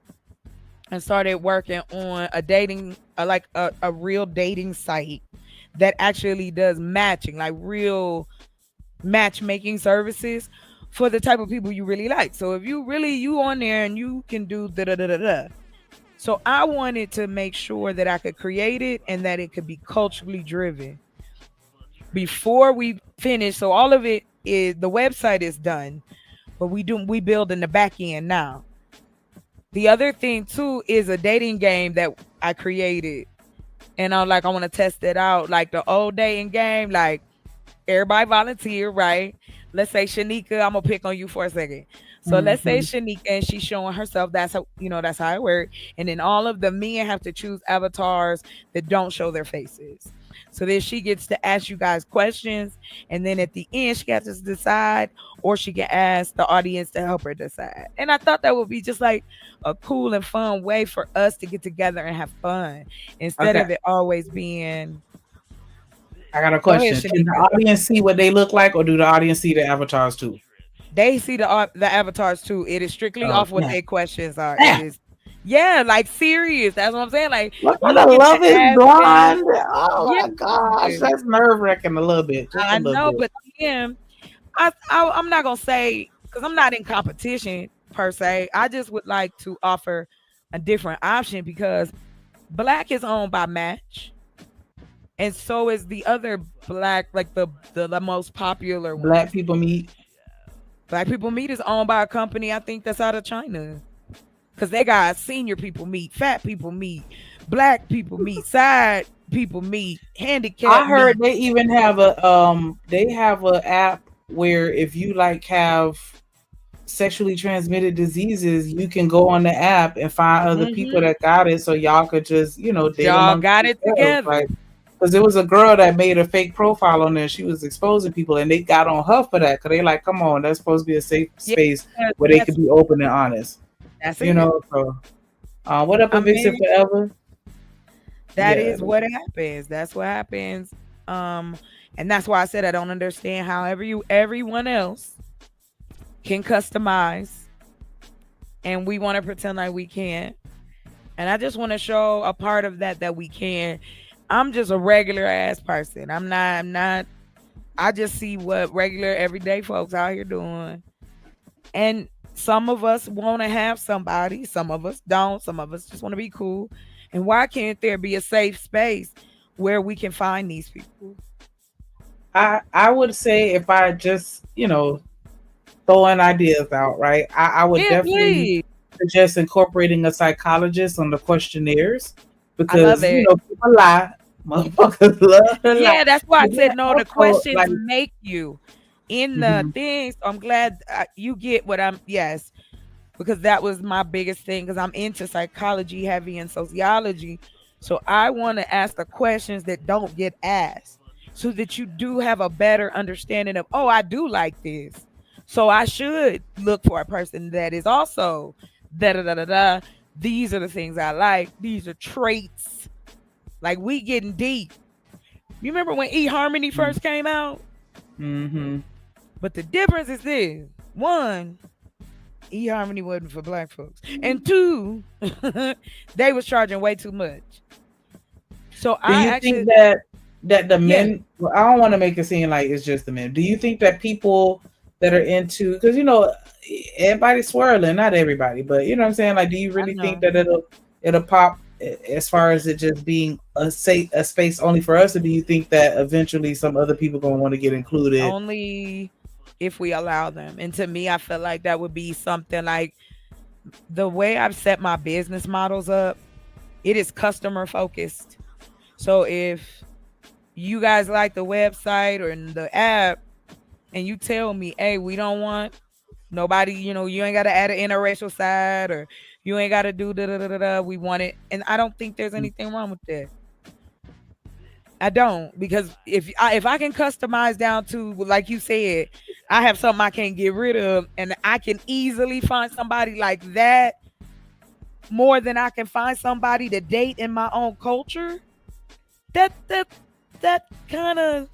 and started working on a dating, a real dating site that actually does matching, like real matchmaking services for the type of people you really like. So if you on there and you can do da-da-da-da-da. So I wanted to make sure that I could create it and that it could be culturally driven before we finish. So all of it is, the website is done, but we build in the back end now. The other thing too is a dating game that I created, and I want to test it out. Like the old dating game, like everybody volunteer, right? Let's say Shanika, I'm gonna pick on you for a second. So let's say Shanika, and she's showing herself. That's how that's how it works. And then all of the men have to choose avatars that don't show their faces. So then she gets to ask you guys questions, and then at the end she has to decide, or she can ask the audience to help her decide. And I thought that would be just like a cool and fun way for us to get together and have fun instead of it always being. I got a question. Can the audience see what they look like, or do the audience see the avatars too? They see the avatars too. It is strictly off what their questions are. It is, like serious. That's what I'm saying. Like, look at the Love is Blind. Oh my gosh, that's nerve wracking a little bit. I know, but then I'm not gonna say, because I'm not in competition per se. I just would like to offer a different option, because Black is owned by Match, and so is the other black, like the most popular one. Black People Meet. Black People Meet is owned by a company, I think, that's out of China. Because they got senior people meet, fat people meet, black people meet, side people meet, handicapped. I heard they even have a app where if you like have sexually transmitted diseases, you can go on the app and find other people that got it, so y'all could just date y'all amongst got it yourselves. together. Like, because there was a girl that made a fake profile on there. She was exposing people, and they got on her for that. Because they like, come on, that's supposed to be a safe space where they could be open and honest. That's you it. know. So, what up, Vixen Forever? That is what happens. That's what happens. And that's why I said I don't understand how everyone else can customize, and we want to pretend like we can't. And I just want to show a part of that we can. I'm just a regular ass person. I'm not. I just see what regular everyday folks out here doing, and some of us want to have somebody, some of us don't, some of us just want to be cool. And why can't there be a safe space where we can find these people? I would say, if I just throwing ideas out, right? I would definitely suggest incorporating a psychologist on the questionnaires, because people lie, motherfuckers love to lie. Yeah, that's why I said no. The Also, questions like, make you in the things. I'm glad you get what I'm. Yes, because that was my biggest thing. Because I'm into psychology heavy and sociology, so I want to ask the questions that don't get asked, so that you do have a better understanding of, oh, I do like this, so I should look for a person that is also da da da da da. These are the things I like. These are traits. Like, we getting deep. You remember when eHarmony first came out? Mm-hmm. But the difference is this: one, eHarmony wasn't for black folks, and two, they was charging way too much. So do you think that the men? Well, I don't want to make it seem like it's just the men. Do you think that people that are into, because everybody's swirling, not everybody, but you know what I'm saying? Like, do you really think that it'll pop as far as it just being a space only for us, or do you think that eventually some other people gonna want to get included? Only if we allow them. And to me, I feel like that would be something like the way I've set my business models up. It is customer focused. So if you guys like the website or the app, and you tell me, hey, we don't want nobody, you ain't got to add an interracial side, or you ain't got to do da-da-da-da-da, we want it. And I don't think there's anything wrong with that. I don't, because if I can customize down to, like you said, I have something I can't get rid of, and I can easily find somebody like that more than I can find somebody to date in my own culture, that kind of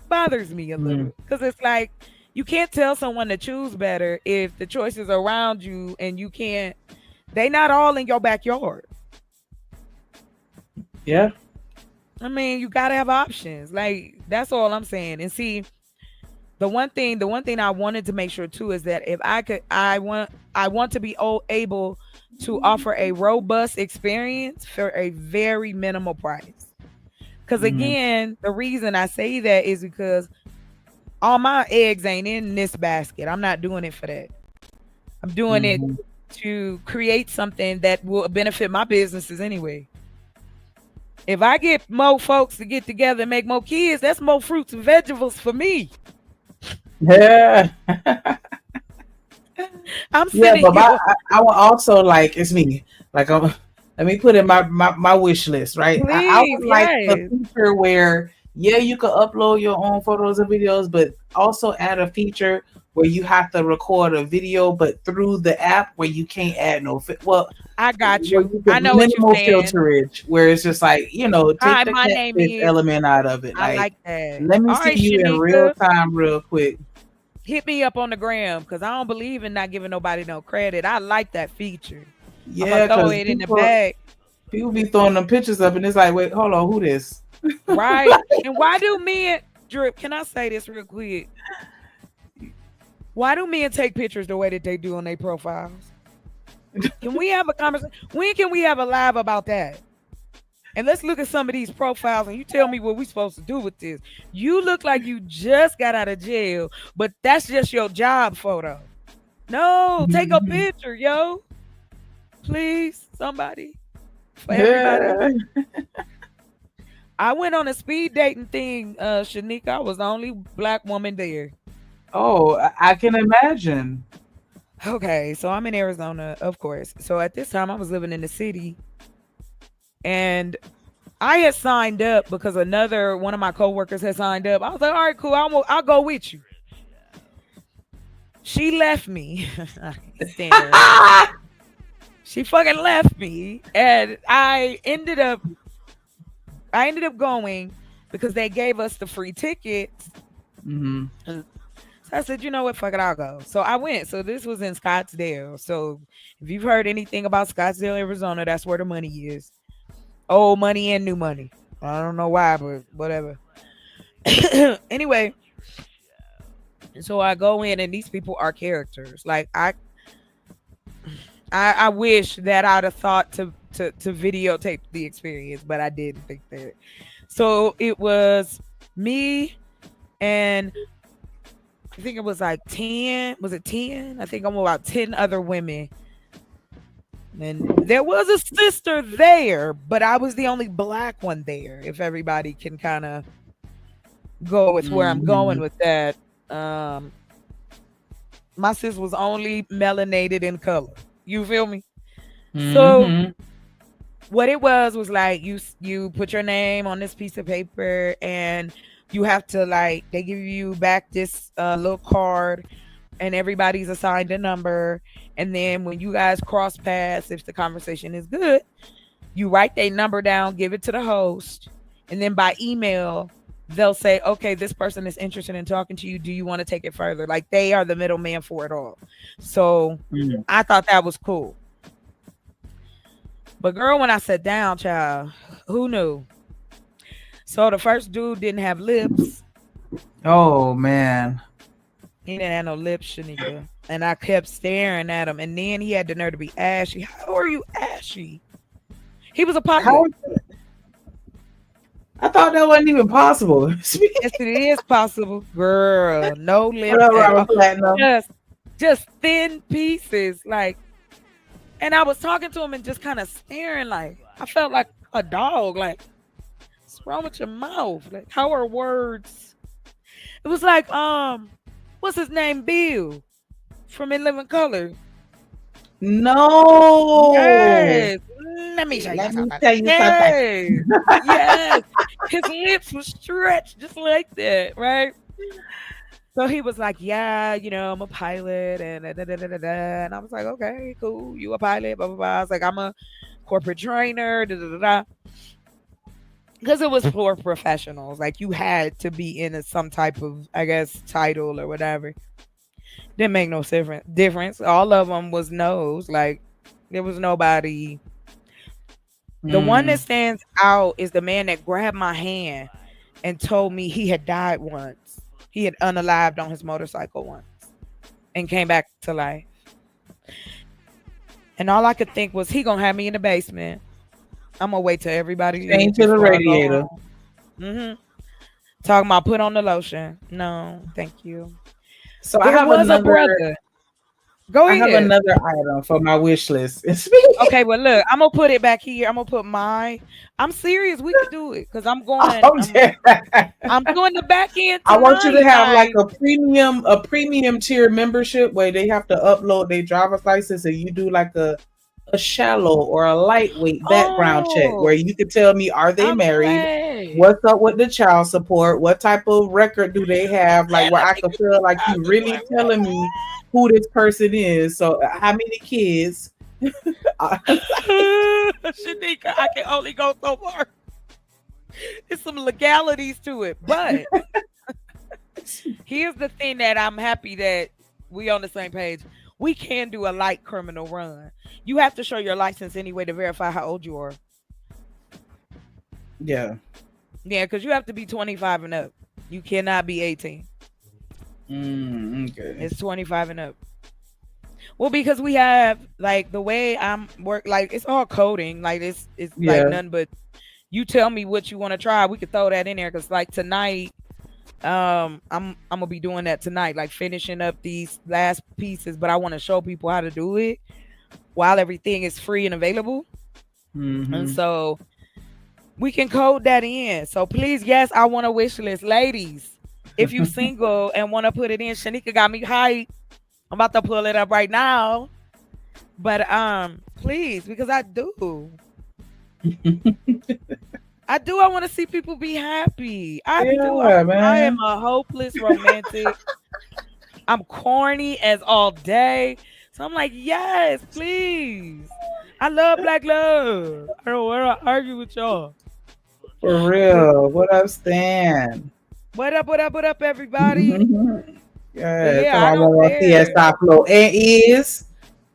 bothers me a little, because it's like, you can't tell someone to choose better if the choices around you, and they not all in your backyard. Yeah. I mean, you gotta have options. Like, that's all I'm saying. And see, the one thing I wanted to make sure too is that if I want to be able to offer a robust experience for a very minimal price. Because again, the reason I say that is because all my eggs ain't in this basket. I'm not doing it for that. I'm doing it to create something that will benefit my businesses anyway. If I get more folks to get together and make more kids, that's more fruits and vegetables for me. Yeah. I'm sitting. But I will also, like, it's me. Like, let me put in my wish list, right? Please, I would like a feature where, you can upload your own photos and videos, but also add a feature where you have to record a video, but through the app where you can't add no. I got you. I know what you're saying. Filterage, where it's just like, take the catfish element out of it. I like that. Let me see you in real time, real quick. Hit me up on the gram, because I don't believe in not giving nobody no credit. I like that feature. Yeah, throw it in the bag. People be throwing them pictures up, and it's like, wait, hold on, who this? Right. And why do men, Drip, can I say this real quick? Why do men take pictures the way that they do on their profiles? Can we have a conversation? When can we have a live about that? And let's look at some of these profiles and you tell me what we supposed to do with this. You look like you just got out of jail, but that's just your job photo. No, take a picture, yo. Please, somebody. For everybody. I went on a speed dating thing, Shanika. I was the only black woman there. Oh, I can imagine. Okay, so I'm in Arizona, of course. So at this time, I was living in the city. And I had signed up because one of my coworkers had signed up. I was like, all right, cool. I'll go with you. She left me. She fucking left me. And I ended up going because they gave us the free tickets. Mm-hmm. So I said, you know what, fuck it, I'll go. So I went. So this was in Scottsdale. So if you've heard anything about Scottsdale, Arizona, that's where the money is. Old money and new money. I don't know why, but whatever. Anyway, so I go in and these people are characters. Like I wish that I'd have thought to videotape the experience, but I didn't think that. So it was me and I think it was like 10. Was it 10? I think I'm about 10 other women. And there was a sister there, but I was the only black one there, if everybody can kind of go with where I'm going with that. My sis was only melanated in color. You feel me? So what it was like you put your name on this piece of paper and you have to like, they give you back this little card and everybody's assigned a number. And then when you guys cross paths, if the conversation is good, you write their number down, give it to the host. And then by email, they'll say, okay, this person is interested in talking to you. Do you want to take it further? Like they are the middleman for it all. So I thought that was cool. But girl, when I sat down, child, who knew? So the first dude didn't have lips. Oh, man. He didn't have no lips, Shanika. And I kept staring at him. And then he had the nerve to be ashy. How are you ashy? He was a pilot. I thought that wasn't even possible. Yes, it is possible. Girl, no lips. Just thin pieces. Like, and I was talking to him and just kind of staring like, I felt like a dog. Like, what's wrong with your mouth? Like, how are words? It was like, what's his name? Bill from In Living Color. No. Yes. Let me tell you something. Yes. His lips were stretched just like that, right? So he was like, yeah, you know, I'm a pilot and and I was like, okay, cool. You a pilot, blah, blah, blah. I was like, I'm a corporate trainer, because it was for professionals. Like you had to be in some type of, I guess, title or whatever. Didn't make no difference. All of them was no's. Like there was nobody. The one that stands out is the man that grabbed my hand and told me he had died once. He had unalived on his motorcycle once and came back to life. And all I could think was he gonna have me in the basement. I'm gonna wait till everybody change to the radiator. Talking about put on the lotion. No, thank you. So I have another. Go ahead. I have another item for my wish list. Okay, well look, I'm gonna put it back here. I'm gonna put I'm serious. We can do it because I'm going. I'm doing the back end. I want you to have like a premium tier membership where they have to upload their driver's license, and you do like a shallow or a lightweight background check where you can tell me, are they married? What's up with the child support? What type of record do they have? Like where I can feel like you really telling me who this person is. So how many kids? Shanika, I can only go so far. There's some legalities to it, but here's the thing that I'm happy that we on the same page. We can do a light criminal run. You have to show your license anyway to verify how old you are. Yeah, because you have to be 25 and up. You cannot be 18. Okay. It's 25 and up. Well, because we have like the way I'm like it's all coding. Like it's like none but You tell me what you want to try. We could throw that in there because like tonight, I'm gonna be doing that tonight, like finishing up these last pieces. But I want to show people how to do it while everything is free and available. And so we can code that in. So please, yes, I want a wish list, ladies. If you single and want to put it in, Shanika got me hyped. I'm about to pull it up right now. But please, because I do. I do. I want to see people be happy. I do. I am a hopeless romantic. I'm corny as all day. So I'm like, yes, please. I love black love. I don't want to argue with y'all. For real. What up, Stan? What up, everybody? Yeah, I want CSI flow. And is.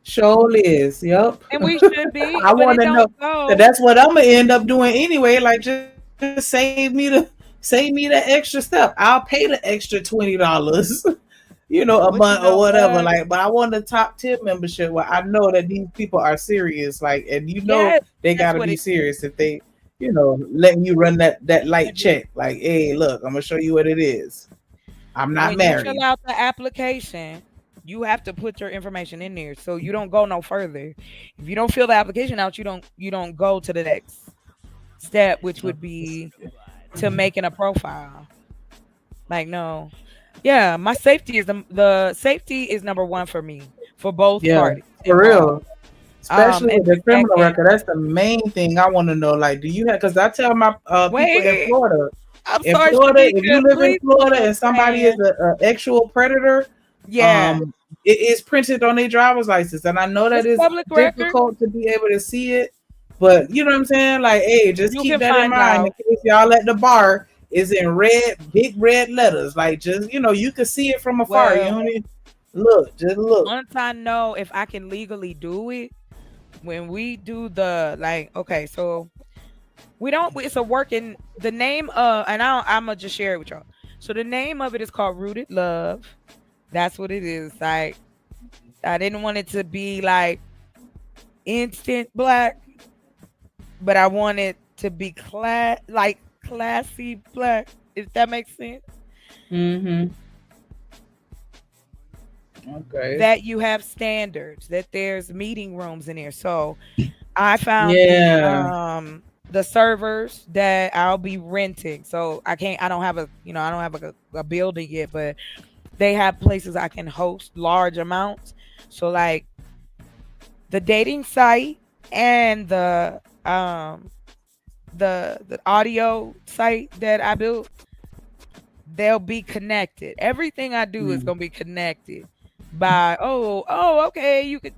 Sure is. Yep. And we should be. I want to know. That's what I'm gonna end up doing anyway. Like just save me the extra stuff. I'll pay the extra $20, a month or whatever. Like, but I want the top 10 membership where I know that these people are serious. Like, and they gotta be serious if they, letting you run that light check. Like, hey, look, I'm gonna show you what it is. I'm not married. When you fill out the application, you have to put your information in there so you don't go no further. If you don't fill the application out, you don't go to the next step, which would be to making a profile. Like, no. Yeah, my safety is the safety is number one for me, for both parties. For real. Especially with the criminal record. That's the main thing I want to know. Like, do you have, because I tell my people in Florida, if you live in Florida and somebody is an actual predator, it is printed on their driver's license. And I know that it's difficult to be able to see it, but you know what I'm saying? Like, hey, just keep that in mind in case y'all at the bar is in big red letters. Like, just, you can see it from afar. You know what I mean? Just look. Once I know if I can legally do it, when we do so we don't, it's a working, the name and I'm gonna just share it with y'all. So the name of it is called Rooted Love. That's what it is. Like, I didn't want it to be like instant black, but I want it to be classy black, if that makes sense. Okay. That you have standards, that there's meeting rooms in there. So I found the servers that I'll be renting. So I don't have a building yet, but they have places I can host large amounts. So like the dating site and the audio site that I built, they'll be connected. Everything I do is gonna be connected by okay, you could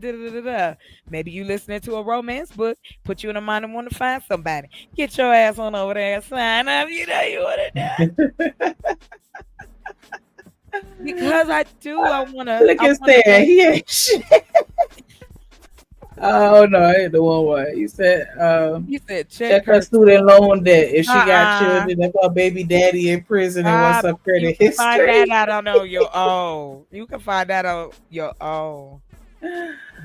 maybe you listening to a romance book, put you in a mind and want to find somebody. Get your ass on over there and sign up. You want to because I want to look at Stan. He ain't shit. Oh no, I ain't the one way. You said check her student loan debt. If she got children, if her baby daddy in prison and wants some credit history. Find that out on your own. You can find that on your own.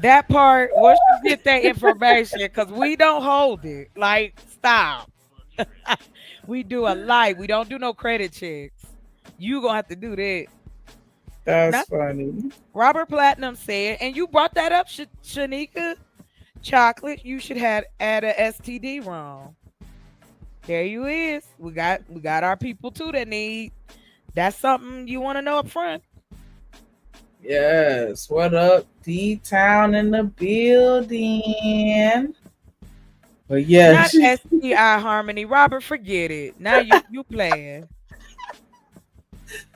That part, once you get that information, because we don't hold it. Like, stop. We do a light. We don't do no credit checks. You gonna have to do that. That's funny. Robert Platinum said, and you brought that up, Shanika. Chocolate, you should add a STD ROM. There you is. We got our people too that need. That's something you want to know up front. Yes. What up? D-Town in the building. But yes. Not STI Harmony. Robert, forget it. Now you playing.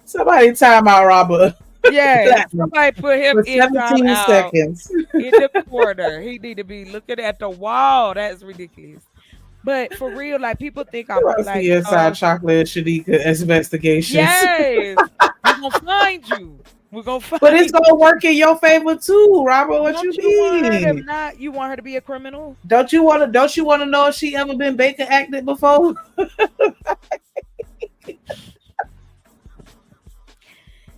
Somebody time out, Robert. Yeah, somebody put him in 17 seconds in the corner. He need to be looking at the wall. That's ridiculous. But for real, like, people think I'm like CSI Chocolate Shanika investigations. Yes, we're gonna find you. We're gonna find. But it's gonna work in your favor too, Robert. What you mean? You want her to be a criminal? Don't you want to know if she ever been Baker acted before?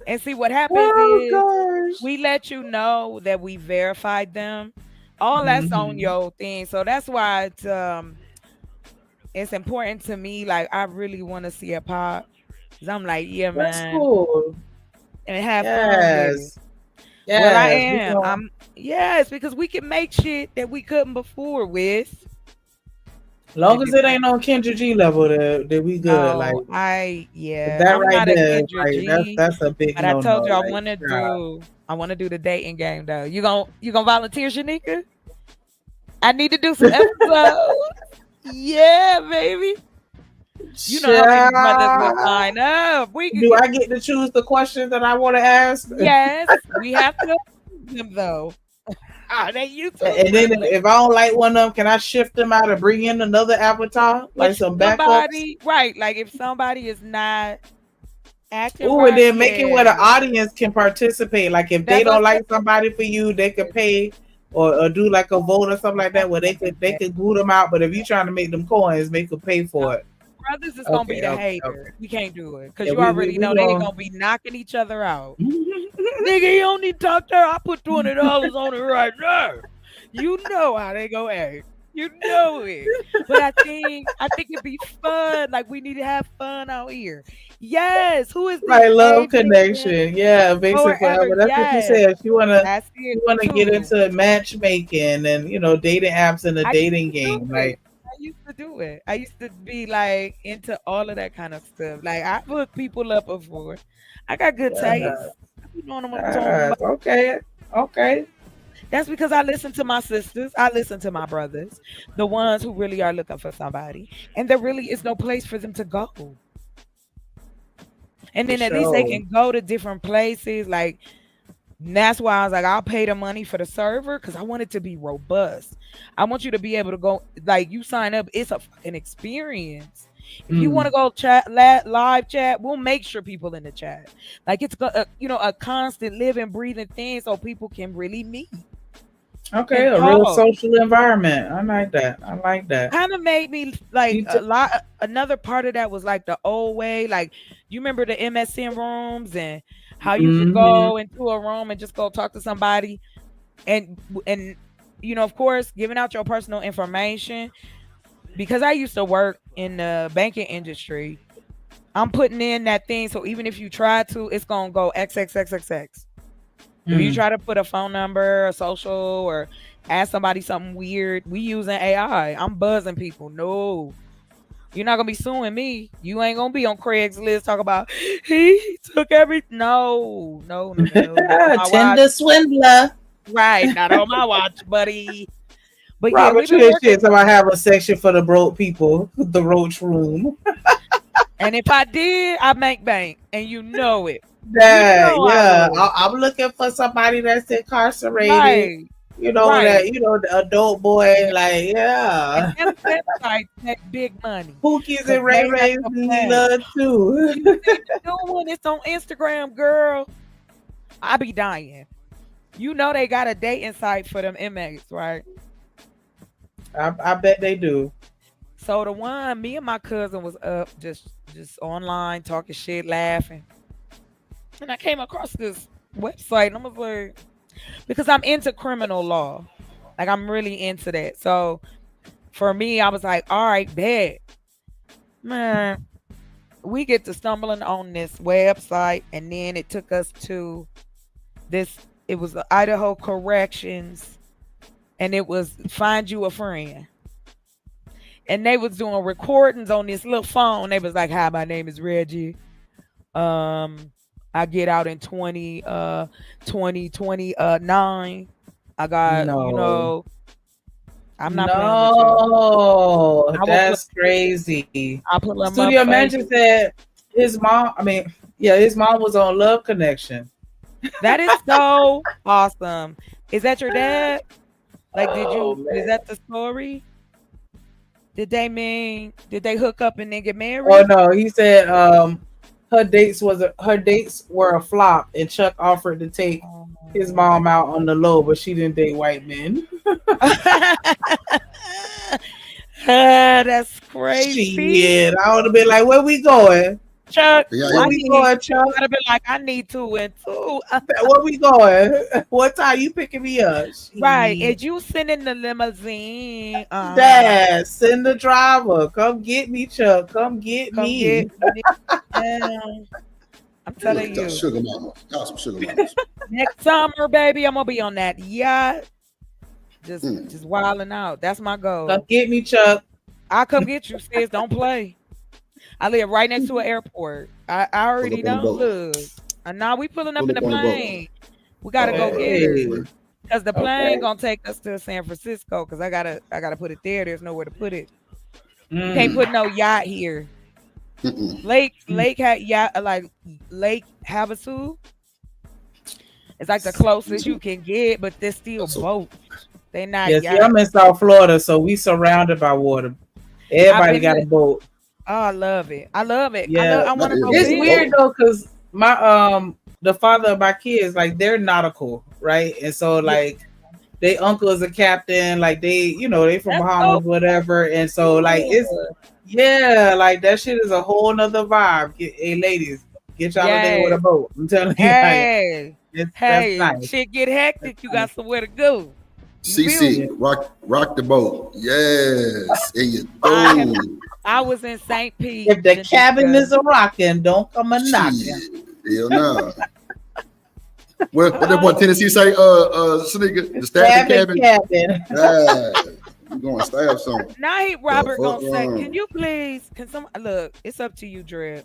And see what happens is we let you know that we verified them. All that's on your thing. So that's why it's it's important to me. Like I really want to see it pop. Cause I'm like, yeah, That's man, cool. and have fun with it. Yes. Well, I Yes. am. Yes, because we can make shit that we couldn't before with. Long as it ain't on Kendra G level, that we good. Like No, that I'm right not a there, Kendra like G, that's a big but I no no. told you Like, I want to do the dating game though. You gonna volunteer, Shanika? I need to do some episodes. Yeah, baby. You know how many brothers will child. sign up. We could Do get I get to choose the questions that I want to ask? yes, we have to choose them though. They YouTube And then friendly. if I don't like one of them, can I shift them out and bring in another avatar, like If some backups? somebody, right, like if somebody is not acting Ooh, and right, then make it where the yeah, audience can participate. Like if they that's don't what like somebody for you, they could pay or do like a vote or something like that, where they could boot them out. But if you're trying to make them coins, make them pay for it. brothers is gonna be Okay, the okay, haters. okay. We can't do it because Yeah, you we already know they gonna. gonna be knocking each other out. Nigga, you don't need to talk to her. I put $20 on it right now. You know how they go act. You know it. But I think it'd be fun. Like we need to have fun out here. Yes. Who is Like this? love Basic connection, yeah, basic forever. forever. That's what you Yes. said. She wanna That's it get too. into matchmaking and dating apps and the I dating used to do game. it. Like, I used to do it. I used to be like into all of that kind of stuff. Like I hooked people up before. I got good taste. I be knowing what I'm talking about. okay. That's because I listen to my sisters. I listen to my brothers, the ones who really are looking for somebody. And there really is no place for them to go. And For then at least they sure. can go to different places. Like, and that's why I was like, I'll pay the money for the server because I want it to be robust. I want you to be able to go, like, you sign up, it's a fucking experience. If you want to go chat, live chat, we'll make sure people in the chat. Like, it's a constant living, breathing thing so people can really meet. Okay, And a real talk. social environment. I like that. Kind of made me like a lot. Another part of that was like the old way. Like, you remember the MSN rooms and how you could go into a room and just go talk to somebody, and of course, giving out your personal information. Because I used to work in the banking industry, I'm putting in that thing. So even if you try to, it's gonna go XXXXX. If you try to put a phone number, a social, or ask somebody something weird, we using AI. I'm buzzing people. No, you're not gonna be suing me. You ain't gonna be on Craigslist talk about he took everything. No. Tinder swindler. Right, not on my watch, buddy. But yeah, Robert we've been Trish working. shit. So I have a section for the broke people, the roach room. And if I did, I make bank, and you know it. That, You know yeah, I would. I'm looking for somebody that's incarcerated. Right. Right. The adult boy, like, yeah. And them websites make big money. Pookies 'Cause and Ray they Rays have to need pay. love too. You see the new one? It's on Instagram, girl. I be dying. You know they got a dating site for them inmates, right? I bet they do. So the one, me and my cousin was up just online talking shit, laughing. And I came across this website and I was like, because I'm into criminal law. Like I'm really into that. So for me, I was like, all right, bet. Man, we get to stumbling on this website, and then it took us to this, it was the Idaho Corrections, and it was Find You a Friend. And they was doing recordings on this little phone. They was like, hi, my name is Reggie. I get out in 2029. I got, No. I'm not playing with you. No, that's crazy. I put them Studio up Manager said his mom was on Love Connection. That is so awesome. Is that your dad? Like, is that the story? Did they hook up and then get married? Oh no, he said her dates were a flop, and Chuck offered to take his mom out on the low, but she didn't date white men. That's crazy. Shit, I would have been like, where we going? Chuck, Yeah, Where we going, Chuck? I'd have been like, I need 2 and 2. Where we going? What time you picking me up? Right. Is you sending the limousine? Dad, send the driver. Come get me, Chuck. Come get Come me. get me. I'm telling you. Sugar mama. Y'all some sugar mamas. Next summer, baby, I'm gonna be on that yacht. Just wilding out. That's my goal. Come get me, Chuck. I'll come get you, sis. Don't play. I live right next to an airport. I already know. Look. And now we pulling up in the plane. We gotta go get it. Because the plane gonna take us to San Francisco. Because I gotta put it there. There's nowhere to put it. Can't put no yacht here. Lake had yacht, like Lake Havasu. It's like the closest you can get, but they're still boats. They not. Yes, I'm in South Florida, so we surrounded by water. Everybody got a boat. Oh, I love it. I love it. Yeah, I want to go. It's weird though, because my the father of my kids, like they're nautical, right? And so like they uncle is a captain, like they from Bahamas, whatever. And so like it's like that shit is a whole nother vibe. Hey ladies, get y'all a day with a boat. I'm telling you. Hey, that's nice. Shit get hectic. You got somewhere to go. CC, rock the boat. Yes. And you throw. I was in St. Pete. If the cabin is a rocking, don't come a knocking. Hell no. What that boy Tennessee say? Sneaker, the stabbing cabin. Yeah, you gonna stab something. Now Robert gonna say, can someone look? It's up to you, Dread.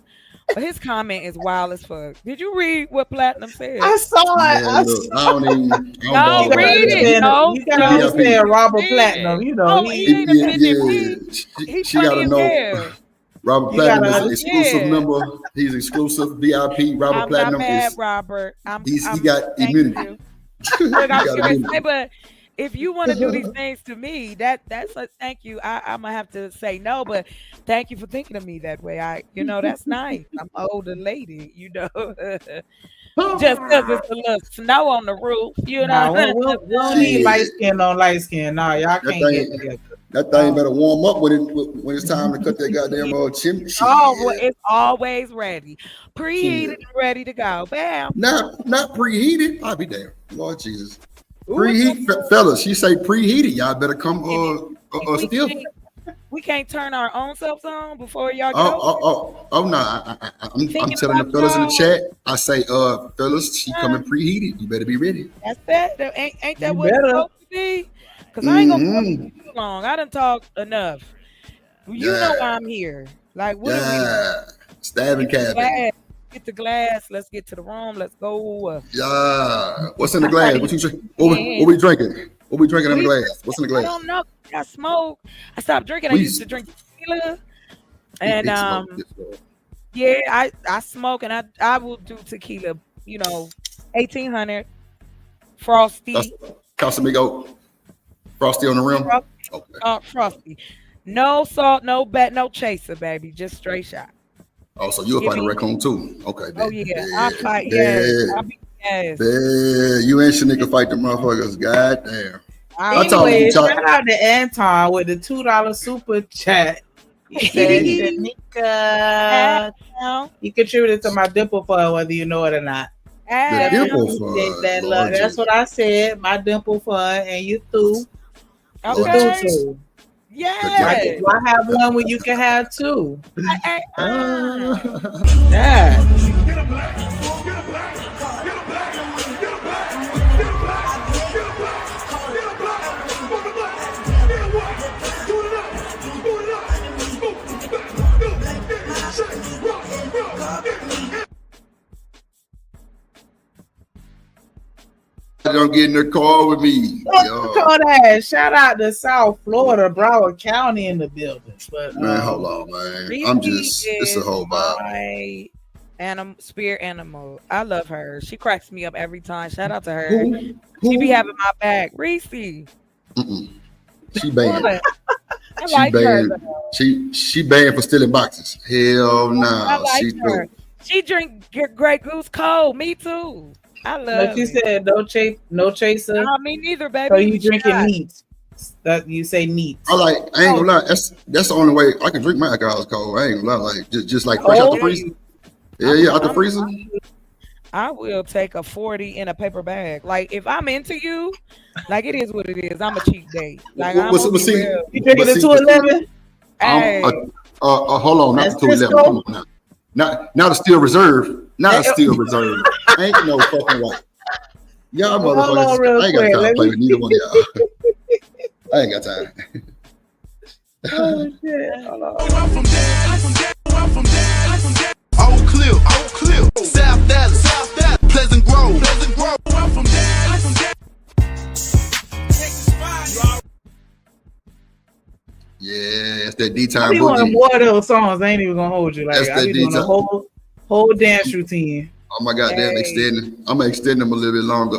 But his comment is wild as fuck. Did you read what Platinum said? I saw it. Man, I don't even. No, read it. No, you gotta understand Robert Platinum. You know, he ain't she gotta know. Robert Platinum is an exclusive member. He's exclusive VIP. Robert Platinum not mad, is. Robert. He got immunity. Look, I'm serious, but if you want to do these things to me, that's a thank you. I'm gonna have to say no, but thank you for thinking of me that way. That's nice. I'm an older lady, just because it's a little snow on the roof, Nah, we don't need light skin on light skin. Nah, y'all can't get together. That thing better warm up when it's time to cut that goddamn chimney. Oh, well, it's always ready, preheated and ready to go. Bam. Not preheated. I'll be there. Lord Jesus. Preheat, fellas. She say preheated. Y'all better come still. We can't turn our own selves on before y'all go. No! I'm telling the fellas in the chat. I say, fellas, she coming preheated. You better be ready. That's that. Ain't that what it's supposed to be? Because I ain't gonna talk too long. I done talked enough. You know why I'm here. Like what? Stabbing cabin. Get the glass. Let's get to the room. Let's go. Yeah. What's in the glass? What you drink? What we drinking? What we drinking in the glass? What's in the glass? I don't know. I smoke. I stopped drinking. I used to drink tequila. And I smoke and I will do tequila, 1800 Frosty. Casamigo. Frosty on the rim. Frosty. No salt, no chaser, baby. Just straight shot. Oh, so you'll fight a raccoon too? Okay. Oh yeah, I'll fight. Yes. You and Shanika fight the motherfuckers. Goddamn. Anyway, shout out to Anton with the $2 super chat. He said, Shanika, he contributed to my dimple fund, whether you know it or not. The dimple fund. That's what I said. My dimple fund, and you too. Okay. Yeah. Why have one when you can have two? Don't get in the car with me. Shout out to South Florida, Broward County in the building. But man, hold on, man. It's a whole vibe. Spirit animal. I love her. She cracks me up every time. Shout out to her. She be having my back. Reese. She banned. I like her. She banned for stealing boxes. Hell no. I like her. She drink Grey Goose cold. Me too. I love. Like you said, no chaser. No, me neither, baby. So you drinking neat? That you say neat. I ain't gonna lie. That's the only way I can drink my alcohol cold. I ain't gonna lie. Like just like fresh out the freezer. Yeah, out the freezer. I will take a 40 in a paper bag. Like if I'm into you, like it is what it is. I'm a cheap date. Like I'm gonna be real. You drinking the 211? Hey. Hold on, not the 211. Come on now. Not a steel reserve. Not a steel reserve. Ain't no fucking way. Y'all motherfuckers. I ain't got time to play with neither one of y'all. I ain't got time. Oh shit. Old Cliff, South Dallas, Pleasant Grove. Yeah, it's that D I time be wanting boogie. more of those songs. I ain't even gonna hold you. Like That's I that be doing a D-time. whole dance routine. Oh my god, damn, extending. I'm gonna extend them a little bit longer.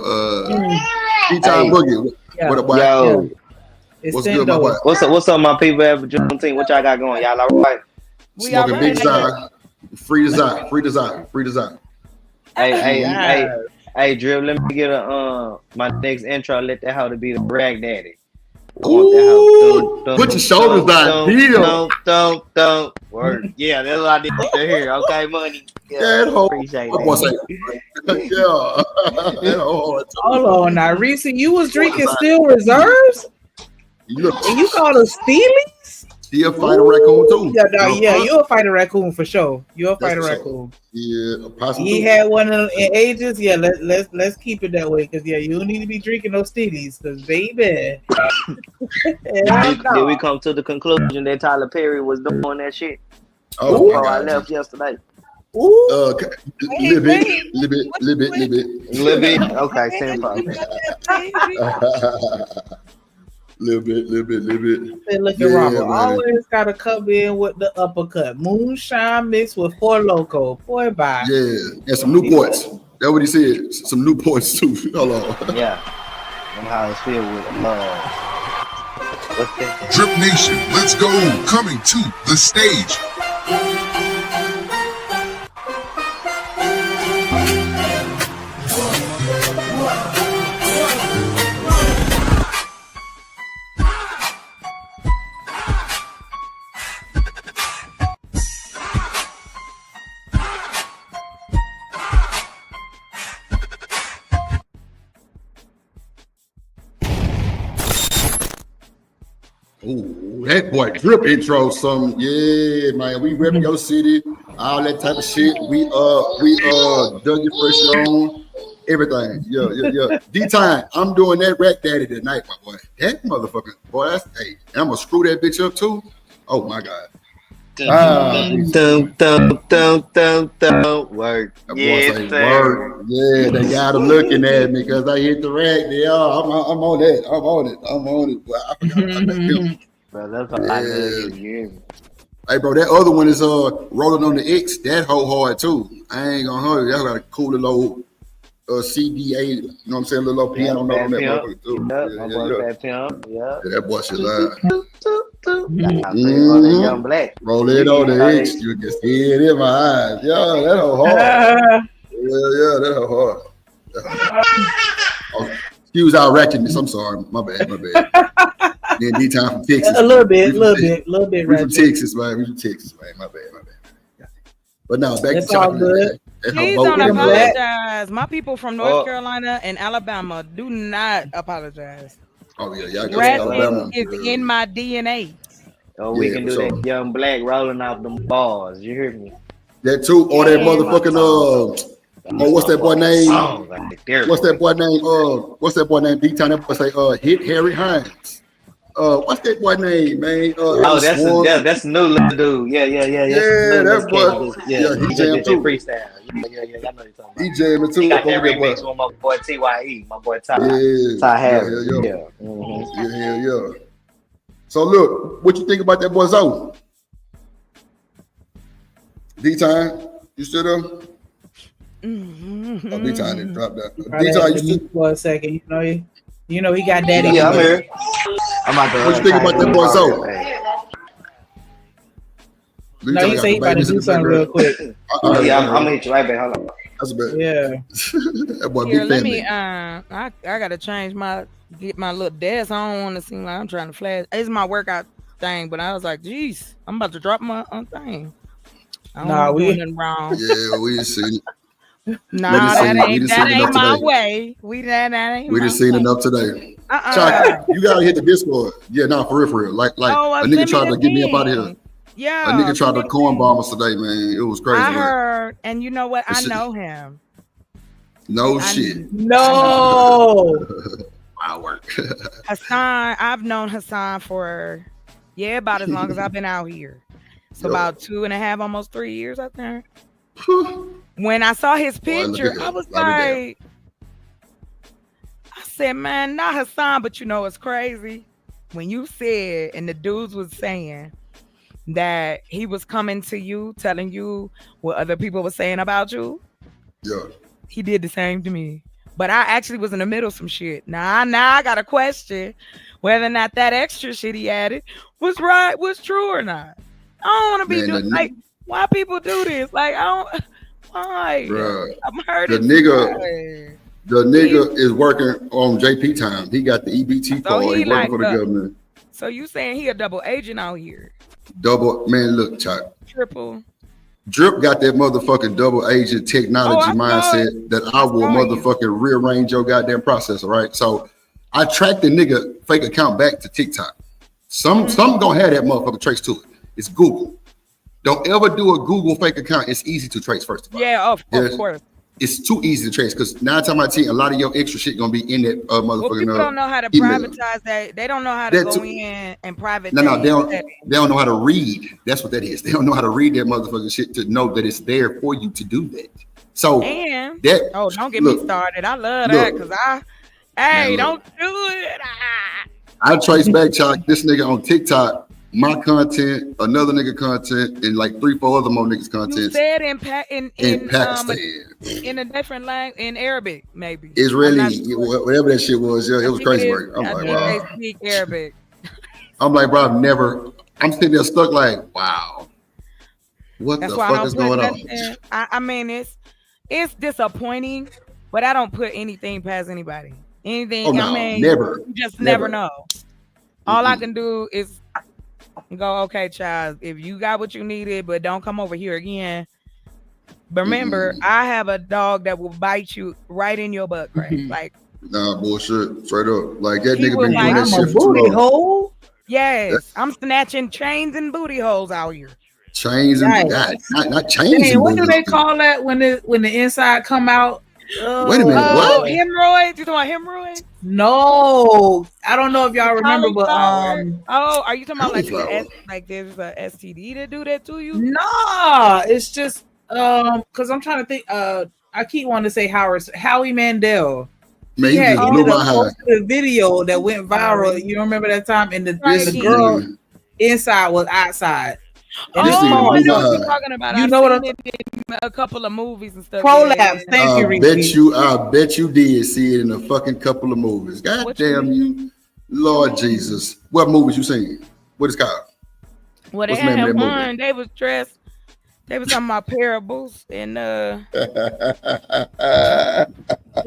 D time Hey. boogie. Yeah. What up, boy? Yo. What's good, my boy? What's up, my people at Juneteenth? What y'all got going? Y'all all right? Smoking big desire. Free desire. Free desire. Free desire. Hey, Drip, let me get my next intro. Let that hoe to be the brag daddy. Ooh, put your shoulders down. Deal. Word. Yeah, that's what I need to hear. Okay, money. Yeah, appreciate that. Yeah. Hold on now, Reese, you was drinking Steel Reserves? And you called us Steelies? He'll fight a raccoon too. Yeah, you'll fight a raccoon for sure. You'll fight a for sure. raccoon. Yeah, possibly. He had one of them in ages. Yeah, let's keep it that way because you don't need to be drinking those Steelies because baby. Did we come to the conclusion that Tyler Perry was doing that shit? Oh, before I left yesterday. Little bit. Okay, 10 Little bit. Hey, look at Robert. Always gotta come in with the uppercut. Moonshine mixed with Four Loko. Boy, bye. Yeah, and some Newports. That's what he said. Some Newports too. Hold on. Yeah. I'm how it's filled with love. What's that? Drip Nation, let's go. Coming to the stage. Ooh, that boy Drip intro some, yeah, man. We repping your city, all that type of shit. We dug your fresh on, everything. Yeah. D-Time, I'm doing that Rat Daddy tonight, my boy. That motherfucker, boy, that's I'm gonna screw that bitch up too. Oh my god. Work. Yes, work. Yeah, they got him looking at me because I hit the rack. Yeah, I'm on that. I'm on it. Well, I forgot about that. Bro, that's what I love you. Hey, bro, that other one is rolling on the X. That whole hard too. I ain't gonna hold it. That got a cool little CDA. You know what I'm saying? Little piano note on that motherfucker too. Yeah. That boy shit live. Young Black. Roll it on the X. You can see it in my eyes. Yeah, that whole hard. Yeah, that whole hard. Excuse our ratchetness. I'm sorry. My bad. Then D-Time from Texas. A little bit We from Texas, man. My bad. But now back It's to all chocolate. good. Please don't apologize. My people from North Carolina and Alabama do not apologize. Oh yeah, y'all go Rapping Alabama. is in my DNA. Oh, we can do that Young Black rolling off them bars. You hear me? That too, or that motherfucking what's that boy name? What's that boy name? D-Time, that boy say hit Harry Hines. What's that boy name, man? That's a new little dude. Yeah. That boy. Yeah, he jammed too. Freestyle. Yeah, I know you're talking about. He jamming too. He got that remix with my boy TYE, my boy Tahir. Yeah. So look, what you think about that boy Zoe? D-Time, you still there? Oh, D-Time didn't drop that. D-Time, you still for a second? You know he got daddy. Yeah, I'm here. What you think about that boy Zoe? No, he said he about to do something real quick. I'm gonna hit you right back. Hold on. That's a bit. Yeah. That boy Here, big let family. me. I gotta change get my little desk. I don't want to seem like I'm trying to flash. It's my workout thing, but I was like, geez, I'm about to drop my thing. I don't do nothing wrong. Yeah, we just seen it. Nah, that ain't my way. That ain't We my just seen way. enough today. Chuck, you gotta hit the Discord. Yeah, nah, for real. Like a nigga tried to get me up out of here. Yeah. A nigga tried to corn bomb us today, man. It was crazy. I heard, and you know what? I know him. No shit. No. Wow, work. Hassan, I've known Hassan for about as long as I've been out here. So about 2.5, almost 3 years, I think. When I saw his picture, I was like, I said, man, not Hassan, but you know it's crazy. When you said, and the dudes was saying that he was coming to you, telling you what other people were saying about you. Yeah. He did the same to me. But I actually was in the middle of some shit. Now I got a question whether or not that extra shit he added was true or not. I don't want to be doing like why people do this. Like I don't why. Bruh, I'm hurting. The nigga is working on JP time. He got the EBT card. He working for the government. So you saying he a double agent out here? Double, man, look, Chuck. Triple. Drip got that motherfucking double agent technology mindset that I will motherfucking rearrange your goddamn processor, right? So I tracked the nigga fake account back to TikTok. Some gonna have that motherfucker trace to it. It's Google. Don't ever do a Google fake account. It's easy to trace, first of all. Yeah, of course. It's too easy to trace because 9 times out of 10, a lot of your extra shit gonna be in that motherfucking. Well, people don't know how to privatize that. They don't know how to go in and private. No, they don't know how to read. That's what that is. They don't know how to read that motherfucking shit to know that it's there for you to do that. So don't get me started. I love that because don't do it. I trace back this nigga on TikTok. My content, another nigga content, and like 3-4 other more niggas content. You said in Pakistan, in a different language, in Arabic, maybe Israeli, whatever that shit was. Yeah, it was crazy. I'm like, wow. They speak Arabic. I'm like, bro, I'm sitting there stuck. Like, wow, what the fuck is going on? I mean, it's disappointing, but I don't put anything past anybody. Anything. Oh, no, I mean, never. You just never know. All I can do is go, okay, child, if you got what you needed, but don't come over here again. But remember, I have a dog that will bite you right in your butt crack. Like, nah, bullshit, straight up. Like that nigga been doing that shit for too long. Yes, I'm snatching chains and booty holes out here. Chains and not chains. Hey, what do they call that when the inside come out? Wait a minute, what? Hemorrhoids? You talking about hemorrhoids? No, I don't know if y'all remember, but are you talking about like there's a STD to do that to you? Nah, it's just because I'm trying to think. I keep wanting to say Howie Mandel. Man, he had a video that went viral. You remember that time? And the girl inside was outside. And I know what you're talking about. You I've know what seen it in a couple of movies and stuff. Prolapse. Thank you, Ricky. I bet you did see it in a fucking couple of movies. God damn you, Lord Jesus. What movies you seen? What is called? Well, they had one. They was dressed. They was talking about parables and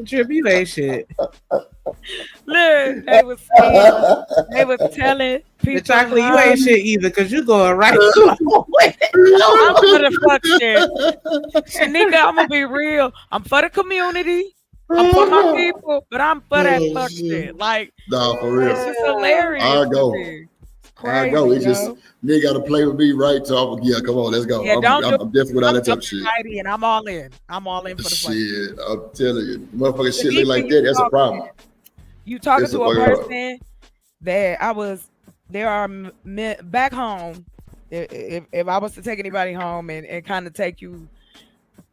tribute shit. Look, they was telling people. Chocolate, you ain't shit either, cause you going right. I'm for the fuck shit. Nigga, I'm gonna be real. I'm for the community. I'm for my people, but I'm for that fuck shit. Like, nah, for real. It's just hilarious. I go. It's just nigga gotta play with me, right? So come on, let's go. Yeah, I'm definitely without that type of shit. And I'm all in. I'm all in for the fuck shit. I'm telling you, motherfucking shit look like that. That's a problem. You talking to a person that there are back home. If I was to take anybody home and kind of take you,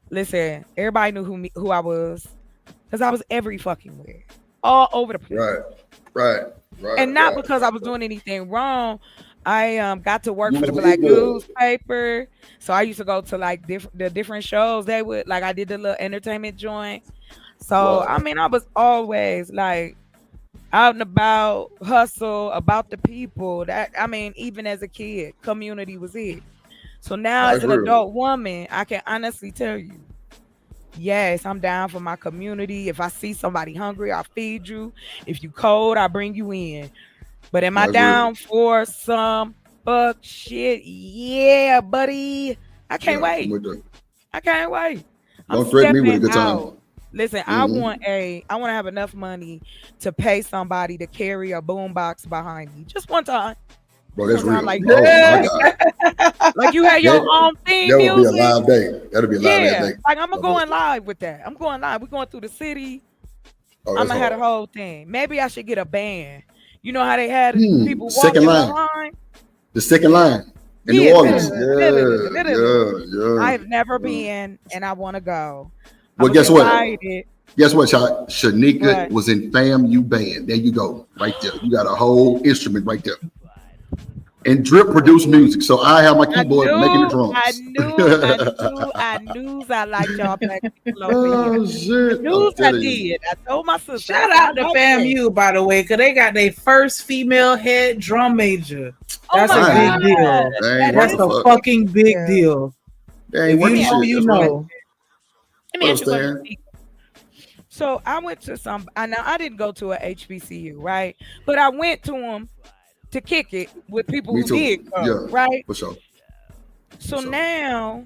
listen, everybody knew who I was because I was every fucking where, all over the place. Right. And not because I was doing anything wrong. I got to work for the Black newspaper, so I used to go to like the different shows. They would I did the little entertainment joint. So I mean, I was always like out and about, hustle, about the people. That I mean, even as a kid, community was it. So now as an adult woman, I can honestly tell you, yes, I'm down for my community. If I see somebody hungry, I'll feed you. If you cold, I bring you in. But am I down for some fuck shit? Yeah, buddy. I can't wait. I can't wait. Don't threaten me with a good time. Out. Listen, I want to have enough money to pay somebody to carry a boombox behind me just one time. Bro, that's real. Like, oh my God. Like you had your own theme music. That would be a live day. That'll be a live day. Like I'm going live with that. I'm going live. We're going through the city. I'm gonna have the whole thing. Maybe I should get a band. You know how they had people walking the line? The second line in New Orleans. Yeah. I've never been, and I want to go. Well, guess what? Guess what, Shanika was in FAMU band. There you go, right there. You got a whole instrument right there. And Drip produced music, so I have my keyboard making the drums. I knew I liked y'all back. Oh shit! I did. I told my sister. Shout out to FAMU, by the way, because they got their first female head drum major. That's a big deal. That's a fucking big deal. If you know, you know. Let me ask you a question. So I went to I didn't go to a HBCU, right? But I went to them to kick it with people who did go, right? For sure. So now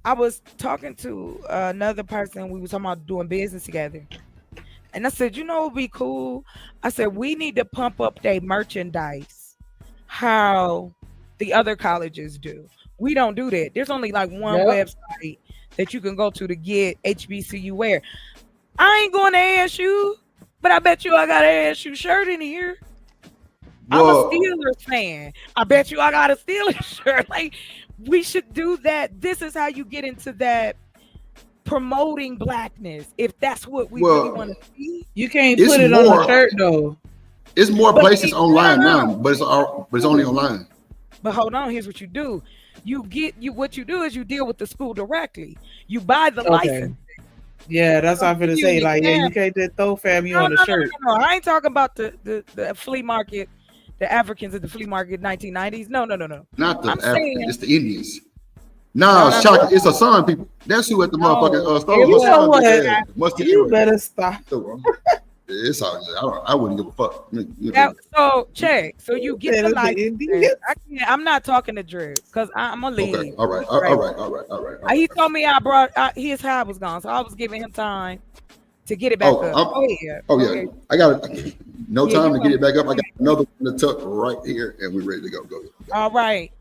I was talking to another person. We were talking about doing business together. And I said, you know what would be cool? I said, we need to pump up their merchandise how the other colleges do. We don't do that. There's only like one website that you can go to get HBCU wear. I ain't going to ASU, but I bet you I got an ASU shirt in here. I'm a Steelers fan. I bet you I got a Steelers shirt. Like, we should do that. This is how you get into that promoting blackness. If that's what we really want to see. You can't put it on the shirt though. It's more places online now, but it's only online. But hold on, here's what you do. What you do is you deal with the school directly. You buy the license. Yeah, that's what I'm gonna say. Like, you can't just throw FAMU on the shirt. No, I ain't talking about the flea market, the Africans at the flea market 1990s. No. Not the Africans, it's the Indians. No, Shaka, it's Hassan people. That's who at the motherfucking store. You know what? Musty, you better stop. It's all good. I wouldn't give a fuck. So check. So you get the license. I'm not talking to Drew because I'm gonna leave. Okay. All right. He told me I brought his hair was gone, so I was giving him time to get it back up. Yeah. I got no time to get it back up. I got another one to tuck right here, and we're ready to go. All right.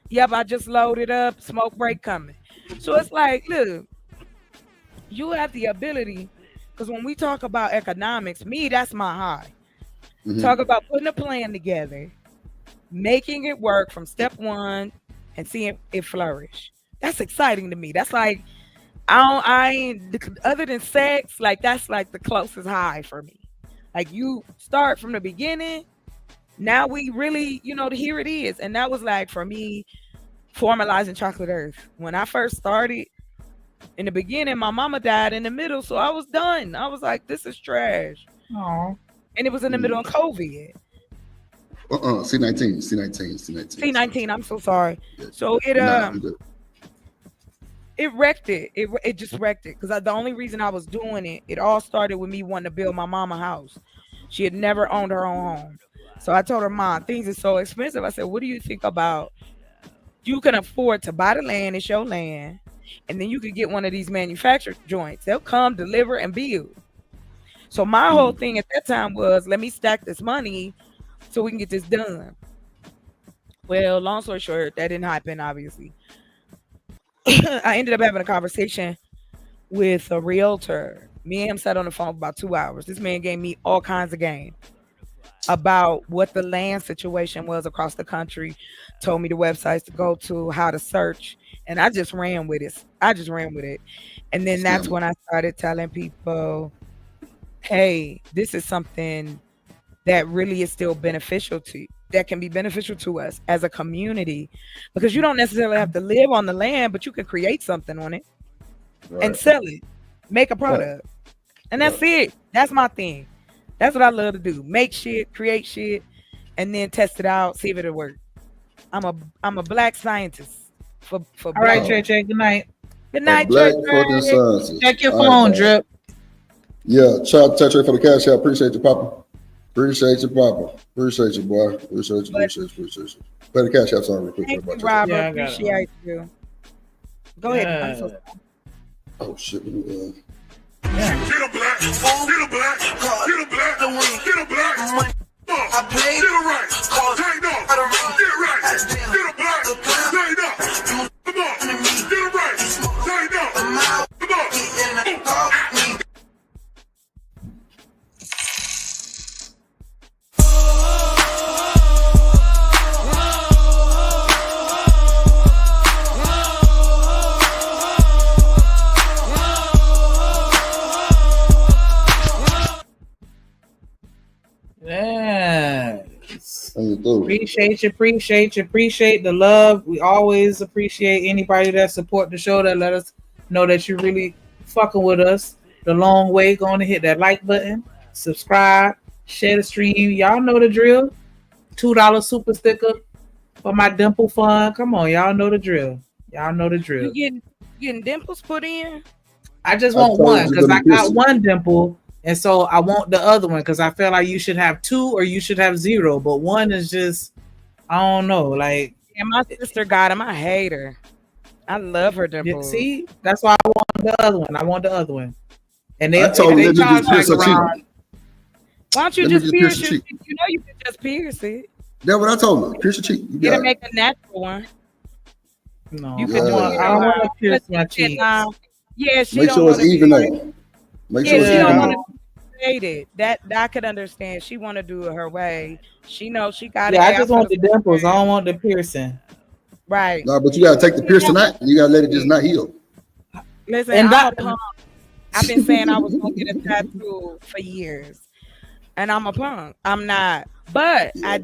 Yep, I just loaded up. Smoke break coming. So it's like, look, you have the ability. Because when we talk about economics, that's my high. Mm-hmm. Talk about putting a plan together, making it work from step one, and seeing it flourish. That's exciting to me. That's like, I ain't other than sex, like that's like the closest high for me. Like you start from the beginning. Now we really, here it is. And that was like for me, formalizing Chocolate Earth. When I first started, in the beginning, my mama died in the middle, so I was done. I was like, this is trash. Aww. And it was in the middle of COVID. C19, I'm so sorry. Yeah. So it wrecked it. It just wrecked it. Because the only reason I was doing it, it all started with me wanting to build my mama house. She had never owned her own home. So I told her, Mom, things are so expensive. I said, what do you think about, you can afford to buy the land, it's your land, and then you could get one of these manufactured joints. They'll come, deliver, and build. So my whole thing at that time was, let me stack this money so we can get this done. Well, long story short, that didn't happen, obviously. I ended up having a conversation with a realtor. Me and him sat on the phone for about 2 hours. This man gave me all kinds of game about what the land situation was across the country, told me the websites to go to, how to search, and I just ran with it. And then that's when I started telling people, hey, this is something that really is still beneficial to you, that can be beneficial to us as a community, because you don't necessarily have to live on the land, but you can create something on it and sell it, make a product. And that's it. That's my thing. That's what I love to do. Make shit, create shit, and then test it out, see if it'll work. I'm a black scientist. For all right, Trey. Good night. Good night, Black fucking scientist. Check your phone, Drip. Yeah, shout out to Trey for the cash. I appreciate you, Papa. Appreciate you, Papa. Appreciate you, boy. Appreciate you. Better cash out something real quick. Thank you, Robert. Yeah, I got it. Appreciate you. Go ahead. I'm so sorry. Oh shit. Get a black, get a black, get a black, get a black. I play get it right, take no, get right, get a black, take no. Come on, get it right, take no. Come on. Yes. Appreciate the love. We always appreciate anybody that support the show, that let us know that you really fucking with us the long way. Going to hit that like button, subscribe, share the stream. Y'all know the drill. $2 super sticker for my dimple fund. Come on, y'all know the drill. You getting dimples put in? I just want one because I got one dimple. And so I want the other one because I feel like you should have 2 or you should have 0. But one is just, I don't know. Like, yeah, my sister got him. I hate her. I love her dimples. See, that's why I want the other one. And they told them charge like Why around. don't you just pierce your cheek? You know you can just pierce it. That's what I told her. Pierce your cheek. You gotta make a natural one. No, you can do it. I don't want to pierce my cheek. Yeah, she make don't sure it's even like, though. Make sure it's she even don't though. want to fade it. That I could understand. She want to do it her way. She knows she got it. Yeah, I just want the dimples. I don't want the piercing. Right. No, but you gotta take the piercing out and you gotta let it just not heal. Listen, And I've been saying I was gonna get a tattoo for years, and I'm a punk. I'm not, but I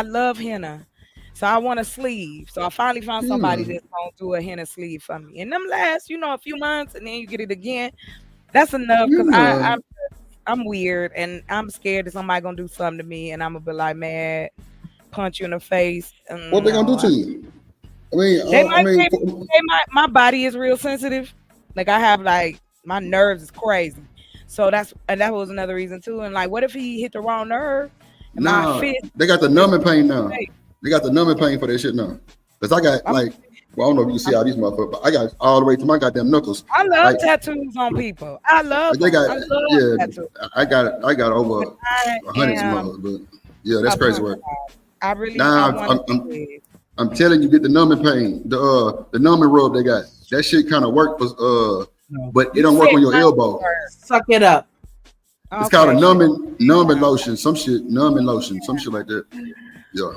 love henna, so I want a sleeve. So I finally found somebody that's gonna do a henna sleeve for me. And them last, a few months, and then you get it again. That's enough because I'm weird and I'm scared that somebody gonna do something to me, and I'm gonna be like mad, punch you in the face. What they gonna do to you? My body is real sensitive. Like I have my nerves is crazy. So that was another reason too. And like, what if he hit the wrong nerve? Nah, they got the numbing pain now. They got the numbing pain for that shit now. Cause I got I don't know if you can see all these motherfuckers, but I got all the way to my goddamn knuckles. I love tattoos on people. I love tattoos. I got over 100 some, but yeah, that's crazy work. I really I'm telling you, get the numbing pain, the numbing rub they got. That shit kind of work, but it don't work on your elbow. Suck it up. It's called a numbing lotion, some shit like that. Yeah.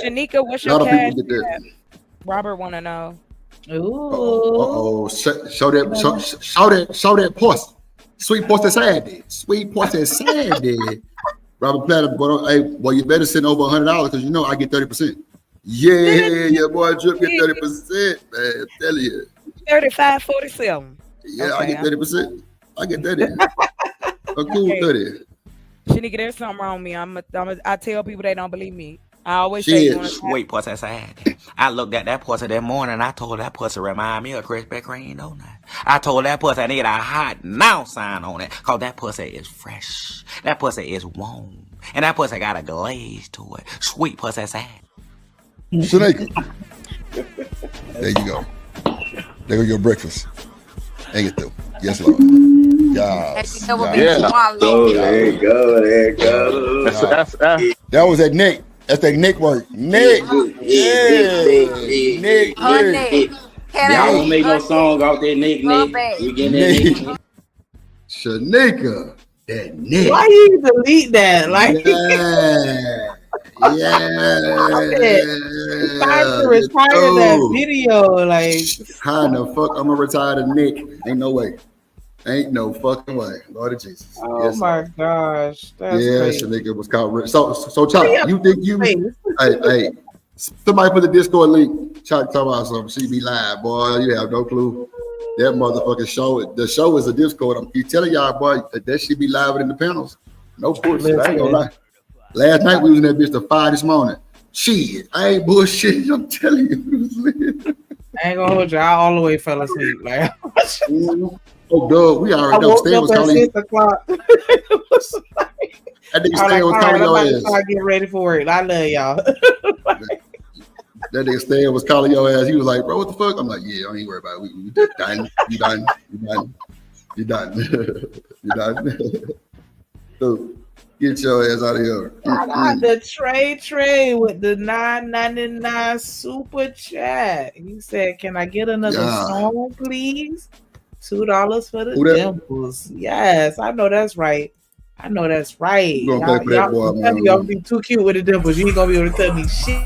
Shanika, what's your cash? Robert want to know. Ooh. Show that puss. Sweet puss that's sad there. Sweet puss that's sad there. Robert Platter, boy, you better send over $100 because I get 30%. Yeah, boy, Drip get 30%, man. I'm telling you. 35.47. Yeah, okay, I get 30%. I get 30. A cool 30. Shanika, there's something wrong with me. I tell people they don't believe me. I always say sweet pussy sad. I looked at that pussy that morning. I told that pussy remind me of Krispy Kreme donut. I told that pussy I need a hot now sign on it, cause that pussy is fresh. That pussy is warm, and that pussy got a glaze to it. Sweet pussy sad. Shanika. There you go. There go your breakfast. Hang it through. Yes, Lord. Yes. There you go. That was that Nick. That's that Nick work. Nick. Nick. Y'all don't make no song out there, Nick. We getting that Nick. Shanika. That Nick. Why you delete that? Like, time to retire that video. Like, how in the fuck I'm gonna retire the Nick? Ain't no way. Ain't no fucking way. Lord of Jesus. Oh my gosh. That's crazy. Shanika was caught. So Chop, you think you hey, somebody put the Discord link. Chop talk about something. She be lying, boy. You have no clue. That motherfucking show. The show is a Discord. I'm keep telling y'all, boy, that she be live in the panels. No bullshit. I ain't gonna lie. Last night we was in that bitch to 5 this morning. Shit, I ain't bullshit. I'm telling you. I ain't gonna hold you. I all the way fell asleep. Like, oh, dog, we already know. Stan was calling. 6 o'clock. That nigga I'm Stan like, was all calling right, I'm your about to ass. start getting ready for work. I love y'all. That nigga Stan was calling your ass. He was like, bro, what the fuck? I'm like, yeah, don't even worry about it. We done. You done. You done. You done. You done. So get your ass out of here. I got the Trey with the $9.99 super chat. He said, "Can I get another Yeah. song, please? $2 for the Who that? dimples." Yes, I know that's right. I know that's right. You gonna pay for that boy, I'm man. y'all be too cute with the dimples. You ain't gonna be able to tell me shit.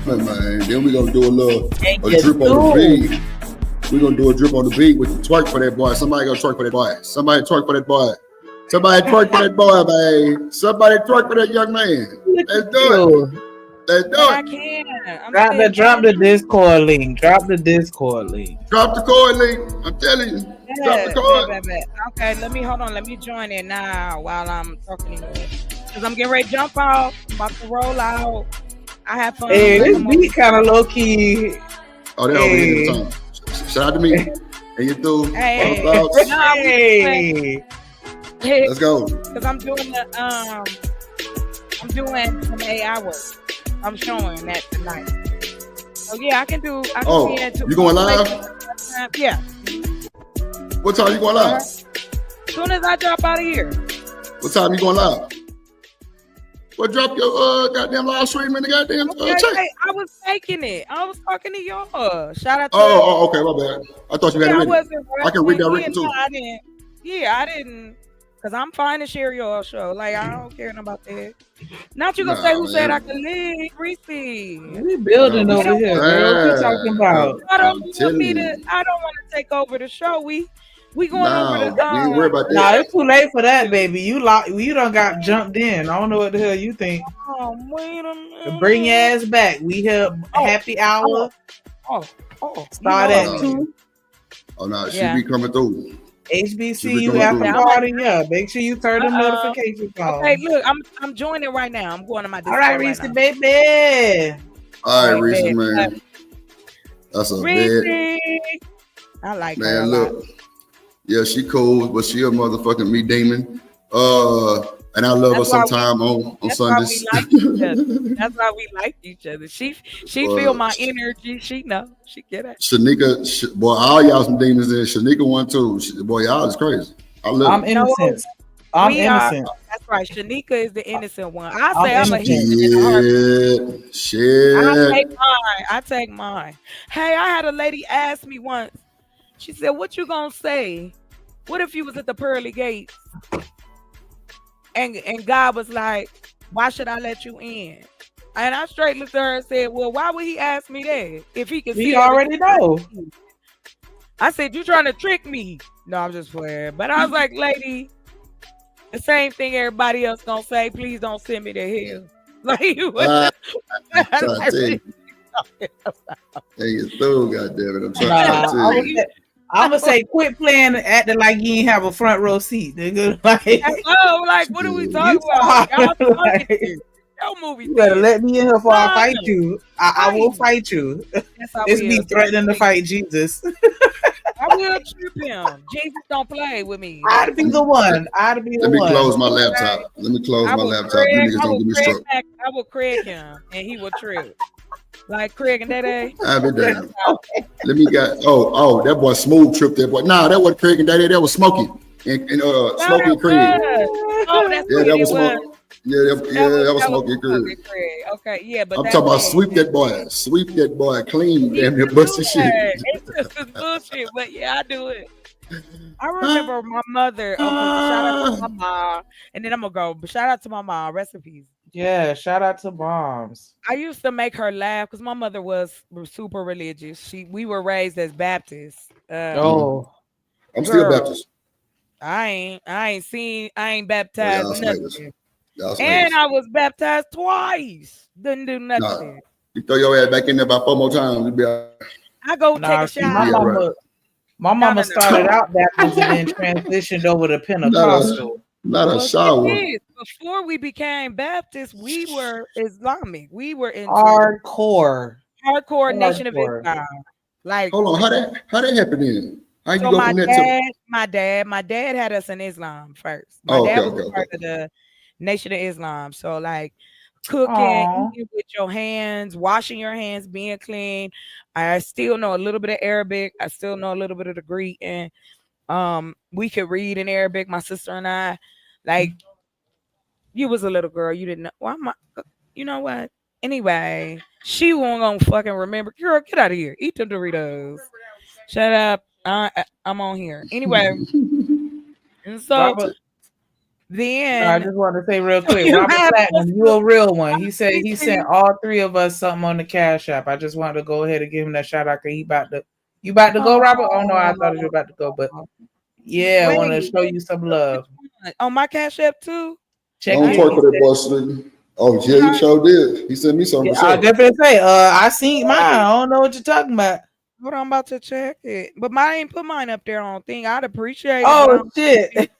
Man, then we gonna do a little And a you drip on the do. beat. We gonna do a drip on the beat with the twerk for that boy. Somebody gonna twerk for that boy. Somebody twerk for that boy. Somebody twerk for that boy, man. Somebody twerk for that young man. Let's do it. Let's do I it. can't. Drop the Discord link. Drop the Discord link. Drop the cord link. I'm telling you. Drop the cord. Okay, let me hold on. Let me join in now while I'm talking to you. Because I'm getting ready to jump out. I'm about to roll out. I have fun. Hey, this beat kind of low key. Oh, they're over here in the time. Shout out to me. And you through. Hey. Final thoughts? Hey. Let's go. Because I'm doing some AI work. I'm showing that tonight. So yeah, I can Oh, see that too. you going live? Yeah. What time you going live? As soon as I drop out of here. What time you going live? Well, drop your goddamn live stream in the goddamn chat. Hey, I was making it. I was talking to y'all. Shout out to Okay, my bad. I thought you had it ready. I can read that yeah, written too. I didn't. Because I'm fine to share your show. Like, I don't care about that. Not you gonna say who said I could leave, Reese. We building over here, girl. What you talking about? I don't want to take over the show. We going over the we ain't worried about that. Nah, it's too late for that, baby. You done got jumped in. I don't know what the hell you think. Oh, wait a minute. Bring your ass back. We have happy hour. Start at 2. Oh no, she be coming through. HBCU after party. Yeah, make sure you turn the notifications on. Okay, look, I'm joining right now. I'm going to my Discord. All right, Reese, right baby. All right, Reese, man. That's a bad. I like man. her. Look, yeah, she cool, but she a motherfucking me demon. And I love her sometime on Sundays. That's why we like each other. She feel my energy. She know. She get it. Shanika, boy, all y'all some demons in. Shanika one too. Boy, y'all is crazy. I love I'm innocent. I'm innocent. That's right. Shanika is the innocent one. I say I'm a innocent. Shit. I take mine. Hey, I had a lady ask me once. She said, "What you gonna say? What if you was at the pearly gates?" And God was like, "Why should I let you in?" And I straight looked at her and said, "Well, why would he ask me that if he can see?" We already know. I said, "You trying to trick me?" No, I'm just playing. But I was like, "Lady, the same thing everybody else gonna say. Please don't send me to hell." Like you. Hey, you through, goddamn it! I'm trying to tell you. I'm gonna say, quit playing, acting like you ain't have a front row seat, nigga. Like, oh, like what are we talking about? Y'all talking movie. You better let me in here before I fight you. I will fight you. It's me threatening to fight Jesus. I will trip him. Jesus don't play with me. I'd be the one. I'd be the one. Let me one. close my laptop. Let me close my laptop. You niggas don't give me struck. I will Craig him, and he will trip. Like Craig and Daddy. I'll be damned. Let me got that boy Smooth tripped that boy. Nah, that wasn't Craig and Daddy, that was Smokey. And Smokey and Craig. Oh, that's yeah, that was Smokey. That was Smokey and Craig. Okay, yeah, but I'm talking about sweep that boy clean, damn near busted shit. It's just bullshit, but yeah, I do it. I remember my mother. Shout out to my mom, and then I'm gonna go. But shout out to my mom. Recipes. Yeah, shout out to moms. I used to make her laugh because my mother was super religious. We were raised as Baptists. I'm still Baptist. I ain't baptized nothing. That's And crazy. I was baptized twice. Didn't do Nah, nothing. you throw your ass back in there about 4 more times, you be all right. I go take Nah, a see, my Yeah, shower. right. mama No. started out Baptist and then transitioned over to Pentecostal. Not a Well, shower. it is. Before we became Baptists, we were Islamic. We were into Hardcore. hardcore Nation of Hardcore. Islam. Like, Hold on, how that happened then? How you so go from that to? my dad had us in Islam first. My Oh, dad okay, was okay, a part okay. of the Nation of Islam. So like cooking, Aw. eating with your hands, washing your hands, being clean. I still know a little bit of Arabic. I still know a little bit of the Greek, and we could read in Arabic. My sister and I, like, you was a little girl, you didn't know. Why am I? You know what? Anyway, she won't gonna fucking remember. Girl, get out of here. Eat the Doritos. Shut up. I'm on here. Anyway, and so Robert, I then just want to say real quick, you Robert have Platinum, you a real one. He said he CC. sent all three of us something on the Cash App. I just wanted to go ahead and give him that shout out. You about to go, Robert? Oh no, I thought you were about to go, but yeah, I want to Wait, show you some love. on my Cash App too. Check Don't it. twerk for that boss, nigga. Oh yeah, you sure did. He sent me something Yeah, for I sure. definitely say, I seen mine. I don't know what you're talking about. Hold on, I'm about to check it. But mine ain't put mine up there on thing. I'd appreciate it. Oh shit.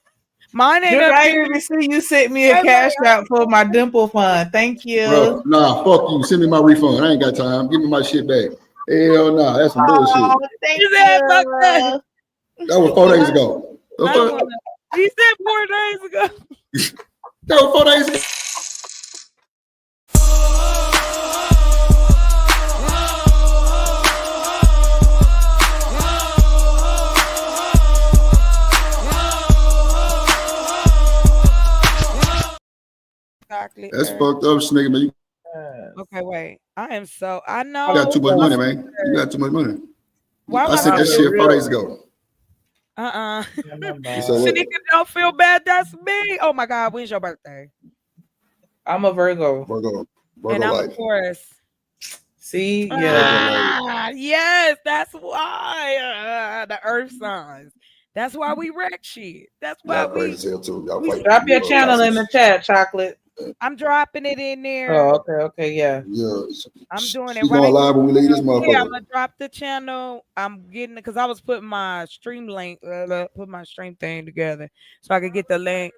Mine ain't Junior, up I there. didn't even see you sent me a Cash App for my dimple fund. Thank you. Bro, nah, fuck you. Send me my refund. I ain't got time. Give me my shit back. Hell nah, that's some bullshit. Oh, thank you. That was 4 days ago. The fuck? He said 4 days ago. That was 4 days ago. Exactly. That's fucked up, nigga, man. Okay, wait. I know. You got too much money, man. You got too much money. Why am I sent that shit 4 days ago. You said what? Shanika, don't feel bad. That's me. Oh my God, when's your birthday? I'm a Virgo. Virgo And I'm a life. Taurus. See, yeah. Yes, that's why the Earth signs. That's why we wreck shit. That's why Y'all crazy as hell too. Y'all fight. Drop your channel in the chat, Chocolate. I'm dropping it in there. Oh, okay, yeah. Yeah. I'm doing it She's right going live when we leave this Yeah, motherfucker. I'm gonna drop the channel. I'm getting it because I was putting my stream link, put my stream thing together so I could get the link.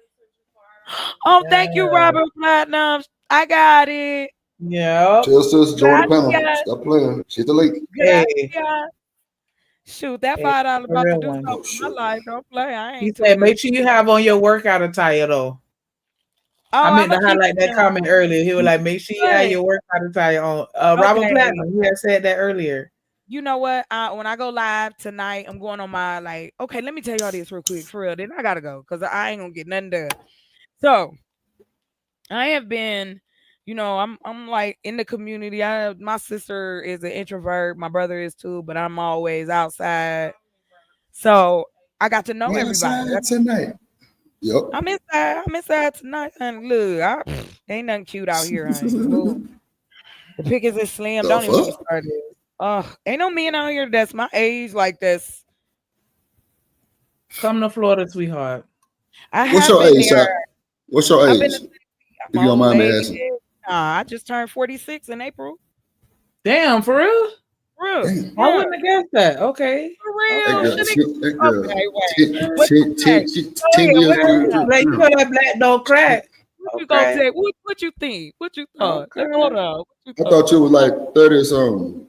Oh, thank you, Robert Platinum. I got it. Yeah. Tell sis, join the panel. Gracias. Stop playing. Hit the link. Gracias. Shoot, that $5 about to real do one. something in my life. Don't play. I He ain't said, too make good. sure you have on your workout attire though. Oh, I meant to I'ma keep highlight that it comment earlier. He was like, make sure you have Right. your workout attire on. Robert Okay. Platinum, he had said that earlier. You know what? When I go live tonight, I'm going on my okay, let me tell y'all this real quick. For real. Then I gotta go because I ain't gonna get nothing done. So I have been, I'm like in the community. My sister is an introvert, my brother is too, but I'm always outside. So I got to know We everybody. outside tonight. Yep. I'm inside tonight, and look, ain't nothing cute out here, honey. Boo. The pickings is slim. Don't even get me started. Ain't no men out here that's my age like this. Come to Florida, sweetheart. What's your age, Shaq? What's your age? If you don't mind me asking. I just turned 46 in April. Damn, for real? For real. I wouldn't have guessed that. Okay. For real. That girl, Okay, wait. 10 years old. Like, you know that black don't crack. What you gonna say? What you think? What you thought? Hold on. I thought you was like 30 or something.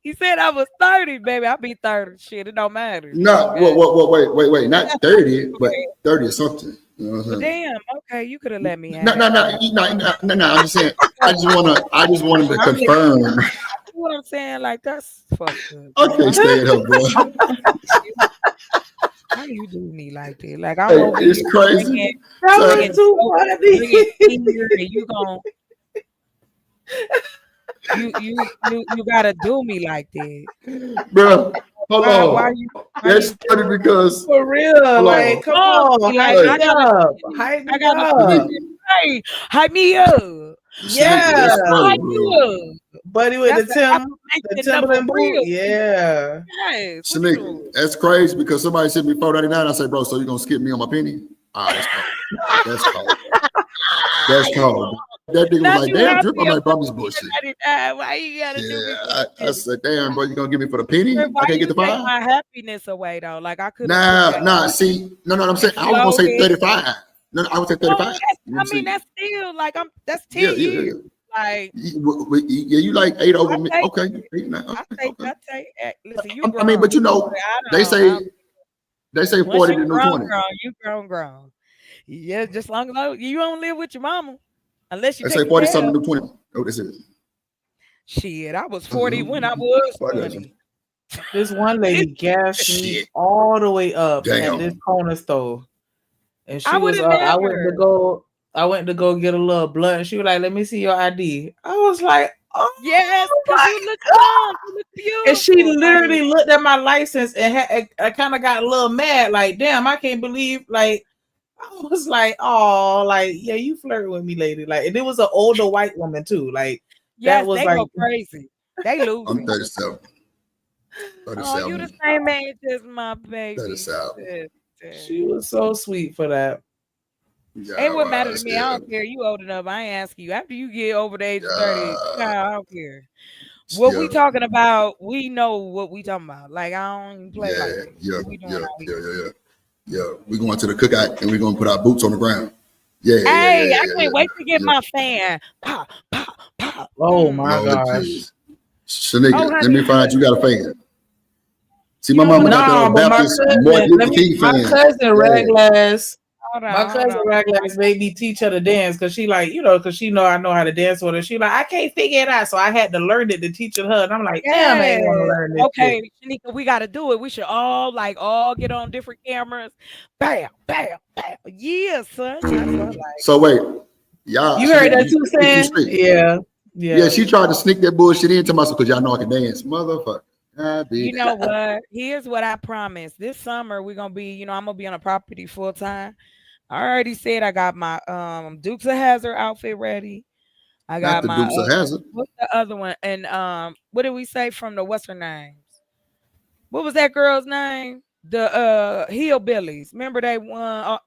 He said I was 30, baby. I'll be 30. Shit, it don't matter. Not wait. Not 30, but 30 or something. You know what I'm But saying? damn, okay, you could have let me have No. I'm just saying. I just wanted to confirm. You know what I'm saying? Like, that's fucked up. I can't stand her, bro. How you do me like that? Like, I'm Hey, over it's here crazy. bringing- That was bringing- too funny. bringing here, and you gon' you gotta do me like that, Bro, hold on. Why you? That's funny because For real, like, come on, Like, hype I it gotta- up, hype I it gotta up. hey, hype me up. Yeah, That's funny, Hype bro. you up. buddy with That's the Timberland number boot. real. Yeah, Yes. What you Shanik, doing? that's crazy because somebody sent me $4.99. I say, bro, so you gonna skip me on my penny? Ah, that's cold. That's cold. That's cold. That nigga was Not like, you damn, happy Drip. I'm like, bro, this bullshit. Why you gotta do me? I said, damn, bro, you gonna give me for the penny? Why I can't you get the take 5? my happiness away though? Like I could have took that. Nah, see, no, I'm saying I was gonna say 35. No, I would say 35. I mean, that's still like that's 10 Yeah. years. Like you like 8 over me. Okay. 8, 9, okay. I take. Listen, you grown. I mean, but you know, they say 40 to new 20. You grown. Yeah, just long as you don't live with your mama, unless you They take say 40 care something of. to 20. Oh, this is. Shit, I was 40 when I was 20. This one lady gassed me all the way up at this corner store, and she was. I went to go get a little blunt. And she was like, "Let me see your ID." I was like, "Oh yes, because you look young, you look beautiful." And she literally looked at my license and I kind of got a little mad. Like, damn, I can't believe. Like, I was like, "Oh, like, yeah, you flirting with me, lady." Like, and it was an older white woman too. Like, that was they like go crazy. They lose. I'm 37. Oh, you the same age as my baby. 37. She was so sweet for that. It wouldn't matter to me. I don't care. You old enough. I ain't asking you. After you get over the age of 30, I don't care. What we talking about, we know what we talking about. Like, I don't even play like that. Yeah. We going to the cookout and we're gonna put our boots on the ground. Yeah. I can't wait to get my fan. Pop. Oh my gosh. Shanika, let me find you got a fan. See, my mama got the Baptist Martin Luther King fan. My cousin Raglass. My cousin Raglass made me teach her to dance because she like, because she know I know how to dance with her. She like, I can't figure it out. So I had to learn it to teach her. And I'm like, damn, I ain't want to learn this. Okay, Shanika, we got to do it. We should all get on different cameras. Bam. Yeah, son. That's what I like. So wait, y'all. You heard that too, Sam? Yeah. She tried to sneak that bullshit into myself because y'all know I can dance, motherfucker. You know what? Here's what I promise. This summer we're gonna be, I'm gonna be on a property full time. I already said I got my Dukes of Hazzard outfit ready. I got my Dukes of Hazzard. What's the other one? And what did we say from the Western names? What was that girl's name? The Hillbillies. Remember they won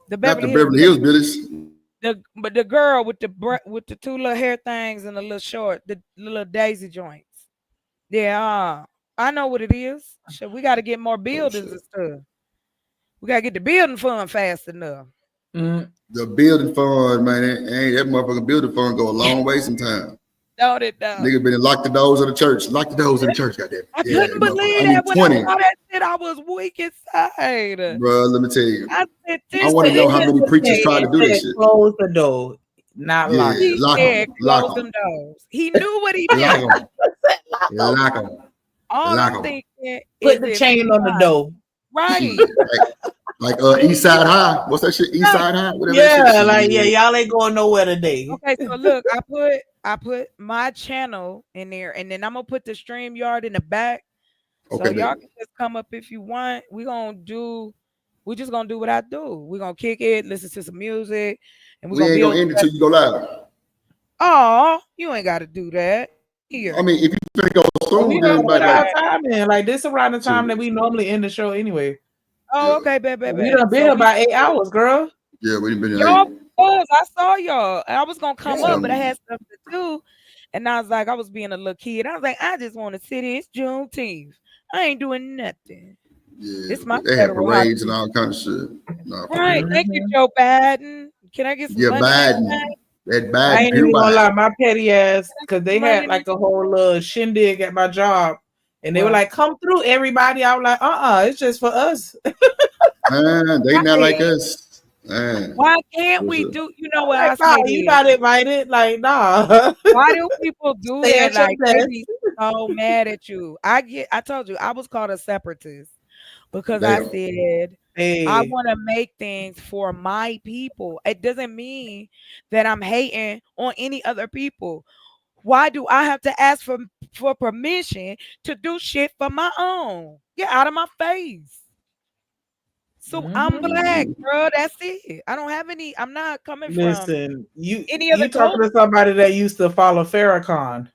the Beverly Hillbillies. But the girl with the two little hair things and the little short, the little daisy joints. Yeah, I know what it is. So we got to get more buildings and stuff. We got to get the building fund fast enough. The building fund, man, ain't that motherfucking building fund go a long way sometimes. Don't it though? Nigga been locked the doors of the church. Lock the doors of the church, goddamn. I couldn't believe that when I saw that shit. I was weak inside. Bro, let me tell you. I said, I want to know how many preachers try to do this shit. Close the door, not lock it. Lock them doors. He knew what he did. Lock them. All I'm thinking put the chain on the door. Right. Like East Side High. What's that shit? East Side High? Whatever y'all ain't going nowhere today. Okay, so look, I put my channel in there, and then I'm gonna put the StreamYard in the back. So y'all can just come up if you want. We're just gonna do what I do. We're gonna kick it, listen to some music, and we ain't gonna end it till you go live. Oh, you ain't gotta do that. Here. I mean, if you think go soon, then put our time in. Like this around the time that we normally end the show anyway. Oh, okay, baby. We done been here about 8 hours, girl. Yeah, we've been here. I saw y'all. I was gonna come up, but I had stuff to do. And I was like, I was being a little kid. I was like, I just want to sit here. It's Juneteenth. I ain't doing nothing. Yeah, it's my they have parades and all kinds of shit. Right. Thank you, Joe Biden. Can I get some money? Biden. That Biden. I ain't even gonna lie, my petty ass, because they had like a whole little shindig at my job. And they were like, come through, everybody. I was like, it's just for us. Man, they not like us. Man. Why can't we do, you know what I said? You not invited. Like, nah. Why do people do that? Like, they be so mad at you. I told you, I was called a separatist because I said, I want to make things for my people. It doesn't mean that I'm hating on any other people. Why do I have to ask for permission to do shit for my own? Get out of my face. So I'm black, bro. That's it. I don't have any. I'm not coming from any other. You talking to somebody that used to follow Farrakhan?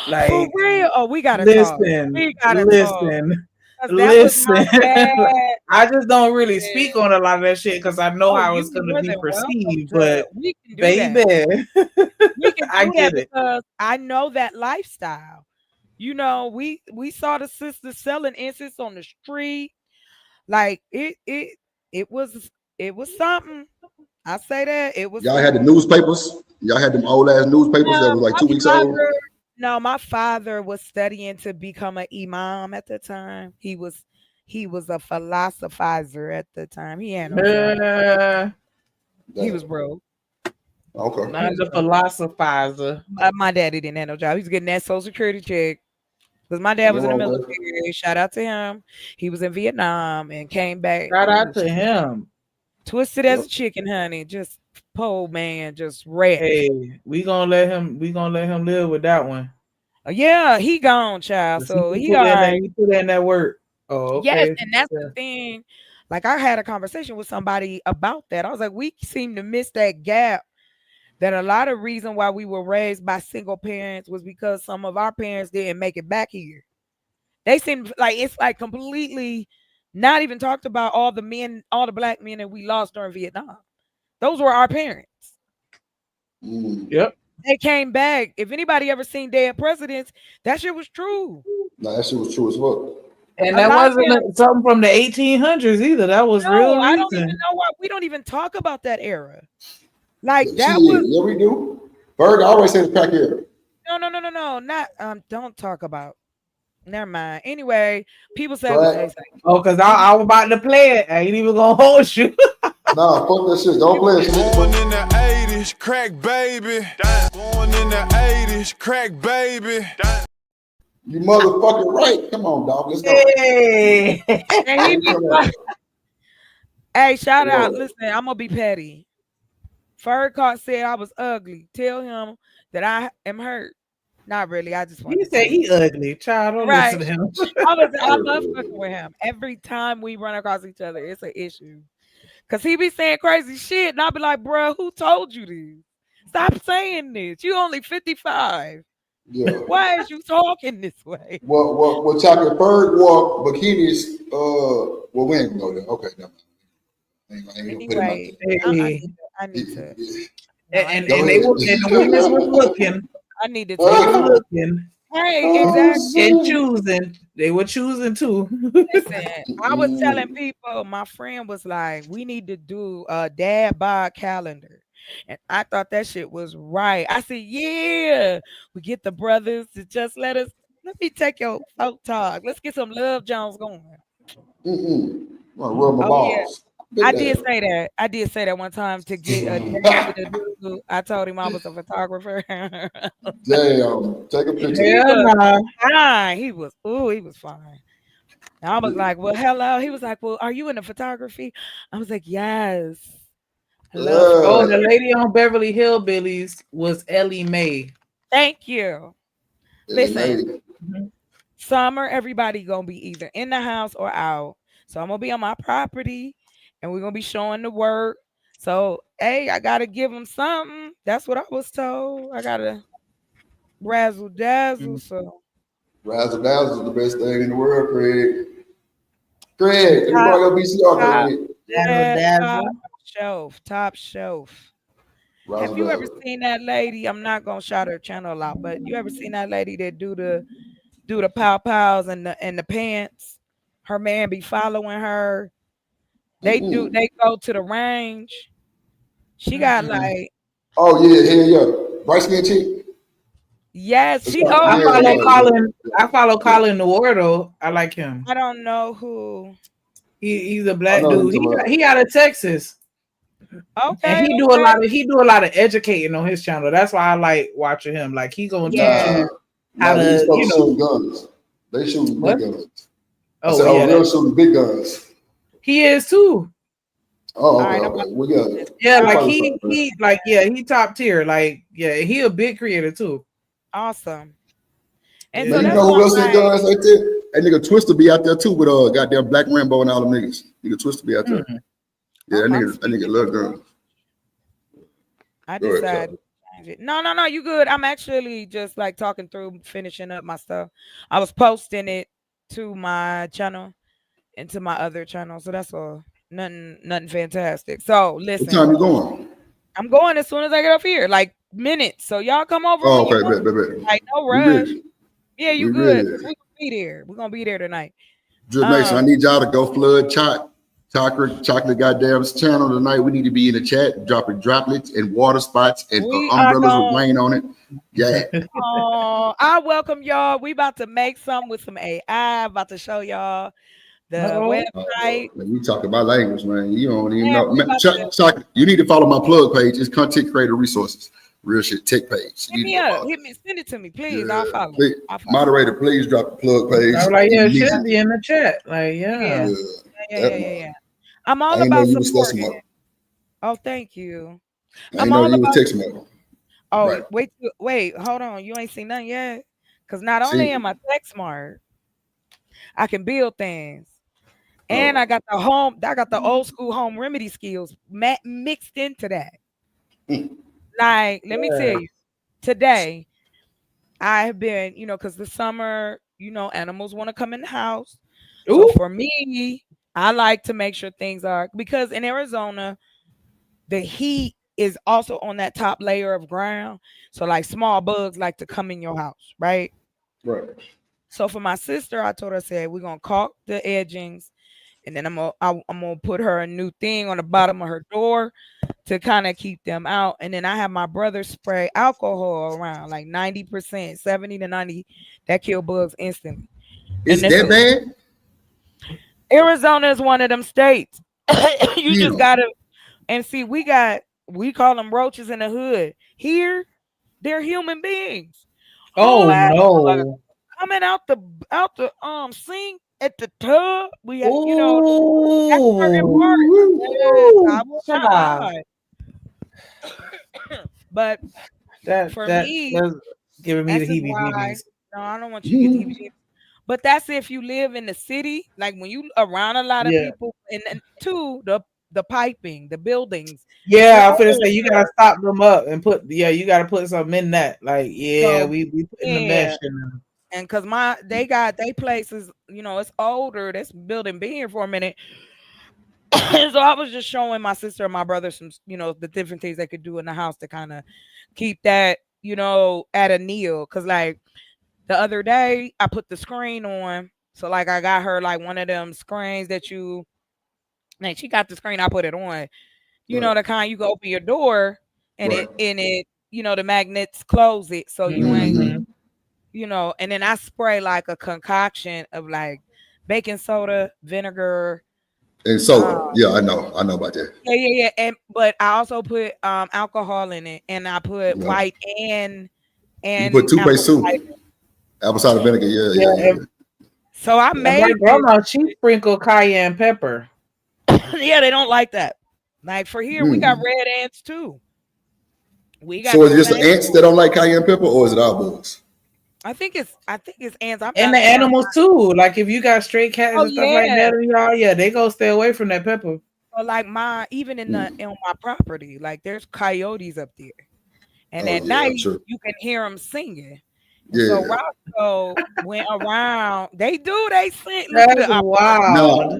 Like for real? Oh, we gotta listen. Talk. We gotta listen. Talk. That was my dad. I just don't really speak on a lot of that shit because I know Oh, how you it's gonna more be than welcome perceived. to. But We can do baby, that. We can I do that get it. because I know that lifestyle. You know, we saw the sisters selling incense on the street. Like it was something. I say that it was Y'all had the something. newspapers. Y'all had them old ass newspapers that was like My 2 weeks old. father, no, my father was studying to become an imam at the time. He was a philosophizer at the time. He had no job. He was broke. Okay. Not the philosophizer. My daddy didn't have no job. He was getting that Social Security check because my dad Ain't was in the wrong with that. military. Shout out to him. He was in Vietnam and came back. Shout He out was to him. twisted as a chicken, honey. Just poor man, just wrecked. Hey, we gonna let him. We gonna let him live with that one. Yeah, he gone, child. So he all put in that. right. He put in that work. Oh, Yes, okay. and that's the thing. Like I had a conversation with somebody about that. I was like, we seem to miss that gap. That a lot of reason why we were raised by single parents was because some of our parents didn't make it back here. They seem like it's like completely not even talked about all the men, all the black men that we lost during Vietnam. Those were our parents. Yep. They came back. If anybody ever seen Dead Presidents, that shit was true. Nah, that shit was true as fuck. And A that lot of them. wasn't something from the 1800s either. That was No, real I don't even reason. know why we don't even talk about that era. Like Shit, that was yeah, we do. Bird always said the crack era. no, not don't talk about. Never mind. Anyway, people say what they Crack. say. Oh, because I was about to play it. I ain't even gonna hold you. Nah, fuck that shit. Don't play it. Born in the 80s, crack baby. Born in the 80s, crack baby. You motherfucking right. Come on, dog. Let's go. Hey. And he be like, hey, shout out. Listen, I'm gonna be petty. Furcott said I was ugly. Tell him that I am hurt. Not really. I just want He to said say he ugly. Child, don't right. listen to him. I love fucking with him. Every time we run across each other, it's an issue. Cause he be saying crazy shit, and I'll be like, bro, who told you this? Stop saying this. You only 55. Yeah. Why is you talking this way? Well, Chocolate Bird wore bikinis. Well, we ain't gonna go there. Okay, never mind. I ain't gonna put him out Anyway, there. I need to. And the women's was looking. I need to They were take. looking. Hey, exactly. And choosing. They were choosing too. Listen, I was telling people, my friend was like, we need to do a dad bod calendar. And I thought that shit was right. I said, yeah, we get the brothers to just let me take your folk talk. Let's get some Love Jones going. Well, rub my balls. I did say that. I did say that one time to get a date with a dude. I told him I was a photographer. Damn, take a picture. He was fine. He was fine. And I was like, well, hello. He was like, well, are you into photography? I was like, yes. Oh, the lady on Beverly Hillbillies was Ellie Mae. Thank you. Listen, summer, everybody gonna be either in the house or out. So I'm gonna be on my property, and we're gonna be showing the work. So, hey, I gotta give them something. That's what I was told. I gotta razzle dazzle. So Razzle dazzle is the best thing in the world, Craig. Craig, let me borrow your VCR, Craig. Top shelf. Razzle Have you ever dazzle. seen that lady? I'm not gonna shout her channel out, but you ever seen that lady that do the pow pows and the pants? Her man be following her. They go to the range. She got like Oh yeah, bright skin chick. yes, she I follow Colin Nuordo. I like him. I don't know who. He's a black dude. He out of Texas. Okay. And he do a lot of educating on his channel. That's why I like watching him. Like he gonna teach you how to, shoot guns. They shooting big guns. Oh, real shooting big guns. He is too. Oh, okay. Well, yeah, like he top tier. Like, yeah, he a big creator too. Awesome. And man, you know who else in guns like that? That nigga Twister be out there too with goddamn Black Rambo and all them niggas. Nigga Twister be out there. Yeah, that nigga love guns. I decided to change it. No, you good. I'm actually just like talking through finishing up my stuff. I was posting it to my channel into my other channel. So that's all. Nothing fantastic. So What listen, time you going? I'm going as soon as I get off here, like minutes. So y'all come over Oh, when you okay, want. bet. Like no We rush. ready. Yeah, We you good? ready. Cause we're gonna be there. We're gonna be there tonight. Drip Nation, I need y'all to go flood chocolate goddamn's channel tonight. We need to be in the chat, dropping droplets and water spots and We are umbrellas with going. rain on it. Yeah. Oh, I welcome y'all. We about to make some with some AI. About to show y'all the website. Man, you talking my language, man. You don't even Man, know. we Man, about to Chocolate, you need to follow my plug page. It's Content Creator Resources. Real shit tech page. hit You need me to go up. follow. Hit me. Send it to me, please. Yeah. I'll follow. Please, moderator, please drop the plug page. I was like, yeah, it should immediately. be in the chat. Like, Yeah. yeah. Yeah. I'm all I didn't know about you was supporting. testing me. Oh, thank you. I I'm didn't know all you was about. texting me. Oh, Right. wait, hold on. You ain't seen nothing yet. Cause not only See, am I tech smart, I can build things. Oh. And I got the old school home remedy skills mixed into that. Like, let me tell you, today I have been, because the summer, animals want to come in the house. So for me, I like to make sure things are, because in Arizona, the heat is also on that top layer of ground. So like small bugs like to come in your house, right? Right. So for my sister, I told her, I said, we're gonna caulk the edgings, and then I'm gonna put her a new thing on the bottom of her door to kind of keep them out. And then I have my brother spray alcohol around, like 90%, 70 to 90, that kill bugs instantly. Is that bad? Arizona is one of them states. You just gotta, and see, we call them roaches in the hood. Here, they're human beings. Oh Whole no. coming out the sink at the tub. We have, Ooh. that's certain parts. I will not lie. But for me, that's giving me the that's just why. heebie-jeebies. No, I don't want you to get heebie-jeebies. But that's if you live in the city, like when you around a lot of Yeah. people, and two, the piping, the buildings. Yeah, they're I'm finna say you older. gotta stop them up and you gotta put something in that. Like, yeah, So, we put in the mesh in there. And because they places, it's older. That's building been here for a minute. So I was just showing my sister and my brother some, the different things they could do in the house to kind of keep that, at a kneel. Cause like the other day I put the screen on. So like I got her like one of them screens that she got the screen, I put it on. The kind you can open your door and it, the magnets close it. So you ain't, and then I spray like a concoction of like baking soda, vinegar, and soda. Yeah, I know about that. Yeah. But I also put alcohol in it, and I put white and you put toothpaste too. Apple cider vinegar. Yeah. So I made my grandma, she sprinkled cayenne pepper. Yeah, they don't like that. Like for here, we got red ants too. We got so is it just the ants that don't like cayenne pepper, or is it all bugs? I think it's ants. And the animals too. Like if you got stray cats and stuff like that, y'all, they go stay away from that pepper. So like even in on my property, like there's coyotes up there, and at night you can hear them singing. Yeah. So Roscoe went around. They sing. That's wild. No,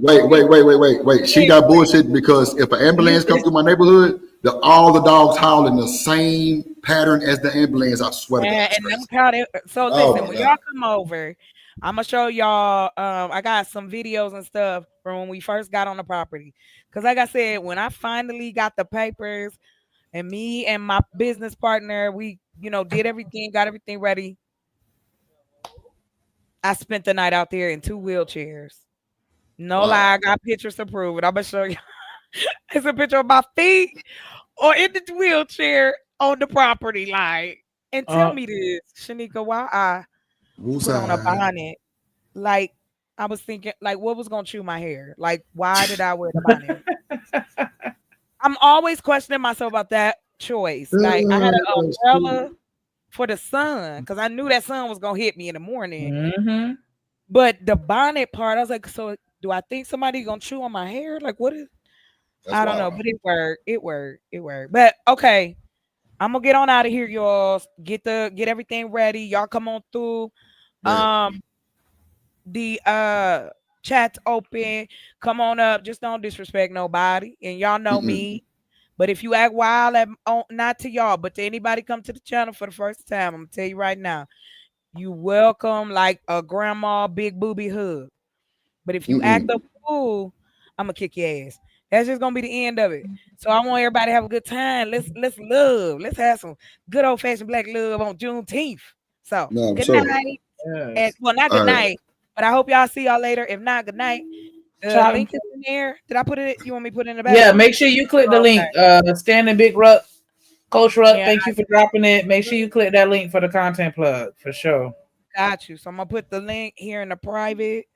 wait. She got bullshit because if an ambulance comes through my neighborhood, all the dogs howl in the same pattern as the ambulance. I swear to God. So listen, when y'all come over, I'm gonna show y'all. I got some videos and stuff from when we first got on the property. Cause like I said, when I finally got the papers, and me and my business partner, we did everything, got everything ready. I spent the night out there in 2 wheelchairs. No lie, I got pictures to prove it. I'm gonna show you. It's a picture of my feet or in the wheelchair on the property line. And tell me this, Shanika, why I put on a bonnet? Like I was thinking, like what was gonna chew my hair? Like why did I wear the bonnet? I'm always questioning myself about that choice. Like I had an umbrella for the sun because I knew that sun was gonna hit me in the morning. Mm-hmm. But the bonnet part, I was like, so do I think somebody gonna chew on my hair? Like what is? I don't know, but it worked. It worked. But okay, I'm gonna get on out of here, y'all. Get everything ready. Y'all come on through. The Chat's open. Come on up. Just don't disrespect nobody. And y'all know me. But if you act wild, not to y'all, but to anybody come to the channel for the first time, I'm gonna tell you right now, you welcome like a grandma big booby hug. But if you act a fool, I'm gonna kick your ass. That's just gonna be the end of it. So I want everybody to have a good time. Let's love. Let's have some good old fashioned black love on Juneteenth. So No, good sure. night. And well, not good All right. night, but I hope y'all see y'all later. If not, good night. The link is in there. Did I put it? You want me to put it in the back? Yeah, make sure you click the link. Standing Big Ruck, Coach Ruck, Yeah, thank you for dropping it. Make sure you click that link for the content plug for sure. Got you. So I'm gonna put the link here in the private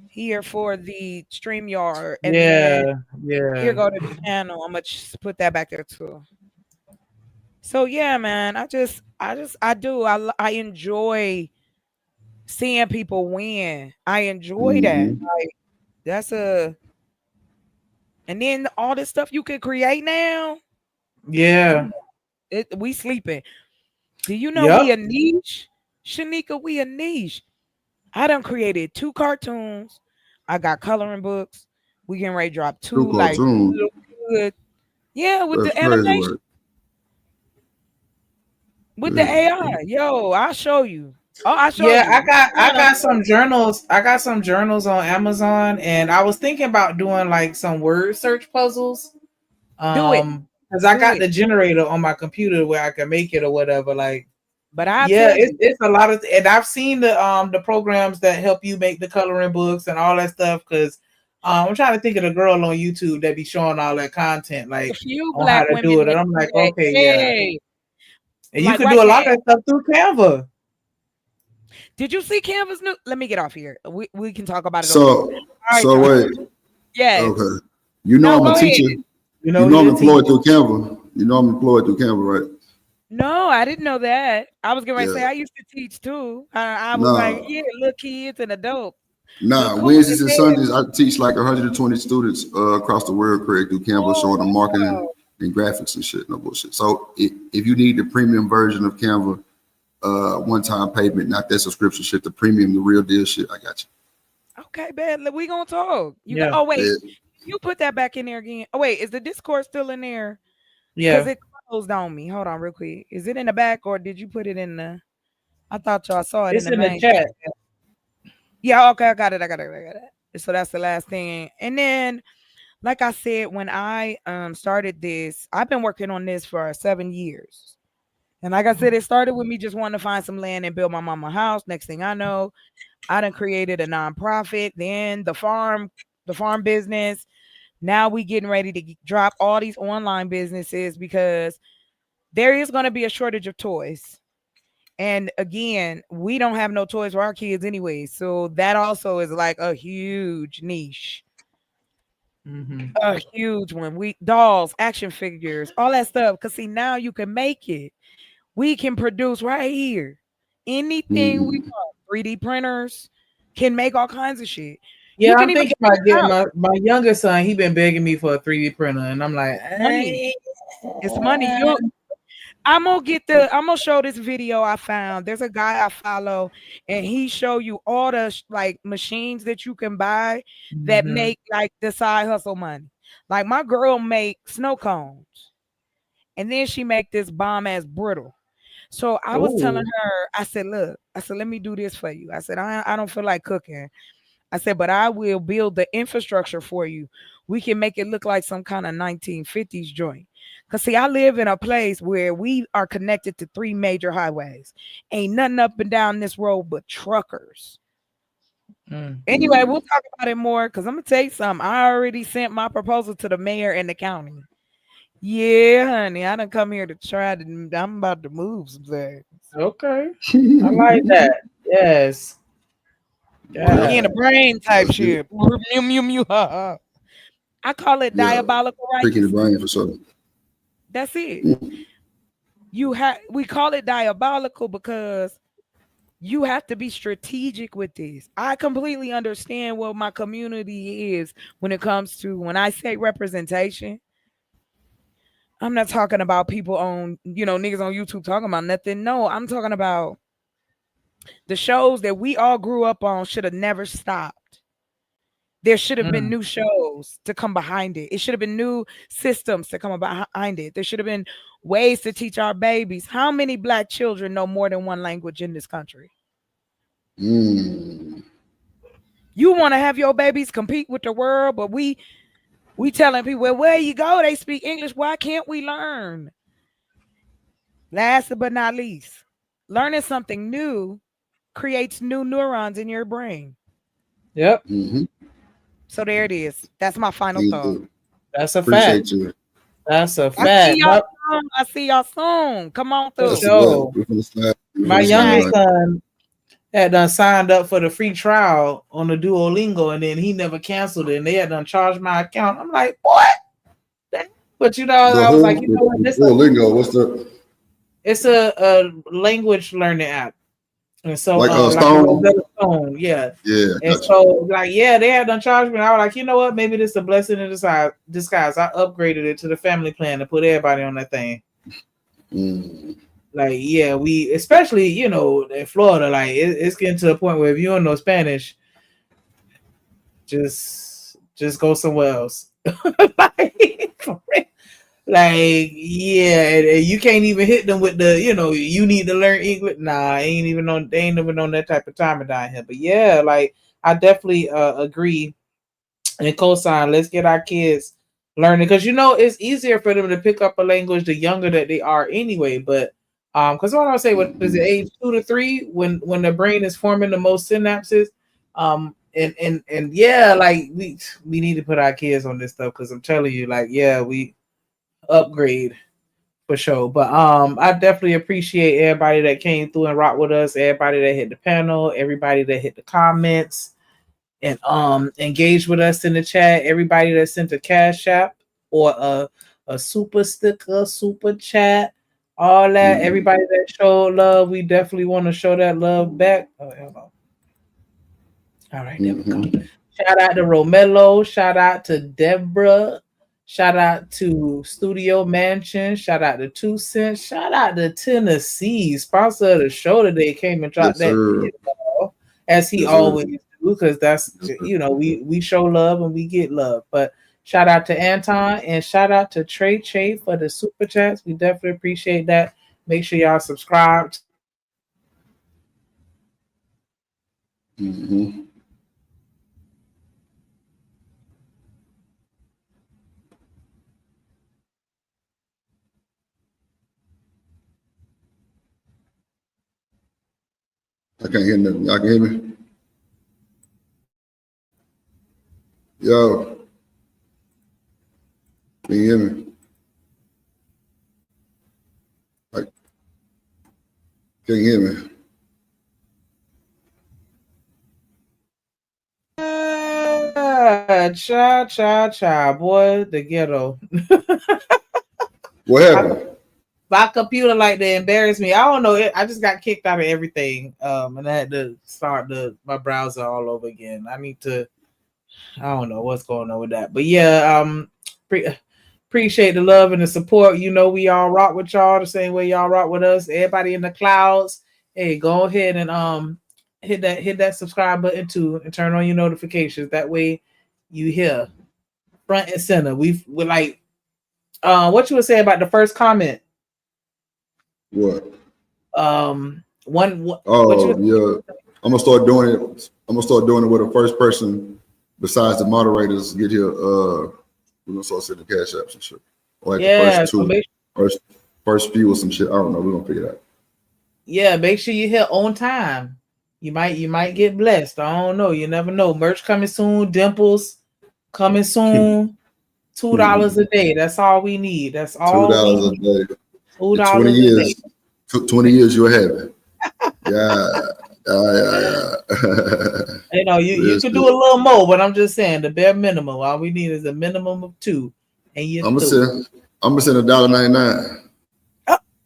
here for the StreamYard, and then here go to the channel. I'm gonna just put that back there too. So yeah, man, I enjoy seeing people win. I enjoy that. Like that's and then all this stuff you can create now. Yeah. We sleeping. Do you know we a niche? Shanika, we a niche. I done created 2 cartoons. I got coloring books. We getting ready to drop 2 like real good. Yeah, with That's the crazy animation. work. With the AI. Yo, I'll show you. Oh, I show you. Yeah, I got some journals. I got some journals on Amazon, and I was thinking about doing like some word search puzzles. Do it. Because I got the generator on my computer where I can make it or whatever. Like, but I it's a lot of, and I've seen the programs that help you make the coloring books and all that stuff. Because I'm trying to think of the girl on YouTube that be showing all that content, like on how to do it. And I'm like, okay, yeah. And you can do a lot of that stuff through Canva. Did you see Canva's new? Let me get off here. We can talk about it. So wait. Yeah. Okay. You know I'm a teacher. You know I'm employed through Canva. You know I'm employed through Canva, right? No, I didn't know that. I was going to say I used to teach too. I was like, yeah, little kids and adults. Nah, Wednesdays and Sundays I teach like 120 students across the world create through Canva, showing them marketing and graphics and shit. No bullshit. So if you need the premium version of Canva, one-time payment, not that subscription shit, the premium, the real deal shit, I got you. Okay, man, we gonna talk. Oh wait, you put that back in there again. Oh wait, is the Discord still in there? Yeah, because it closed on me. Hold on, real quick. Is it in the back or did you put it in the? I thought y'all saw it it's in the main chat. Yeah, okay, I got it. So that's the last thing. And then, like I said, when I started this, I've been working on this for 7 years. And like I said, it started with me just wanting to find some land and build my mama house. Next thing I know, I done created a nonprofit, then the farm business. Now we getting ready to drop all these online businesses because there is going to be a shortage of toys. And again, we don't have no toys for our kids anyway. So that also is like a huge niche. A huge one. Dolls, action figures, all that stuff. Because see, now you can make it. We can produce right here. Anything we want. 3D printers can make all kinds of shit. Yeah, I'm thinking about getting my younger son. He been begging me for a 3D printer, and I'm like, money. It's money. I'm gonna show this video I found. There's a guy I follow, and he show you all the like machines that you can buy that make like the side hustle money. Like my girl make snow cones, and then she make this bomb ass brittle. So I was telling her, I said, look, let me do this for you. I said, I don't feel like cooking. I said, but I will build the infrastructure for you. We can make it look like some kind of 1950s joint. Because see, I live in a place where we are connected to 3 major highways. Ain't nothing up and down this road but truckers. Anyway, we'll talk about it more because I'm going to tell you something. I already sent my proposal to the mayor and the county. Yeah, honey, I done come here to try to. I'm about to move some things. Okay, I like that. Yes, in the brain type shit. I call it diabolical rights. Picking the brain for something. That's it. We call it diabolical because you have to be strategic with this. I completely understand what my community is when it comes to when I say representation. I'm not talking about people on, niggas on YouTube talking about nothing. No, I'm talking about the shows that we all grew up on should have never stopped. There should have been new shows to come behind it. It should have been new systems to come behind it. There should have been ways to teach our babies. How many black children know more than one language in this country? Mm. You want to have your babies compete with the world, but we telling people, well, where you go, they speak English. Why can't we learn? Last but not least, learning something new creates new neurons in your brain. Yep. Mm-hmm. So there it is. That's my final thought. That's a Appreciate fact. you. That's a I fact. see y'all soon. I see y'all soon. Come on through. That's So, what. We're finna my slide. youngest son had done signed up for the free trial on the Duolingo, and then he never canceled it, and they had done charged my account. I'm like, what? But you know, I was like, you know what? This Duolingo, what's the? It's a language learning app, and so Like like a Stone? Stone, yeah. Yeah. And so, like, yeah, they had done charged me. And I was like, you know what? Maybe this is a blessing in disguise. I upgraded it to the family plan to put everybody on that thing. Mm. Like, yeah, we especially, you know, in Florida, like it's getting to the point where if you don't know Spanish, just go somewhere else. Like, yeah, and you can't even hit them with the, you know, you need to learn English. Nah, they ain't even on that type of time down here. But yeah, like I definitely agree and co-sign. Let's get our kids learning, because you know it's easier for them to pick up a language the younger that they are anyway. But because what I say, what is it, age 2 to 3, when the brain is forming the most synapses. And yeah, like we need to put our kids on this stuff, because I'm telling you, like, yeah, we upgrade for sure. But I definitely appreciate everybody that came through and rocked with us, everybody that hit the panel, everybody that hit the comments and engaged with us in the chat, everybody that sent a cash app or a super sticker, super chat, all that, everybody that showed love. We definitely want to show that love back. Oh, hello. All right, there we go. Shout out to Romelo, shout out to Deborah, shout out to Studio Mansion, shout out to 2 Cents, shout out to Tennessee, sponsor of the show today, came and dropped that as he always do, because that's, you know, we show love and we get love. But shout out to Anton and shout out to Trey Che for the super chats. We definitely appreciate that. Make sure y'all subscribe. Mm-hmm. I can't hear nothing. Y'all can hear me? Yo. Can you hear me? Like, can you hear me? Cha, boy, the ghetto. What happened? My computer like to embarrass me. I don't know. I just got kicked out of everything. And I had to start my browser all over again. I need to. I don't know what's going on with that. But yeah, appreciate the love and the support. You know, we all rock with y'all the same way y'all rock with us. Everybody in the clouds, hey, go ahead and hit that subscribe button too, and turn on your notifications. That way, you hear front and center. We're like, what you would say about the first comment? What? Yeah. I'm gonna start doing it. I'm gonna start doing it with the first person besides the moderators get here. We're gonna start sending cash apps and shit. Like the first few or some shit. I don't know. We're gonna figure it out. Yeah, make sure you're here on time. You might get blessed. I don't know. You never know. Merch coming soon. Dimples coming soon. $2 a day. That's all we need. That's all. $2 a day. $2 20 a years. day. 20 years you'll have it. Yeah. You know, you could do a little more, but I'm just saying the bare minimum. All we need is a minimum of 2. And you're I'm gonna send $1.99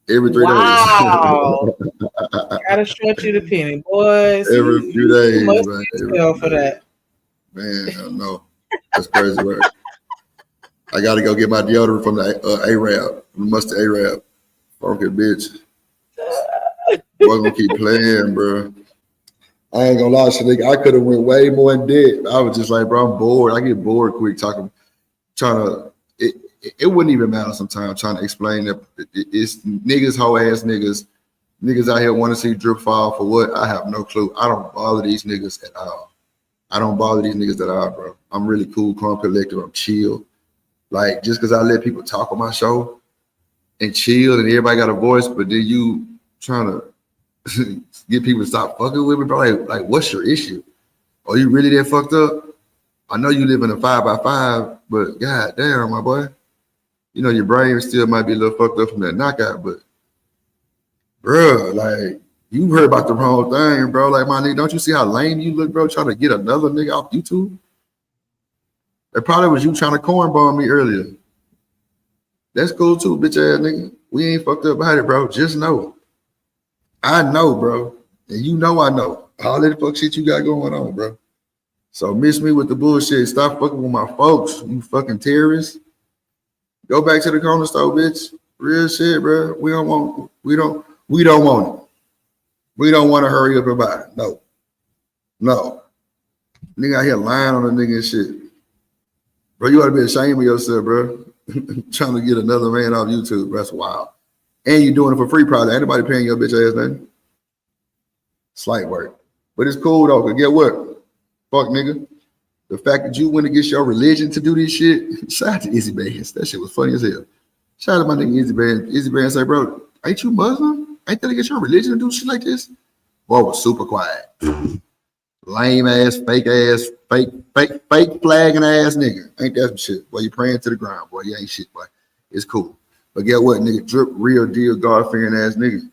every 3 days. Wow. Gotta stretch you the penny, boys. Every few days, man. For that. Man, I know. That's crazy work. I gotta go get my deodorant from the Arab, from the Musty Arab. Funky bitch. Boy, gonna keep playing, bro. I ain't gonna lie, nigga. I could have went way more in depth. I was just like, bro, I'm bored. I get bored quick trying to. It wouldn't even matter sometimes trying to explain that it's niggas, hoe ass niggas out here want to see drip fall for what? I have no clue. I don't bother these niggas at all. I don't bother these niggas at all, bro. I'm really cool, calm, collective. I'm chill. Like just because I let people talk on my show and chill, and everybody got a voice, but then you trying to get people to stop fucking with me, bro. Like what's your issue? Are you really that fucked up? I know you live in a 5x5, but god damn, my boy. You know, your brain still might be a little fucked up from that knockout, but bro, like you heard about the wrong thing, bro. Like my nigga, don't you see how lame you look, bro? Trying to get another nigga off YouTube. That probably was you trying to cornball me earlier. That's cool too, bitch ass nigga. We ain't fucked up about it, bro. Just know. I know, bro. And you know I know. All that fuck shit you got going on, bro. So miss me with the bullshit. Stop fucking with my folks, you fucking terrorists. Go back to the corner store, bitch. Real shit, bro. We don't want it. We don't want it. We don't want to hurry up and buy it. No. Nigga out here lying on the nigga and shit. Bro, you ought to be ashamed of yourself, bro. Trying to get another man off YouTube. That's wild. And you doing it for free, probably. Ain't nobody paying your bitch ass nothing. Slight work. But it's cool though, because get what? Fuck nigga. The fact that you went against your religion to do this shit, shout out to Izzy Bands. That shit was funny as hell. Shout out to my nigga Izzy Bands. Izzy Bands say, bro, ain't you Muslim? Ain't that against your religion to do shit like this? Boy, was super quiet. Lame ass, fake flagging ass nigga. Ain't that some shit? Boy, you praying to the ground, boy. You ain't shit, boy. It's cool. But get what, nigga? Drip, real deal, God-fearing ass nigga.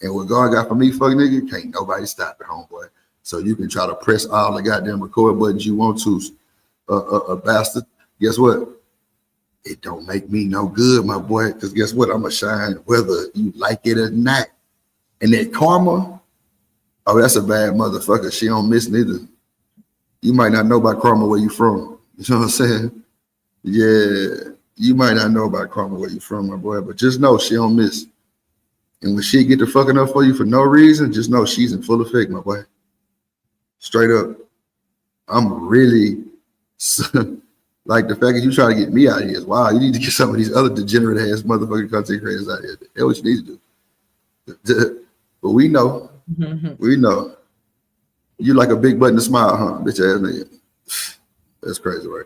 And what God got for me, fuck nigga, can't nobody stop it, homeboy. So you can try to press all the goddamn record buttons you want to, bastard. Guess what? It don't make me no good, my boy, because guess what? I'm going to shine whether you like it or not. And that karma, oh, that's a bad motherfucker. She don't miss neither. You might not know about karma where you from. You know what I'm saying? Yeah, you might not know about karma where you from, my boy, but just know she don't miss. And when she get to fucking up for you for no reason, just know she's in full effect, my boy. Straight up. I'm really like the fact that you try to get me out of here is wow. You need to get some of these other degenerate ass motherfucking content creators out here. That's what you need to do. But we know. We know. You like a big button to smile, huh? Bitch ass nigga. That's crazy, right?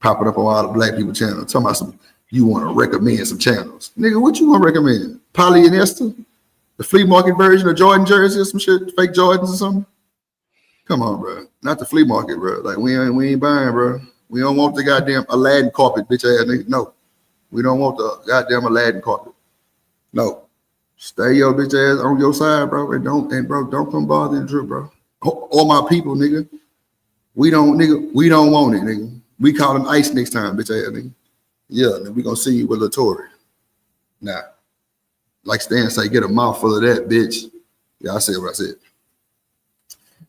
Popping up on all the black people channels. Talking about some, you want to recommend some channels. Nigga, what you want to recommend? Polly and Esther? The flea market version of Jordan jersey or some shit? Fake Jordans or something? Come on, bro. Not the flea market, bro. Like, we ain't buying, bro. We don't want the goddamn Aladdin carpet, bitch ass nigga. No. We don't want the goddamn Aladdin carpet. No. Stay your bitch ass on your side, bro. And don't come bother and drip, bro. All my people, nigga. We don't want it, nigga. We call them ice next time, bitch ass nigga. Yeah, and we gonna see you with Latory. Nah. Like Stan say, get a mouthful of that, bitch. Yeah, I said what I said.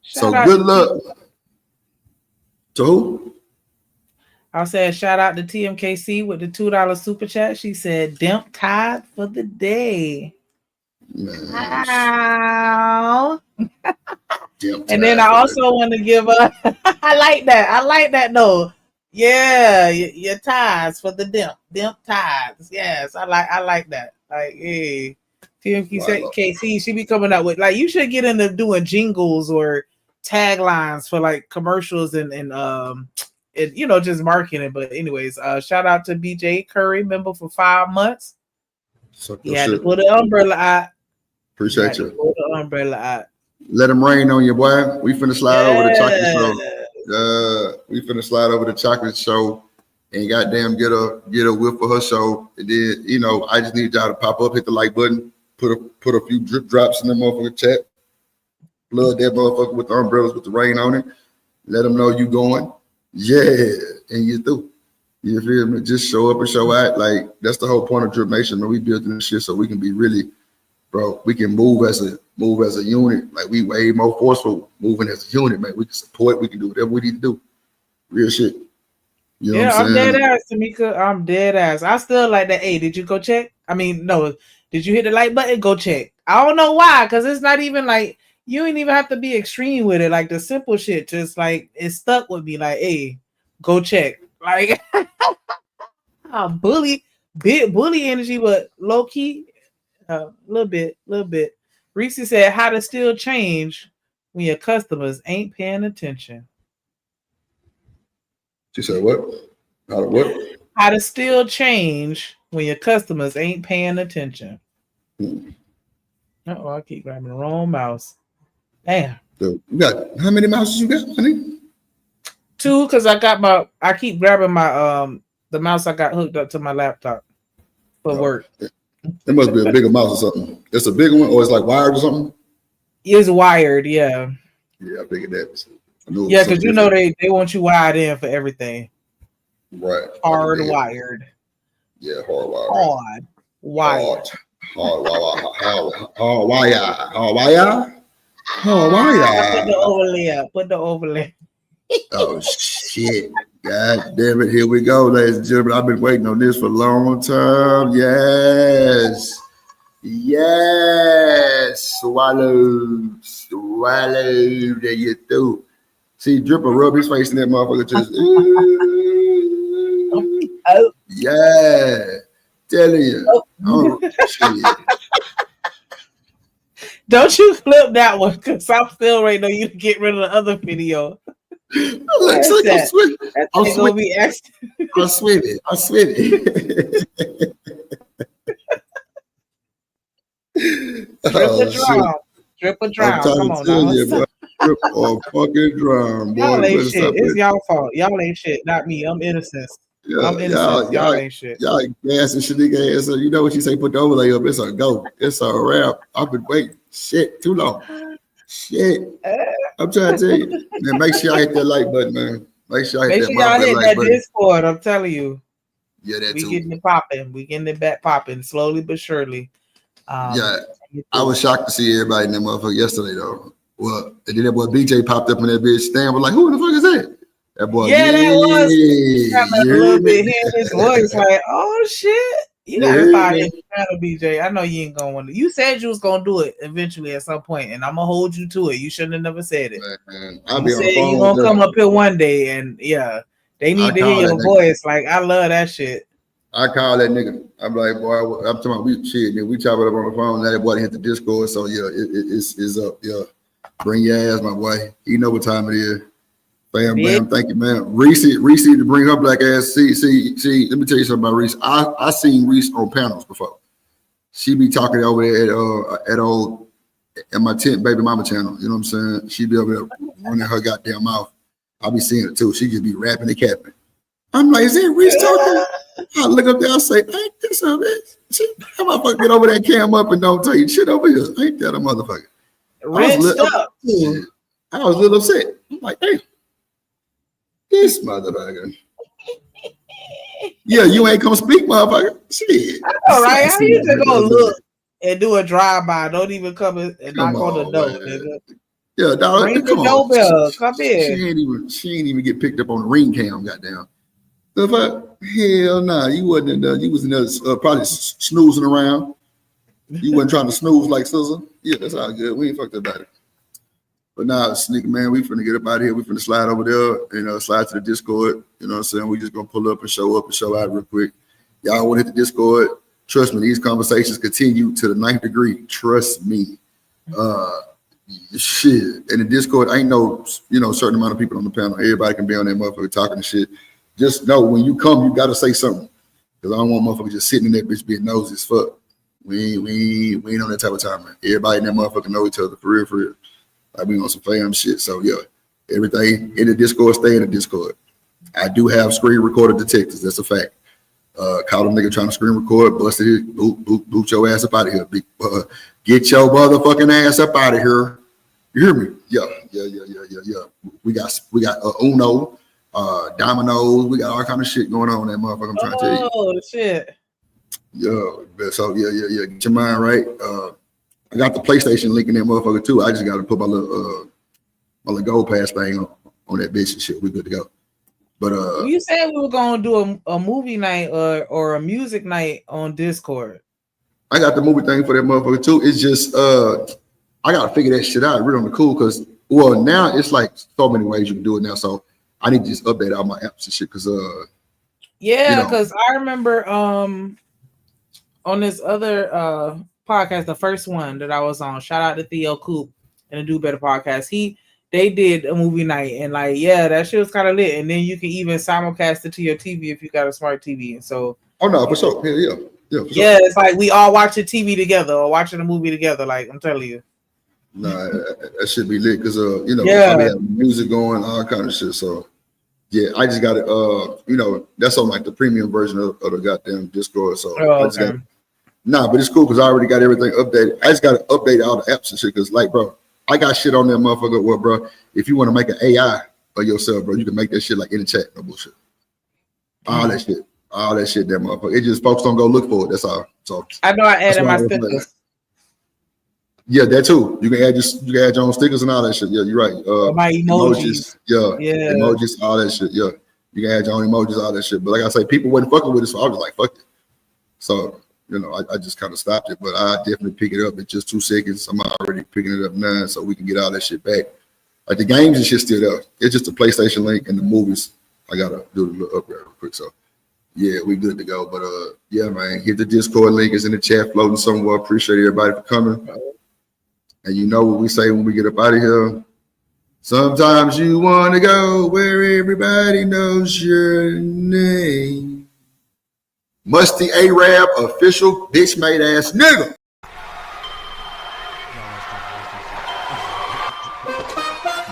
So good luck. To who? I said shout out to TMKC with the $2 super chat. She said, "Dimp tied for the day." Wow. And then I also want to give I like that though. Yeah, your ties for the dimp ties. Yes, I like that. Like, hey, TMKC, she be coming up with like you should get into doing jingles or taglines for like commercials and you know, just marketing. But anyways, shout out to BJ Curry, member for 5 months. You had to put the umbrella out. Appreciate you. Put the umbrella out. Let them rain on you, boy. We finna slide over the chocolate show. We finna slide over the chocolate show and goddamn get a whip for her show. And then, you know, I just need y'all to pop up, hit the like button, put a few drip drops in the motherfucking chat. Flood that motherfucker with the umbrellas with the rain on it. Let them know you going. Yeah, and you through. You feel me? Just show up and show out. Like, that's the whole point of Drip Nation, man. We built this shit so we can be really, bro, we can move as a unit. Like, we way more forceful moving as a unit, man. We can support, we can do whatever we need to do. Real shit. You know what I'm saying? dead ass, Tamika. I'm dead ass. I still like that. Hey, did you go check? I mean, no. Did you hit the like button? Go check. I don't know why, because it's not even like You ain't even have to be extreme with it. Like the simple shit, just like it stuck with me. Like, hey, go check. Like big bully energy, but low key, a little bit. Reese said, "How to still change when your customers ain't paying attention." She said, "What? How to what? How to still change when your customers ain't paying attention." Oh, I keep grabbing the wrong mouse. Damn. You got how many mouses you got, honey? 2, because I keep grabbing my the mouse I got hooked up to my laptop for work. It must be a bigger mouse or something. It's a bigger one, or it's like wired or something. It's wired, yeah. Yeah, I figured that. Yeah, because you know they want you wired in for everything. Right. Hardwired. Yeah, hardwired. Wired. Hardwire. Put the overlay. Oh shit. God damn it. Here we go, ladies and gentlemen. I've been waiting on this for a long time. Yes. Swallow. There you do. See, Dripper rub his face in that motherfucker just. Yeah. Telling you. Oh, shit. Don't you clip that one, because I'm still waiting on you to get rid of the other video. I'm sweating. Drip or drown. Come on now. Drip or fucking drown, boy. Y'all ain't shit. It's y'all fault. Y'all ain't shit, not me. I'm innocent. I'm innocent. Y'all ain't shit. Y'all gas and shit, nigga ass. You know what you say? Put the overlay up. It's a go. It's a wrap. I've been waiting. Shit, too long. Shit. I'm trying to tell you. Man, make sure I hit that like button, man. Make sure y'all hit that Discord. I'm telling you. Yeah, that too. We getting it popping. We getting it back popping slowly but surely. Yeah, I was shocked to see everybody in that motherfucker yesterday though. Well, and then that boy BJ popped up in that bitch stand. Was like, who the fuck is that? That boy. Yeah, that was. Got a little bit hearing his voice. Like, oh shit. You gotta start hitting the channel, BJ. I know you ain't gonna want to. You said you was gonna do it eventually at some point, and I'm gonna hold you to it. You shouldn't have never said it. Man, you said you gonna come up here one day, and yeah, they need to hear your voice. Like, I love that shit. I call that nigga. I'm like, boy, I'm talking about we shit. Nigga, we chop it up on the phone. That boy hit the Discord. So yeah, it's up. Yeah, bring your ass, my boy. You know what time it is. Bam, bam. Thank you, man. Reese to bring her black ass. See. Let me tell you something about Reese. I seen Reese on panels before. She be talking over there at my tent baby mama channel. You know what I'm saying? She be over there running her goddamn mouth. I be seeing it too. She just be rapping and capping. I'm like, is that Reese talking? I look up there. I say, ain't this a bitch? That motherfucker get over that cam up and don't tell you shit over here. Ain't that a motherfucker? I was a little upset. I'm like, hey. This motherfucker. Yeah, you ain't come speak, motherfucker. Shit. All right, how you just gonna look and do a drive-by? Don't even come and knock on the door, nigga. Yeah, dog. Ring the doorbell. Come in. She ain't even get picked up on the ring cam. Goddamn. The fuck? Hell nah. You wasn't in there. You was in there probably snoozing around. You wasn't trying to snooze like Sizzle. Yeah, that's all good. We ain't fucked about it. But now, sneaker man, we finna get up out of here. We finna slide over there, slide to the Discord. You know what I'm saying? We just gonna pull up and show out real quick. Y'all want to hit the Discord? Trust me, these conversations continue to the 9th degree. Trust me. Shit. In the Discord, ain't no, certain amount of people on the panel. Everybody can be on that motherfucker talking and shit. Just know when you come, you gotta say something. Cause I don't want motherfuckers just sitting in that bitch being nosy as fuck. We ain't on that type of time, man. Everybody in that motherfucker know each other for real. Like we on some fam shit. So yeah, everything in the Discord, stay in the Discord. I do have screen recorded detectives. That's a fact. Caught a nigga trying to screen record, busted it, boot your ass up out of here. Get your motherfucking ass up out of here. You hear me? Yeah. We got Uno, dominoes. We got all kind of shit going on in that motherfucker. I'm trying to tell you. Oh shit. Yeah. So yeah. Get your mind right. I got the PlayStation link in that motherfucker too. I just got to put my little gold pass thing on that bitch and shit. We good to go. But you said we were gonna do a movie night or a music night on Discord. I got the movie thing for that motherfucker too. It's just I gotta figure that shit out really on the cool because now it's like so many ways you can do it now. So I need to just update all my apps and shit because because I remember on this other podcast, the first one that I was on, shout out to Theo Coop and the Do Better podcast. They did a movie night and like that shit was kind of lit. And then you can even simulcast it to your TV if you got a smart TV. And so for sure. Yeah. For sure. It's like we all watching TV together or watching a movie together. Like I'm telling you. Nah, that should be lit because I be having music going, all kind of shit. So yeah, I just got it. That's on like the premium version of the goddamn Discord. So I just got but it's cool because I already got everything updated. I just got to update all the apps and shit because like, bro, I got shit on that motherfucker. Well, bro, if you want to make an AI of yourself, bro, you can make that shit like in the chat. No bullshit. All that shit, that motherfucker. It just folks don't go look for it. That's all. So I know I added my stickers. Yeah, that too. You can add your own stickers and all that shit. Yeah, you're right. My emojis. Yeah, emojis, all that shit. Yeah, you can add your own emojis, all that shit. But like I say, people wasn't fucking with it, so I was like, fuck it. So I just kind of stopped it. But I definitely pick it up in just 2 seconds. I'm already picking it up now, so we can get all that shit back. Like the games and shit still there. It's just the PlayStation link and the movies. I gotta do a little upgrade real quick. So yeah, we good to go. But yeah, man, hit the Discord link. It's in the chat floating somewhere. Appreciate everybody for coming. And you know what we say when we get up out of here? Sometimes you want to go where everybody knows your name. Musty Arab official bitch made ass nigga.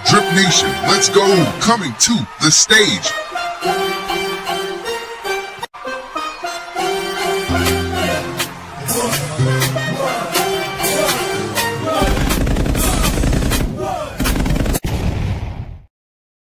Drip Nation, let's go. Coming to the stage.